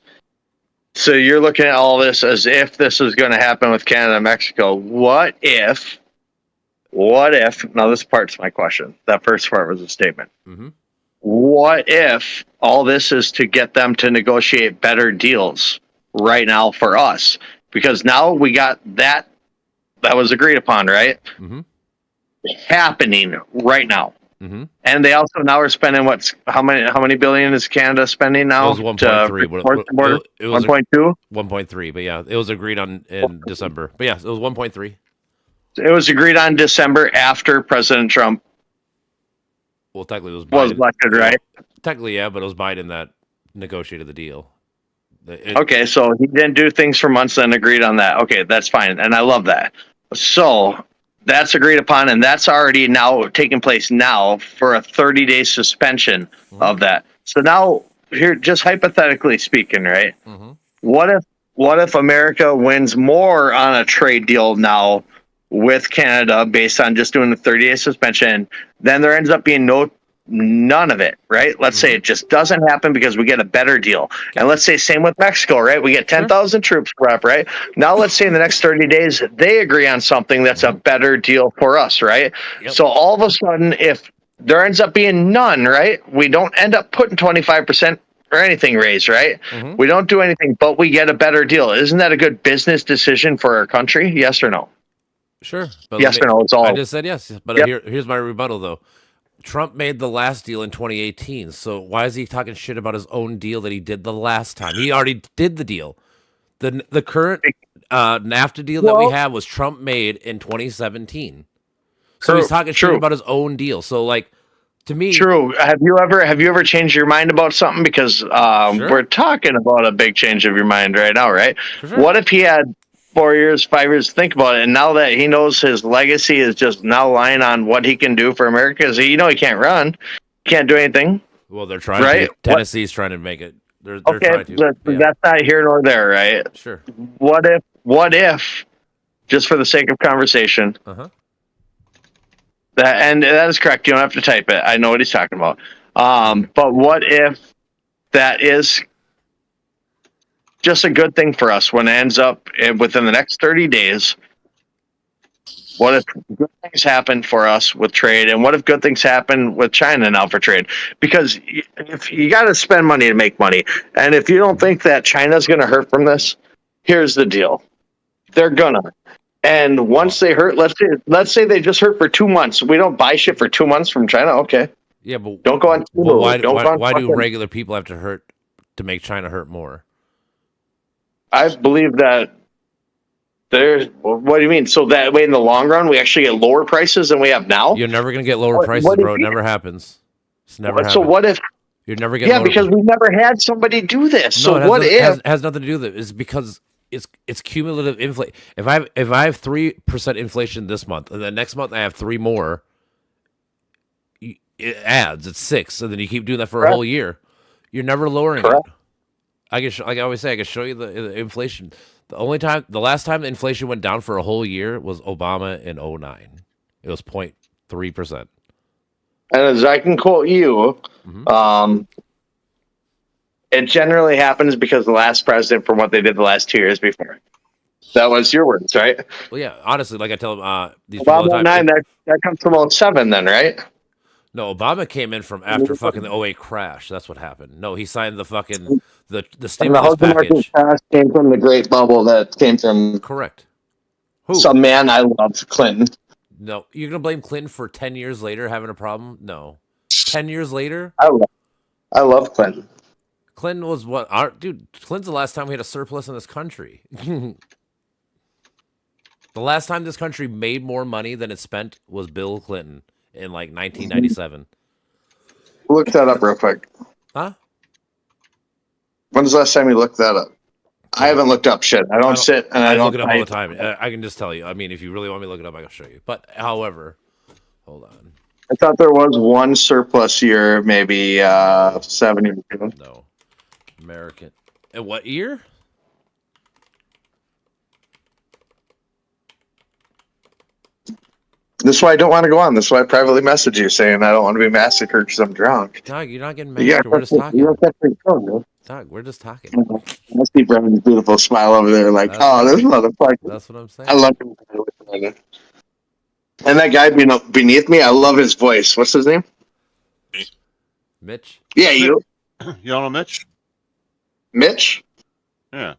So you're looking at all this as if this is going to happen with Canada and Mexico. What if, now this part's my question. That first part was a statement. Mm-hmm. What if all this is to get them to negotiate better deals right now for us? Because now we got that was agreed upon, right? Mm-hmm. Happening right now. Mm-hmm. And they also now are spending how many billion is Canada spending now? It was 1.3. It was 1.2? 1.3, but yeah, it was agreed on in December. But yeah, it was 1.3. It was agreed on December after President Trump was Biden. Elected, right? Technically, yeah, but it was Biden that negotiated the deal. Okay, so he didn't do things for months and agreed on that. Okay, that's fine, and I love that. So that's agreed upon, and that's already now taking place now for a 30-day suspension of that. So now, here, just hypothetically speaking, right? Mm-hmm. What if America wins more on a trade deal now with Canada based on just doing the 30-day suspension? Then there ends up being none of it, right? Let's say it just doesn't happen because we get a better deal. And let's say same with Mexico, right? We get 10,000 troops rep, right? Now let's say in the next 30 days, they agree on something that's a better deal for us, right? Yep. So all of a sudden, if there ends up being none, right? We don't end up putting 25% or anything raised, right? Mm-hmm. We don't do anything, but we get a better deal. Isn't that a good business decision for our country? Yes or no? Sure. But yes or no? It's all. I just said yes. But here's my rebuttal, though. Trump made the last deal in 2018, so why is he talking shit about his own deal that he did the last time? He already did the deal. The current NAFTA deal that we have was Trump made in 2017. So he's talking shit about his own deal. So like, to me, true. Have you ever changed your mind about something? Because we're talking about a big change of your mind right now, right? Sure. What if he had 4 years, 5 years to think about it, and now that he knows his legacy is just now lying on what he can do for America, because he can't run, can't do anything. Well, they're trying right? to. Tennessee's trying to make it. They're okay, trying to. That's not here nor there, right? Sure. What if, just for the sake of conversation, and that is correct. You don't have to type it. I know what he's talking about. But what if that is just a good thing for us when it ends up within the next 30 days? What if good things happen for us with trade, and what if good things happen with China now for trade? Because if you got to spend money to make money, and if you don't think that China's going to hurt from this, here's the deal: they're gonna. And once they hurt, let's say they just hurt for 2 months. We don't buy shit for 2 months from China. Okay. Yeah, but don't go on. Well, why do regular people have to hurt to make China hurt more? I believe that there's. What do you mean? So that way, in the long run, we actually get lower prices than we have now. You're never gonna get lower What- prices, what if bro. It you- never happens. It's never So happened. what if? You're never getting Yeah, lower because we've never had somebody do this. No, So it has what nothing, if? has nothing to do with it. It's because it's cumulative inflation. If I have 3% inflation this month, and then next month I have 3 more, it adds. It's 6, and then you keep doing that for a whole year. You're never lowering it. I can, like I always say, I can show you the inflation. The last time the inflation went down for a whole year was Obama in 2009. It was 0.3%. And as I can quote you, it generally happens because the last president from what they did the last 2 years before. That was your words, right? Well, yeah. Honestly, like I tell them, these people all the Obama time. 9, that comes from 07 then, right? No, Obama came in from after fucking the 08 crash. That's what happened. No, he signed the fucking the And the stimulus housing market package. crash came from the great bubble that came from Correct. Who? some man I love, Clinton. No, you're gonna blame Clinton for 10 years later having a problem? No, 10 years later. I love Clinton. Clinton was what? Dude, Clinton's the last time we had a surplus in this country. The last time this country made more money than it spent was Bill Clinton in like 1997. Look that up real quick. Huh? When's the last time you looked that up? I haven't looked up shit. I don't sit and I don't look it up all the type. time. I can just tell you. I mean, if you really want me to look it up, I can show you. But however, hold on. I thought there was one surplus year, maybe 7 years ago. No. American. And what year? This is why I don't want to go on. This is why I privately message you saying I don't want to be massacred because I'm drunk. Dog, you're not getting You mad. We're just talking. Dog, we're just talking. I see Brandon's beautiful smile over there, like, this motherfucker. That's what I'm saying. I love him. And that guy beneath me, I love his voice. What's his name? Mitch? Yeah, you. You don't know Mitch? Mitch? Yeah.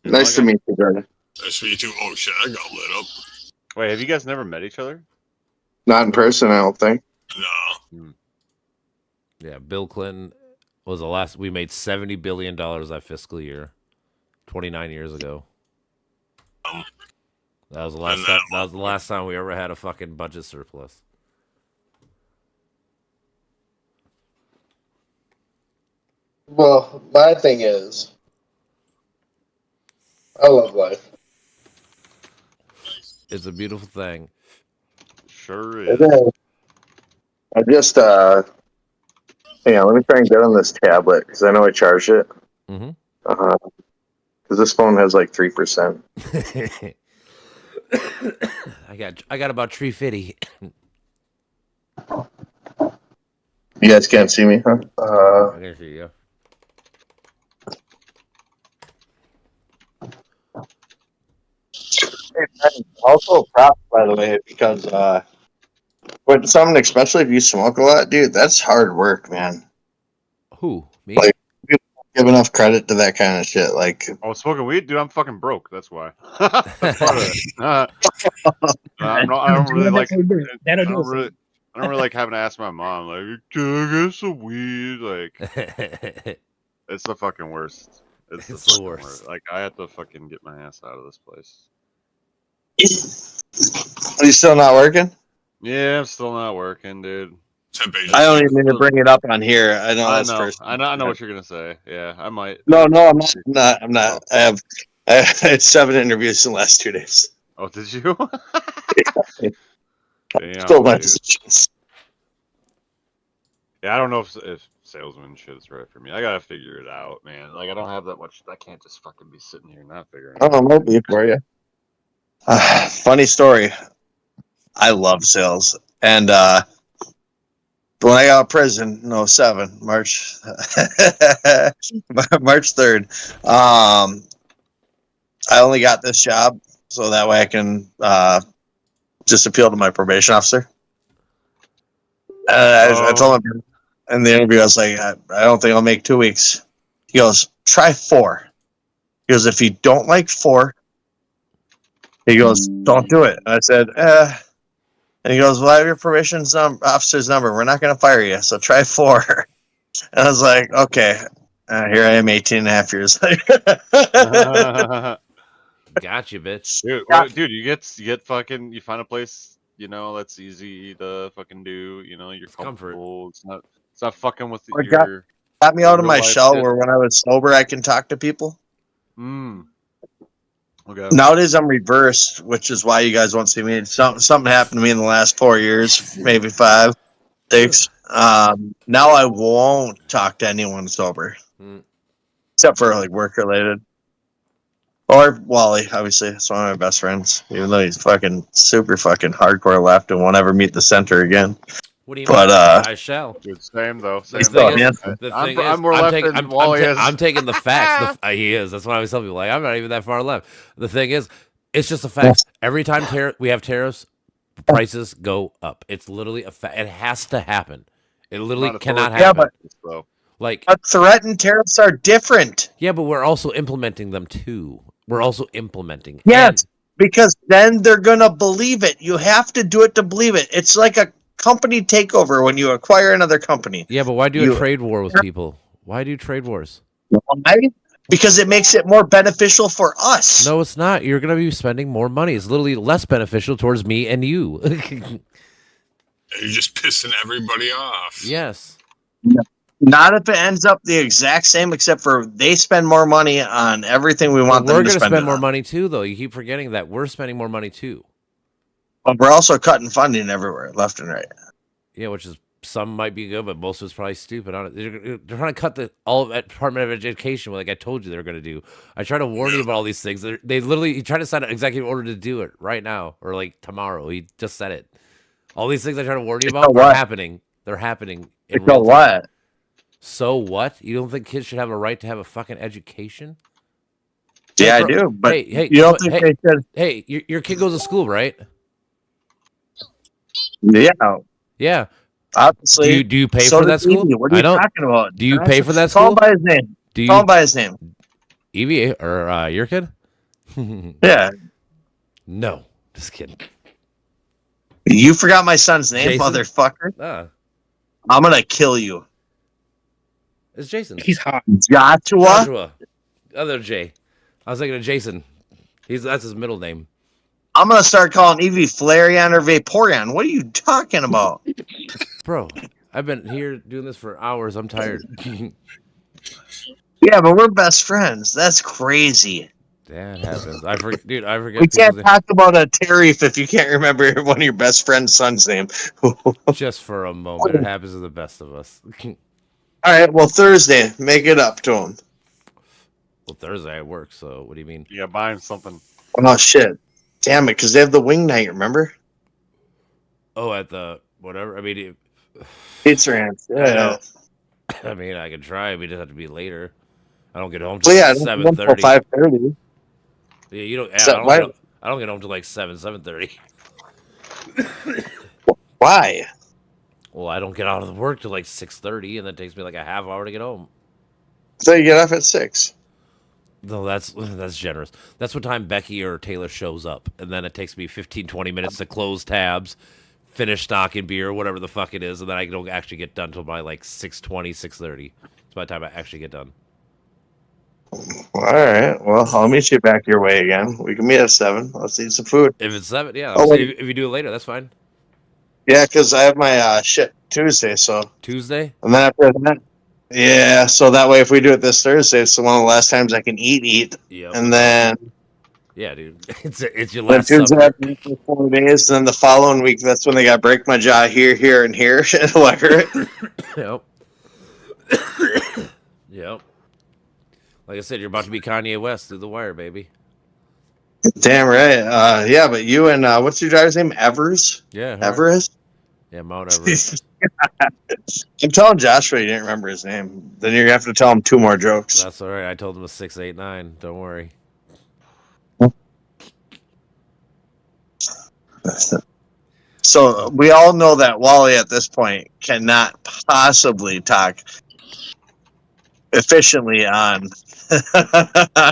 Nice to meet you, Jordan. Nice to meet you too. Oh shit, I got lit up. Wait, have you guys never met each other? Not in person, I don't think. No. Yeah, Bill Clinton was the last. We made $70 billion that fiscal year, 29 years ago. That was the last time. That was the last time we ever had a fucking budget surplus. Well, my thing is, I love life. It's a beautiful thing. Sure is. I just, hang on, let me try and get on this tablet because I know I charged it. Mm-hmm. Because this phone has like 3%. I got about 350. You guys can't see me, huh? I can see you. Also, props, by the way, because when something, especially if you smoke a lot, dude, that's hard work, man. Who? Me? Like, you don't give enough credit to that kind of shit. Like, oh, smoking weed, dude. I'm fucking broke. That's why. That's part of it. I don't really like. I don't really like having to ask my mom, like, can I get some weed? Like, it's the fucking worst. It's the worst. Like, I have to fucking get my ass out of this place. Are you still not working? Yeah, I'm still not working, dude. I don't even need to bring it up on here. I know that's first. I know what you're gonna say. Yeah, I might. No, I'm not. I'm not. I had 7 interviews in the last 2 days. Oh, did you? Damn, Still my dude. decisions. Yeah, I don't know if salesman shit is right for me. I gotta figure it out, man. Like, I don't have that much. I can't just fucking be sitting here not figuring it I out. don't know, maybe for you. Funny story. I love sales. And when I got out of prison in 07, March 3rd, I only got this job so that way I can just appeal to my probation officer. I told him in the interview, I was like, I don't think I'll make 2 weeks. He goes, try 4. He goes, if you don't like 4, he goes, don't do it. And I said, And he goes, well, I have your probation officer's number. We're not going to fire you, so try 4. And I was like, okay. Here I am 18 and a half years later. Gotcha, bitch. Dude, you get fucking, you find a place, that's easy to fucking do. You're comfortable. Comfort. It's not fucking with Or your got me out of real my life shell shit. where when I was sober, I can talk to people. Okay. Nowadays, I'm reversed, which is why you guys won't see me. Something happened to me in the last 4 years, maybe 5, 6. Now I won't talk to anyone sober, except for like work related. Or Wally, obviously, it's one of my best friends. Even though he's fucking super fucking hardcore left and won't ever meet the center again. What do you mean? I shall. Dude, same though. The Same thing though. is, the thing is, I'm more left than Wally is. I'm taking the facts. He is. That's why I always tell people, like, I'm not even that far left. The thing is, it's just a fact. Every time we have tariffs, prices go up. It's literally a fact. It has to happen. It literally cannot happen. But threat and tariffs are different. Yeah, but we're also implementing them too. We're also implementing. Yes, because then they're gonna believe it. You have to do it to believe it. It's like a company takeover when you acquire another company. Yeah, but why do a trade war with people? Why do trade wars? Why? Because it makes it more beneficial for us. No, it's not. You're going to be spending more money. It's literally less beneficial towards me and you. You're just pissing everybody off. Yes. Not if it ends up the exact same, except for they spend more money on everything we want them We're to going to spend. spend more money too, though. You keep forgetting that we're spending more money too. But we're also cutting funding everywhere, left and right. Yeah, which is some might be good, but most of it's probably stupid. On it, they're trying to cut all of Department of Education, like I told you they were going to do. I try to warn you about all these things. They literally try to sign an executive order to do it right now or like tomorrow. He just said it. All these things I try to warn you about are happening. They're happening in real time. What? So what? You don't think kids should have a right to have a fucking education? Yeah, hey, I do. But hey, you don't think they should? Hey, your kid goes to school, right? Yeah. Yeah. Obviously. Do you pay for that school? What are you talking about? Do you pay for that Call school? him by his name. Call him by his name. Evie or your kid? Yeah. No, just kidding. You forgot my son's name, Jason? motherfucker. I'm gonna kill you. It's Jason. He's hot. Joshua. Other J. I was thinking of Jason. That's his middle name. I'm gonna start calling Evie Flareon or Vaporeon. What are you talking about? Bro, I've been here doing this for hours. I'm tired. Yeah, but we're best friends. That's crazy. That happens. I forget. We can't talk about a tariff if you can't remember one of your best friend's son's name. Just for a moment. It happens to the best of us. All right, well, Thursday, make it up to him. Well, Thursday I work, so what do you mean? Yeah, buy him something. Oh, shit. Damn it, because they have the wing night, remember? Oh, at the whatever. I mean, Pizza Ranch. Yeah. I mean, I could try. We just have to be later. I don't get home Well, till yeah, 7:30. 5:30. Yeah, you don't. So I don't get home till like 7:30. Why? Well, I don't get out of the work till like 6:30, and that takes me like a half hour to get home. So you get off at 6. No, that's generous. That's what time Becky or Taylor shows up, and then it takes me 15-20 minutes to close tabs, finish stocking beer, whatever the fuck it is, and then I don't actually get done till by like 6:20, 6:30. It's by the time I actually get done. All right. Well, I'll meet you back your way again. We can meet at 7. Let's eat some food. If it's 7, yeah. Oh, if you do it later, that's fine. Yeah, because I have my shit Tuesday, so. Tuesday? And then after that, yeah, so that way if we do it this Thursday, it's one of the last times I can eat. Yep. And then. Yeah, dude. It's your Then last Tuesday supper. after for 4 days, and then the following week, that's when they got to break my jaw here, and here. Yep. Yep. Like I said, you're about to be Kanye West through the wire, baby. Damn right. Yeah, but you and what's your driver's name? Evers? Yeah. Her. Everest? Yeah, Mount Everest. I'm telling Joshua you didn't remember his name. Then you're going to have to tell him 2 more jokes. That's all right. I told him it was 689. Don't worry. So we all know that Wally at this point cannot possibly talk efficiently on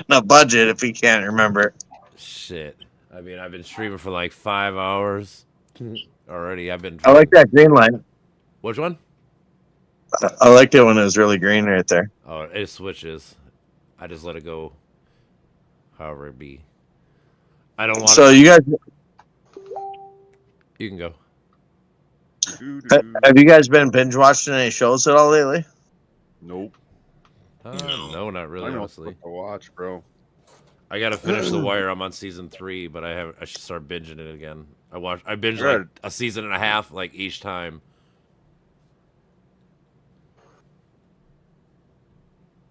a budget if he can't remember. Shit. I mean, I've been streaming for like 5 hours already. I like that green light. Which one? I liked it when it was really green right there. Oh, it switches. I just let it go. However it be. I don't want. So you guys, You can go. have you guys been binge watching any shows at all lately? Nope. No, not really. I know Honestly, what to watch, bro. I gotta finish The Wire. I'm on season 3, but I should start binging it again. I binged like a season and a half like each time.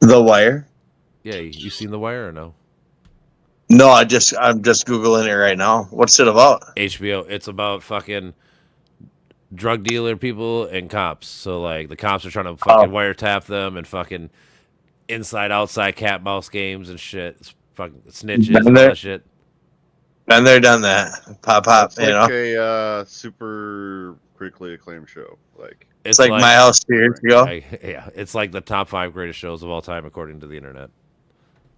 The Wire? Yeah, you seen The Wire or no? No, I'm just googling it right now. What's it about? HBO. It's about fucking drug dealer people and cops. So like the cops are trying to fucking wiretap them and fucking inside outside cat mouse games and shit. It's fucking snitches and all that shit. Been there, done that. Pop, It's you like know. a super critically acclaimed show. Like It's like My House 2 years ago. Yeah, it's like the top 5 greatest shows of all time according to the internet.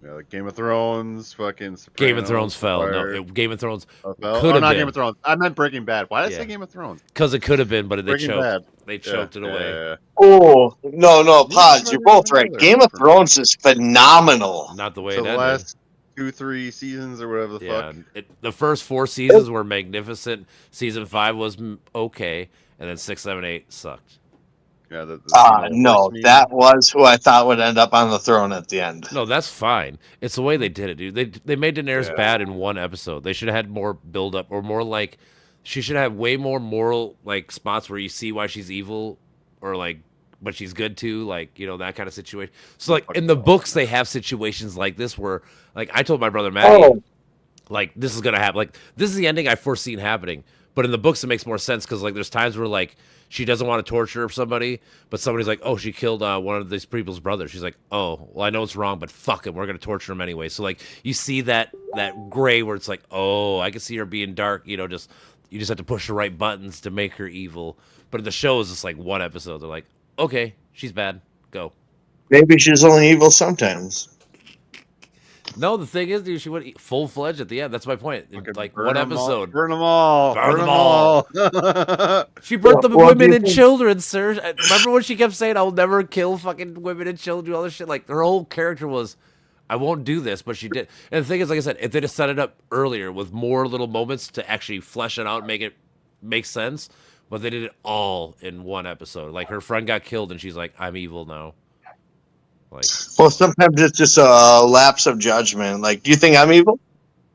Yeah, like Game of Thrones, fucking Sopranos, Game of Thrones fell. Wire. No, Game of Thrones fell. could have not been. Game of Thrones. I meant Breaking Bad. Why did I say Game of Thrones? Because it could have been, but they Breaking choked. Bad. They choked it away. Yeah. Oh, no, Pods, you're both right. Game of Thrones is phenomenal. Not the way So it the ended. last 2-3 seasons or whatever the fuck. The first 4 seasons were magnificent. Season 5 was okay, and then 6, 7, 8 sucked. Yeah. No, that was who I thought would end up on the throne at the end. No, that's fine. It's the way they did it, dude. They made Daenerys bad in one episode. They should have had more build up, or more like she should have way more moral like spots where you see why she's evil, or like but she's good too, like that kind of situation. So like in the books, they have situations like this where like I told my brother Matty, like this is gonna happen. Like this is the ending I foreseen happening. But in the books, it makes more sense because like there's times where like she doesn't want to torture somebody, but somebody's like, oh, she killed one of these people's brothers. She's like, oh, well, I know it's wrong, but fuck him, we're gonna torture him anyway. So like you see that gray where it's like, oh, I can see her being dark. You just have to push the right buttons to make her evil. But in the show is just like one episode. They're like, okay, she's bad, go. Maybe she's only evil sometimes. No, the thing is, dude, she went full-fledged at the end. That's my point. Like burn one 'em all- episode. burn them all. Burn them all. She burnt the women and children, sir. Remember when she kept saying, I'll never kill fucking women and children, all this shit? Like, her whole character was, I won't do this, but she did. And the thing is, like I said, if they just set it up earlier with more little moments to actually flesh it out and make it make sense, but they did it all in one episode. Like, her friend got killed, and she's like, I'm evil now. Like, well, sometimes it's just a lapse of judgment. Like, do you think I'm evil?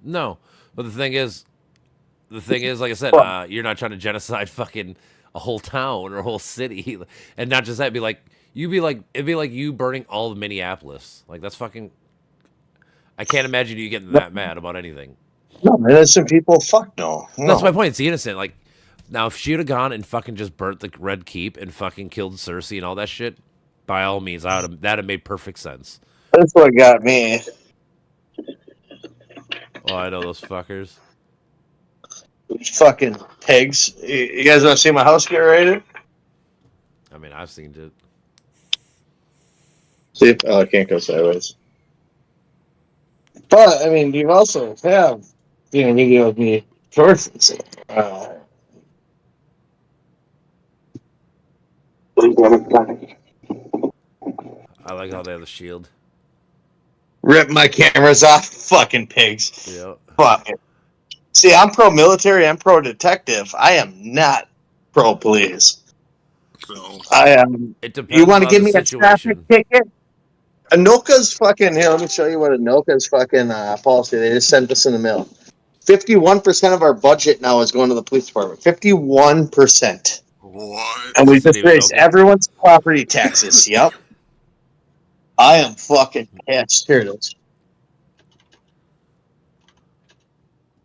No, but the thing is, like I said, you're not trying to genocide fucking a whole town or a whole city, and not just that. It'd be like you burning all of Minneapolis. Like that's fucking. I can't imagine you getting that mad about anything. No, innocent people. Fuck no. That's my point. It's the innocent. Like now, if she would have gone and fucking just burnt the Red Keep and fucking killed Cersei and all that shit, by all means, that'd have made perfect sense. That's what got me. Oh, I know those fuckers. Fucking pigs. You guys want to see my house get raided? I mean, I've seen it. See? Oh, I can't go sideways. But, I mean, you also have, you give me choices. I like how they have the shield. Rip my cameras off. Fucking pigs. Yeah. Fuck it. See, I'm pro-military. I'm pro-detective. I am not pro-police. I am. It depends. You want to on give the me a traffic situation. ticket? Anoka's fucking. Here, let me show you what Anoka's fucking policy. They just sent us in the mail. 51% of our budget now is going to the police department. 51%. What? And we just raised everyone's property taxes. Yep. I am fucking pissed. Here it is.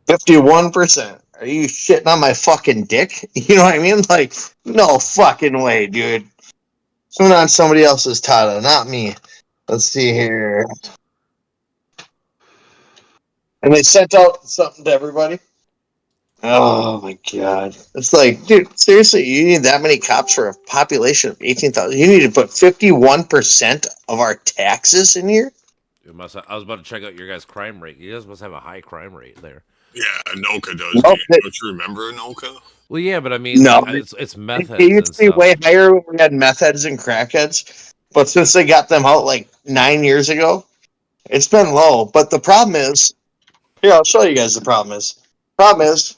51%. Are you shitting on my fucking dick? You know what I mean? Like, no fucking way, dude. It's on somebody else's title, not me. Let's see here. And they sent out something to everybody. Oh my god. It's like, dude, seriously, you need that many cops for a population of 18,000? You need to put 51% of our taxes in here? I was about to check out your guys' crime rate. You guys must have a high crime rate there. Yeah, Anoka does. Nope. Don't you remember Anoka? Well, yeah, but I mean, No, like, it's meth it heads used and to be stuff. way higher when we had meth heads and crackheads, but since they got them out like 9 years ago, it's been low. But the problem is, here, I'll show you guys the problem is. Problem is,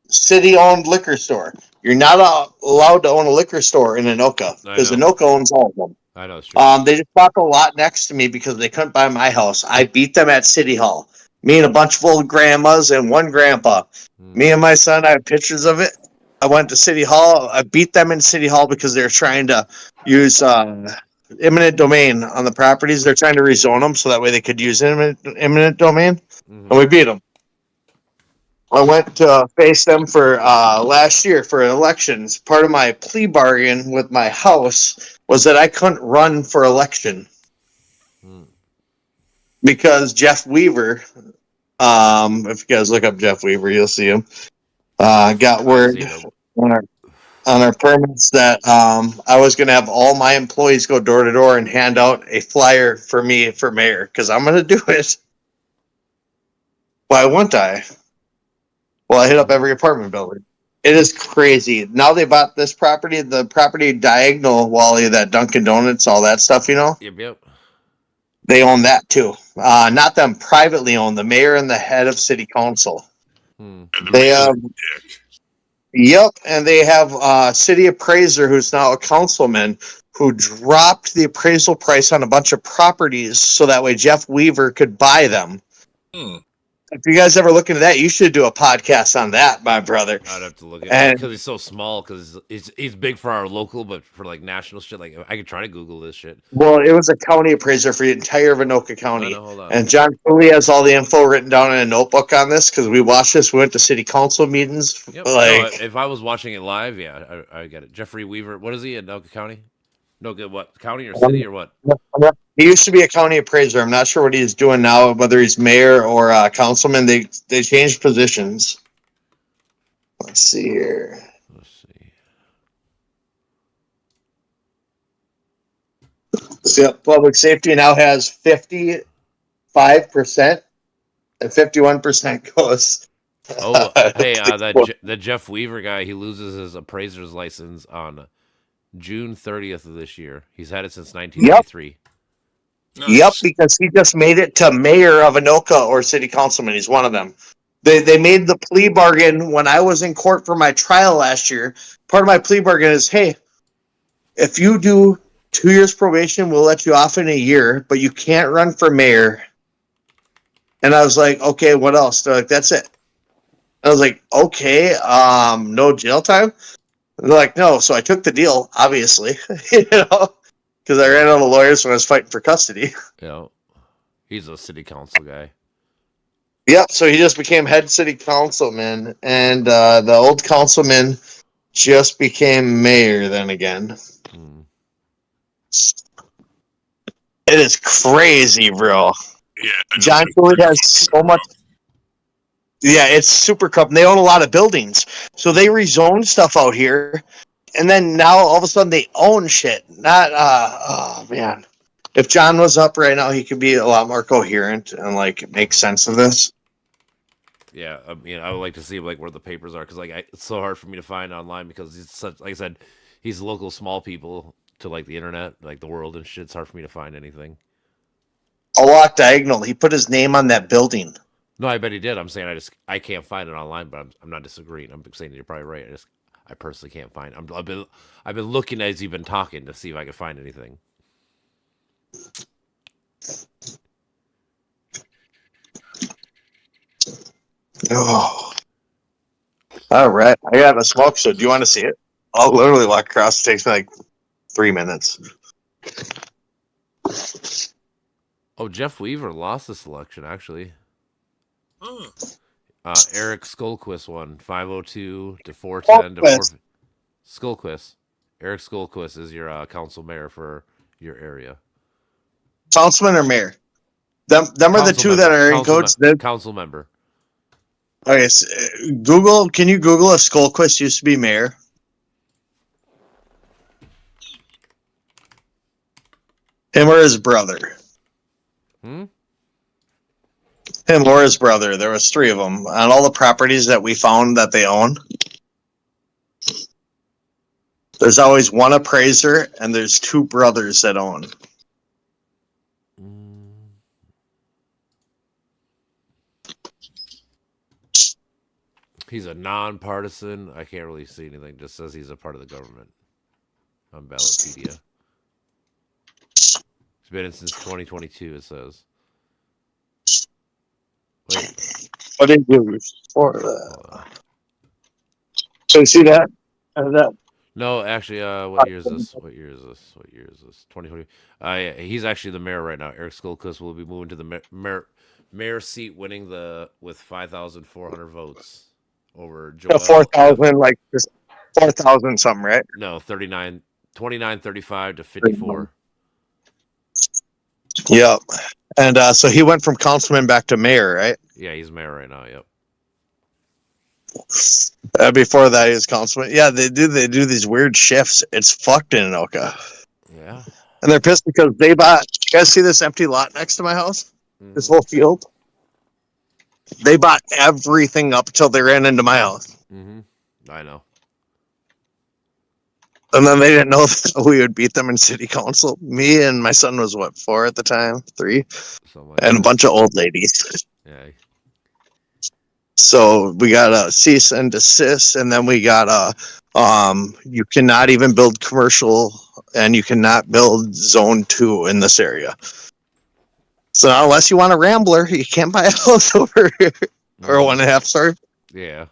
city-owned liquor store. You're not allowed to own a liquor store in Anoka I because know. Anoka owns all of them. I know it's true. They just bought a lot next to me because they couldn't buy my house. I beat them at City Hall. Me and a bunch of old grandmas and one grandpa. Me and my son, I have pictures of it. I went to City Hall. I beat them in City Hall because they're trying to use eminent domain on the properties. They're trying to rezone them so that way they could use eminent domain. And we beat them. I went to face them for last year for elections. Part of my plea bargain with my house was that I couldn't run for election because Jeff Weaver, if you guys look up Jeff Weaver, you'll see him, got word on our permits that I was going to have all my employees go door to door and hand out a flyer for me for mayor because I'm going to do it. Why wouldn't I? Well, I hit up every apartment building. It is crazy. Now they bought this property, the property diagonal, Wally, that Dunkin' Donuts, all that stuff, you know? Yep. They own that too. Not them privately owned, the mayor and the head of city council. They Yep, and they have a city appraiser who's now a councilman who dropped the appraisal price on a bunch of properties so that way Jeff Weaver could buy them. If you guys ever look into that, you should do a podcast on that, my brother. I'd have to look at it because he's so small. Because he's big for our local, but for like national shit, like I could try to Google this shit. Well, it was a county appraiser for the entire Anoka County. No, hold on. And John Cooley has all the info written down in a notebook on this because we watched this. We went to city council meetings. Yep. No, if I was watching it live, yeah, I get it. Jeffrey Weaver, what is he in Anoka County? No good. What county or city or what? He used to be a county appraiser. I'm not sure what he's doing now, whether he's mayor or councilman. They changed positions. Let's see here. So, public safety now has 55% and 51% goes. Oh, hey, that Jeff Weaver guy, he loses his appraiser's license on June 30th of this year. He's had it since 1993. Yep, because he just made it to mayor of Anoka or city councilman. He's one of them. They made the plea bargain when I was in court for my trial last year. Part of my plea bargain is, hey, if you do 2 years probation, we'll let you off in a year, but you can't run for mayor. And I was like, okay, what else? They're like, that's it. I was like, okay, no jail time? And they're like, no. So I took the deal, obviously, you know, because I ran out of lawyers when I was fighting for custody. Yeah, he's a city council guy. Yep. So he just became head city councilman, and the old councilman just became mayor. Then again, it is crazy, bro. Yeah, John Cooley has so much. Yeah, it's super corrupt. And they own a lot of buildings, so they rezone stuff out here, and then now all of a sudden they own shit. Not oh man, if John was up right now, he could be a lot more coherent and like make sense of this. Yeah, I mean, I would like to see like where the papers are because like it's so hard for me to find online because he's such, like I said, he's local small people to like the internet, like the world and shit. It's hard for me to find anything. A walk diagonal. He put his name on that building. No, I bet he did. I'm saying I can't find it online, but I'm not disagreeing. I'm saying you're probably right. I personally can't find it. I've been looking as you've been talking to see if I can find anything. Oh. All right. I got a smoke, so do you want to see it? I'll literally walk across. It takes me like 3 minutes. Oh, Jeff Weaver lost this election, actually. Eric Skolquist won 502 to 410 to 4. Skolquist. Eric Skolquist is your council mayor for your area. Councilman or mayor? Them are the two that are in codes. Council member. Okay, so Google. Can you Google if Skolquist used to be mayor? Him or his brother? him or his brother. There was 3 of them on all the properties that we found that they own. There's always one appraiser, and there's 2 brothers that own. He's a nonpartisan. I can't really see anything. Just says he's a part of the government on Ballotpedia. He's been in since 2022. It says. Wait. What did you do before that? So you see that? That. No, actually, what year is this? What year is this? What year is this? 2020. Yeah, he's actually the mayor right now. Eric Skolkus will be moving to the mayor seat, winning with 5,400 votes over Joel. 4,000, like 4,000 something, right? No, 2935 to 54. Yep. And so he went from councilman back to mayor, right? Yeah, he's mayor right now. Yep. Before that, he was councilman. Yeah, they do these weird shifts. It's fucked in Anoka. Yeah. And they're pissed because they bought. You guys see this empty lot next to my house? Mm-hmm. This whole field. They bought everything up till they ran into my house. Mm-hmm. I know. And then they didn't know that we would beat them in city council. Me and my son was 4 at the time, 3, and a bunch of old ladies. Yeah. So we got a cease and desist, and then we got you cannot even build commercial, and you cannot build zone 2 in this area. So now, unless you want a Rambler, you can't buy a house over here or a 1.5 star. Yeah.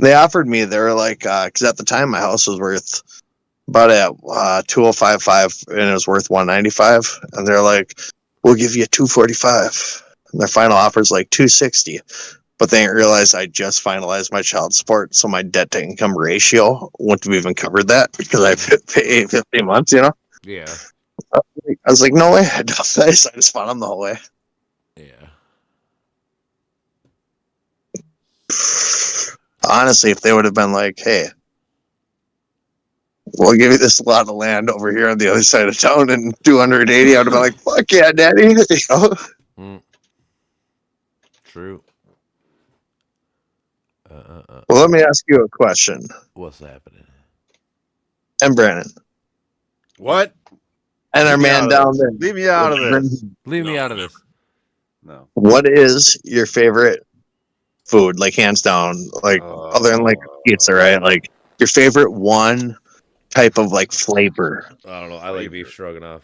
They offered me. They were like, because at the time my house was worth about at 205.5, and it was worth 195, and they're like, we'll give you 245. And their final offer is like 260, but they didn't realize I just finalized my child support, so my debt to income ratio wouldn't have even covered that because I pay 50 months, you know. Yeah. I was like, no way. I just fought them the whole way. Yeah. Honestly, if they would have been like, hey, we'll give you this lot of land over here on the other side of town and 280, I would have been like, fuck yeah, daddy. You know? True. Well, let me ask you a question. What's happening? And Brandon. What? And our man down there. Leave me out of this. Leave me out of this. No. What is your favorite food? Like, hands down, like, other than like pizza, right? Like, your favorite one type of like flavor. I don't know. I like beef stroganoff.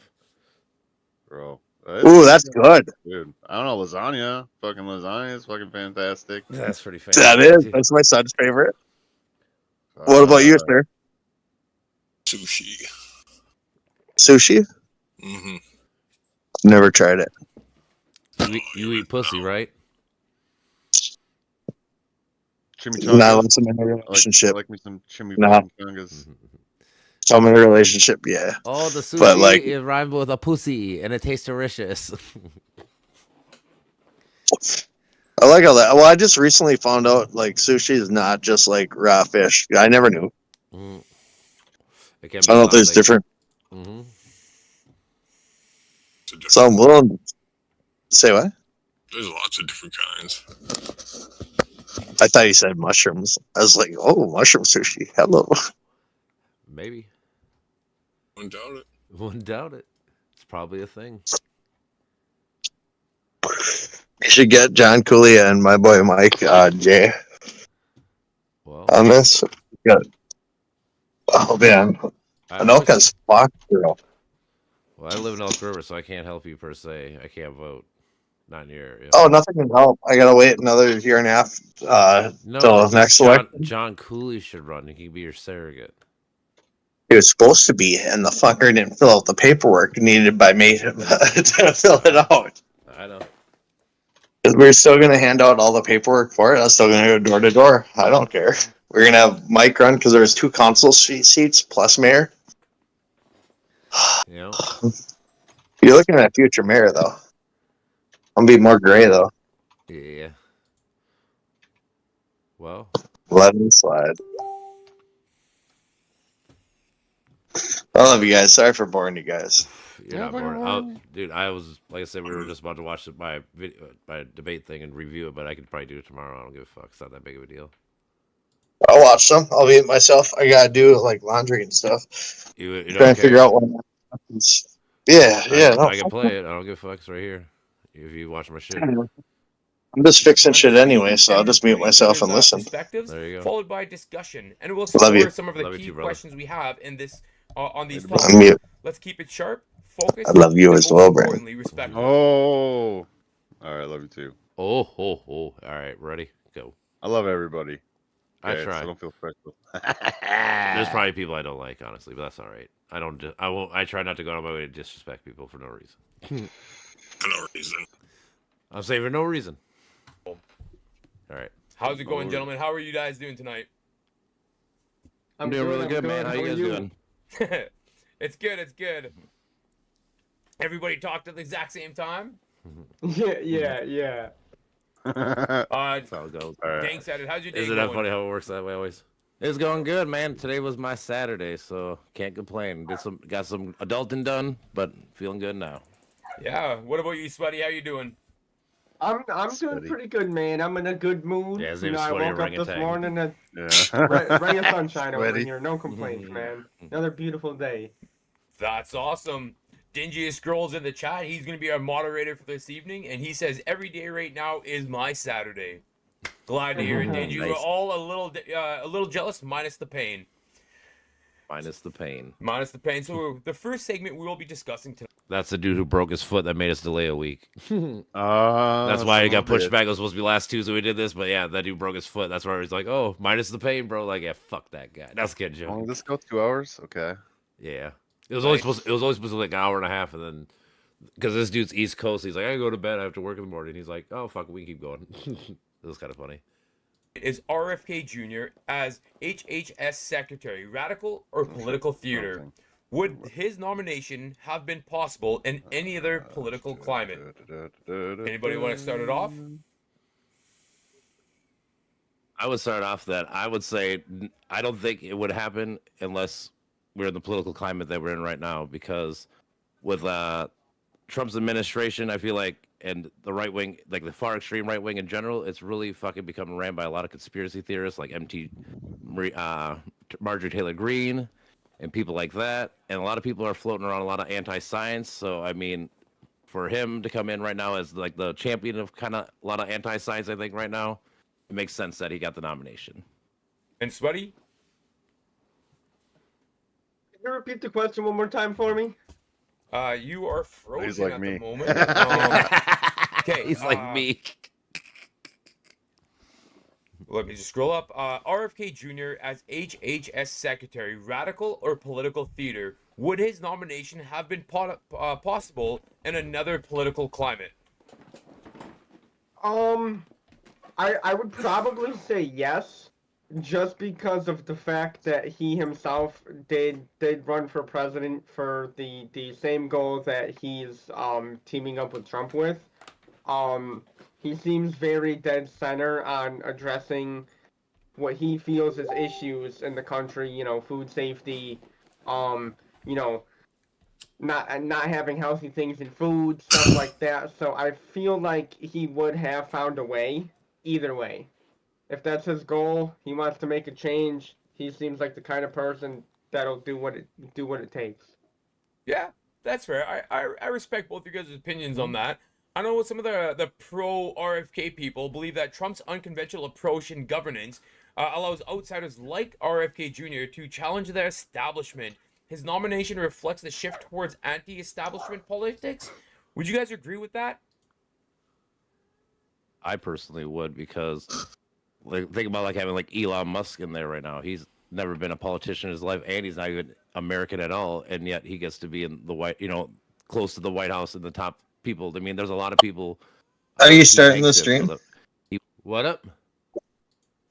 Bro. Ooh, that's good. Dude, I don't know, lasagna. Fucking lasagna is fucking fantastic. That's pretty fantastic. That is. That's my son's favorite. What about you, sir? Sushi. Sushi? Mm-hmm. Never tried it. You eat pussy, right? Chimichangas. Not unless I'm in a relationship. I like me some No. chimichangas. I'm in a relationship, yeah. Oh, the sushi but like, it rhymes with a pussy, and it tastes delicious. I like all that. Well, I just recently found out like sushi is not just like raw fish. I never knew. Mm. I don't know if there's different. Mm-hmm. So I'm willing to say what? There's lots of different kinds. I thought you said mushrooms. I was like, oh, mushroom sushi. Hello. Maybe. Wouldn't doubt it. Wouldn't doubt it. It's probably a thing. You should get John Cooley and my boy Mike Jay on this. Good. Oh man, Anoka's fucked, girl. Well, I live in Elk River, so I can't help you per se. I can't vote. Not in your area. Oh, nothing can help. I gotta wait another year and a half till next election. John Cooley should run. He can be your surrogate. He was supposed to be, and the fucker didn't fill out the paperwork needed by me to fill it out. I know. We're still going to hand out all the paperwork for it. I'm still going to go door to door. I don't care. We're going to have Mike run because there's 2 council seats plus mayor. Yeah. You're looking at future mayor, though. I'm going to be more gray, though. Yeah. Well. Let me slide. I love you guys. Sorry for boring you guys. You're not bored. Dude, I was like I said, we were just about to watch my debate thing and review it, but I could probably do it tomorrow. I don't give a fuck. It's not that big of a deal. I'll watch some. I'll be it myself. I gotta do like laundry and stuff. You Trying to figure out what happens. Yeah. I can play it. I don't give a fuck. It's right here. If you watch my shit. I'm just fixing shit anyway, so I'll just mute myself and listen. Perspectives, there you go. followed by discussion, and we'll Love you. explore some of the key questions we have in this on these. I'm mute. Let's keep it sharp, focused. I love you as well, Brandon. Respectful. Oh, all right, love you too. Oh. All right, ready? Go. I love everybody. I Okay, try. So don't feel special. There's probably people I don't like, honestly, but that's all right. I won't. I try not to go out of my way to disrespect people for no reason. For no reason. I'm saying for no reason. All right. How's it going, gentlemen? How are you guys doing tonight? I'm doing really good, man. How you guys doing? It's good. It's good. Everybody talked at the exact same time. Yeah. That's how it goes. Thanks, Edit. How's your day Isn't going? that funny how it works that way always? It's going good, man. Today was my Saturday, so can't complain. Got some adulting done, but feeling good now. Yeah. What about you, Sweaty? How you doing? I'm doing pretty good, man. I'm in a good mood. Yeah, his you name's know, I Sweaty woke up this Orangutan. morning and ray of sunshine over here. No complaints, man. Another beautiful day. That's awesome. Dingiest Scrolls in the chat. He's going to be our moderator for this evening, and he says every day right now is my Saturday. Glad to hear it, Dingy. Nice. We're all a little jealous, minus the pain. Minus the pain. Minus the pain. So the first segment we will be discussing tonight. That's the dude who broke his foot that made us delay a week. That's why it got pushed back. It was supposed to be last Tuesday we did this, but yeah, that dude broke his foot. That's why he's like, oh, minus the pain, bro. Like, yeah, fuck that guy. That's good joke. How long did this go? 2 hours? Okay. Yeah. It was only supposed to be like an hour and a half, and then because this dude's East Coast, he's like, I go to bed, I have to work in the morning. He's like, oh fuck, we can keep going. It was kind of funny. Is RFK Jr. as HHS Secretary, Radical or Political Theater? Would his nomination have been possible in any other political climate? Anybody want to start it off? I would start off that I would say I don't think it would happen unless we're in the political climate that we're in right now, because with Trump's administration, I feel like, and the right wing, like the far extreme right wing in general, it's really fucking become ran by a lot of conspiracy theorists like Marjorie Taylor Greene and people like that. And a lot of people are floating around a lot of anti-science. So, I mean, for him to come in right now as like the champion of kind of a lot of anti-science, I think right now, it makes sense that he got the nomination. And Sweaty? Can you repeat the question one more time for me? You are frozen He's like at me. the moment. Okay, He's like me. Let me just scroll up. RFK Jr. as HHS Secretary, Radical or Political Theater. Would his nomination have been possible in another political climate? I would probably say yes, just because of the fact that he himself did run for president for the same goal that he's teaming up with Trump with. He seems very dead center on addressing what he feels is issues in the country, you know, food safety, you know, not having healthy things in food, stuff like that. So I feel like he would have found a way either way. If that's his goal, he wants to make a change. He seems like the kind of person that'll do what it takes. Yeah, that's fair. I respect both of you guys' opinions on that. I know some of the pro RFK people believe that Trump's unconventional approach in governance allows outsiders like RFK Jr. to challenge the establishment. His nomination reflects the shift towards anti-establishment politics. Would you guys agree with that? I personally would, because like think about like having like Elon Musk in there right now. He's never been a politician in his life, and he's not even American at all, and yet he gets to be in the White, you know, close to the White House and the top people. I mean, there's a lot of people. Are you starting the stream? What up?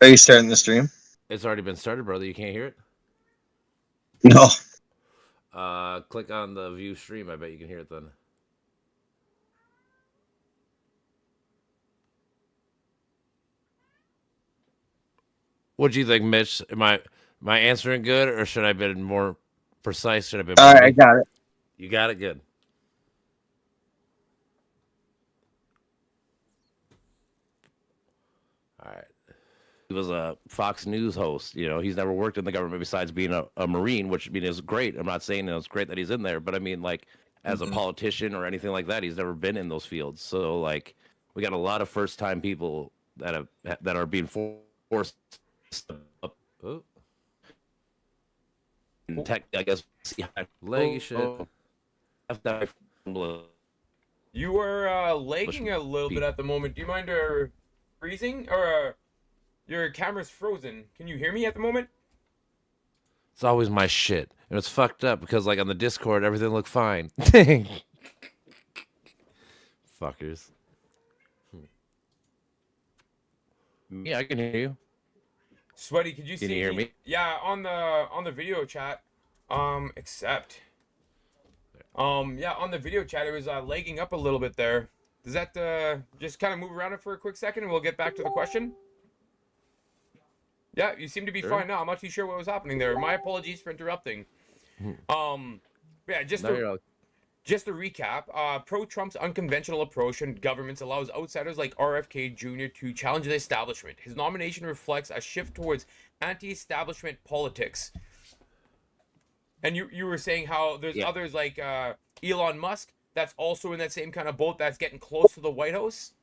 Are you starting the stream? It's already been started, brother. You can't hear it? No. Click on the view stream. I bet you can hear it then. What do you think, Mitch? Am I answering good, or should I have been more precise? Should I have been? All right, I got it. You got it, good. was a Fox News host. You know, he's never worked in the government besides being a Marine, which I mean is great. I'm not saying it's great that he's in there, but I mean, like, as a politician or anything like that, he's never been in those fields. So, like, we got a lot of first-time people that are being forced up. Oh. Tech, I guess. Leggy shit. You are lagging a little bit at the moment. Do you mind freezing or your camera's frozen? Can you hear me at the moment? It's always my shit, and it's fucked up because, like, on the Discord, everything looked fine. Fuckers. Yeah, I can hear you. Sweaty, could you see Can you hear me? Yeah, on the video chat. Yeah, on the video chat, it was lagging up a little bit there. Does that just kind of move around it for a quick second, and we'll get back to the question? Yeah, you seem to be fine now. I'm not too sure what was happening there. My apologies for interrupting. Yeah, just to recap, pro-Trump's unconventional approach in governments allows outsiders like RFK Jr. to challenge the establishment. His nomination reflects a shift towards anti-establishment politics. And you were saying how there's others like Elon Musk that's also in that same kind of boat that's getting close to the White House.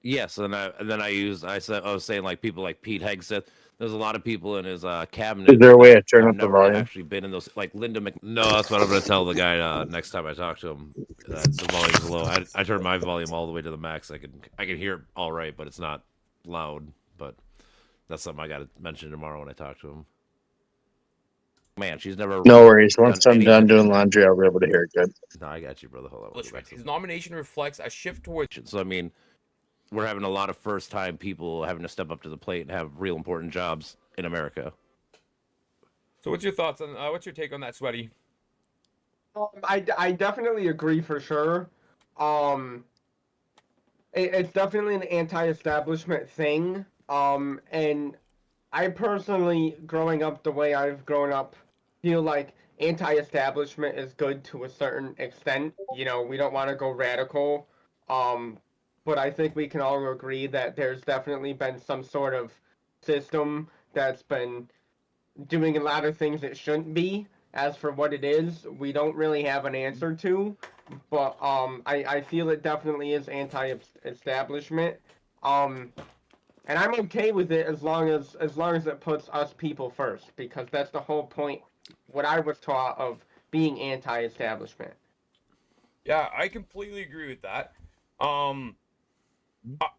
Yes, and then I was saying like people like Pete Hegseth. There's a lot of people in his cabinet. Is there a way to turn have up the never volume? actually been in those, like Linda No, that's what I'm going to tell the guy next time I talk to him. The volume's low. I turned my volume all the way to the max. I can hear it all right, but it's not loud. But that's something I got to mention tomorrow when I talk to him. Man, she's never. No worries. Once I'm done doing laundry, I'll be able to hear it good. No, I got you, brother. Hold on. His nomination reflects a shift towards. So I mean, we're having a lot of first-time people having to step up to the plate and have real important jobs in America. So, what's your thoughts on? What's your take on that, Sweaty? I definitely agree for sure. It's definitely an anti-establishment thing. And I personally, growing up the way I've grown up, feel like anti-establishment is good to a certain extent. You know, we don't want to go radical. But I think we can all agree that there's definitely been some sort of system that's been doing a lot of things it shouldn't be. As for what it is, we don't really have an answer to. But I feel it definitely is anti-establishment. And I'm okay with it as long as it puts us people first, because that's the whole point. What I was taught of being anti-establishment. Yeah, I completely agree with that.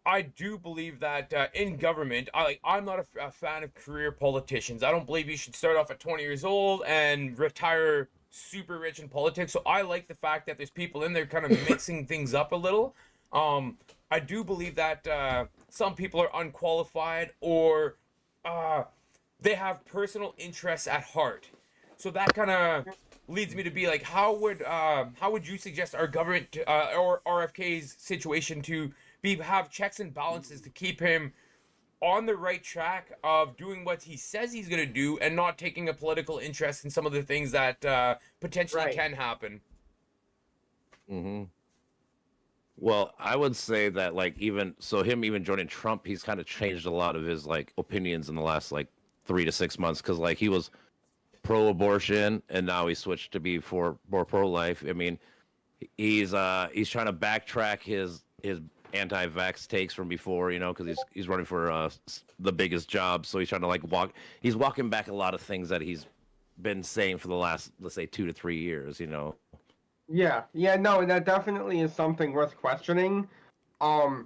I do believe that in government, I'm not a fan of career politicians. I don't believe you should start off at 20 years old and retire super rich in politics. So I like the fact that there's people in there kind of mixing things up a little. I do believe that some people are unqualified or they have personal interests at heart. So that kind of leads me to be like, how would you suggest our government or RFK's situation to have checks and balances to keep him on the right track of doing what he says he's going to do and not taking a political interest in some of the things that potentially can happen? Mm-hmm. Well, I would say that like even joining Trump, he's kind of changed a lot of his like opinions in the last like 3 to 6 months, because like he was pro-abortion and now he switched to be more pro-life. I mean, he's trying to backtrack his anti-vax takes from before, you know, because he's running for the biggest job, so he's trying to like walking back a lot of things that he's been saying for the last, let's say, 2 to 3 years, you know. Yeah, no, that definitely is something worth questioning. I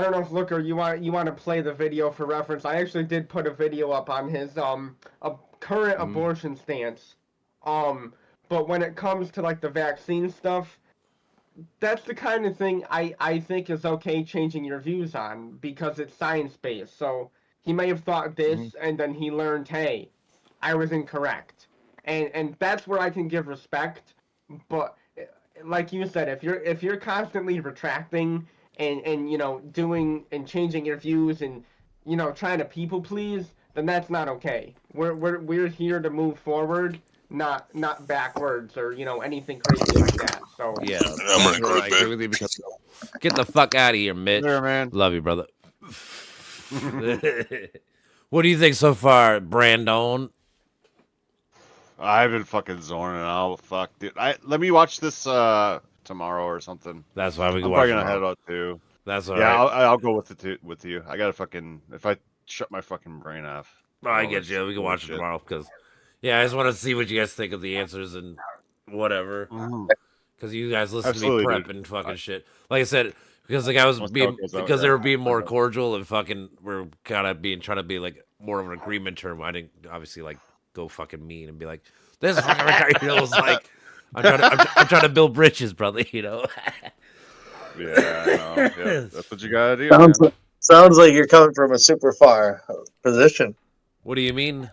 don't know if Looker, you want to play the video for reference. I actually did put a video up on his current abortion stance. But when it comes to like the vaccine stuff, that's the kind of thing I think is okay changing your views on, because it's science-based. So he may have thought this, and then he learned, hey, I was incorrect. And that's where I can give respect. But like you said, if you're constantly retracting and you know, doing and changing your views and, you know, trying to people please, then that's not okay. We're here to move forward, not backwards or, you know, anything crazy like that. So yeah, I'm gonna go to bed. Get the fuck out of here, Mitch. There, man. Love you, brother. What do you think so far, Brandon? I've been fucking zoning out. Fuck, dude. Let me watch this tomorrow or something. That's why we can I'm watch probably gonna tomorrow. head out too. That's all yeah, right. I'll go with you. I gotta fucking if I shut my fucking brain off. Oh, I get you. We can watch it tomorrow because, yeah, I just want to see what you guys think of the answers and whatever. Because you guys listen Absolutely, to me prep dude. and fucking shit. Like I said, because the guy was Once being that goes out, because they yeah. were being more cordial and fucking we're kind of trying to be like more of an agreement term. I didn't obviously like go fucking mean and be like this is fucking retarded. You know, it's like I'm trying to build bridges, brother. You know. Yeah, I know. Yeah, that's what you gotta do, Sounds, man. sounds like you're coming from a super far position. What do you mean?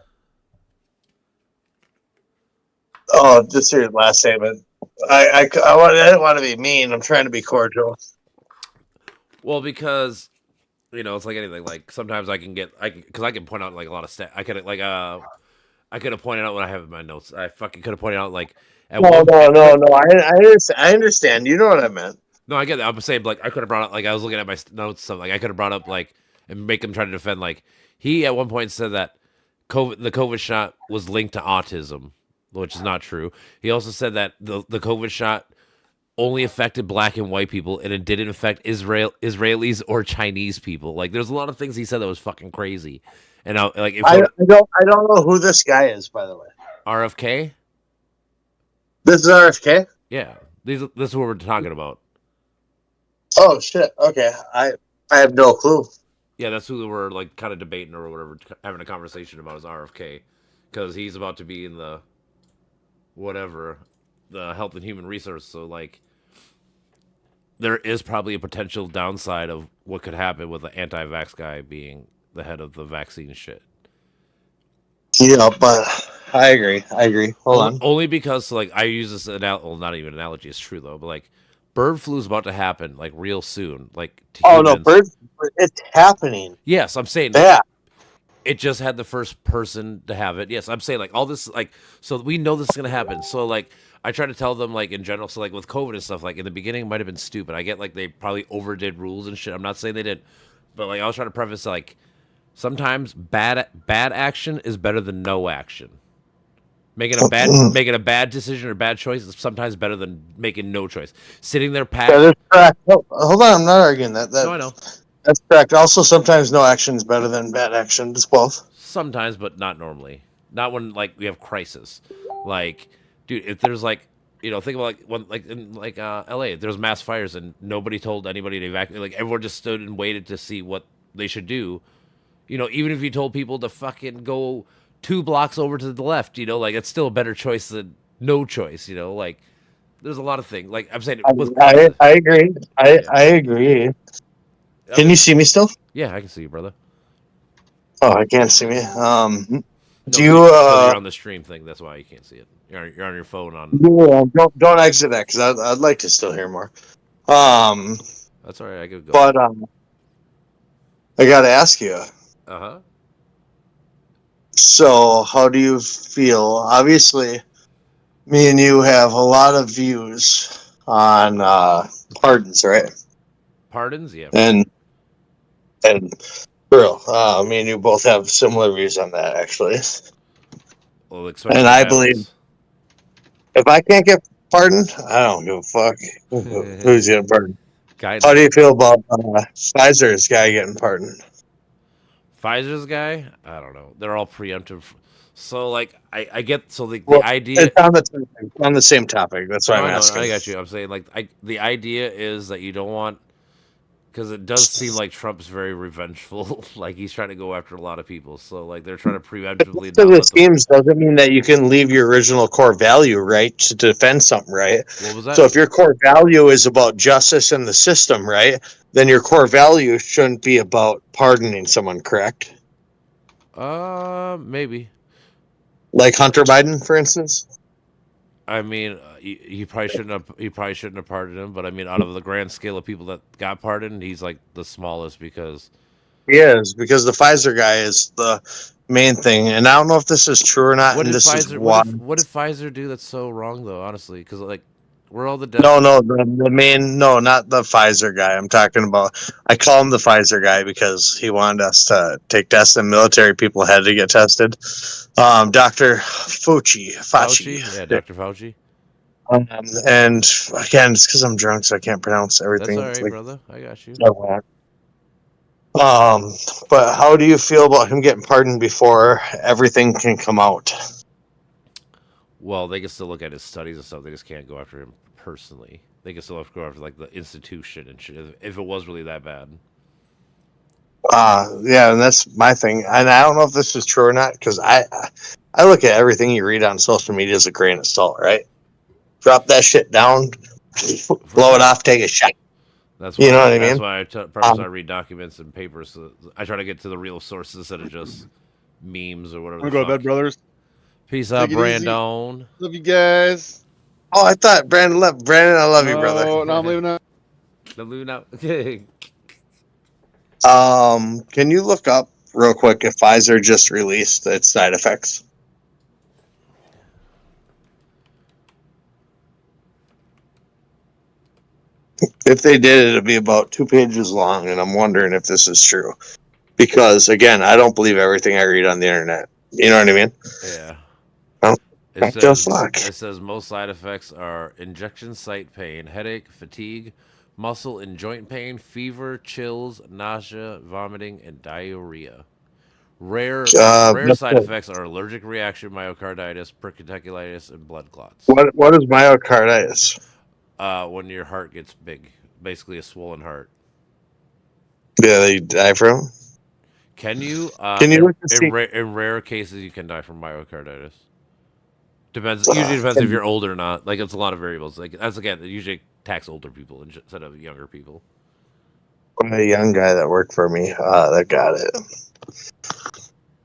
Oh, just your last statement. I didn't want to be mean. I'm trying to be cordial. Well, because it's like anything. Like sometimes I can point out like a lot of I could have pointed out what I have in my notes. I fucking could have pointed out like at No. one. I understand. You know what I meant. No, I get that. I'm saying like I could have brought up like I was looking at my notes stuff. Like I could have brought up like and make him try to defend like he at one point said that the COVID shot was linked to autism, which is not true. He also said that the COVID shot only affected black and white people and it didn't affect Israelis or Chinese people. Like there's a lot of things he said that was fucking crazy. And like I don't know who this guy is, by the way. RFK? This is RFK? Yeah. This is what we're talking about. Oh shit. Okay. I have no clue. Yeah, that's who we're like kind of debating or whatever, having a conversation about is RFK, because he's about to be in the Health and Human Resource. So like, there is probably a potential downside of what could happen with the anti-vax guy being the head of the vaccine shit. Yeah, but I agree. Hold on. Only because like I use this not even analogy. It's true though, but like bird flu is about to happen like real soon. Like to humans. It's happening. Yes, I'm saying. Yeah. It just had the first person to have it. Yes, I'm saying like all this like so we know this is gonna happen. So like I try to tell them like in general. So like with COVID and stuff, like in the beginning it might have been stupid. I get like they probably overdid rules and shit. I'm not saying they did, but like I was trying to preface like sometimes bad action is better than no action. Making a bad decision or bad choice is sometimes better than making no choice. Sitting there pat. Yeah, that's correct. Hold on, I'm not arguing that. No, I know. That's correct. Also, sometimes no action is better than bad action. It's both. Sometimes, but not normally. Not when like we have crisis. Like, dude, if there's like, think about like when like in like LA, there's mass fires and nobody told anybody to evacuate. Like everyone just stood and waited to see what they should do. Even if you told people to fucking go 2 blocks over to the left, like it's still a better choice than no choice. Like there's a lot of things. Like I'm saying, I agree. I agree. Can you see me still? Yeah, I can see you, brother. Oh, I can't see me. Do you? You're on the stream thing. That's why you can't see it. You're on your phone on. Yeah, don't exit that because I'd like to still hear more. That's all right. I could go. But I got to ask you. So, how do you feel? Obviously, me and you have a lot of views on pardons, right? Pardons, yeah. And real, me and you both have similar views on that, actually. Well, and I believe if I can't get pardoned, I don't give a fuck who's getting pardoned. How do you feel about Pfizer's guy getting pardoned? Pfizer's guy? I don't know. They're all preemptive. So, like, I get the idea. It's on the same topic. That's why I'm asking. I got you. I'm saying, like, the idea is that you don't want. Because it does seem like Trump's very revengeful. Like, he's trying to go after a lot of people. So, like, they're trying to preemptively. So the schemes doesn't mean that you can leave your original core value, right, to defend something, right? What was that? So if your core value is about justice in the system, right, then your core value shouldn't be about pardoning someone, correct? Maybe. Like Hunter Biden, for instance. I mean, he probably shouldn't have pardoned him, but I mean, out of the grand scale of people that got pardoned, he's like the smallest because he is, because the Pfizer guy is the main thing, and I don't know if this is true or not. What and did this Pfizer? Is why. What did Pfizer do that's so wrong though? Honestly, because like We're all the No, the main, no, not the Pfizer guy. I'm talking about. I call him the Pfizer guy because he wanted us to take tests, and military people had to get tested. Dr. Fauci. Yeah, Dr. Fauci. And again, it's because I'm drunk, so I can't pronounce everything. That's all It's right, like, brother. I got you. But how do you feel about him getting pardoned before everything can come out? Well, they can still look at his studies and stuff. They just can't go after him personally. They can still have to go after like the institution and shit if it was really that bad. Yeah, and that's my thing. And I don't know if this is true or not because I look at everything you read on social media as a grain of salt, right? Drop that shit down, blow it off, take a shot. That's you why. know what I That's mean? why I read documents and papers. So I try to get to the real sources instead of just memes or whatever. I'm gonna go to bed, brothers. Peace Take out, it easy. Brandon. Love you guys. Oh, I thought Brandon left. Brandon, I love you, brother. Oh, no, I'm leaving now. I'm leaving out. Okay. Can you look up real quick if Pfizer just released its side effects? If they did, it'd be about 2 pages long, and I'm wondering if this is true. Because again, I don't believe everything I read on the internet. You know what I mean? Yeah. Oh, It says most side effects are injection site pain, headache, fatigue, muscle and joint pain, fever, chills, nausea, vomiting, and diarrhea. Rare side effects are allergic reaction, myocarditis, pericarditis, and blood clots. What is myocarditis? When your heart gets big, basically a swollen heart. Yeah, they die from. Can you? Can you look to see? In rare cases, you can die from myocarditis. Depends. Usually depends if you're older or not. Like it's a lot of variables. Like that's again, it usually attacks older people instead of younger people. A young guy that worked for me that got it.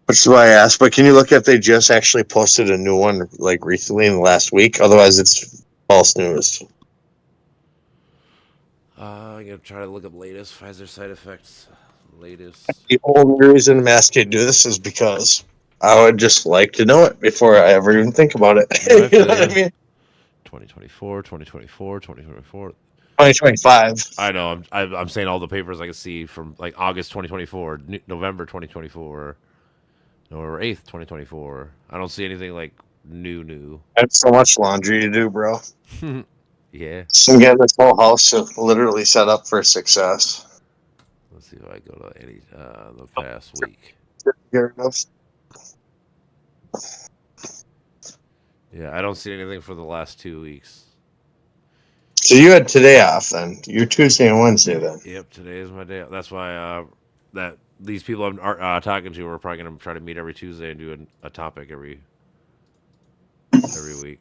Which is why I asked. But can you look if they just actually posted a new one like recently in the last week? Otherwise, it's false news. I'm gonna try to look up latest Pfizer side effects. Latest. The only reason I'm asking you to do this is because I would just like to know it before I ever even think about it. No, you know what I mean? 2024, 2024, 2024. 2025. I know. I'm saying all the papers I can see from like August 2024, November 2024, November 8th, 2024. I don't see anything like new. That's so much laundry to do, bro. Yeah. So I'm getting this whole house literally set up for success. Let's see if I go to any the past week. Yeah, I don't see anything for the last 2 weeks. So you had today off then. You're Tuesday and Wednesday then. Yep, today is my day. That's why that these people I'm talking to are probably gonna try to meet every Tuesday and do a topic every week.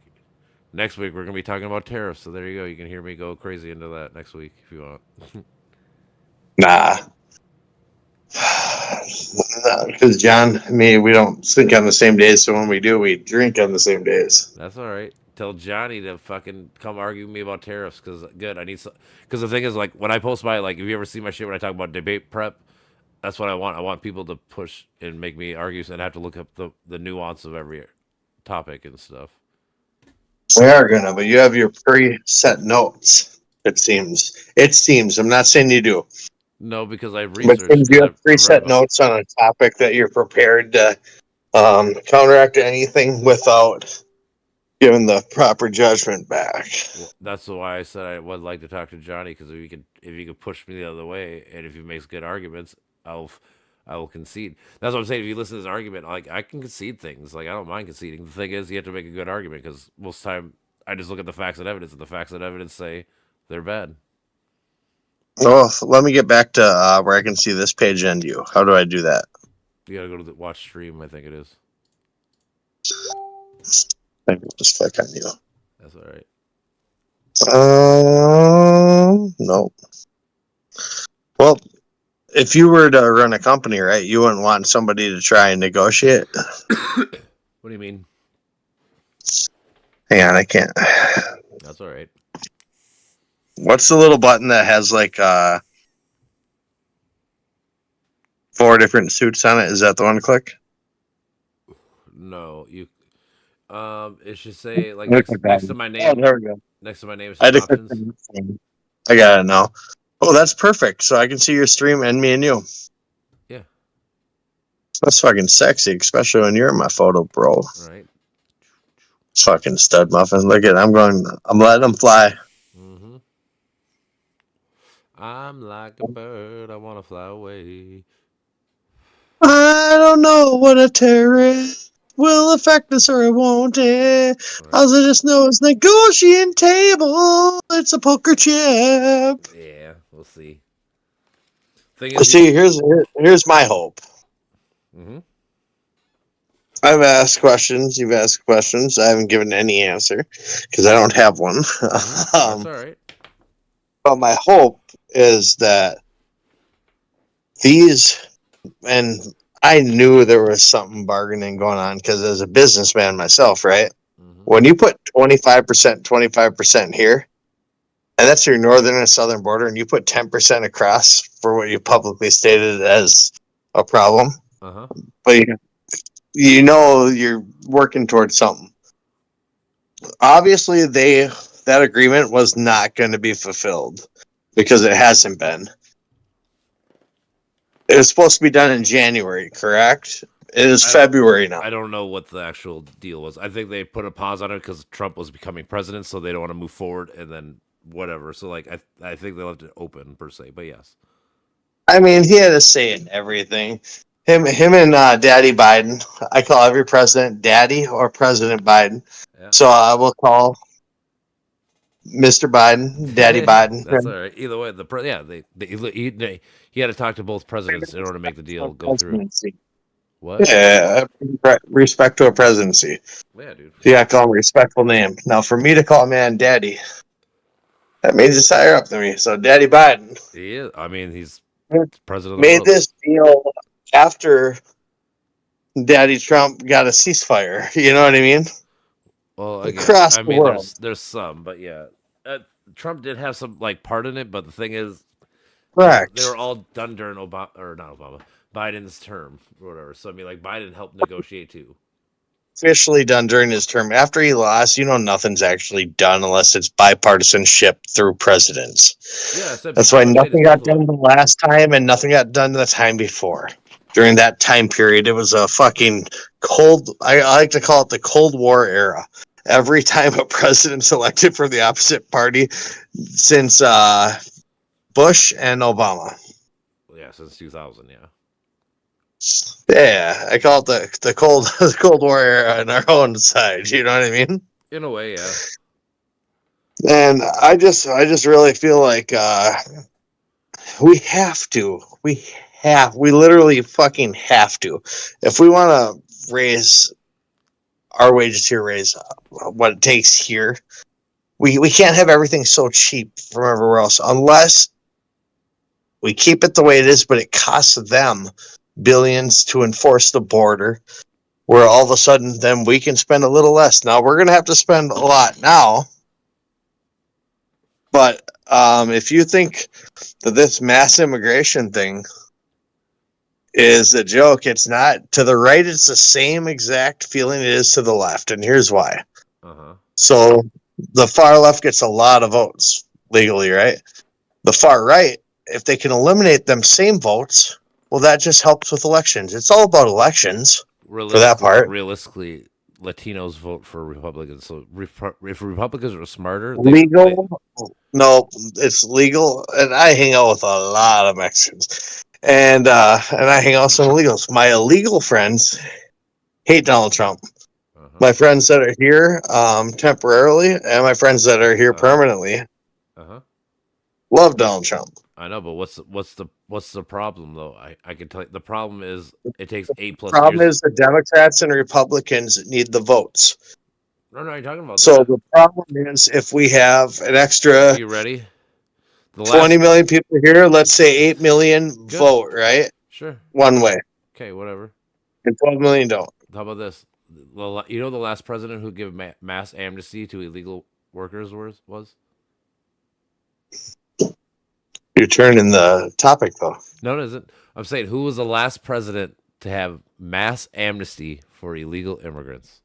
Next week we're gonna be talking about tariffs. So there you go. You can hear me go crazy into that next week if you want. Nah. Because John and me, we don't think on the same days. So when we do, we drink on the same days. That's all right. Tell Johnny to fucking come argue with me about tariffs because good. I need because the thing is like when I post my like if you ever see my shit when I talk about debate prep, that's what I want. I want people to push and make me argue and have to look up the nuance of every topic and stuff. We are gonna, but you have your preset notes. It seems. I'm not saying you do. No, because I've But researched. since you have preset notes on a topic that you're prepared to counteract anything without giving the proper judgment back. Well, that's why I said I would like to talk to Johnny because if you could push me the other way and if he makes good arguments, I will concede. That's what I'm saying. If you listen to his argument, like I can concede things. Like I don't mind conceding. The thing is, you have to make a good argument because most time I just look at the facts and evidence, and the facts and evidence say they're bad. Oh, let me get back to where I can see this page end you. How do I do that? You gotta go to the watch stream. I think it is. I can just click on you. That's all right. No. Well, if you were to run a company, right, you wouldn't want somebody to try and negotiate. What do you mean? Hang on, I can't. That's all right. What's the little button that has like 4 different suits on it? Is that the one to click? No, you. It should say like Look at next that. to my Oh, name. there we go. Next to my name, it I says just options. I got it now. Oh, that's perfect. So I can see your stream and me and you. Yeah. That's fucking sexy, especially when you're in my photo, bro. Right. Fucking stud muffin. Look at it. I'm letting them fly. Mm-hmm. I'm like a bird. I want to fly away. I don't know what a terrorist will affect us or it won't. All I just know is negotiating table. It's a poker chip. Yeah, we'll see. Thing is, See, here's my hope. Mm-hmm. I've asked questions. You've asked questions. I haven't given any answer because I don't have one. That's all right. But my hope is that these, and I knew there was something bargaining going on because as a businessman myself, right? When you put 25% here, and that's your northern and southern border, and you put 10% across for what you publicly stated as a problem, but you know you're working towards something. Obviously, that agreement was not going to be fulfilled because it hasn't been. It was supposed to be done in January, correct? It is February now. I don't know what the actual deal was. I think they put a pause on it because Trump was becoming president, so they don't want to move forward, and then whatever. So like, I think they left it open per se. But yes. I mean, he had a say in everything. Him and Daddy Biden. I call every president Daddy or President Biden. Yeah. So I will call Mr. Biden Daddy Biden. That's all right. Either way, he had to talk to both presidents in order to make the deal go through. What? Yeah, respect to a presidency. Yeah, dude. You gotta call him a respectful name. Now, for me to call a man Daddy, that means he's higher up than me. So, Daddy Biden. He is. I mean, he's president of the Made world. this deal after Daddy Trump got a ceasefire. You know what I mean? Well, again, Across I the mean, world. there's some, but yeah, Trump did have some like part in it. But the thing is, correct. They were all done during Biden's term or whatever. So I mean, like Biden helped negotiate too. Officially done during his term. After he lost, nothing's actually done unless it's bipartisanship through presidents. Yeah, that's why nothing got done the last time and nothing got done the time before. During that time period, it was a fucking cold. I like to call it the Cold War era. Every time a president's elected from the opposite party since Bush and Obama. Yeah, since 2000, yeah. Yeah, I call it the Cold War era on our own side. You know what I mean? In a way, yeah. And I just really feel like we have to. We literally fucking have to. If we want to raise our wages here, raise what it takes here, we can't have everything so cheap from everywhere else unless we keep it the way it is, but it costs them billions to enforce the border, where all of a sudden then we can spend a little less. Now we're going to have to spend a lot now. But if you think that this mass immigration thing is a joke, it's not. To the right, it's the same exact feeling it is to the left. And here's why. So the far left gets a lot of votes legally, right? The far right, if they can eliminate them same votes, well, that just helps with elections. It's all about elections for that part. Realistically, Latinos vote for Republicans. So if Republicans are smarter, No, it's legal, and I hang out with a lot of Mexicans, and I hang out with some illegals. My illegal friends hate Donald Trump. My friends that are here temporarily, and my friends that are here permanently, love Donald Trump. I know, but what's the problem though? I can tell you the problem is it takes 8+ years. Problem is the Democrats and Republicans need the votes. No, you're talking about so the problem is if we have an extra. You ready? 20 million people here. Let's say 8 million vote, right? Sure. One way. Okay, whatever. And 12 million don't. How about this? You know the last president who gave mass amnesty to illegal workers was? You're turning the topic, though. No, it isn't. I'm saying who was the last president to have mass amnesty for illegal immigrants?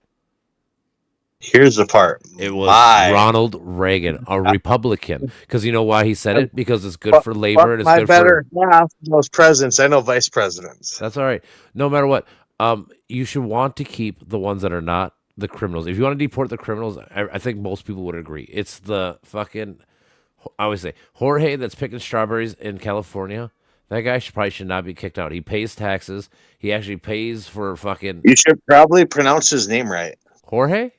Here's the part. It was Ronald Reagan, a Republican. Because you know why he said it? Because it's good for labor and it's my good better for. half knows presidents. I know vice presidents. That's all right. No matter what, you should want to keep the ones that are not the criminals. If you want to deport the criminals, I think most people would agree. It's the fucking. I always say Jorge that's picking strawberries in California. That guy probably should not be kicked out. He pays taxes. He actually pays for fucking You should probably pronounce his name right. Jorge.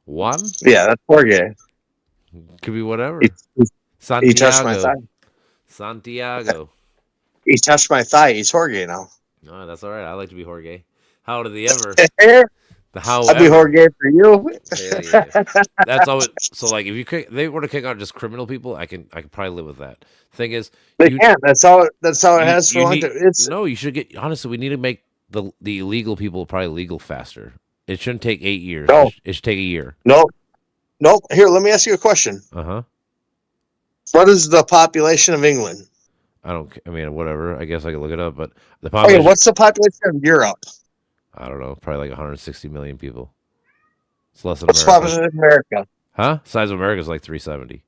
Juan Yeah, that's Jorge. could be whatever. He touched my thigh. Santiago. He touched my thigh. He's Jorge now. No, that's all right. I like to be Jorge. How did he ever? The I'll be Jorge for you. Yeah. That's all. So like, if they were to kick out just criminal people, I could probably live with that. Thing is, They can't. That's how it has for a long time. No, you should get. Honestly, we need to make the illegal people probably legal faster. It shouldn't take 8 years. No. It should take a year. Nope. Here, let me ask you a question. What is the population of England? I mean, whatever. I guess I could look it up, but the Okay, population. what's the population of Europe? I don't know. Probably like 160 million people. It's less than What's the America. population of America? Huh? Size of America is like 370.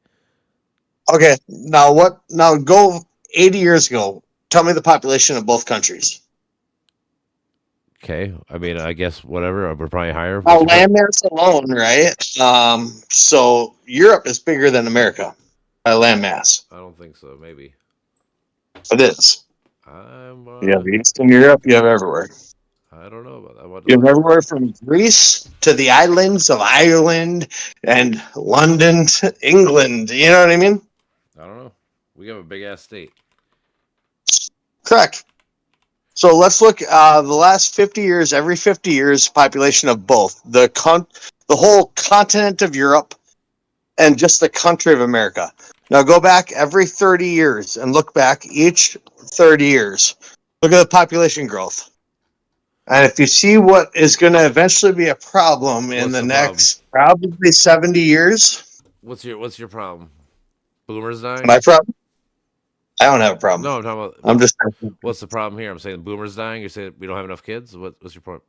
Okay, now what? Now go 80 years ago. Tell me the population of both countries. Okay. I mean, I guess whatever. We're probably higher. Now, landmass alone, right? So Europe is bigger than America by landmass. I don't think so. Maybe. It is. You You have Eastern Europe. You have everywhere. I don't know about that. You have everywhere from Greece to the islands of Ireland and London to England. You know what I mean? I don't know. We have a big ass state. Correct. So let's look the last 50 years, every 50 years, population of both the whole continent of Europe and just the country of America. Now go back every 30 years and look back each 30 years. Look at the population growth. And if you see what is going to eventually be a problem in the next probably 70 years. What's your problem? Boomers dying? My problem? I don't have a problem. No, I'm talking about. I'm just. What's the problem here? I'm saying boomers dying. You're saying we don't have enough kids. What's your point?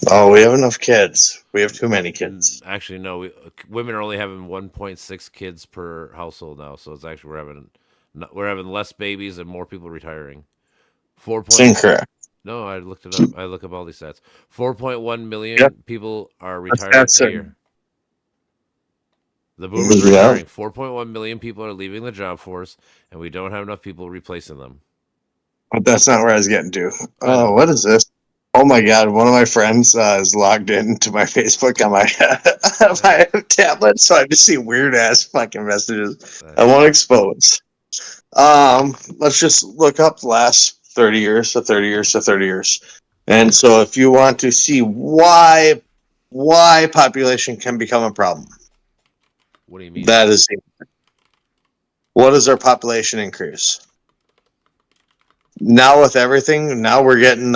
Oh, we have enough kids. We have too many kids. Actually, no. Women are only having 1.6 kids per household now. So it's actually we're having less babies and more people retiring. 4. It's incorrect. No, I looked it up. I look up all these stats. 4.1 million people are retiring a year. The boomers are retiring. 4.1 million people are leaving the job force, and we don't have enough people replacing them. But that's not where I was getting to. Oh, what is this? Oh my God! One of my friends is logged into my Facebook on my my tablet, so I just see weird ass fucking messages. I won't expose. Let's just look up the last 30 years to 30 years to 30 years, and so if you want to see why population can become a problem. What do you mean? That is, what is our population increase? Now with everything, now we're getting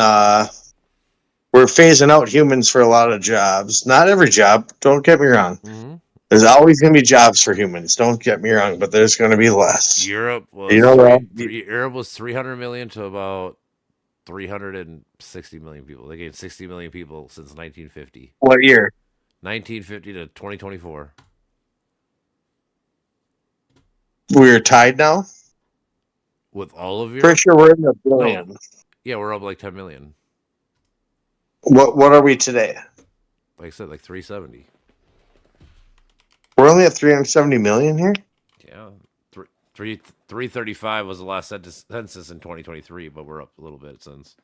we're phasing out humans for a lot of jobs. Not every job, don't get me wrong. Mm-hmm. There's always going to be jobs for humans, don't get me wrong, but there's going to be less. Europe was Europe was 300 million to about 360 million people. They gained 60 million people since 1950. What year? 1950 to 2024. We're tied now? With all of Europe? Pretty sure we're in the billion. No. Yeah, we're up like 10 million. What are we today? Like I said, like 370. We're only at 370 million here? Yeah. 335 was the last census in 2023, but we're up a little bit since.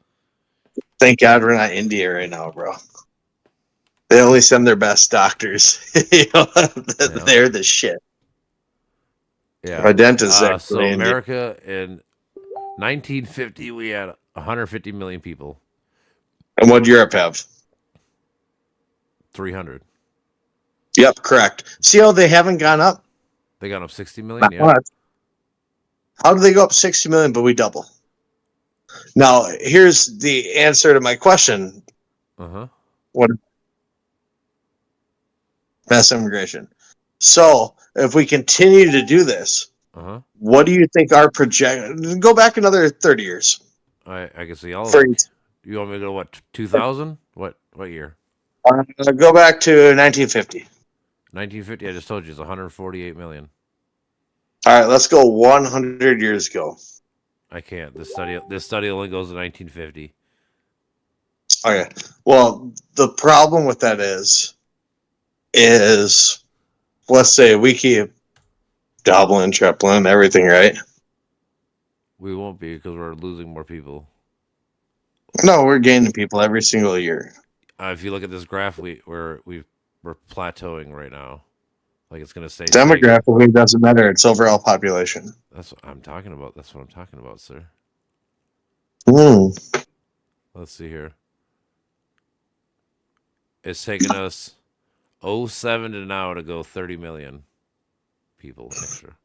Thank God we're not India right now, bro. They only send their best doctors. They're the shit. Yeah. My dentist so America in 1950, we had 150 million people. And what Europe have? 300. Yep, correct. See how they haven't gone up? They got up 60 million? Yeah. Much. How do they go up 60 million, but we double? Now, here's the answer to my question. What? Mass immigration. So, if we continue to do this, what do you think our project? Go back another 30 years. I can see all of it. You want me to go, what, 2000? What year? Go back to 1950. 1950. I just told you it's 148 million. All right, let's go 100 years ago. I can't. This study only goes to 1950. Okay. Well, the problem with that is let's say we keep doubling, tripling, everything, right? We won't be because we're losing more people. No, we're gaining people every single year. If you look at this graph, we're plateauing right now. Like it's gonna stay Demographically, it doesn't matter. It's overall population. That's what I'm talking about. That's what I'm talking about, sir. Let's see here. It's taken us 07 to now to go 30 million people extra.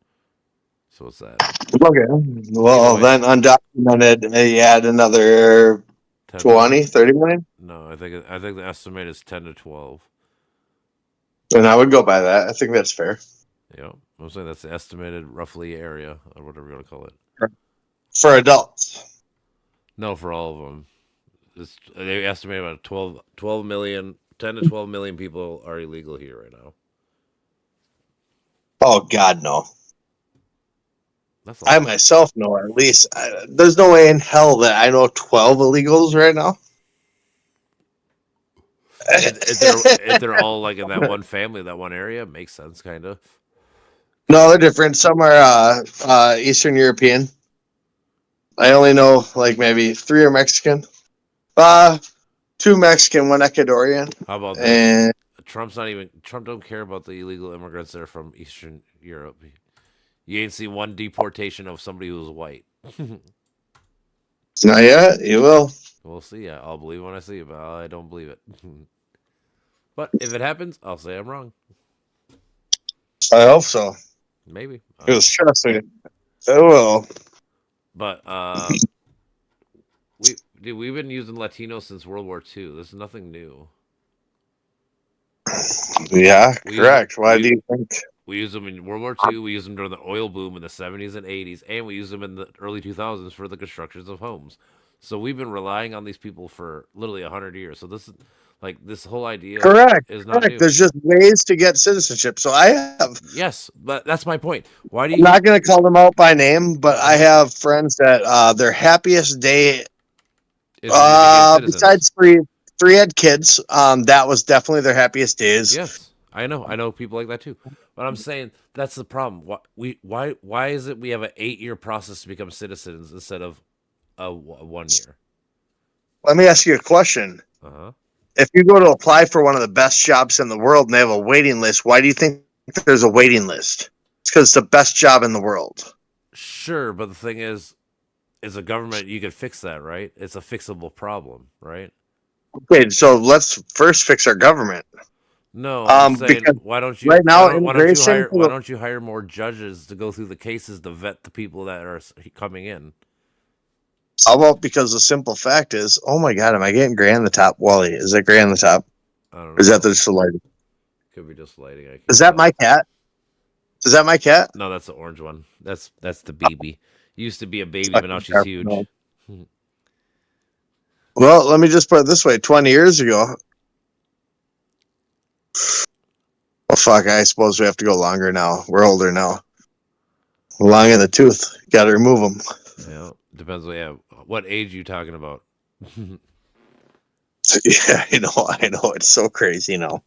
So what's that? Okay. Well, then undocumented, you add another 20, 30 million? No, I think the estimate is 10 to 12. And I would go by that. I think that's fair. Yeah, I'm saying that's the estimated roughly area or whatever you want to call it. For adults? No, for all of them. They estimate about 12 million, 10 to 12 million people are illegal here right now. Oh, God, no. That's I myself know at least. There's no way in hell that I know 12 illegals right now. If they're all like in that one family, that one area, it makes sense, kind of. No, they're different. Some are Eastern European. I only know like maybe 3 are Mexican. 2 Mexican, 1 Ecuadorian. How about this? And Trump don't care about the illegal immigrants that are from Eastern Europe. You ain't seen one deportation of somebody who's white. Not yet. You will. We'll see. I'll believe when I see it, but I don't believe it. But if it happens, I'll say I'm wrong. I hope so. Maybe. Because trust me, it will. But we've been using Latinos since World War II. This is nothing new. Yeah, correct. Why do you think? We used them in World War II. We used them during the oil boom in the 70s and 80s, and we used them in the early 2000s for the constructions of homes. So we've been relying on these people for literally 100 years. So this whole idea is not new. There's just ways to get citizenship. So I have. Yes, but that's my point. Why do you? I'm not going to call them out by name, but I have friends that their happiest day, besides three had kids, that was definitely their happiest days. Yes, I know people like that too. But I'm saying that's the problem. Why is it we have an 8-year process to become citizens instead of a 1 year? Let me ask you a question. If you go to apply for one of the best jobs in the world and they have a waiting list, why do you think there's a waiting list? It's because it's the best job in the world. Sure, but the thing is a government, you could fix that, right? It's a fixable problem, right? Okay, so let's first fix our government. No, I'm saying, why don't you right now why don't you hire more judges to go through the cases to vet the people that are coming in? How about because the simple fact is, oh my God, am I getting gray on the top? Wally, is it gray on the top? I don't know. Or is that just the lighting? Could be just lighting. Is that my cat? Is that my cat? No, that's the orange one. That's the baby. Used to be a baby, but now she's huge. Well, let me just put it this way: 20 years ago. Well, fuck. I suppose we have to go longer now. We're older now. Long in the tooth. Got to remove them. Yeah, depends. Yeah, what age you talking about? Yeah, I know. It's so crazy, I know.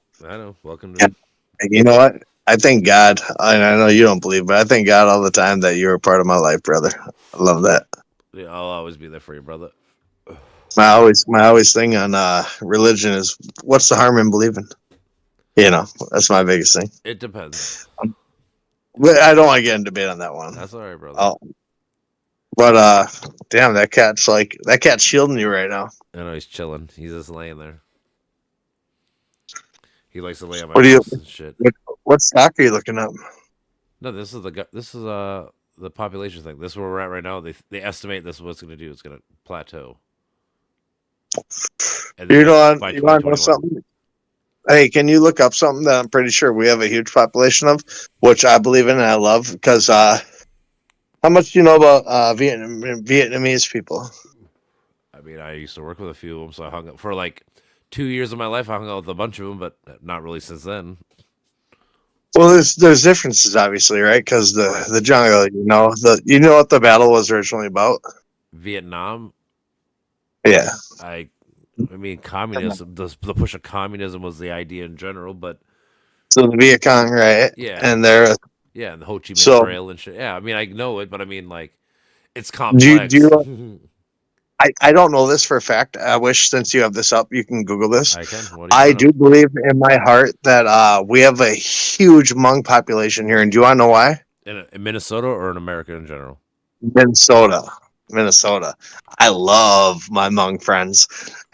Welcome to. And you know what? I thank God, and I know you don't believe, but I thank God all the time that you're a part of my life, brother. I love that. Yeah, I'll always be there for you, brother. My always thing on religion is, what's the harm in believing? That's my biggest thing. It depends. But I don't want to get in debate on that one. That's all right, brother. Oh. But damn, that cat's shielding you right now. I know he's chilling. He's just laying there. He likes to lay on my house and shit. What stock are you looking up? No, this is the population thing. This is where we're at right now. They estimate this is what it's going to do. It's going to plateau. You want to know something? Hey, can you look up something that I'm pretty sure we have a huge population of, which I believe in and I love? Because how much do you know about Vietnamese people? I mean, I used to work with a few of them, so I hung up for like 2 years of my life, I hung out with a bunch of them, but not really since then. Well, there's differences, obviously, right? Because the jungle, you know what the battle was originally about. Vietnam. Yeah. I mean, communism. The push of communism was the idea in general, but So the Viet Cong, right? yeah, And they're and the Ho Chi Minh so. Trail and shit. Yeah, I mean, I know it, but I mean, like, it's Do complex. you? I don't know this for a fact. I wish, since you have this up, you can Google this. I can. What do you I wanna do know? believe in my heart that we have a huge Hmong population here, and do you want to know why? In Minnesota or in America in general? Minnesota. I love my Hmong friends,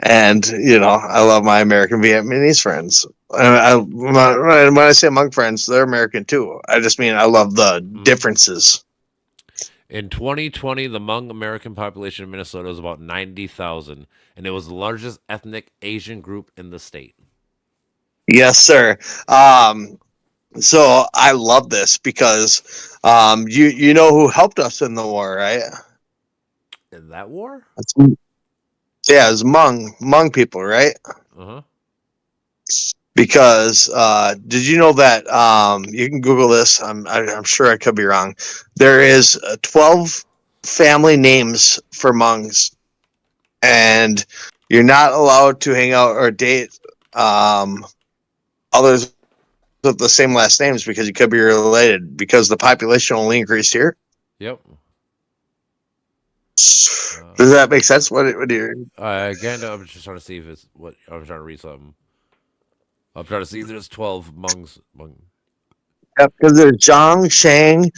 and I love my American Vietnamese friends. And when I say Hmong friends, they're American too. I just mean I love the differences. In 2020, the Hmong American population in Minnesota was about 90,000, and it was the largest ethnic Asian group in the state. Yes, sir. So I love this because you know who helped us in the war, right? In that war? Yeah, it's Hmong people, right? Uh-huh. Because did you know that you can Google this? I'm sure I could be wrong. There is 12 family names for Hmongs, and you're not allowed to hang out or date others with the same last names because you could be related because the population only increased here. Yep. Does that make sense? What do you? Again, I'm just trying to see if it's what I'm trying to read something. I'm trying to see. There's 12 Hmongs. Yep, because there's Zhang, Shang.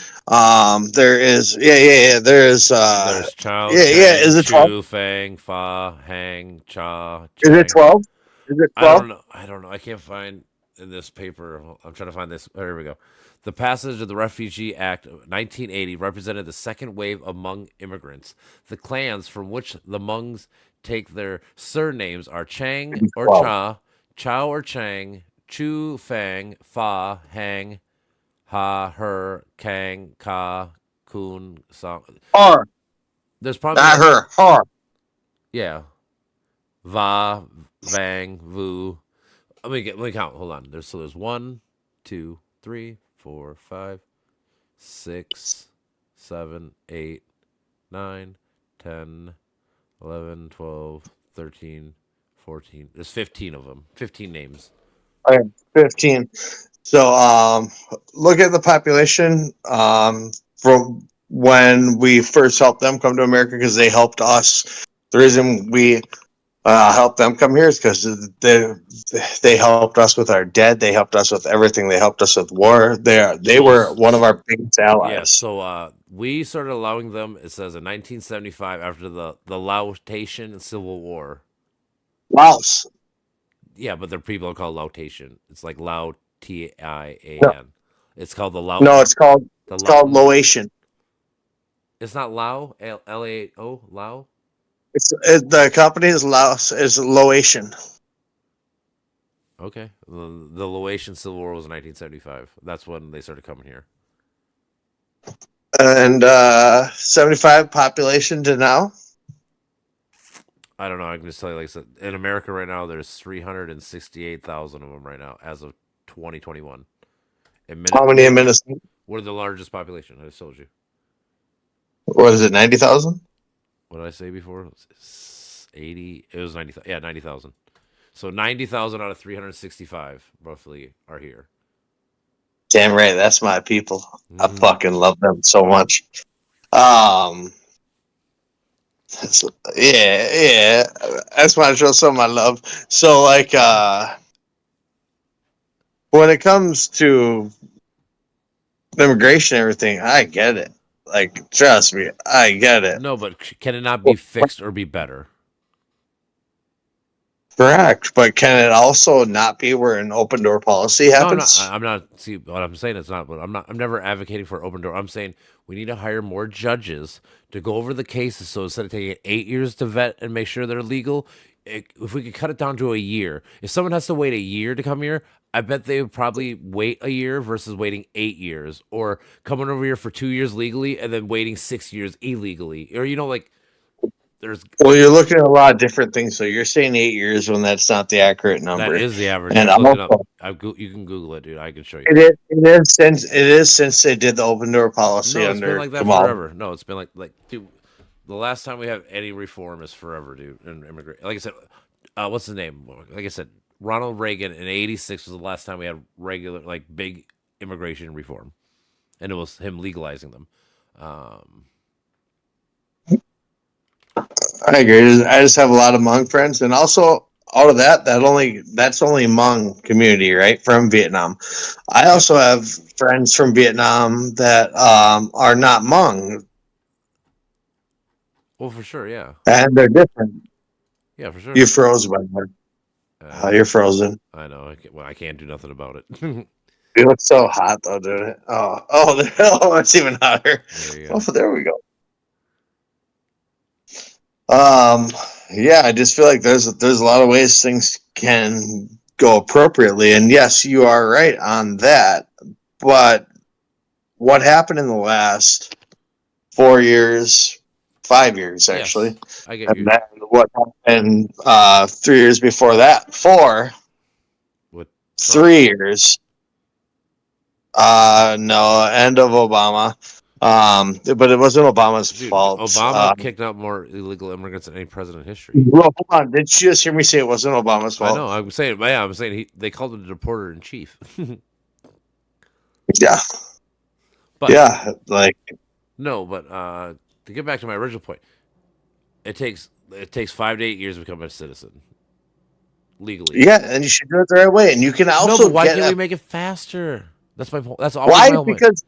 There is There's Chao, yeah, Chang, Is it 12? Chu, Fang, Fa, Hang, Cha, Is it Chang. 12? Is it 12? I don't know. I can't find in this paper. I'm trying to find this. Oh, here we go. The passage of the Refugee Act of 1980 represented the second wave of Hmong immigrants. The clans from which the Hmongs take their surnames are Chang or Cha, Chao or Chang, Chu, Fang, Fa, Hang, Ha, Her, Kang, Ka, Kun, Song. Har. There's probably Not her. Har. Yeah. Va, Vang, Vu. Let me count. Hold on. There's 1, 2, 3, 4, 5, 6, 7, 8, 9, 10, 11, 12, 13, 14. There's 15 of them. 15 names. Okay, 15. So look at the population from when we first helped them come to America because they helped us. The reason we helped them come here is because they helped us with our debt. They helped us with everything. They helped us with war. They were one of our biggest allies. Yeah, so we started allowing them, it says, in 1975 after the Laotian Civil War. Laos. Yeah, but their people are called Laotian. It's like Lao Tian. No. It's called the Lao. No, it's called Laotian. It's not Lao, Lao, Lao. The company is Laos is Laotian. Okay, the Laotian Civil War was 1975. That's when they started coming here. And 75 population to now. I don't know. I can just tell you, like I said, in America right now, there's 368,000 of them right now as of 2021. How many in Minnesota? We're the largest population. I just told you. What is it? 90,000. What did I say before? 80. It was 90. Yeah, 90,000. So 90,000 out of 365 roughly are here. Damn right, that's my people. I fucking love them so much. Yeah. I just want to show some of my love. So, like, when it comes to immigration and everything, I get it. Like, trust me, I get it. No, but can it not be fixed or be better? Correct, but can it also not be where an open door policy happens? No, I'm not. See, what I'm saying is not. But I'm never advocating for open door. I'm saying we need to hire more judges to go over the cases. So instead of taking 8 years to vet and make sure they're legal, if we could cut it down to a year. If someone has to wait a year to come here, I bet they would probably wait a year versus waiting 8 years, or coming over here for 2 years legally and then waiting 6 years illegally, or like. there's. Well, you're looking at a lot of different things. So you're saying 8 years when that's not the accurate number. That is the average. And I'm looking also, up. You can Google it, dude. I can show you. it is since they did the open door policy No, it's been under like that Kamala. forever. No, it's been like dude. The last time we have any reform is forever, dude. In immigrant, like I said, what's the name? Like I said, Ronald Reagan in '86 was the last time we had regular, like, big immigration reform, and it was him legalizing them. I agree. I just have a lot of Hmong friends, and also out of that's only Hmong community, right, from Vietnam. I also have friends from Vietnam that are not Hmong. Well, for sure, yeah. And they're different. Yeah, for sure. You froze, by the way. You're frozen. I know. I can't do nothing about it. You look so hot, though, dude. Oh, it's even hotter. There we go. Yeah, I just feel like there's a lot of ways things can go appropriately, and yes, you are right on that. But what happened in the last 4 years, 5 years actually, yes, I get and you. then what happened 3 years before that? 4, With 3 years. No, end of Obama. But it wasn't Obama's fault. Obama kicked out more illegal immigrants than any president in history. Well, hold on. Did you just hear me say it wasn't Obama's fault? I know. I'm saying they called him the deporter in chief. Yeah. But, yeah, like no, but to get back to my original point, it takes 5 to 8 years to become a citizen legally. Yeah, and you should do it the right way. And you can also no, but why can't we make it faster? That's my point. That's always why? My whole point. Because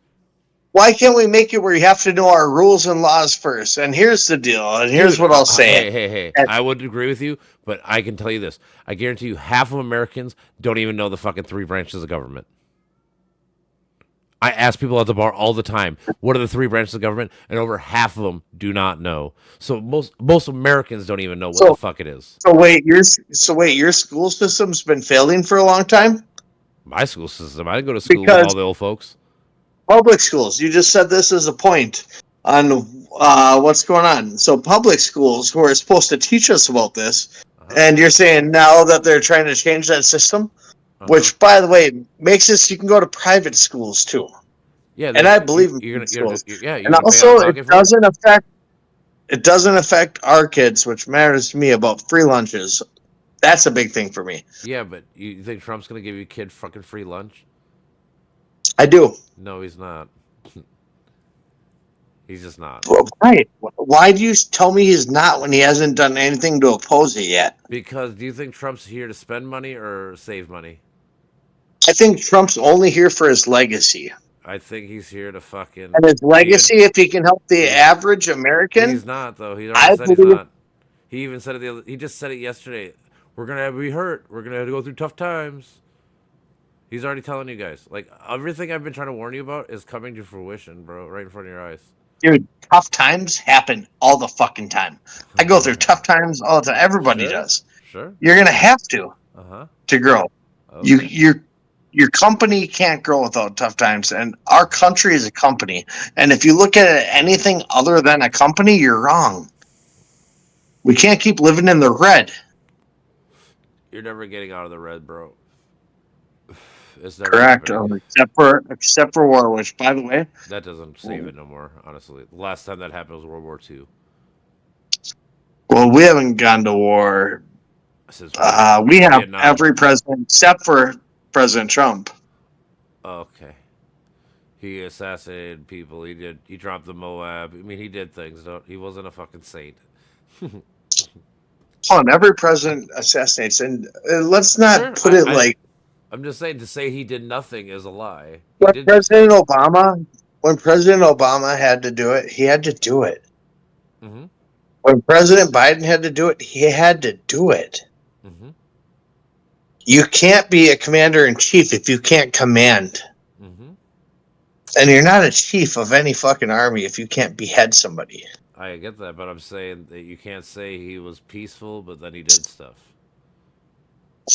why can't we make it where you have to know our rules and laws first? And here's the deal. And here's what I'll say. Hey. I would agree with you, but I can tell you this. I guarantee you half of Americans don't even know the fucking 3 branches of government. I ask people at the bar all the time, what are the 3 branches of government? And over half of them do not know. So most Americans don't even know what the fuck it is. So wait, your school system's been failing for a long time? My school system. I didn't go to school with all the old folks. Public schools. You just said this as a point on what's going on. So public schools, who are supposed to teach us about this, and you're saying now that they're trying to change that system, which, by the way, makes it so you can go to private schools too. Yeah, and I believe in schools. And also, it doesn't affect our kids, which matters to me about free lunches. That's a big thing for me. Yeah, but you think Trump's gonna give your kid fucking free lunch? I do. No, he's not. He's just not. Well, right. Why do you tell me he's not when he hasn't done anything to oppose it yet? Because do you think Trump's here to spend money or save money? I think Trump's only here for his legacy. I think he's here to fucking... And his legacy, if he can help the average American... He's not, though. He already said he's not. He even said it he just said it yesterday. We're going to be hurt. We're going to have to go through tough times. He's already telling you guys. Like, everything I've been trying to warn you about is coming to fruition, bro. Right in front of your eyes. Dude, tough times happen all the fucking time. I go through tough times all the time. Everybody does. Sure. You're going to have to grow. Okay. Your company can't grow without tough times, and our country is a company. And if you look at it anything other than a company, you're wrong. We can't keep living in the red. You're never getting out of the red, bro. It's never correct, except for war, which, by the way, that doesn't save it no more. Honestly, the last time that happened was World War II. Well, we haven't gone to war. We have Vietnam. Every president except for President Trump. Okay. He assassinated people. He dropped the Moab. I mean, he did things. He wasn't a fucking saint. Every president assassinates, and let's not put it like. I'm just saying, to say he did nothing is a lie. When President Obama had to do it, he had to do it. Mm-hmm. When President Biden had to do it, he had to do it. Mm-hmm. You can't be a commander-in-chief if you can't command. Mm-hmm. And you're not a chief of any fucking army if you can't behead somebody. I get that, but I'm saying that you can't say he was peaceful, but then he did stuff.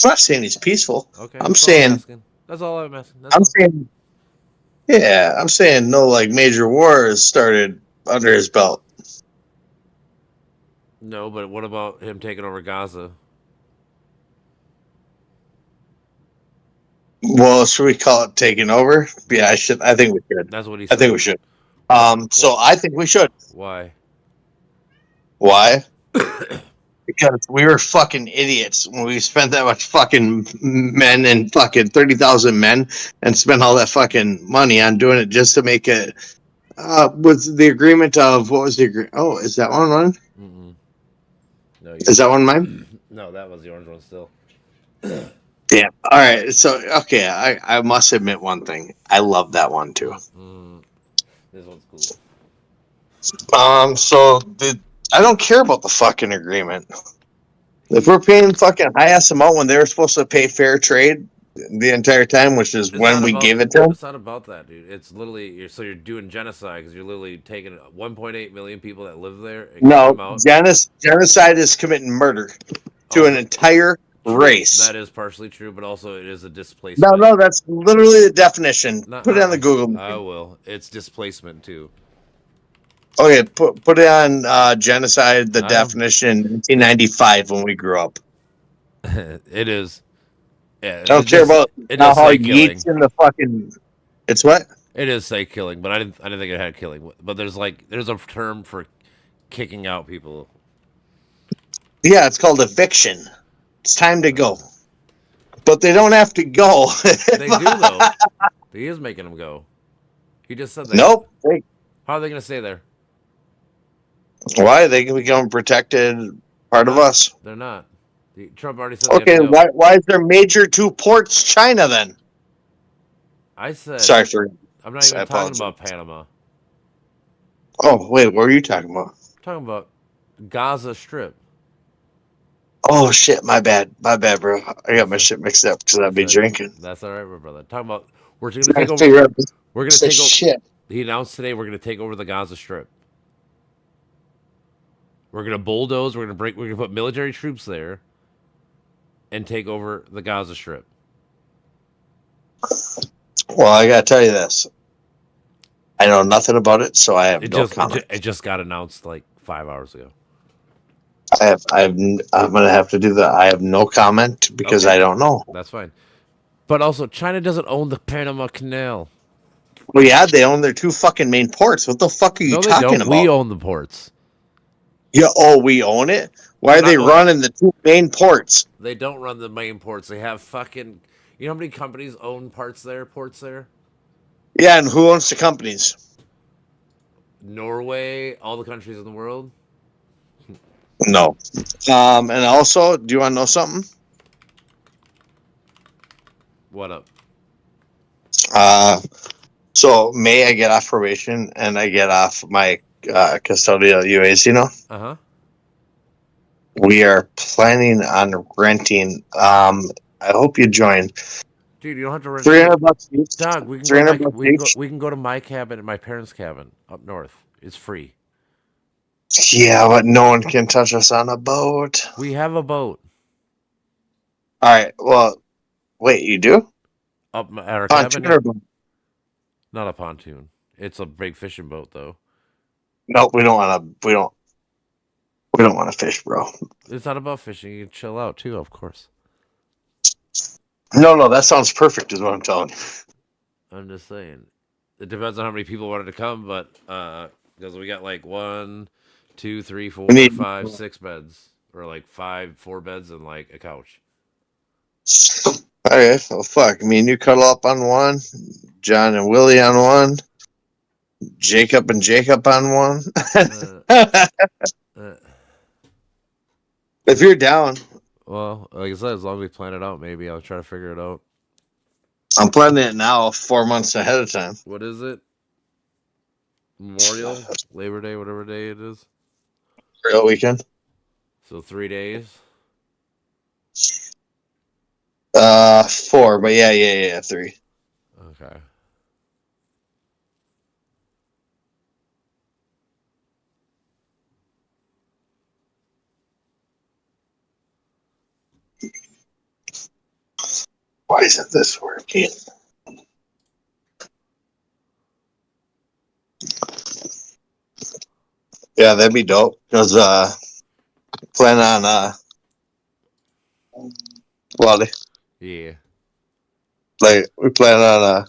I'm not saying he's peaceful. Okay. I'm saying... That's all I'm asking. I'm saying no, like, major wars started under his belt. No, but what about him taking over Gaza? Well, should we call it taking over? Yeah, I should. I think we should. That's what he I think said. we should. What? So I think we should. Why? Why? Because we were fucking idiots when we spent that much fucking men and fucking 30,000 men and spent all that fucking money on doing it just to make it. With the agreement of what was the agreement? Oh, is that one? Mm-mm. No, Is that one mine? No, that was the orange one still. Yeah. All right. So okay, I must admit one thing. I love that one too. This one's cool. I don't care about the fucking agreement. If we're paying fucking high ass amount when they were supposed to pay fair trade the entire time, which is when we gave it to them. It's not about that, dude. It's literally you're doing genocide because you're literally taking 1.8 million people that live there. And No, them out. genocide is committing murder to an entire race. That is partially true, but also it is a displacement. No, that's literally the definition. Put it on the Google. I will. It's displacement too. Okay, put it on genocide. The definition 1995 when we grew up. It is. Yeah, I don't care about how Yeats in the fucking. It's what? It is say killing, but I didn't think it had killing. But there's a term for kicking out people. Yeah, it's called eviction. It's time to go. But they don't have to go. They do though. He is making them go. He just said that. Nope. How are they going to stay there? Why? They can become protected part of us. They're not. Trump already said. Okay, why is there major two ports China then? I said. Sorry for. I'm not even talking about Panama. Oh wait, what were you talking about? I'm talking about Gaza Strip. Oh shit, my bad, bro. I got my shit mixed up because I'd be drinking. That's all right, my brother. Talking about we're going to take over. We're going to take over. Shit. He announced today we're going to take over the Gaza Strip. We're going to bulldoze. We're going to put military troops there, and take over the Gaza Strip. Well, I gotta tell you this. I know nothing about it, so I have no comment. It just got announced like 5 hours ago. I'm gonna have to do that. I have no comment because I don't know. That's fine. But also, China doesn't own the Panama Canal. Well, yeah, they own their two fucking main ports. What the fuck are you talking about? We own the ports. Yeah. Oh, we own it. Why are they running the two main ports? They don't run the main ports. They have fucking. You know how many companies own ports there? Yeah, and who owns the companies? Norway, all the countries in the world. No. And also, do you want to know something? What up? So May I get off probation and I get off my custodial UAs, you know? Uh-huh. We are planning on renting. I hope you join. Dude, you don't have to rent. $300 each. Dog, we can go to my cabin and my parents' cabin up north. It's free. Yeah, but no one can touch us on a boat. We have a boat. All right. Well, wait, you do? Up at our pontoon cabin? Not a pontoon. It's a big fishing boat, though. No, we don't want to. We don't want to fish, bro. It's not about fishing. You can chill out too, of course. No, that sounds perfect. Is what I'm telling you. I'm just saying. It depends on how many people wanted to come, but because we got like 1, 2, 3, 4, 5, 6 beds, or like 4 beds and like a couch. Okay, well, fuck. Me and you cuddle up on one. John and Willie on one. Jacob and Jacob on one. If you're down. Well, like I said, as long as we plan it out, maybe I'll try to figure it out. I'm planning it now 4 months ahead of time. What is it? Memorial? Labor Day, whatever day it is? Real weekend. So 3 days? 4, but yeah, 3. Okay. Why isn't this working? Yeah, that'd be dope. Because Plan on Wally. Yeah, Like we plan on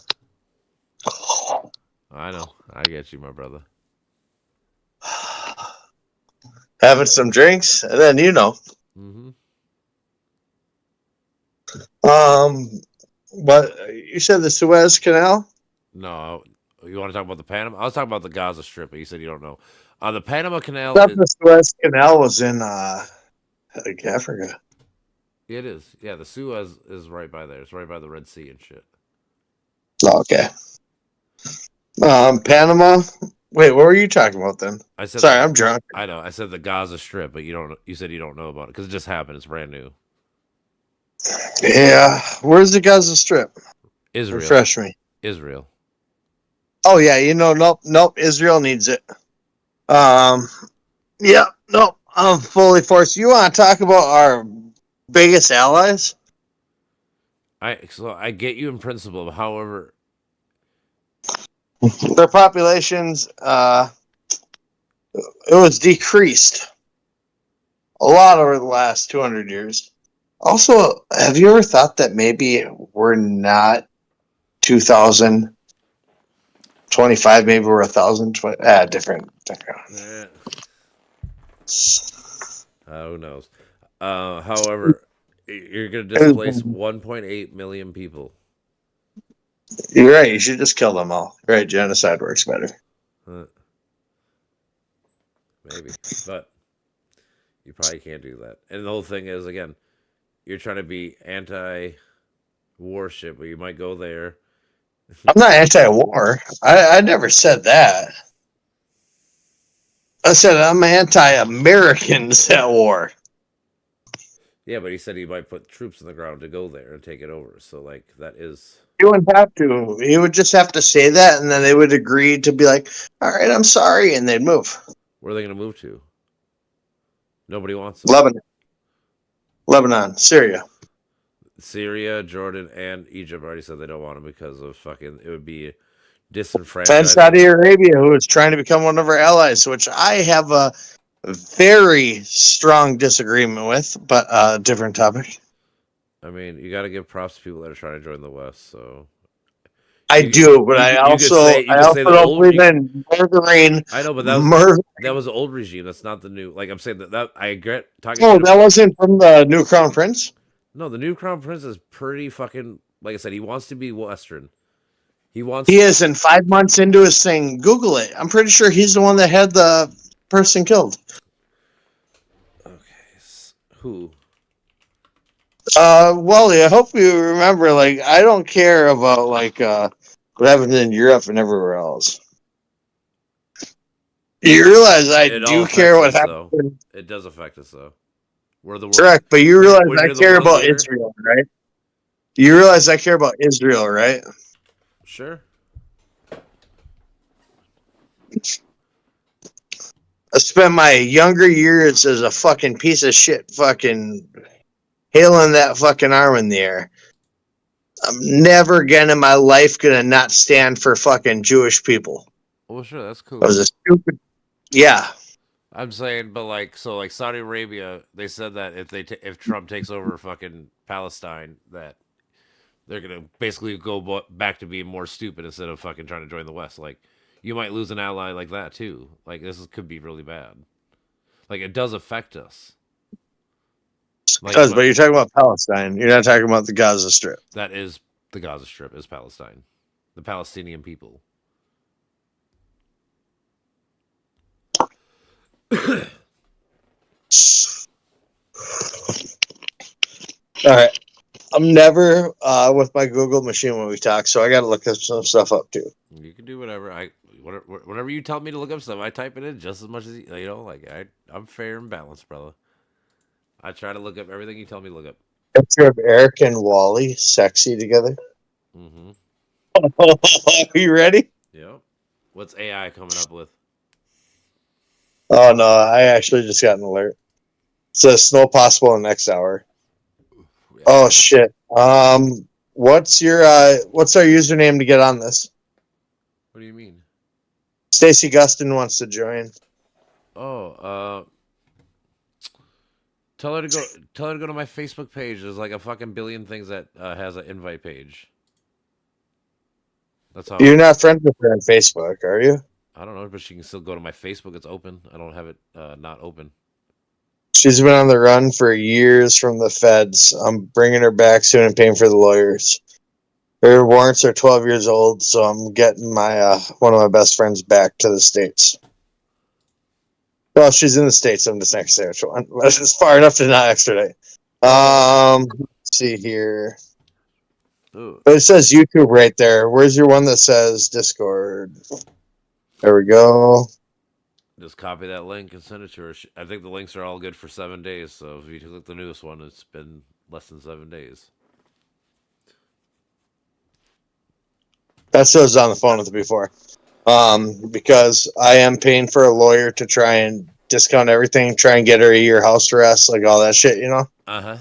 I know. I get you, my brother. having some drinks, and then Mm-hmm. But you said the Suez Canal. No, you want to talk about the Panama? I was talking about the Gaza Strip, but you said you don't know. The Panama Canal, I thought the Suez Canal was in like Africa. it is. Yeah, the Suez is right by there. It's right by the Red Sea and shit. Oh, okay. Panama. Wait, what were you talking about then? I said Sorry, I'm drunk. I know. I said the Gaza Strip, but you don't. You said you don't know about it because it just happened. It's brand new. Yeah, where's the Gaza Strip? Israel. Refresh me. Israel. Oh yeah, nope. Israel needs it. Yeah, nope. I'm fully forced. You want to talk about our biggest allies? I get you in principle, however, Their populations, it was decreased a lot over the last 200 years. Also, have you ever thought that maybe we're not 2025? Maybe we're 1,020. Different. Who knows? However, you're going to displace 1.8 million people. You're right. You should just kill them all. Right? Genocide works better. Maybe, but you probably can't do that. And the whole thing is, again, you're trying to be anti-warship, but you might go there. I'm not anti-war. I never said that. I said I'm anti-Americans at war. Yeah, but he said he might put troops on the ground to go there and take it over. So, like, that is. He wouldn't have to. He would just have to say that, and then they would agree to be like, "All right, I'm sorry," and they'd move. Where are they going to move to? Nobody wants them. Lebanon, Syria, Jordan, and Egypt already said they don't want them because of fucking. It would be and disenfranchising. Saudi Arabia, who is trying to become one of our allies, which I have a very strong disagreement with, but different topic. I mean, you got to give props to people that are trying to join the West. So I do, but I also don't believe in murdering. I know, but that was the old regime. That's not the new. Like I'm saying that I regret talking. Oh, that wasn't from the new Crown Prince. No, the new Crown Prince is pretty fucking. Like I said, he wants to be Western. He is, and 5 months into his thing, Google it. I'm pretty sure he's the one that had the person killed. Okay, who? Wally, I hope you remember. Like, I don't care about like what happened in Europe and everywhere else. You realize I do care what happened. Though. It does affect us, though. We're the world. Correct, but you realize I care about Israel, right? You realize I care about Israel, right? Sure. I spent my younger years as a fucking piece of shit fucking hailing that fucking arm in the air. I'm never again in my life gonna not stand for fucking Jewish people. Well, sure, that's cool. I was a stupid. Yeah. I'm saying, but like Saudi Arabia, they said that if Trump takes over fucking Palestine, that they're gonna basically go back to being more stupid instead of fucking trying to join the West. Like, you might lose an ally like that too. Like, could be really bad. Like, it does affect us. Like, but you're talking about Palestine. You're not talking about the Gaza Strip. That is the Gaza Strip is Palestine, the Palestinian people. All right. I'm never with my Google machine when we talk, so I got to look some stuff up too. You can do whatever. Whatever you tell me to look up stuff, I type it in just as much as Like, I'm fair and balanced, brother. I try to look up everything you tell me to look up. Picture of Eric and Wally sexy together. Mm-hmm. Are you ready? Yep. What's AI coming up with? Oh no, I actually just got an alert. It says snow possible in the next hour. Yeah. Oh shit. What's our username to get on this? What do you mean? Stacy Gustin wants to join. Oh, Tell her to go. Tell her to go to my Facebook page. There's like a fucking billion things that has an invite page. That's how. You're not friends with her on Facebook, are you? I don't know, but she can still go to my Facebook. It's open. I don't have it not open. She's been on the run for years from the feds. I'm bringing her back soon and paying for the lawyers. Her warrants are 12 years old, so I'm getting my one of my best friends back to the States. Well, she's in the States. I'm just next to her. It's far enough to not extradite. Let's see here. Ooh. But it says YouTube right there. Where's your one that says Discord? There we go. Just copy that link and send it to her. I think the links are all good for 7 days. So if you click the newest one, it's been less than 7 days. That's what I was on the phone with before. Because I am paying for a lawyer to try and discount everything, try and get her a year house arrest, like all that shit, you know? Uh-huh.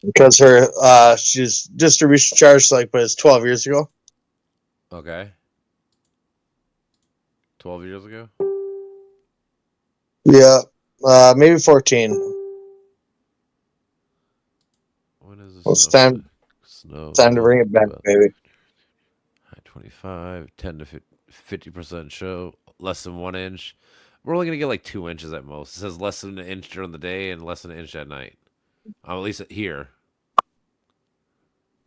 Because her she's distribution charged but it's 12 years ago. Okay. 12 years ago? Yeah. Maybe 14. When is this? Well, it's time to bring it back, baby. 25, 10 to 50% show, less than 1 inch. We're only gonna get like 2 inches at most. It says less than an inch during the day and less than an inch at night. At least here.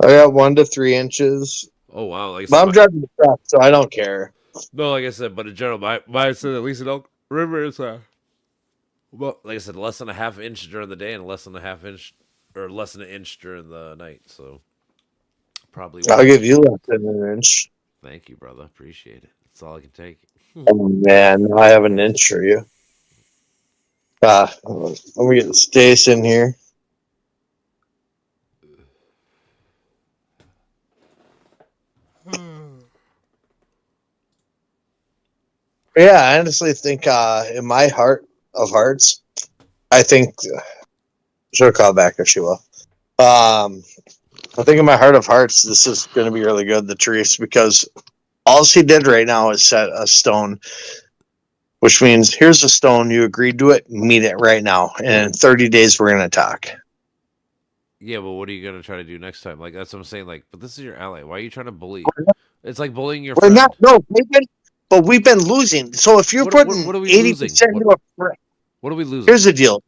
I got 1 to 3 inches. Oh wow! Like I said, but I'm driving the truck, so I don't care. No, like I said, but in general, my said at least in Elk River is well, like I said, less than a half inch during the day and less than a half inch or less than an inch during the night. So probably. I'll give you less than an inch. Thank you, brother. Appreciate it. That's all I can take. Oh man, I have an inch for you. Let me get the Stace in here. Yeah, I honestly think in my heart of hearts, I think she'll call back if she will. I think in my heart of hearts, this is going to be really good, the Therese, because all she did right now is set a stone, which means here's a stone. You agreed to it. Meet it right now, and in 30 days we're going to talk. Yeah, but what are you gonna try to do next time? Like that's what I'm saying. Like, but this is your ally. Why are you trying to bully? It's like bullying your friend. Not. No, we've been losing. So if you're putting what are we 80% into a friend, what are we losing? Here's the deal.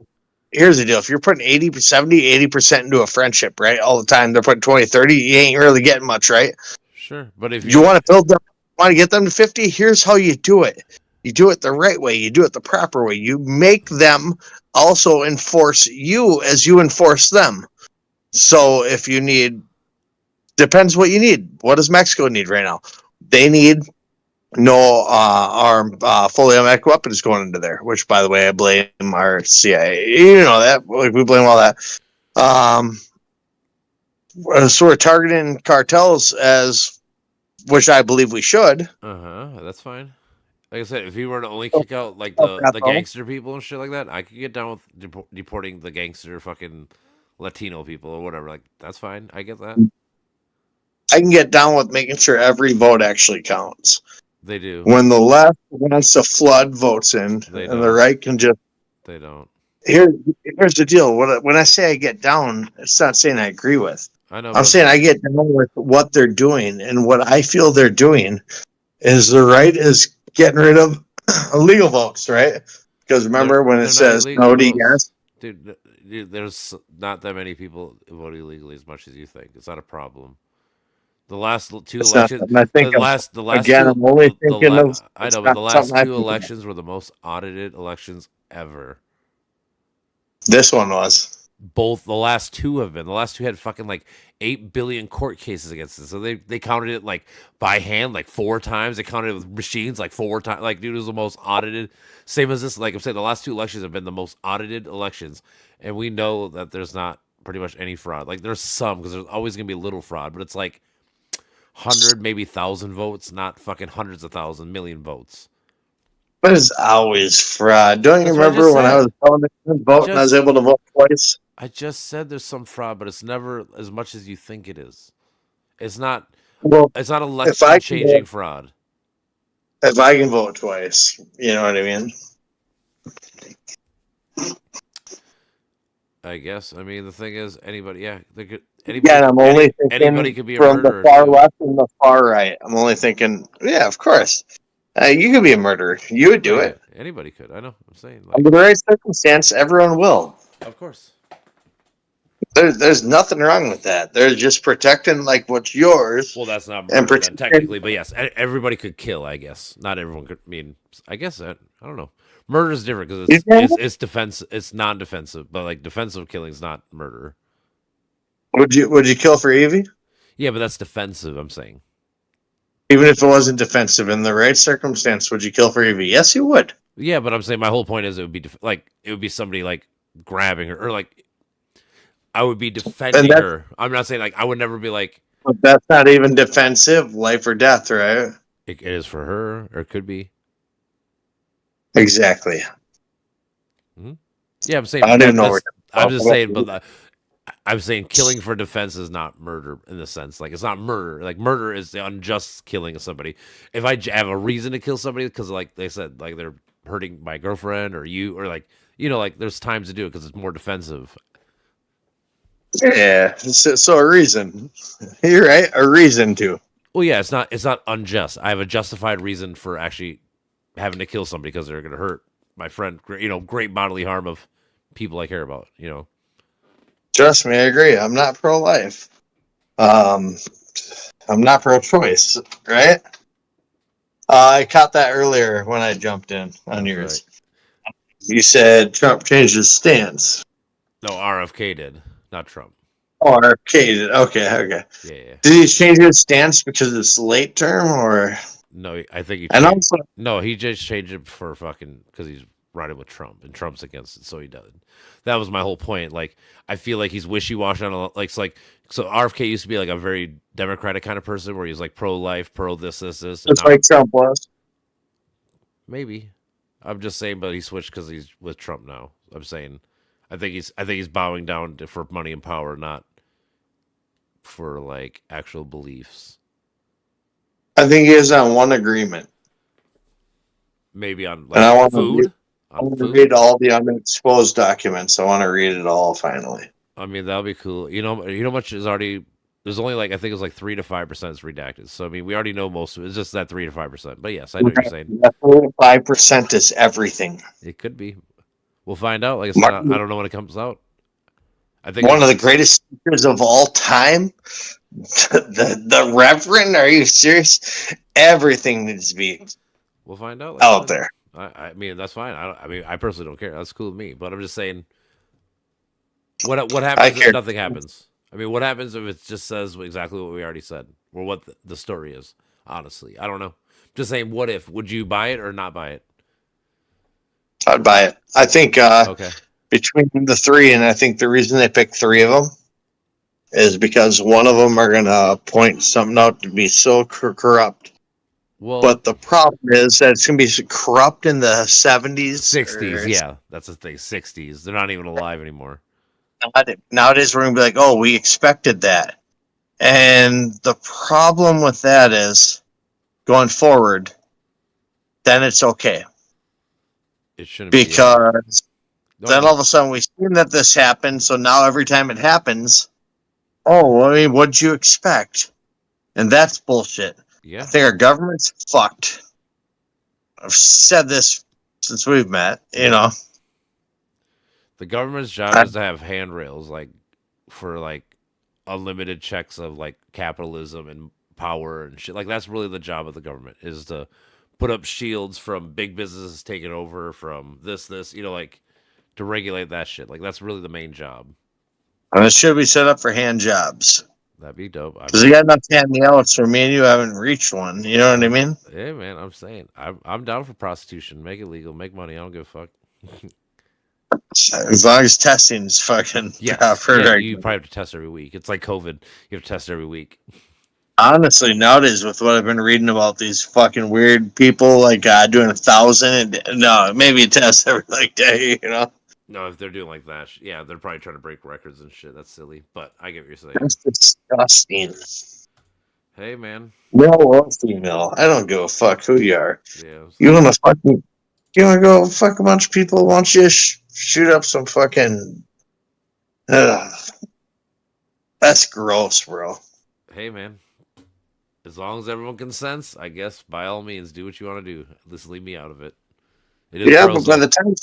If you're putting 80% into a friendship, right, all the time, they're putting 20, 30, you ain't really getting much, right? Sure, but if you want to build them, want to get them to 50, here's how you do it. You do it the right way. You do it the proper way. You make them also enforce you as you enforce them. So if you need, depends what you need. What does Mexico need right now? They need no armed fully automatic weapons going into there, which, by the way, I blame our CIA. You know that. Like, we blame all that. So we're targeting cartels as, which I believe we should. That's fine. Like I said, if you were to only kick out like the gangster people and shit like that, I could get down with deporting the gangster fucking Latino people or whatever. Like that's fine. I get that. I can get down with making sure every vote actually counts. They do. When the left wants to flood votes in, and the right can just. They don't. Here's the deal. When I say I get down, it's not saying I agree with. I know. I'm saying I get down with what they're doing, and what I feel they're doing is the right is getting rid of illegal votes, right? Because remember when it says no to yes? Dude, there's not that many people voting illegally as much as you think. It's not a problem. The last two elections. I'm only thinking of. I know, but the last two elections were the most audited elections ever. This one was. Both the last two have been. The last two had fucking like 8 billion court cases against it. So they counted it like by hand like 4 times. They counted it with machines like 4 times. Like, dude, it was the most audited. Same as this. Like I'm saying, the last two elections have been the most audited elections, and we know that there's not pretty much any fraud. Like there's some because there's always gonna be a little fraud, but it's like 100, maybe 1,000 votes, not fucking hundreds of thousands, million votes. But it's always fraud. Don't you remember when I was voting and I was able to vote twice? I just said there's some fraud, but it's never as much as you think it is. It's not. Well, it's not election changing fraud. If I can vote twice, you know what I mean. I guess. I mean, the thing is, anybody. Yeah, they could. Again, I'm only Anybody thinking could be a from the murderer far too. left and the far right. I'm only thinking, yeah, of course. You could be a murderer. You would do Oh, yeah, it. anybody could. I know. I'm saying, Under the right circumstance, everyone will. of course. There's nothing wrong with that. They're just protecting like what's yours. Well, that's not and murder then, protecting. technically, but yes, everybody could kill. I guess not everyone could. I mean, I guess I don't know. Murder is different because it's defense. It's non-defensive, but like defensive killing is not murder. Would you kill for Evie? Yeah, but that's defensive. I'm saying. Even if it wasn't defensive in the right circumstance, would you kill for Evie? Yes, you would. Yeah, but I'm saying my whole point is it would be it would be somebody like grabbing her or like I would be defending her. I'm not saying like I would never be like. But that's not even defensive, life or death, right? It is for her, or it could be. Exactly. Mm-hmm. Yeah, I'm saying. I didn't know. I'm just saying, but I'm saying killing for defense is not murder in the sense like it's not murder. Like murder is the unjust killing of somebody. If I have a reason to kill somebody because like they said like they're hurting my girlfriend or you or like like there's times to do it because it's more defensive. Yeah, so a reason. You're right, a reason to. Well, yeah, it's not unjust. I have a justified reason for actually having to kill somebody because they're going to hurt my friend. Great bodily harm of people I care about. Trust me, I agree. I'm not pro-life. I'm not pro-choice, right? I caught that earlier when I jumped in on yours. Right. You said Trump changed his stance. No, RFK did, not Trump. Oh, RFK did. Okay. Yeah. Did he change his stance because it's late term, or? No, I think he. And also, no, he just changed it for fucking because he's riding with Trump and Trump's against it, so he does. That was my whole point. Like, I feel like he's wishy-washy on so RFK used to be like a very democratic kind of person where he's like pro-life, pro this. Just like Trump was. Maybe. I'm just saying, but he switched because he's with Trump now. I'm saying, I think he's bowing down for money and power, not for like actual beliefs. I think he is on one agreement. Maybe on like, and I want food. I want to read all the unexposed documents. I want to read it all finally. I mean, that'll be cool. You know how much is already. There's only I think it was 3 to 5% is redacted. So I mean, we already know most of it. It's just that 3 to 5%. But yes, I know what you're saying. That 3 to 5% is everything. It could be. We'll find out. Like I said, I don't know when it comes out. I think one of the greatest speakers of all time, the Reverend. Are you serious? Everything needs to be. We'll find out out there. I mean, that's fine. I personally don't care. That's cool with me. But I'm just saying, what happens if nothing happens? I mean, what happens if it just says exactly what we already said, or what the story is? Honestly, I don't know. Just saying, what if? Would you buy it or not buy it? I'd buy it. I think between the three, and I think the reason they picked 3 of them is because one of them are going to point something out to be so corrupt. Well, but the problem is that it's going to be corrupt in the 70s. 60s, yeah. That's the thing, 60s. They're not even alive anymore. Nowadays, we're going to be like, oh, we expected that. And the problem with that is, going forward, then it's okay. It shouldn't because then all of a sudden we've seen that this happened, so now every time it happens, I mean, what'd you expect? And that's bullshit. Yeah. I think our government's fucked. I've said this since we've met, The government's job is to have handrails, for unlimited checks of capitalism and power and shit. That's really the job of the government, is to put up shields from big businesses taking over from this, to regulate that shit. That's really the main job. And it should be set up for hand jobs. That'd be dope. Because you got enough hand-me-outs for me and you haven't reached one. You know what I mean? Yeah, man. I'm saying I'm down for prostitution. Make it legal. Make money. I don't give a fuck. As long as testing's fucking proper. Yeah, you probably have to test every week. It's like COVID. You have to test every week. Honestly, nowadays, with what I've been reading about these fucking weird people, doing 1,000, no, maybe a test every day, No, if they're doing that, they're probably trying to break records and shit. That's silly, but I get what you're saying. That's disgusting. Hey, man. Male or female, I don't give a fuck who you are. Yeah. You want to go fuck a bunch of people? Why don't you shoot up some fucking Ugh. That's gross, bro. Hey, man. As long as everyone consents, I guess by all means, do what you want to do. Just leave me out of it. It is Yeah, gross, but by though. the time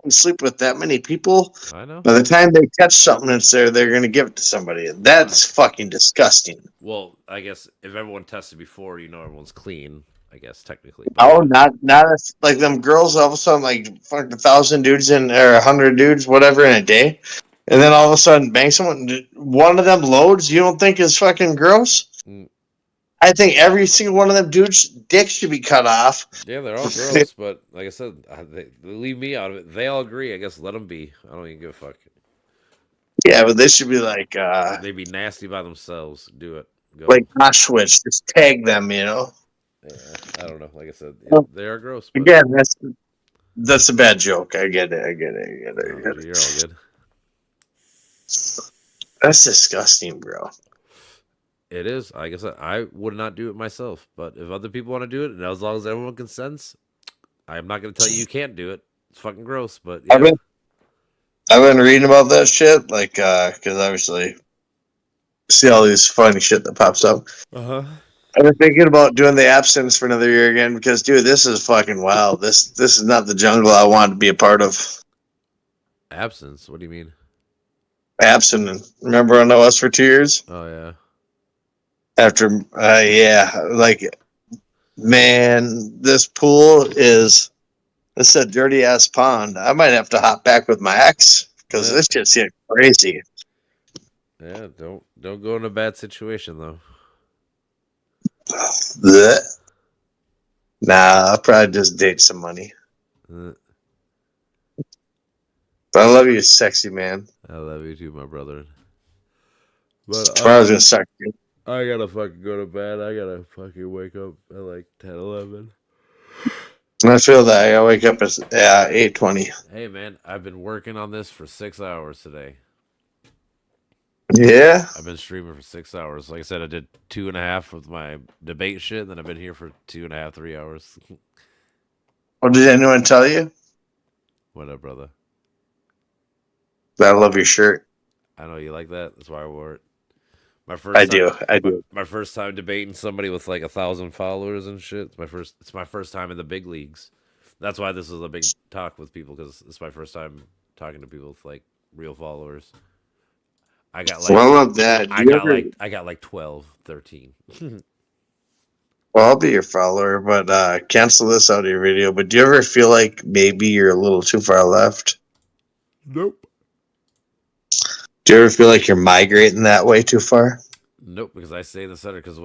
you sleep with that many people, I know. by the time they catch something that's there, they're going to give it to somebody. That's fucking disgusting. Well, I guess if everyone tested before, everyone's clean. I guess technically. But Oh, not if, like them girls all of a sudden like fucking 1,000 dudes in or 100 dudes, whatever, in a day, and then all of a sudden bang someone. One of them loads. You don't think is fucking gross? Mm. I think every single one of them dudes' dicks should be cut off. Yeah, they're all gross. But like I said, they leave me out of it. They all agree. I guess let them be. I don't even give a fuck. Yeah, but they should be like They be nasty by themselves. Do it. Go. like Auschwitz. Just tag them, you know. Yeah, I don't know. Like I said, Well, they are gross. But Again, that's a bad joke. I get it. I get it. I get it. I get it. you're all good. That's disgusting, bro. It is. Like I said, I would not do it myself. But if other people want to do it, and as long as everyone consents, I'm not going to tell you can't do it. It's fucking gross. But yeah. I've been reading about that shit, like, because obviously, see all these funny shit that pops up. I've been thinking about doing the abstinence for another year again because, dude, this is fucking wild. This is not the jungle I want to be a part of. Absence? What do you mean? Abstinent. Remember when I was for 2 years? Oh yeah. After, yeah, like, man, this pool is. This is a dirty ass pond. I might have to hop back with my ex because this shit's getting crazy. Yeah, don't go in a bad situation though. Blech. Nah, I'll probably just date some money. But I love you, sexy man. I love you too, my brother. But Tomorrow's gonna suck, dude. I gotta fucking go to bed. I gotta fucking wake up at like 10, 11. I feel that. I gotta wake up at 8:20. Hey man, I've been working on this for 6 hours today. Yeah? I've been streaming for 6 hours. Like I said, I did 2.5 with my debate shit, and then I've been here for 2.5, 3 hours. Well, did anyone tell you? What up, brother? I love your shirt. I know you like that. That's why I wore it. My first I time, do. My first time debating somebody with like 1,000 followers and shit. It's my first time in the big leagues. That's why this is a big talk with people, because it's my first time talking to people with like real followers. I got like, well, I love that. I got like 12, 13. Well, I'll be your follower, but cancel this out of your video. But do you ever feel like maybe you're a little too far left? Nope. Do you ever feel like you're migrating that way too far? Nope, because I stay in the center. Because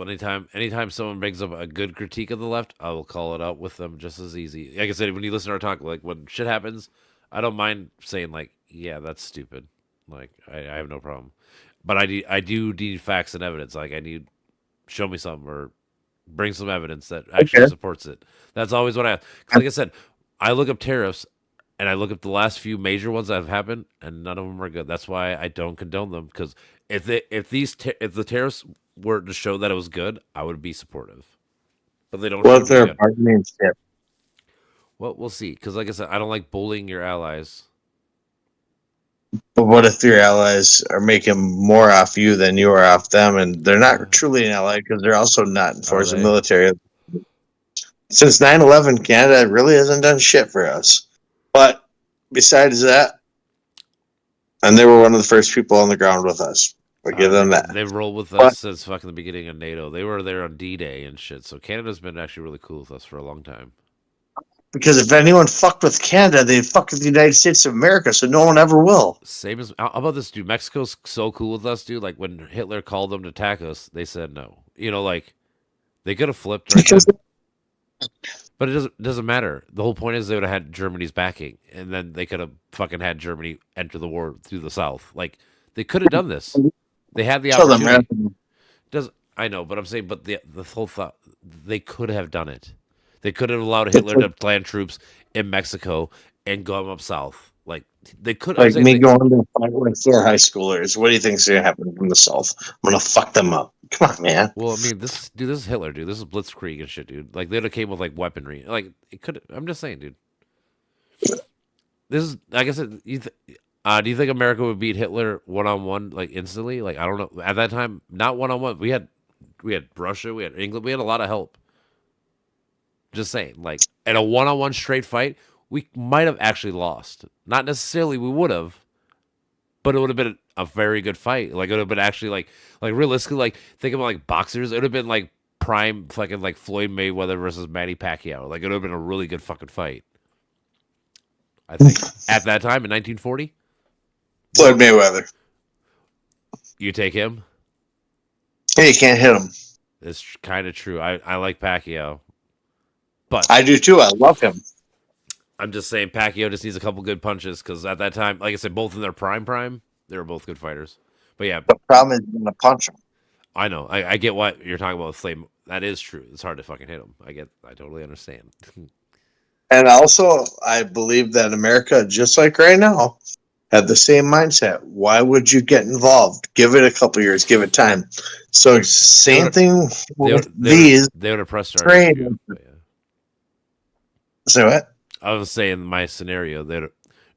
anytime someone brings up a good critique of the left, I will call it out with them just as easy. Like I said, when you listen to our talk, like when shit happens, I don't mind saying like, yeah, that's stupid. Like I have no problem. But I do need facts and evidence. Like I need, show me something or bring some evidence that actually supports it. That's always what Cause like I said, I look up tariffs and I look up the last few major ones that have happened, and none of them are good. That's why I don't condone them. Because if the tariffs were to show that it was good, I would be supportive. But they don't. What if they're bargaining chip? Well, we'll see. Because like I said, I don't like bullying your allies. But what if your allies are making more off you than you are off them, and they're not truly an ally because they're also not enforcing military? Since 9/11, Canada really hasn't done shit for us. But besides that, and they were one of the first people on the ground with us. We give them that. They've rolled with us since fucking the beginning of NATO. They were there on D-Day and shit. So Canada's been actually really cool with us for a long time. Because if anyone fucked with Canada, they fucked with the United States of America, so no one ever will. Same as, how about this, dude? Mexico's so cool with us, dude. Like, when Hitler called them to attack us, they said no. You know, like, they could have flipped right then. But it doesn't matter. The whole point is they would have had Germany's backing, and then they could have fucking had Germany enter the war through the South. Like, they could have done this. They had the opportunity. I know, but I'm saying, but the whole thought, they could have done it. They could have allowed Hitler to plant troops in Mexico and go up south. Like they could. Like me going to fight with 4 high schoolers. What do you think's gonna happen from the south? I'm gonna fuck them up. Come on, man. Well, I mean, this is Hitler, dude. This is Blitzkrieg and shit, dude. Like they'd have came with like weaponry. Like it could. I'm just saying, dude. This is, like I said, Do you think America would beat Hitler 1-on-1 like instantly? Like I don't know. At that time, not 1-on-1. We had Russia, we had England, we had a lot of help. Just saying, like in a 1-on-1 straight fight, we might have actually lost. Not necessarily we would have, but it would have been a very good fight. Like it would have been actually like realistically, like think about like boxers. It would have been like prime fucking like Floyd Mayweather versus Manny Pacquiao. Like it would have been a really good fucking fight. I think at that time in 1940. Floyd Mayweather. You take him? Hey, you can't hit him. It's kind of true. I like Pacquiao, but I do too. I love him. I'm just saying Pacquiao just needs a couple good punches because at that time, like I said, both in their prime, they were both good fighters. But yeah, The problem is you're gonna punch him. I know. I get what you're talking about with Flame. That is true. It's hard to fucking hit him. I totally understand. And also, I believe that America, just like right now, had the same mindset. Why would you get involved? Give it a couple years. Give it time. So same thing with these. They would have pressed our trade. issue. Yeah. Say what? I was saying my scenario that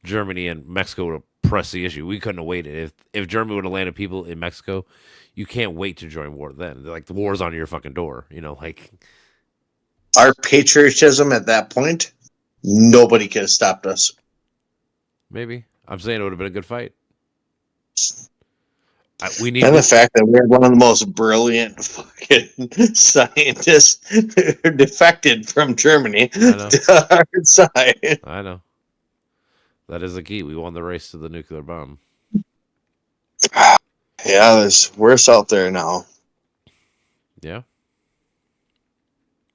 Germany and Mexico would have pressed the issue. We couldn't have waited. If Germany would have landed people in Mexico, you can't wait to join war then. Like the war's on your fucking door. You know, like Our patriotism at that point, nobody could have stopped us. maybe. I'm saying it would have been a good fight. We need And the fact that we're one of the most brilliant fucking scientists who defected from Germany to our side. I know. That is a key. We won the race to the nuclear bomb. Yeah, there's worse out there now. Yeah.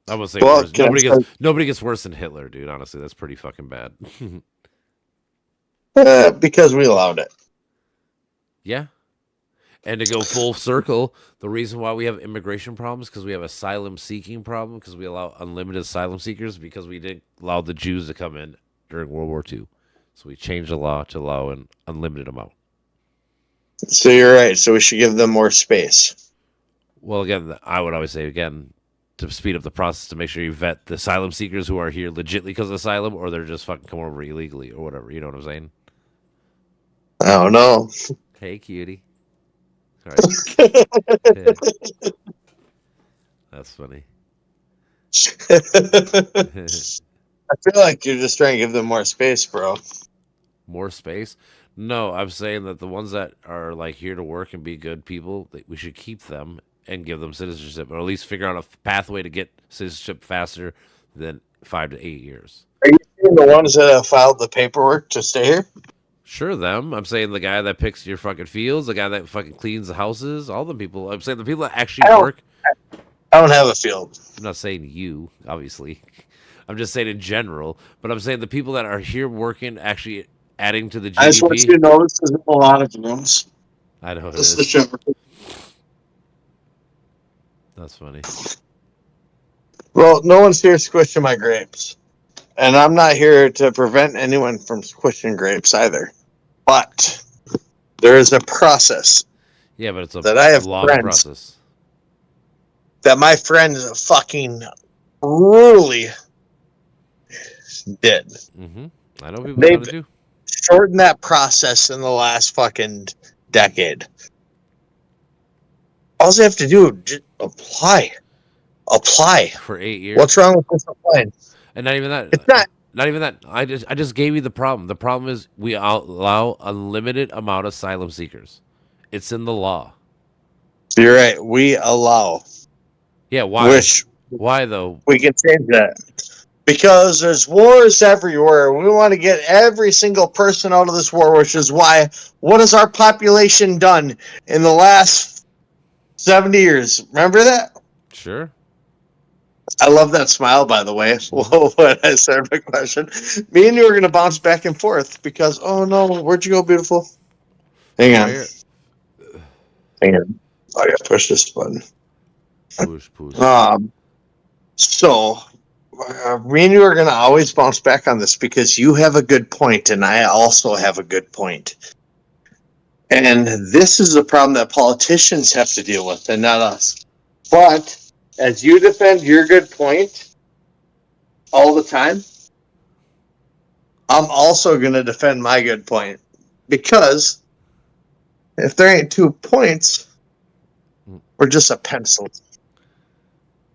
I would say Well, worse. Nobody gets worse than Hitler, dude. Honestly, that's pretty fucking bad. Because we allowed it. Yeah. And to go full circle, the reason why we have immigration problems because we have asylum seeking problem because we allow unlimited asylum seekers because we didn't allow the Jews to come in during World War II. So we changed the law to allow an unlimited amount. So you're right. So we should give them more space. Well, again, I would always say, again, to speed up the process to make sure you vet the asylum seekers who are here legitly because of asylum or they're just fucking coming over illegally or whatever. You know what I'm saying? I don't know. Hey, cutie. Sorry. Yeah. That's funny. I feel like you're just trying to give them more space, bro. More space? No, I'm saying that the ones that are like here to work and be good people, that we should keep them and give them citizenship, or at least figure out a pathway to get citizenship faster than 5 to 8 years. Are you saying the ones that have filed the paperwork to stay here? Sure, them. I'm saying the guy that picks your fucking fields, the guy that fucking cleans the houses, all the people. I'm saying the people that actually work. I don't have a field. I'm not saying you, obviously. I'm just saying in general. But I'm saying the people that are here working, actually adding to the GDP. I just want you to know this isn't a lot of rooms. I know it This is. is the show. That's funny. Well, no one's here squishing my grapes. And I'm not here to prevent anyone from squishing grapes either. But there is a process. Yeah, but it's a that I have long friends process. that my friends fucking brutally did. Mm-hmm. I know people They've gotta do. shortened that process in the last fucking decade. All they have to do is just apply. Apply. For 8 years. What's wrong with this applying? And not even that. It's not. Not even that. I just gave you the problem. The problem is we allow unlimited amount of asylum seekers. It's in the law. You're right. We allow. Yeah, why? Why though? We can change that. Because there's wars everywhere. We want to get every single person out of this war, which is why, what has our population done in the last 70 years? Remember that? Sure. I love that smile, by the way. When I started my question, me and you are going to bounce back and forth because, oh no, where'd you go, beautiful? Hang on. Hang on. I got to push this button. Push. So, me and you are going to always bounce back on this because you have a good point and I also have a good point. And this is the problem that politicians have to deal with and not us. But as you defend your good point all the time, I'm also going to defend my good point because if there ain't 2 points, we're just a pencil.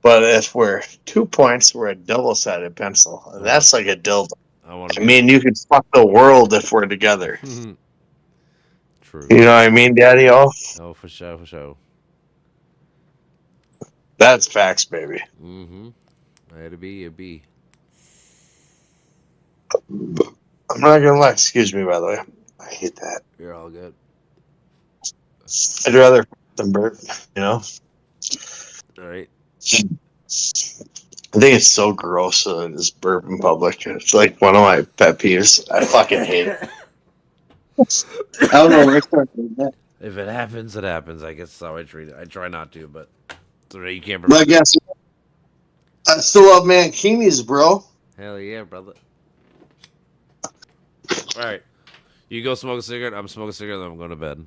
But if we're 2 points, we're a double-sided pencil. And that's like a dildo. I mean, you could fuck the world if we're together. True. You know what I mean, Daddy? Oh, for sure, for sure. That's facts, baby. Mm-hmm. It'd be. I'm not gonna lie. Excuse me, by the way. I hate that. You're all good. I'd rather than burp, you know? All right. I think it's so gross to just burp in public. It's like one of my pet peeves. I fucking hate it. I don't know where I started doing that. If it happens, it happens. I guess that's how I treat it. I try not to, but you can't But prevent it. guess what? I still love mankinis, bro. Hell yeah, brother. All right. You go smoke a cigarette. I'm smoking a cigarette, then I'm going to bed.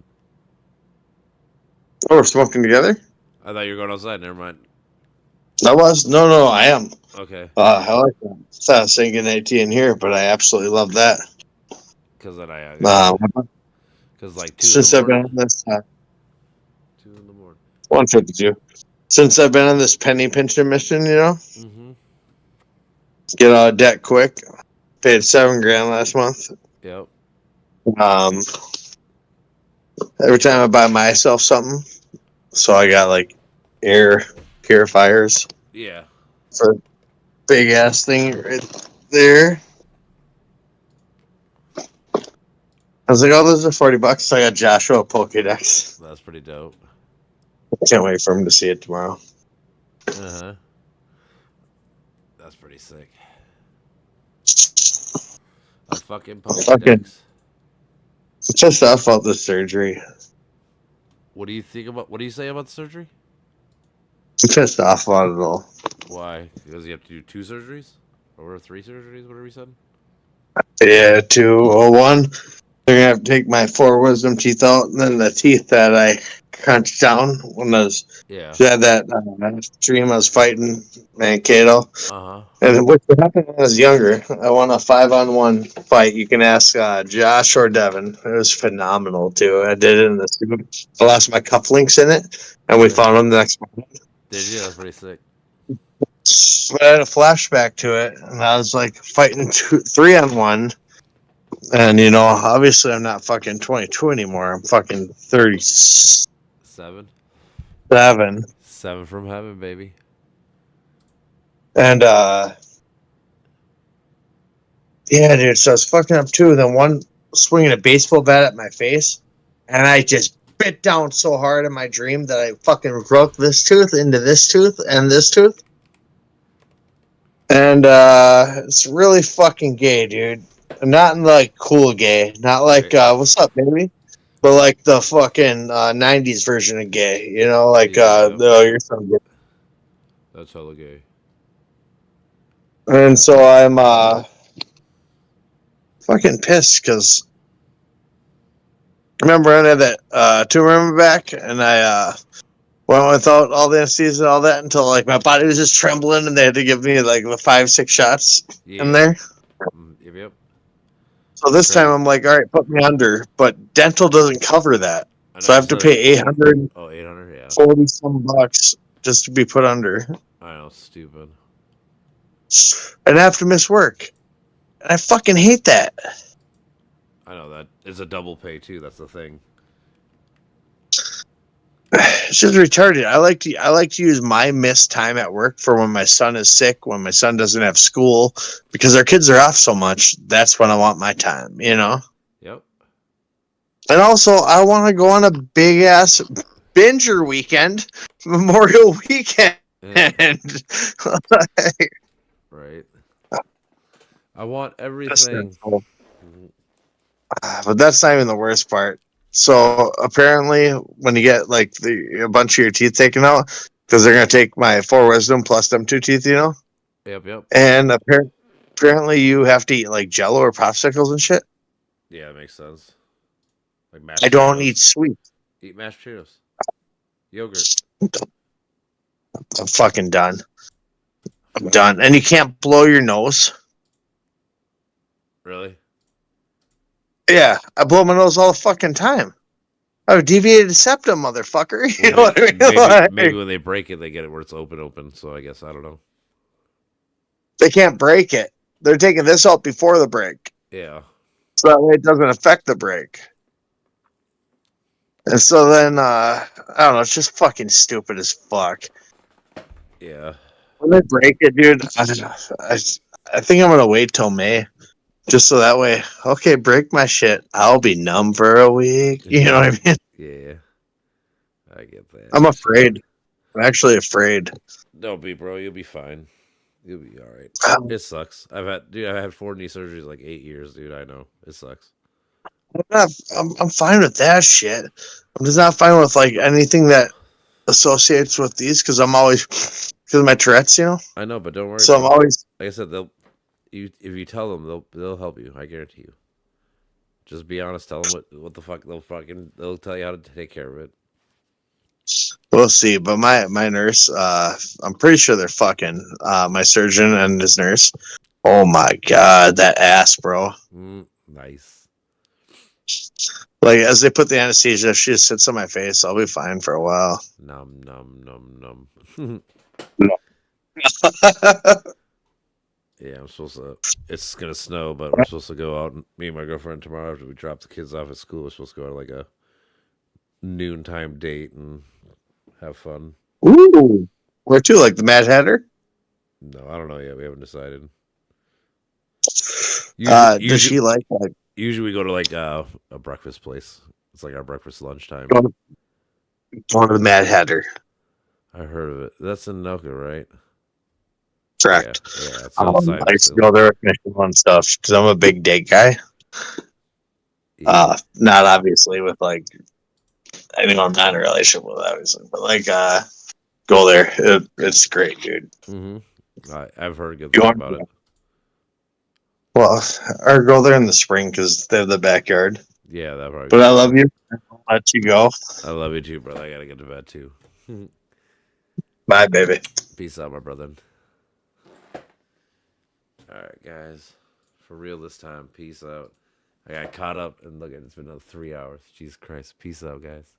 Oh, we're smoking together? I thought you were going outside. Never mind. No, I am. Okay. I like that. I thought I was saying goodnight to you in here, but I absolutely love that. Because then because like 2 since in the I've been morning. on this 2 in the morning. 152. Since I've been on this penny pinching mission, you know, Mm-hmm. get out of debt quick. Paid $7,000 last month. Yep. Every time I buy myself something, so I got like air purifiers. Yeah. For big ass thing right there. I was like, oh, those are $40. So I got Joshua a Pokédex. That's pretty dope. Can't wait for him to see it tomorrow. Uh-huh. That's pretty sick. A fucking Pokédex. Just off about the surgery. What do you say about the surgery? I'm pissed off about it all. Why? Because you have to do 2 surgeries? Or 3 surgeries, whatever you said? Yeah, 201. They're gonna have to take my 4 wisdom teeth out, and then the teeth that I crunched down when I was had that dream I was fighting Mankato. And what happened when I was younger, I won a 5-on-1 fight. You can ask Josh or Devin. It was phenomenal too. I did it in the suit. I lost my cufflinks in it, and we found them the next morning. Did you? That's pretty sick. But I had a flashback to it, and I was like fighting 3-on-1. And you know, obviously, I'm not fucking 22 anymore. I'm fucking 37. 7 from heaven, baby. And yeah, dude. So I was fucking up 2. Then one swinging a baseball bat at my face, and I just bit down so hard in my dream that I fucking broke this tooth into this tooth and this tooth. And it's really fucking gay, dude. Not in like cool gay, not like what's up, baby, but like the fucking 90s version of gay, you know, like oh, you're so gay. That's hella gay. And so I'm fucking pissed because remember I had that tumor back, and I went without all the anesthesia and all that until like my body was just trembling, and they had to give me like the 5-6 shots in there. Yep. So this time I'm like, all right, put me under, but dental doesn't cover that, so I have to pay 800. Oh, 800, yeah. 40 some bucks just to be put under. I know, stupid. And I have to miss work. And I fucking hate that. I know that. It's a double pay too. That's the thing. It's just retarded. I like to use my missed time at work for when my son is sick, when my son doesn't have school, because our kids are off so much. That's when I want my time, you know? Yep. And also, I want to go on a big ass binger weekend, Memorial Weekend. Right. I want everything. But that's not even the worst part. So apparently, when you get like a bunch of your teeth taken out, because they're gonna take my 4 wisdom plus them 2 teeth, you know. Yep. And apparently, you have to eat like Jello or popsicles and shit. Yeah, it makes sense. Like mashed I don't potatoes. eat sweet. Eat mashed potatoes. Yogurt. I'm fucking done. I'm done. And you can't blow your nose. Really? Yeah, I blow my nose all the fucking time. I have a deviated septum, motherfucker. You know what I mean? Maybe when they break it, they get it where it's open. So I guess I don't know. They can't break it. They're taking this out before the break, Yeah. so that way it doesn't affect the break. And so then, I don't know. It's just fucking stupid as fuck. Yeah. When they break it, dude, I think I'm gonna wait till May, just so that way. Okay, break my shit. I'll be numb for a week. You know what I mean? Yeah. I get that. I'm afraid. I'm actually afraid. Don't be, bro. You'll be fine. You'll be all right. Um, It sucks. I had 4 knee surgeries like 8 years, dude. I know it sucks. I'm fine with that shit. I'm just not fine with like anything that associates with these because I'm always because of my Tourette's, you know. I know, but don't worry. So I'm always like I said, if you tell them, they'll help you. I guarantee you. Just be honest. Tell them what the fuck they'll tell you how to take care of it. we'll see. But my nurse, I'm pretty sure they're fucking my surgeon and his nurse. Oh my god, that ass, bro. Nice. Like as they put the anesthesia, if she just sits on my face, I'll be fine for a while. Num num num num. Yeah, I'm supposed to. It's gonna snow, but we're supposed to go out. Me and my girlfriend tomorrow after we drop the kids off at school. We're supposed to go to like a noontime date and have fun. Ooh, where to? Like the Mad Hatter? No, I don't know yet. We haven't decided. Does she like Usually we go to like a breakfast place. It's like our breakfast lunchtime. going to the Mad Hatter? I heard of it. That's in Noka, right? Correct. Yeah, it's I outside. used to go there with Michelin and stuff because I'm a big date guy. Not obviously with like, I mean, I'm not in a relationship with obviously, but like, go there. It's great, dude. I've heard good things about it. Well, or go there in the spring because they have the backyard. Yeah, that probably. But I love you. I'll let you go. I love you too, brother. I gotta get to bed too. Bye, baby. Peace out, my brother. All right, guys. For real this time. Peace out. I got caught up and look at it's been another 3 hours. Jesus Christ. Peace out, guys.